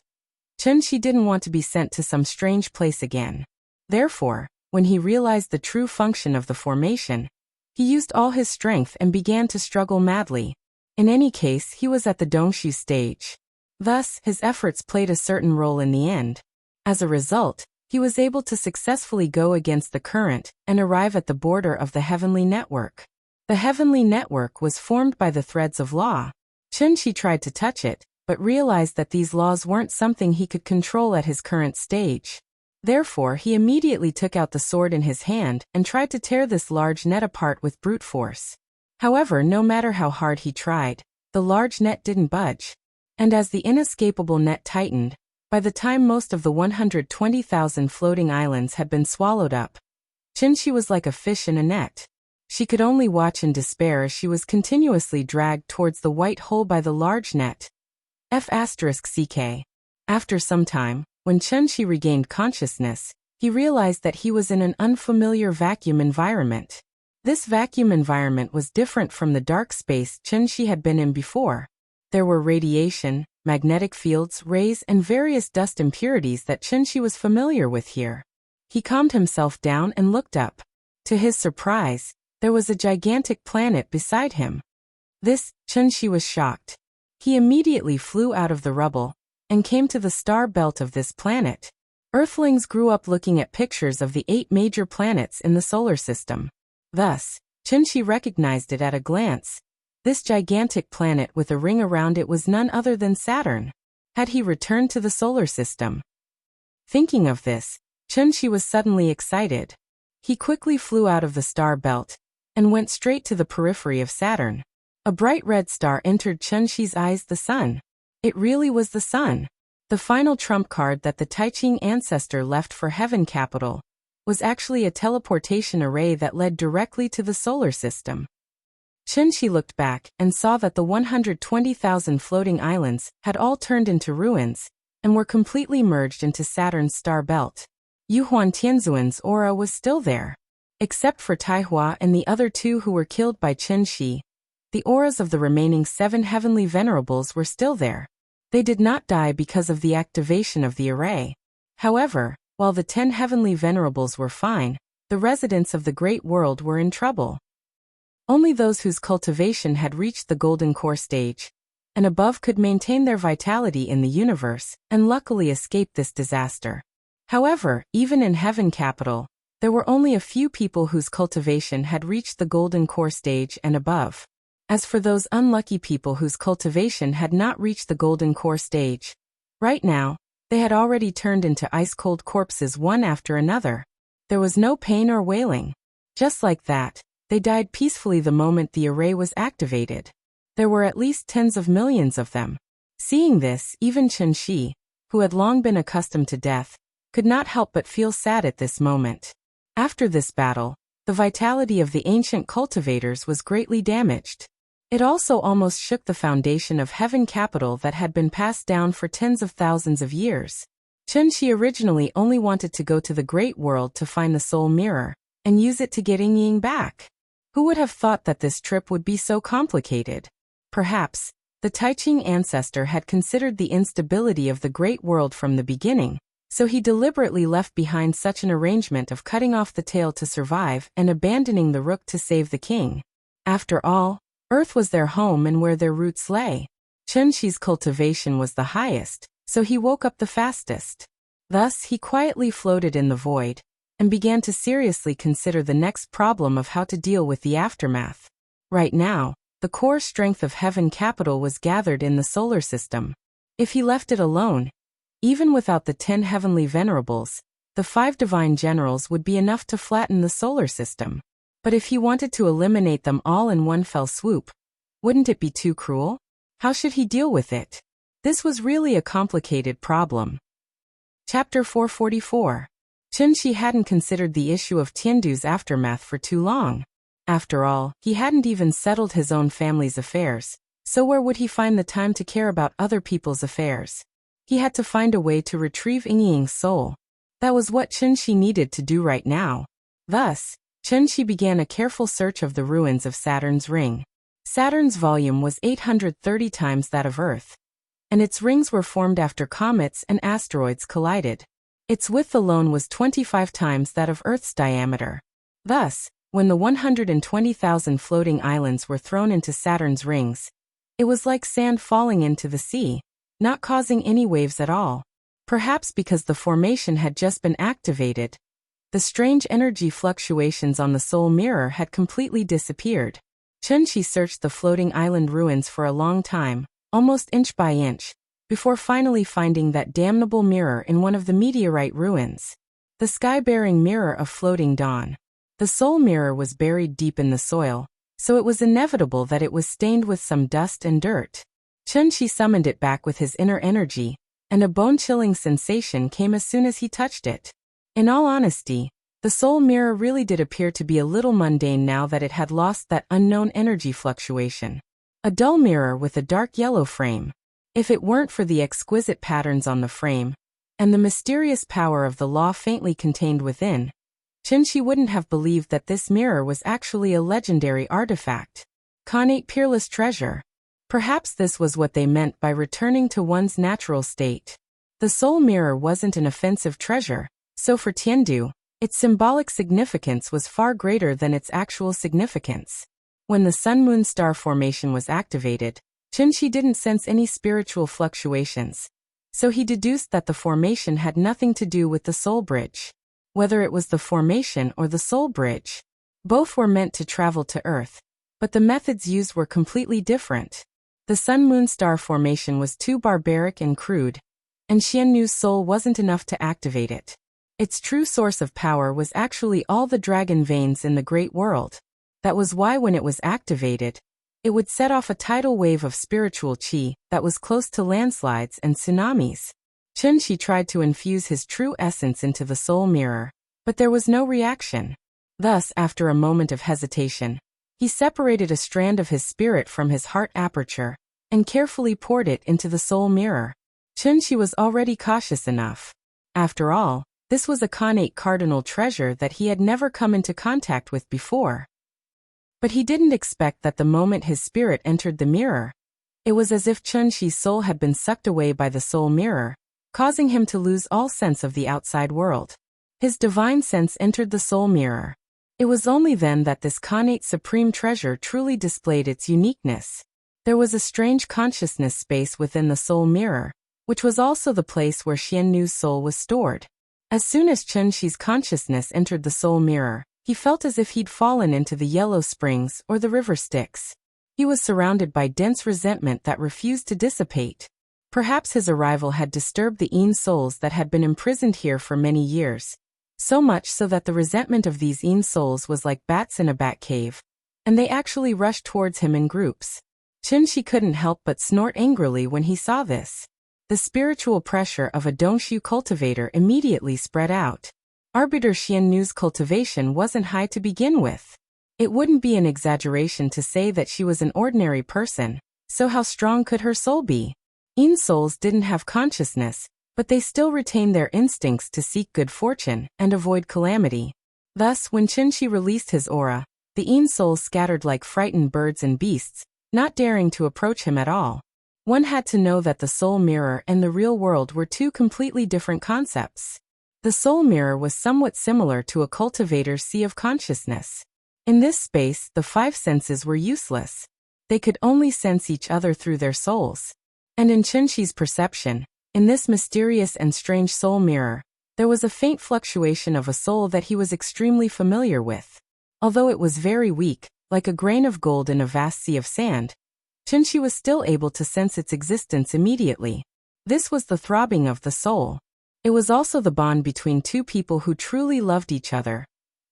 Chen-Shi didn't want to be sent to some strange place again. Therefore, when he realized the true function of the formation, he used all his strength and began to struggle madly. In any case, he was at the Dongshu stage. Thus, his efforts played a certain role in the end. As a result, he was able to successfully go against the current and arrive at the border of the heavenly network. The heavenly network was formed by the threads of law. Chen-Shi tried to touch it, but realized that these laws weren't something he could control at his current stage. Therefore, he immediately took out the sword in his hand and tried to tear this large net apart with brute force. However, no matter how hard he tried, the large net didn't budge. And as the inescapable net tightened, by the time most of the 120,000 floating islands had been swallowed up, Chen-Shi was like a fish in a net. She could only watch in despair as she was continuously dragged towards the white hole by the large net. F***ck. After some time, when Chen-Shi regained consciousness, he realized that he was in an unfamiliar vacuum environment. This vacuum environment was different from the dark space Chen-Shi had been in before. There were radiation, magnetic fields, rays, and various dust impurities that Chen-Shi was familiar with here. He calmed himself down and looked up. To his surprise, there was a gigantic planet beside him. Chen-Shi was shocked. He immediately flew out of the rubble and came to the star belt of this planet. Earthlings grew up looking at pictures of the 8 major planets in the solar system. Thus, Chen-Shi recognized it at a glance. This gigantic planet with a ring around it was none other than Saturn. Had he returned to the solar system? Thinking of this, Chen-Shi was suddenly excited. He quickly flew out of the star belt and went straight to the periphery of Saturn. A bright red star entered Chen-Shi's eyes, the sun. It really was the sun. The final trump card that the Taiching ancestor left for Heaven Capital was actually a teleportation array that led directly to the solar system. Chen-Shi looked back and saw that the 120,000 floating islands had all turned into ruins and were completely merged into Saturn's star belt. Yuhuan Tianzuan's aura was still there. Except for Taihua and the other 2 who were killed by Chen-Shi, the auras of the remaining 7 heavenly venerables were still there. They did not die because of the activation of the array. However, while the 10 heavenly venerables were fine, the residents of the great world were in trouble. Only those whose cultivation had reached the golden core stage and above could maintain their vitality in the universe and luckily escape this disaster. However, even in Heaven Capital, there were only a few people whose cultivation had reached the golden core stage and above. As for those unlucky people whose cultivation had not reached the golden core stage, right now, they had already turned into ice-cold corpses one after another. There was no pain or wailing. Just like that, they died peacefully the moment the array was activated. There were at least tens of millions of them. Seeing this, even Chen-Shi, who had long been accustomed to death, could not help but feel sad at this moment. After this battle, the vitality of the ancient cultivators was greatly damaged. It also almost shook the foundation of Heaven Capital that had been passed down for tens of thousands of years. Chen-Shi originally only wanted to go to the Great World to find the Soul Mirror and use it to get Ying back. Who would have thought that this trip would be so complicated? Perhaps, the Taiching ancestor had considered the instability of the Great World from the beginning, so he deliberately left behind such an arrangement of cutting off the tail to survive and abandoning the rook to save the king. After all, Earth was their home and where their roots lay. Chen-Shi's cultivation was the highest, so he woke up the fastest. Thus, he quietly floated in the void and began to seriously consider the next problem of how to deal with the aftermath. Right now, the core strength of Heaven Capital was gathered in the solar system. If he left it alone, even without the 10 heavenly venerables, the 5 divine generals would be enough to flatten the solar system. But if he wanted to eliminate them all in one fell swoop, wouldn't it be too cruel? How should he deal with it? This was really a complicated problem. Chapter 444. Chunxi hadn't considered the issue of Tiandu's aftermath for too long. After all, he hadn't even settled his own family's affairs, so where would he find the time to care about other people's affairs? He had to find a way to retrieve Ying's soul. That was what Chunxi needed to do right now. Thus, Chunxi began a careful search of the ruins of Saturn's ring. Saturn's volume was 830 times that of Earth, and its rings were formed after comets and asteroids collided. Its width alone was 25 times that of Earth's diameter. Thus, when the 120,000 floating islands were thrown into Saturn's rings, it was like sand falling into the sea, not causing any waves at all. Perhaps because the formation had just been activated, the strange energy fluctuations on the soul mirror had completely disappeared. Chunxi searched the floating island ruins for a long time, almost inch by inch, before finally finding that damnable mirror in one of the meteorite ruins. The sky-bearing mirror of floating dawn. The soul mirror was buried deep in the soil, so it was inevitable that it was stained with some dust and dirt. Chunxi summoned it back with his inner energy, and a bone-chilling sensation came as soon as he touched it. In all honesty, the soul mirror really did appear to be a little mundane now that it had lost that unknown energy fluctuation. A dull mirror with a dark yellow frame. If it weren't for the exquisite patterns on the frame, and the mysterious power of the law faintly contained within, Chunxi wouldn't have believed that this mirror was actually a legendary artifact. Connate peerless treasure. Perhaps this was what they meant by returning to one's natural state. The soul mirror wasn't an offensive treasure, so for Tiandu, its symbolic significance was far greater than its actual significance. When the sun-moon star formation was activated, Chunxi didn't sense any spiritual fluctuations, so he deduced that the formation had nothing to do with the soul bridge. Whether it was the formation or the soul bridge, both were meant to travel to Earth, but the methods used were completely different. The sun-moon star formation was too barbaric and crude, and Xiannu's soul wasn't enough to activate it. Its true source of power was actually all the dragon veins in the great world. That was why when it was activated, it would set off a tidal wave of spiritual qi that was close to landslides and tsunamis. Chunxi tried to infuse his true essence into the soul mirror, but there was no reaction. Thus, after a moment of hesitation, he separated a strand of his spirit from his heart aperture and carefully poured it into the soul mirror. Chunxi was already cautious enough. After all, this was a connate cardinal treasure that he had never come into contact with before. But he didn't expect that the moment his spirit entered the mirror, it was as if Chunxi's soul had been sucked away by the soul mirror, causing him to lose all sense of the outside world. His divine sense entered the soul mirror. It was only then that this connate supreme treasure truly displayed its uniqueness. There was a strange consciousness space within the soul mirror, which was also the place where Xiannu's soul was stored. As soon as Chunxi's consciousness entered the soul mirror, he felt as if he'd fallen into the yellow springs or the river Styx. He was surrounded by dense resentment that refused to dissipate. Perhaps his arrival had disturbed the Yin souls that had been imprisoned here for many years, so much so that the resentment of these Yin souls was like bats in a bat cave, and they actually rushed towards him in groups. Chunxi couldn't help but snort angrily when he saw this. The spiritual pressure of a Dongshu cultivator immediately spread out. Arbiter Xiannu's cultivation wasn't high to begin with. It wouldn't be an exaggeration to say that she was an ordinary person, so how strong could her soul be? Yin souls didn't have consciousness, but they still retained their instincts to seek good fortune and avoid calamity. Thus, when Chunxi released his aura, the Yin souls scattered like frightened birds and beasts, not daring to approach him at all. One had to know that the soul mirror and the real world were two completely different concepts. The soul mirror was somewhat similar to a cultivator's sea of consciousness. In this space, the five senses were useless. They could only sense each other through their souls. And in Chunxi's perception, in this mysterious and strange soul mirror, there was a faint fluctuation of a soul that he was extremely familiar with. Although it was very weak, like a grain of gold in a vast sea of sand, Chunxi was still able to sense its existence immediately. This was the throbbing of the soul. It was also the bond between two people who truly loved each other.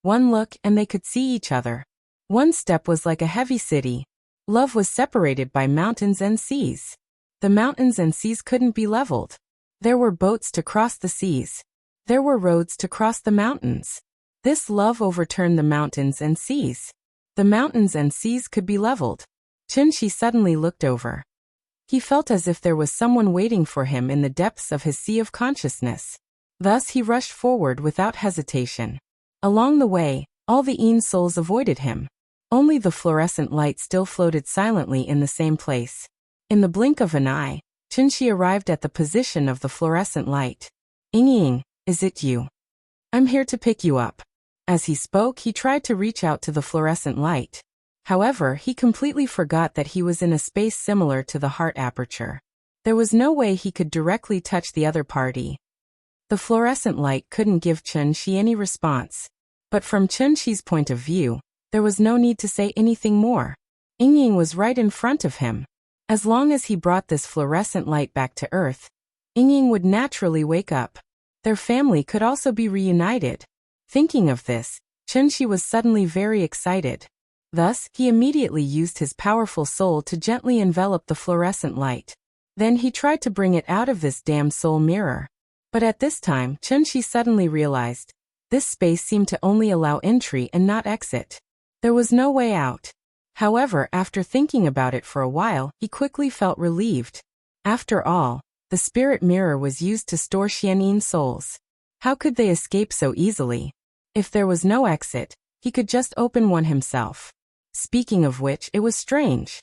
One look and they could see each other. One step was like a heavy city. Love was separated by mountains and seas. The mountains and seas couldn't be leveled. There were boats to cross the seas. There were roads to cross the mountains. This love overturned the mountains and seas. The mountains and seas could be leveled. Chunshi suddenly looked over. He felt as if there was someone waiting for him in the depths of his sea of consciousness. Thus he rushed forward without hesitation. Along the way, all the Een souls avoided him. Only the fluorescent light still floated silently in the same place. In the blink of an eye, Chunshi arrived at the position of the fluorescent light. Ying, is it you? I'm here to pick you up. As he spoke, he tried to reach out to the fluorescent light. However, he completely forgot that he was in a space similar to the heart aperture. There was no way he could directly touch the other party. The fluorescent light couldn't give Chunshi any response. But from Chunshi's point of view, there was no need to say anything more. Ying was right in front of him. As long as he brought this fluorescent light back to Earth, Ying would naturally wake up. Their family could also be reunited. Thinking of this, Chunshi was suddenly very excited. Thus, he immediately used his powerful soul to gently envelop the fluorescent light. Then he tried to bring it out of this damn soul mirror. But at this time, Chunshi suddenly realized, this space seemed to only allow entry and not exit. There was no way out. However, after thinking about it for a while, he quickly felt relieved. After all, the spirit mirror was used to store Xianyin souls. How could they escape so easily? If there was no exit, he could just open one himself. Speaking of which, it was strange.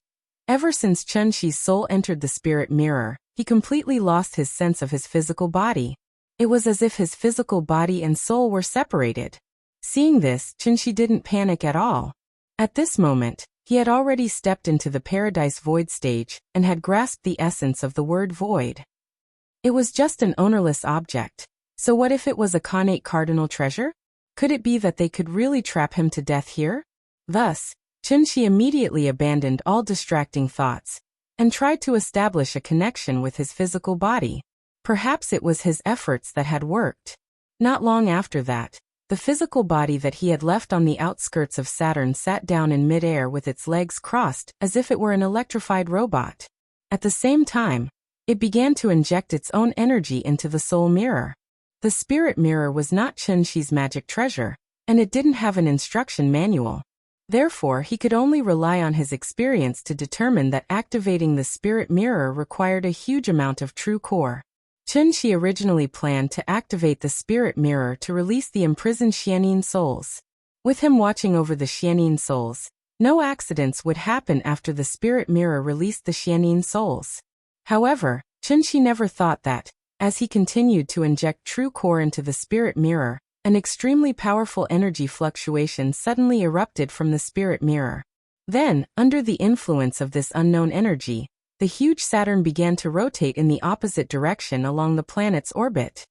Ever since Chunshi's soul entered the spirit mirror, he completely lost his sense of his physical body. It was as if his physical body and soul were separated. Seeing this, Chunshi didn't panic at all. At this moment, he had already stepped into the paradise void stage and had grasped the essence of the word void. It was just an ownerless object. So what if it was a Khanate cardinal treasure? Could it be that they could really trap him to death here? Thus, Chunshi immediately abandoned all distracting thoughts and tried to establish a connection with his physical body. Perhaps it was his efforts that had worked. Not long after that, the physical body that he had left on the outskirts of Saturn sat down in midair with its legs crossed as if it were an electrified robot. At the same time, it began to inject its own energy into the soul mirror. The spirit mirror was not Chunshi's magic treasure, and it didn't have an instruction manual. Therefore, he could only rely on his experience to determine that activating the spirit mirror required a huge amount of true core. Chunshi originally planned to activate the spirit mirror to release the imprisoned Xianyin souls. With him watching over the Xianyin souls, no accidents would happen after the spirit mirror released the Xianyin souls. However, Chunshi never thought that, as he continued to inject true core into the spirit mirror, an extremely powerful energy fluctuation suddenly erupted from the spirit mirror. Then, under the influence of this unknown energy, the huge Saturn began to rotate in the opposite direction along the planet's orbit.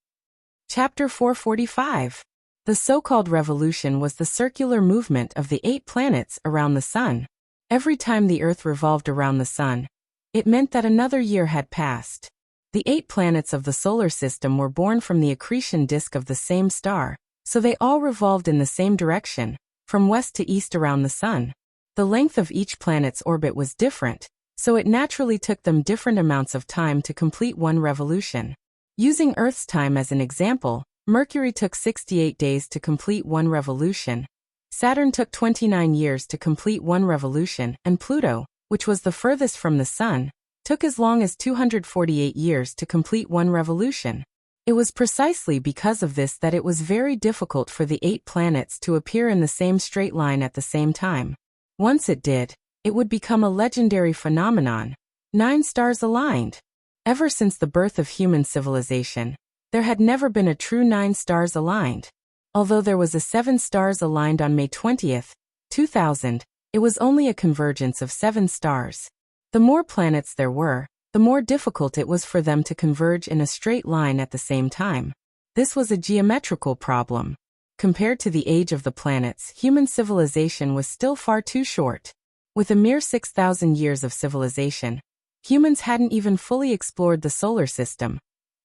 Chapter 445. The so-called revolution was the circular movement of the 8 planets around the Sun. Every time the Earth revolved around the Sun, it meant that another year had passed. The 8 planets of the solar system were born from the accretion disk of the same star, so they all revolved in the same direction, from west to east around the Sun. The length of each planet's orbit was different, so it naturally took them different amounts of time to complete one revolution. Using Earth's time as an example, Mercury took 68 days to complete one revolution. Saturn took 29 years to complete one revolution, and Pluto, which was the furthest from the Sun, took as long as 248 years to complete one revolution. It was precisely because of this that it was very difficult for the 8 planets to appear in the same straight line at the same time. Once it did, it would become a legendary phenomenon. 9 stars aligned. Ever since the birth of human civilization, there had never been a true 9 stars aligned. Although there was a 7 stars aligned on May 20th, 2000, it was only a convergence of 7 stars. The more planets there were, the more difficult it was for them to converge in a straight line at the same time. This was a geometrical problem. Compared to the age of the planets, human civilization was still far too short. With a mere 6,000 years of civilization, humans hadn't even fully explored the solar system.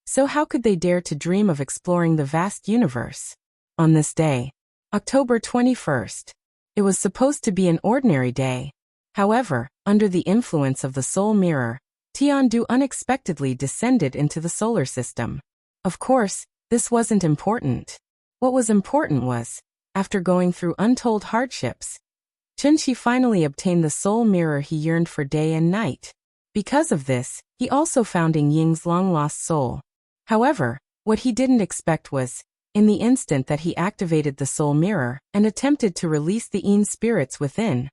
So how could they dare to dream of exploring the vast universe? On this day, October 21st. It was supposed to be an ordinary day. However, under the influence of the soul mirror, Tiandu unexpectedly descended into the solar system. Of course, this wasn't important. What was important was, after going through untold hardships, Chunxi finally obtained the soul mirror he yearned for day and night. Because of this, he also found Ying's long-lost soul. However, what he didn't expect was, in the instant that he activated the soul mirror and attempted to release the Yin spirits within,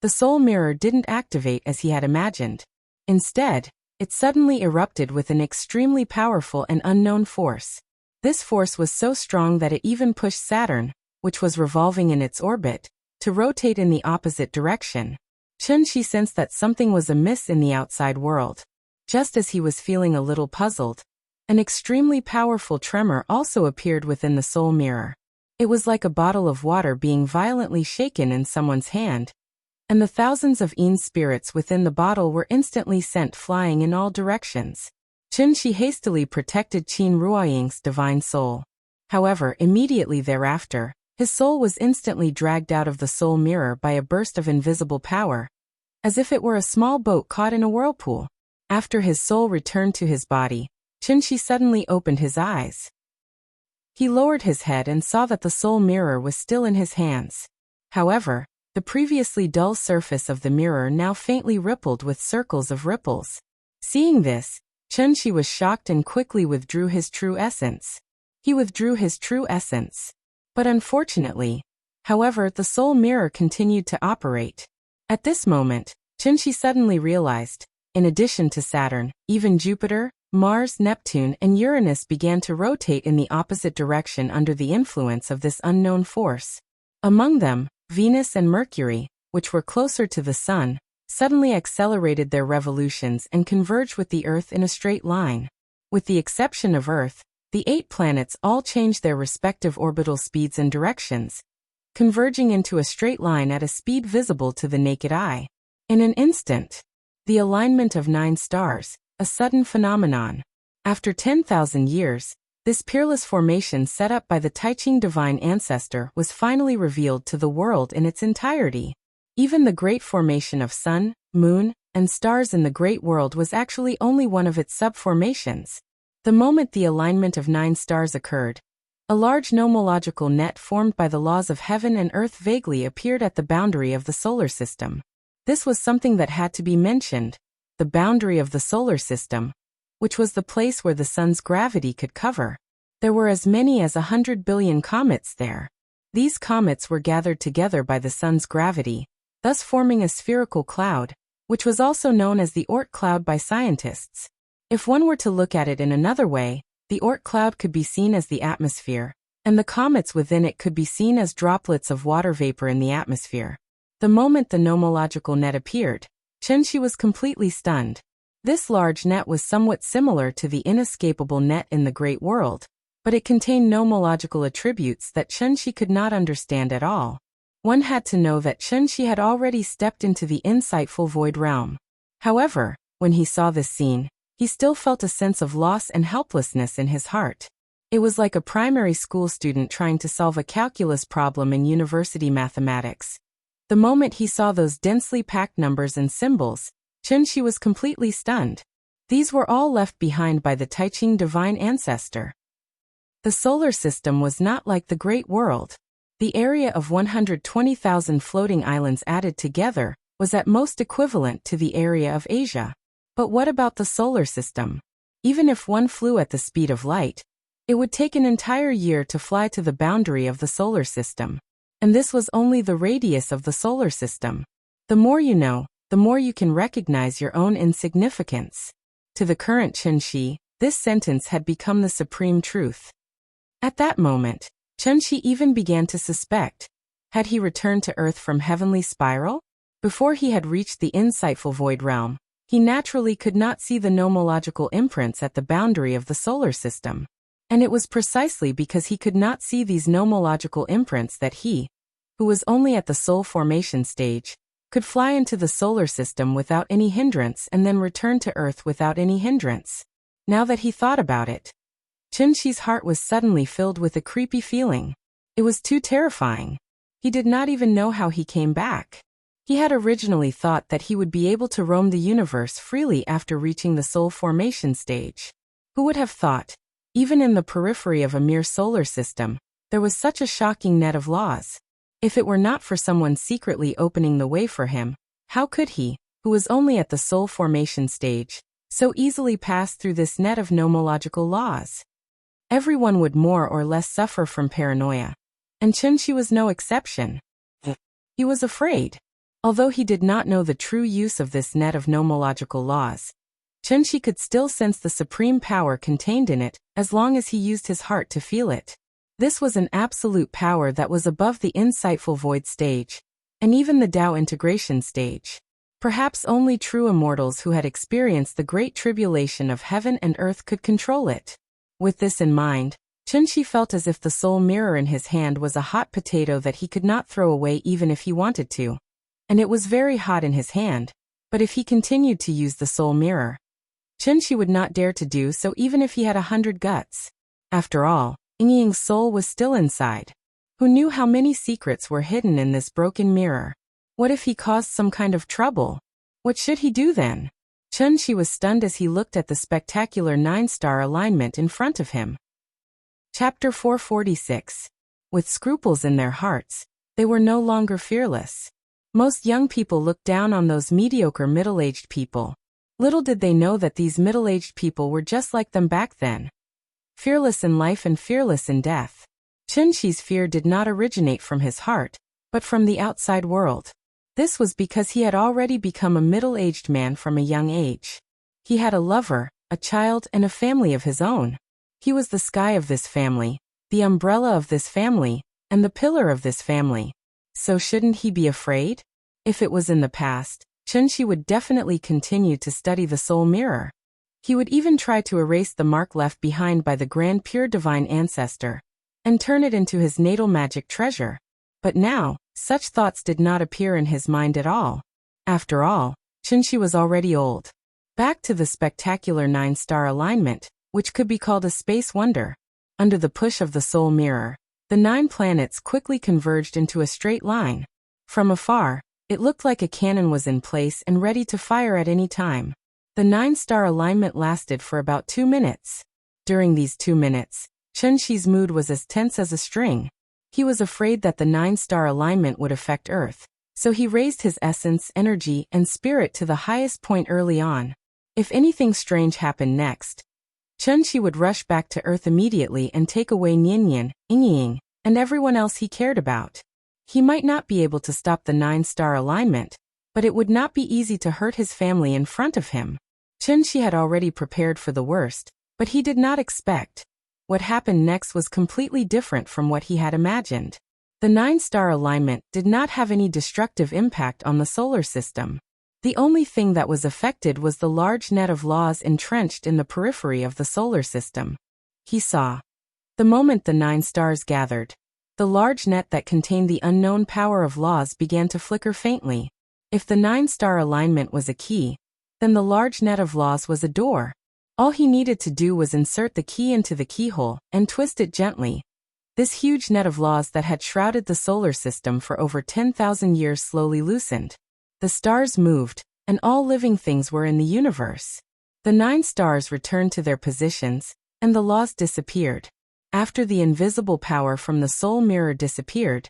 the soul mirror didn't activate as he had imagined. Instead, it suddenly erupted with an extremely powerful and unknown force. This force was so strong that it even pushed Saturn, which was revolving in its orbit, to rotate in the opposite direction. Chunxi sensed that something was amiss in the outside world. Just as he was feeling a little puzzled, an extremely powerful tremor also appeared within the soul mirror. It was like a bottle of water being violently shaken in someone's hand, and the thousands of Yin spirits within the bottle were instantly sent flying in all directions. Chunxi hastily protected Qin Ruoying's divine soul. However, immediately thereafter, his soul was instantly dragged out of the soul mirror by a burst of invisible power, as if it were a small boat caught in a whirlpool. After his soul returned to his body, Chunxi suddenly opened his eyes. He lowered his head and saw that the soul mirror was still in his hands. However, the previously dull surface of the mirror now faintly rippled with circles of ripples. Seeing this, Chunxi was shocked and quickly withdrew his true essence. He withdrew his true essence. But unfortunately, however, the soul mirror continued to operate. At this moment, Chunxi suddenly realized, in addition to Saturn, even Jupiter, Mars, Neptune, and Uranus began to rotate in the opposite direction under the influence of this unknown force. Among them, Venus and Mercury, which were closer to the Sun, suddenly accelerated their revolutions and converged with the Earth in a straight line. With the exception of Earth, the 8 planets all changed their respective orbital speeds and directions, converging into a straight line at a speed visible to the naked eye. In an instant, the alignment of 9 stars, a sudden phenomenon. After 10,000 years, this peerless formation set up by the Taiching divine ancestor was finally revealed to the world in its entirety. Even the great formation of sun, moon, and stars in the great world was actually only one of its sub-formations. The moment the alignment of 9 stars occurred, a large nomological net formed by the laws of heaven and earth vaguely appeared at the boundary of the solar system. This was something that had to be mentioned, the boundary of the solar system, which was the place where the sun's gravity could cover. There were as many as 100 billion comets there. These comets were gathered together by the sun's gravity, thus forming a spherical cloud, which was also known as the Oort cloud by scientists. If one were to look at it in another way, the Oort cloud could be seen as the atmosphere, and the comets within it could be seen as droplets of water vapor in the atmosphere. The moment the nomological net appeared, Chunxi was completely stunned. This large net was somewhat similar to the inescapable net in the great world, but it contained nomological attributes that Chunxi could not understand at all. One had to know that Chunxi had already stepped into the insightful void realm. However, when he saw this scene, he still felt a sense of loss and helplessness in his heart. It was like a primary school student trying to solve a calculus problem in university mathematics. The moment he saw those densely packed numbers and symbols, Chunxi was completely stunned. These were all left behind by the Taiching divine ancestor. The solar system was not like the great world. The area of 120,000 floating islands added together was at most equivalent to the area of Asia. But what about the solar system? Even if one flew at the speed of light, it would take an entire year to fly to the boundary of the solar system. And this was only the radius of the solar system. The more you know, the more you can recognize your own insignificance. To the current Chunxi, this sentence had become the supreme truth. At that moment, Chunxi even began to suspect, had he returned to Earth from heavenly spiral? Before he had reached the insightful void realm, he naturally could not see the nomological imprints at the boundary of the solar system. And it was precisely because he could not see these nomological imprints that he, who was only at the soul formation stage, could fly into the solar system without any hindrance and then return to Earth without any hindrance. Now that he thought about it, Chunxi's heart was suddenly filled with a creepy feeling. It was too terrifying. He did not even know how he came back. He had originally thought that he would be able to roam the universe freely after reaching the soul formation stage. Who would have thought? Even in the periphery of a mere solar system, there was such a shocking net of laws. If it were not for someone secretly opening the way for him, how could he, who was only at the soul formation stage, so easily pass through this net of nomological laws? Everyone would more or less suffer from paranoia, and Chunshi was no exception. He was afraid. Although he did not know the true use of this net of nomological laws, Chunshi could still sense the supreme power contained in it, as long as he used his heart to feel it. This was an absolute power that was above the insightful void stage, and even the Tao integration stage. Perhaps only true immortals who had experienced the great tribulation of heaven and earth could control it. With this in mind, Chunshi felt as if the soul mirror in his hand was a hot potato that he could not throw away even if he wanted to. And it was very hot in his hand, but if he continued to use the soul mirror, Chunshi would not dare to do so even if he had 100 guts. After all, Ying's soul was still inside. Who knew how many secrets were hidden in this broken mirror? What if he caused some kind of trouble? What should he do then? Chunshi was stunned as he looked at the spectacular 9-star alignment in front of him. Chapter 446. With scruples in their hearts, they were no longer fearless. Most young people looked down on those mediocre middle-aged people. Little did they know that these middle-aged people were just like them back then. Fearless in life and fearless in death. Chunshi's fear did not originate from his heart, but from the outside world. This was because he had already become a middle-aged man from a young age. He had a lover, a child, and a family of his own. He was the sky of this family, the umbrella of this family, and the pillar of this family. So shouldn't he be afraid? If it was in the past, Chunshi would definitely continue to study the soul mirror. He would even try to erase the mark left behind by the grand pure divine ancestor, and turn it into his natal magic treasure. But now, such thoughts did not appear in his mind at all. After all, Chunshi was already old. Back to the spectacular 9-star alignment, which could be called a space wonder. Under the push of the soul mirror, the 9 planets quickly converged into a straight line. From afar, it looked like a cannon was in place and ready to fire at any time. The 9-star alignment lasted for about 2 minutes. During these 2 minutes, Chunshi's mood was as tense as a string. He was afraid that the 9-star alignment would affect Earth, so he raised his essence, energy, and spirit to the highest point early on. If anything strange happened next, Chunshi would rush back to Earth immediately and take away Nianyan, Ying, and everyone else he cared about. He might not be able to stop the 9-star alignment, but it would not be easy to hurt his family in front of him. Chunshi had already prepared for the worst, but he did not expect. What happened next was completely different from what he had imagined. The 9-star alignment did not have any destructive impact on the solar system. The only thing that was affected was the large net of laws entrenched in the periphery of the solar system. He saw. The moment the 9 stars gathered, the large net that contained the unknown power of laws began to flicker faintly. If the 9-star alignment was a key, then the large net of laws was a door. All he needed to do was insert the key into the keyhole and twist it gently. This huge net of laws that had shrouded the solar system for over 10,000 years slowly loosened. The stars moved, and all living things were in the universe. The 9 stars returned to their positions, and the laws disappeared. After the invisible power from the soul mirror disappeared,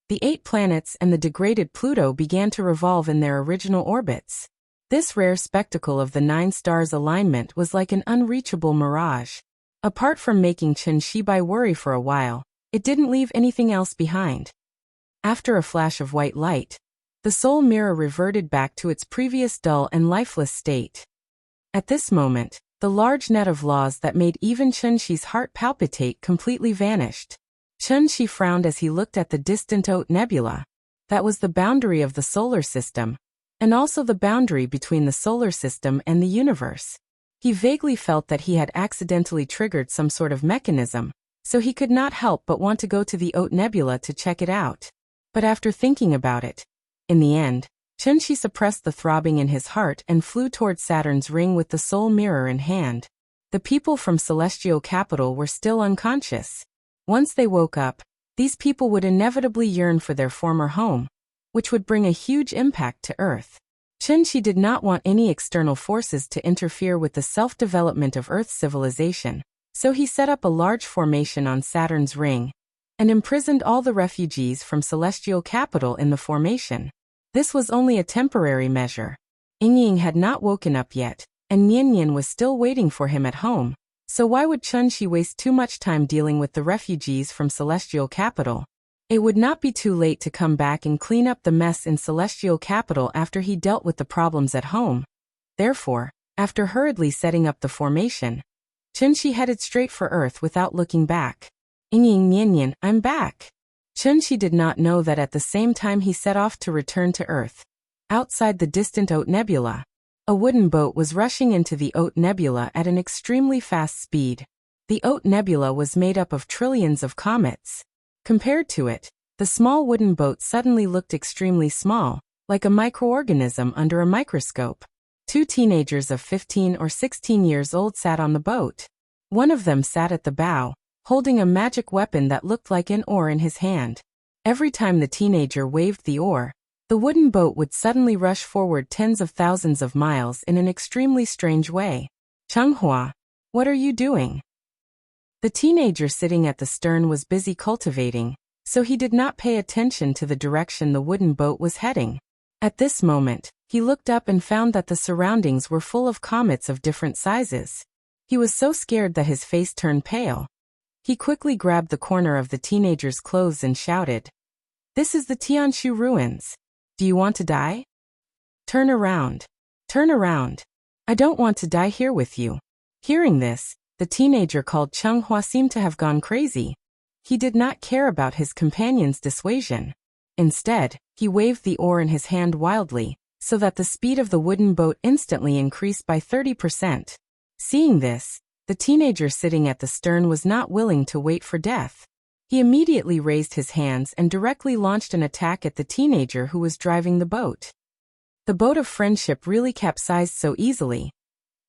the 8 planets and the degraded Pluto began to revolve in their original orbits. This rare spectacle of the 9 stars alignment was like an unreachable mirage. Apart from making Chunshi worry for a while, it didn't leave anything else behind. After a flash of white light, the soul mirror reverted back to its previous dull and lifeless state. At this moment, the large net of laws that made even Chunshi's heart palpitate completely vanished. Chunshi frowned as he looked at the distant Oat Nebula. That was the boundary of the solar system, and also the boundary between the solar system and the universe. He vaguely felt that he had accidentally triggered some sort of mechanism, so he could not help but want to go to the Oat Nebula to check it out. But after thinking about it, in the end, Chunshi suppressed the throbbing in his heart and flew toward Saturn's ring with the soul mirror in hand. The people from Celestial Capital were still unconscious. Once they woke up, these people would inevitably yearn for their former home, which would bring a huge impact to Earth. Chunshi did not want any external forces to interfere with the self-development of Earth's civilization, so he set up a large formation on Saturn's ring and imprisoned all the refugees from celestial capital in the formation. This was only a temporary measure. Ying had not woken up yet, and Nian was still waiting for him at home, so why would Chunshi waste too much time dealing with the refugees from celestial capital? It would not be too late to come back and clean up the mess in celestial capital after he dealt with the problems at home. Therefore, after hurriedly setting up the formation, Chunshi headed straight for Earth without looking back. Nian, I'm back. Chunshi did not know that at the same time he set off to return to Earth. Outside the distant Oat Nebula, a wooden boat was rushing into the Oat Nebula at an extremely fast speed. The Oat Nebula was made up of trillions of comets. Compared to it, the small wooden boat suddenly looked extremely small, like a microorganism under a microscope. Two teenagers of 15 or 16 years old sat on the boat. One of them sat at the bow, holding a magic weapon that looked like an oar in his hand. Every time the teenager waved the oar, the wooden boat would suddenly rush forward tens of thousands of miles in an extremely strange way. Changhua, what are you doing? The teenager sitting at the stern was busy cultivating, so he did not pay attention to the direction the wooden boat was heading. At this moment, he looked up and found that the surroundings were full of comets of different sizes. He was so scared that his face turned pale. He quickly grabbed the corner of the teenager's clothes and shouted, "This is the Tianshu ruins. Do you want to die? Turn around. Turn around. I don't want to die here with you." Hearing this, the teenager called Changhua seemed to have gone crazy. He did not care about his companion's dissuasion. Instead, he waved the oar in his hand wildly, so that the speed of the wooden boat instantly increased by 30%. Seeing this, the teenager sitting at the stern was not willing to wait for death. He immediately raised his hands and directly launched an attack at the teenager who was driving the boat. The boat of friendship really capsized so easily.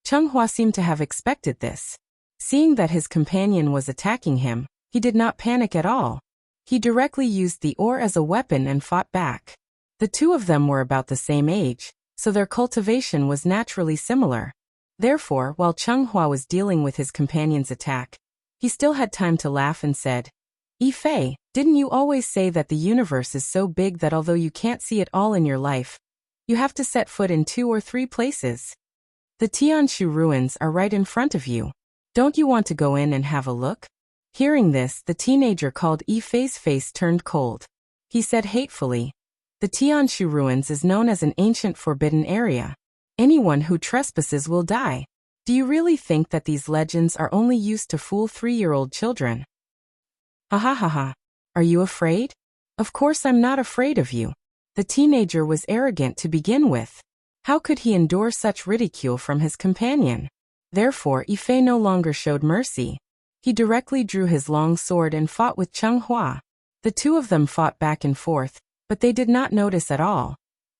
Changhua seemed to have expected this. Seeing that his companion was attacking him, he did not panic at all. He directly used the oar as a weapon and fought back. The two of them were about the same age, so their cultivation was naturally similar. Therefore, while Changhua was dealing with his companion's attack, he still had time to laugh and said, "Yifei, didn't you always say that the universe is so big that although you can't see it all in your life, you have to set foot in 2 or 3 places? The Tianshu ruins are right in front of you. Don't you want to go in and have a look?" Hearing this, the teenager called Yifei's face turned cold. He said hatefully, "The Tianshu ruins is known as an ancient forbidden area. Anyone who trespasses will die. Do you really think that these legends are only used to fool 3-year-old children?" "Ha ha ha ha. Are you afraid? Of course I'm not afraid of you." The teenager was arrogant to begin with. How could he endure such ridicule from his companion? Therefore, Yifei no longer showed mercy. He directly drew his long sword and fought with Changhua. The two of them fought back and forth, but they did not notice at all.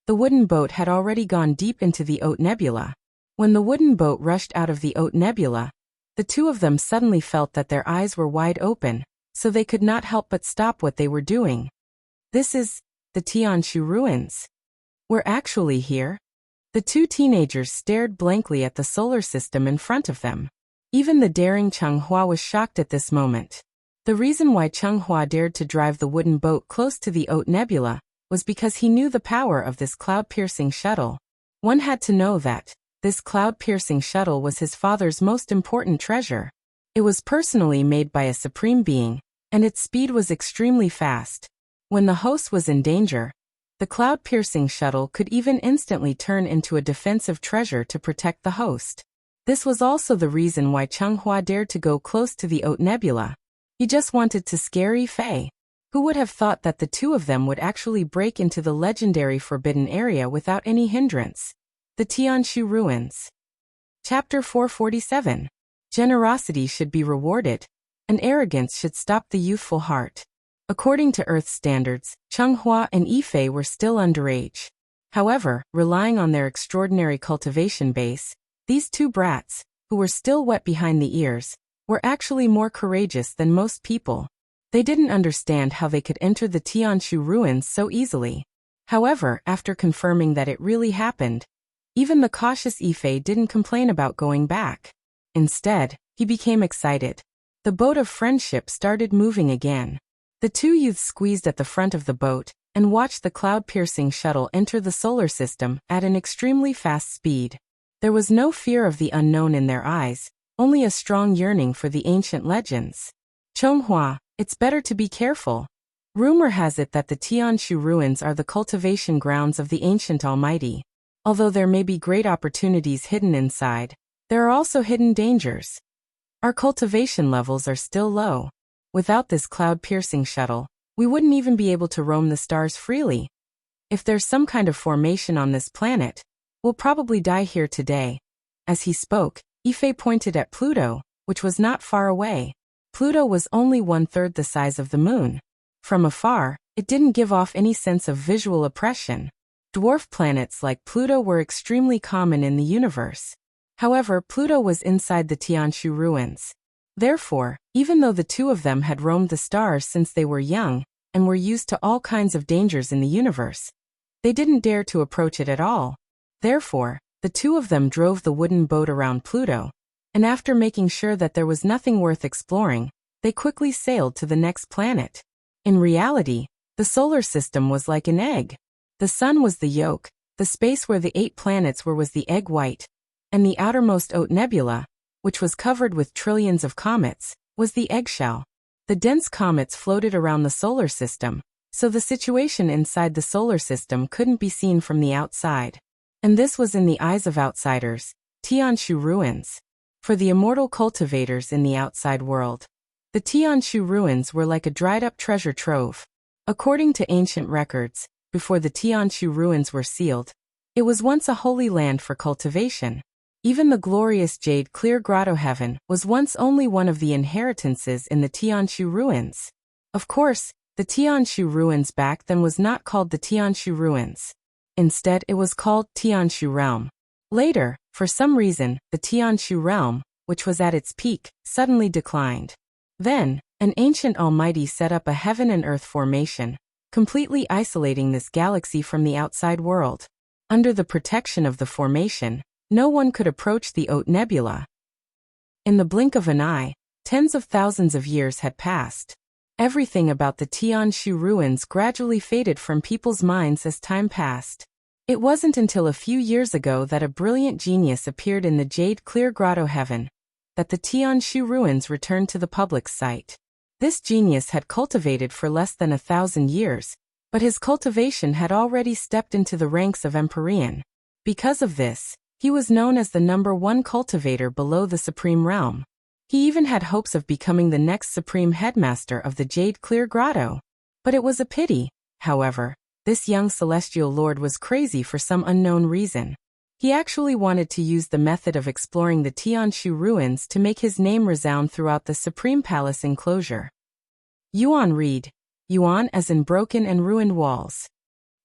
The wooden boat had already gone deep into the Oat Nebula. When the wooden boat rushed out of the Oat Nebula, the two of them suddenly felt that their eyes were wide open, so they could not help but stop what they were doing. "This is the Tianshu ruins. We're actually here?" The two teenagers stared blankly at the solar system in front of them. Even the daring Changhua was shocked at this moment. The reason why Changhua dared to drive the wooden boat close to the Oat Nebula was because he knew the power of this cloud-piercing shuttle. One had to know that this cloud-piercing shuttle was his father's most important treasure. It was personally made by a supreme being, and its speed was extremely fast. When the host was in danger, the cloud-piercing shuttle could even instantly turn into a defensive treasure to protect the host. This was also the reason why Changhua dared to go close to the Oat Nebula. He just wanted to scare Yifei. Who would have thought that the two of them would actually break into the legendary forbidden area without any hindrance? The Tianshu ruins. Chapter 447. Generosity should be rewarded, and arrogance should stop the youthful heart. According to Earth standards, Changhua and Yifei were still underage. However, relying on their extraordinary cultivation base, these two brats, who were still wet behind the ears, were actually more courageous than most people. They didn't understand how they could enter the Tianshu ruins so easily. However, after confirming that it really happened, even the cautious Ife didn't complain about going back. Instead, he became excited. The boat of friendship started moving again. The two youths squeezed at the front of the boat and watched the cloud-piercing shuttle enter the solar system at an extremely fast speed. There was no fear of the unknown in their eyes, only a strong yearning for the ancient legends. Chonghua, it's better to be careful. Rumor has it that the Tianshu ruins are the cultivation grounds of the ancient Almighty. Although there may be great opportunities hidden inside, there are also hidden dangers. Our cultivation levels are still low. Without this cloud-piercing shuttle, we wouldn't even be able to roam the stars freely. If there's some kind of formation on this planet, we'll probably die here today. As he spoke, Ife pointed at Pluto, which was not far away. Pluto was only 1/3 the size of the moon. From afar, it didn't give off any sense of visual oppression. Dwarf planets like Pluto were extremely common in the universe. However, Pluto was inside the Tianshu ruins. Therefore, even though the two of them had roamed the stars since they were young, and were used to all kinds of dangers in the universe, they didn't dare to approach it at all. Therefore, the two of them drove the wooden boat around Pluto, and after making sure that there was nothing worth exploring, they quickly sailed to the next planet. In reality, the solar system was like an egg. The sun was the yolk, the space where the 8 planets were was the egg white, and the outermost Oat Nebula, which was covered with trillions of comets, was the eggshell. The dense comets floated around the solar system, so the situation inside the solar system couldn't be seen from the outside. And this was in the eyes of outsiders, Tianshu ruins. For the immortal cultivators in the outside world, the Tianshu ruins were like a dried-up treasure trove. According to ancient records, before the Tianshu ruins were sealed, it was once a holy land for cultivation. Even the glorious jade clear grotto heaven was once only one of the inheritances in the Tianshu ruins. Of course, the Tianshu ruins back then was not called the Tianshu ruins. Instead, it was called Tianshu realm. Later, for some reason, the Tianshu realm, which was at its peak, suddenly declined. Then, an ancient almighty set up a heaven and earth formation, completely isolating this galaxy from the outside world. Under the protection of the formation, no one could approach the Oat Nebula. In the blink of an eye, tens of thousands of years had passed. Everything about the Tianshu ruins gradually faded from people's minds as time passed. It wasn't until a few years ago that a brilliant genius appeared in the jade clear grotto heaven, that the Tianshu ruins returned to the public sight. This genius had cultivated for less than 1,000 years, but his cultivation had already stepped into the ranks of Empyrean. Because of this, he was known as the #1 cultivator below the Supreme Realm. He even had hopes of becoming the next Supreme Headmaster of the Jade Clear Grotto. But it was a pity, however, this young celestial lord was crazy for some unknown reason. He actually wanted to use the method of exploring the Tianshu ruins to make his name resound throughout the Supreme Palace enclosure. Yuan read. Yuan as in broken and ruined walls.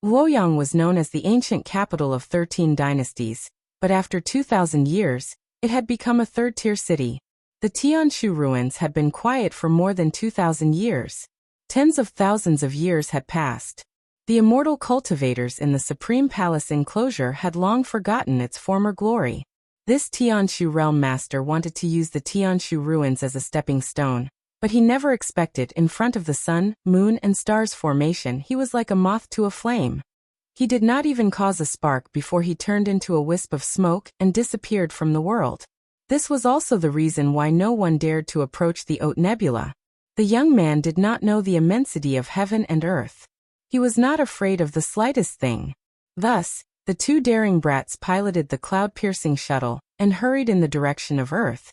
Luoyang was known as the ancient capital of 13 dynasties, but after 2,000 years, it had become a third-tier city. The Tianshu ruins had been quiet for more than 2,000 years. Tens of thousands of years had passed. The immortal cultivators in the Supreme Palace enclosure had long forgotten its former glory. This Tianshu realm master wanted to use the Tianshu ruins as a stepping stone, but he never expected in front of the sun, moon and stars formation he was like a moth to a flame. He did not even cause a spark before he turned into a wisp of smoke and disappeared from the world. This was also the reason why no one dared to approach the Oat Nebula. The young man did not know the immensity of heaven and earth. He was not afraid of the slightest thing. Thus, the two daring brats piloted the cloud-piercing shuttle and hurried in the direction of Earth.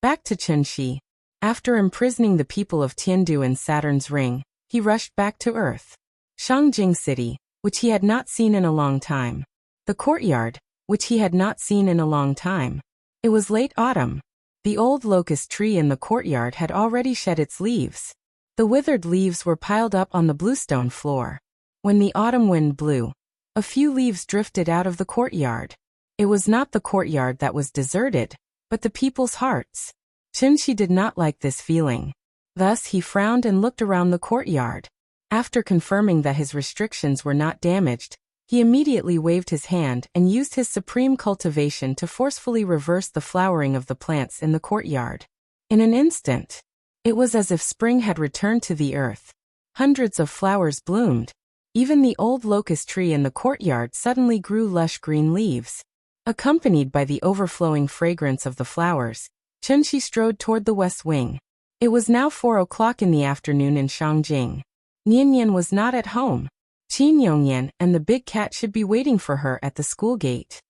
Back to Chenxi. After imprisoning the people of Tiandu in Saturn's ring, he rushed back to Earth. Shangjing City, which he had not seen in a long time. The courtyard, which he had not seen in a long time. It was late autumn. The old locust tree in the courtyard had already shed its leaves. The withered leaves were piled up on the bluestone floor. When the autumn wind blew, a few leaves drifted out of the courtyard. It was not the courtyard that was deserted, but the people's hearts. Chenxi did not like this feeling. Thus he frowned and looked around the courtyard. After confirming that his restrictions were not damaged, he immediately waved his hand and used his supreme cultivation to forcefully reverse the flowering of the plants in the courtyard. In an instant, it was as if spring had returned to the earth. Hundreds of flowers bloomed. Even the old locust tree in the courtyard suddenly grew lush green leaves. Accompanied by the overflowing fragrance of the flowers, Chunxi strode toward the west wing. It was now 4 o'clock in the afternoon in Shangjing. Nianyan was not at home. Qin Yongyan and the big cat should be waiting for her at the school gate.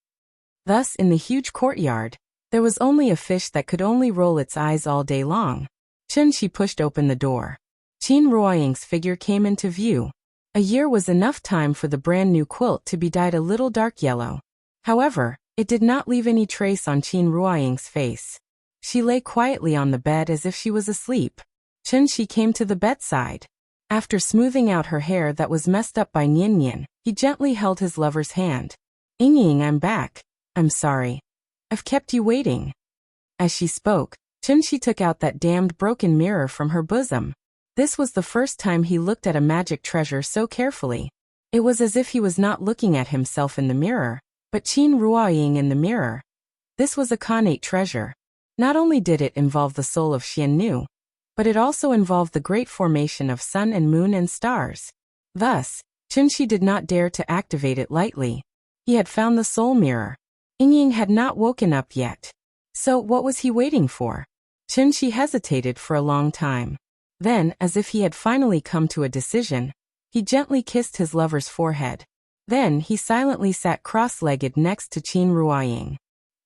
Thus, in the huge courtyard, there was only a fish that could only roll its eyes all day long. Chunxi pushed open the door. Qin Ruoying's figure came into view. A year was enough time for the brand new quilt to be dyed a little dark yellow. However, it did not leave any trace on Qin Ruoying's face. She lay quietly on the bed as if she was asleep. Chunxi came to the bedside. After smoothing out her hair that was messed up by Nianyan, he gently held his lover's hand. "Ying, I'm back. I'm sorry. I've kept you waiting." As she spoke, Chunxi took out that damned broken mirror from her bosom. This was the first time he looked at a magic treasure so carefully. It was as if he was not looking at himself in the mirror, but Qin Ruoying in the mirror. This was a Khanate treasure. Not only did it involve the soul of Xiannu, but it also involved the great formation of sun and moon and stars. Thus, Chunxi did not dare to activate it lightly. He had found the soul mirror. Ying had not woken up yet. So what was he waiting for? Chunxi hesitated for a long time. Then, as if he had finally come to a decision, he gently kissed his lover's forehead. Then he silently sat cross-legged next to Qin Ruoying.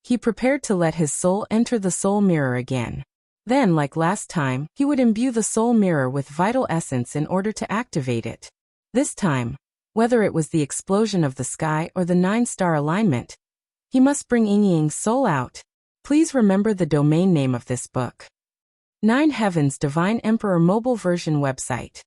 He prepared to let his soul enter the soul mirror again. Then, like last time, he would imbue the soul mirror with vital essence in order to activate it. This time, whether it was the explosion of the sky or the 9-star alignment, he must bring Ying's soul out. Please remember the domain name of this book. 9 Heavens Divine Emperor Mobile Version Website.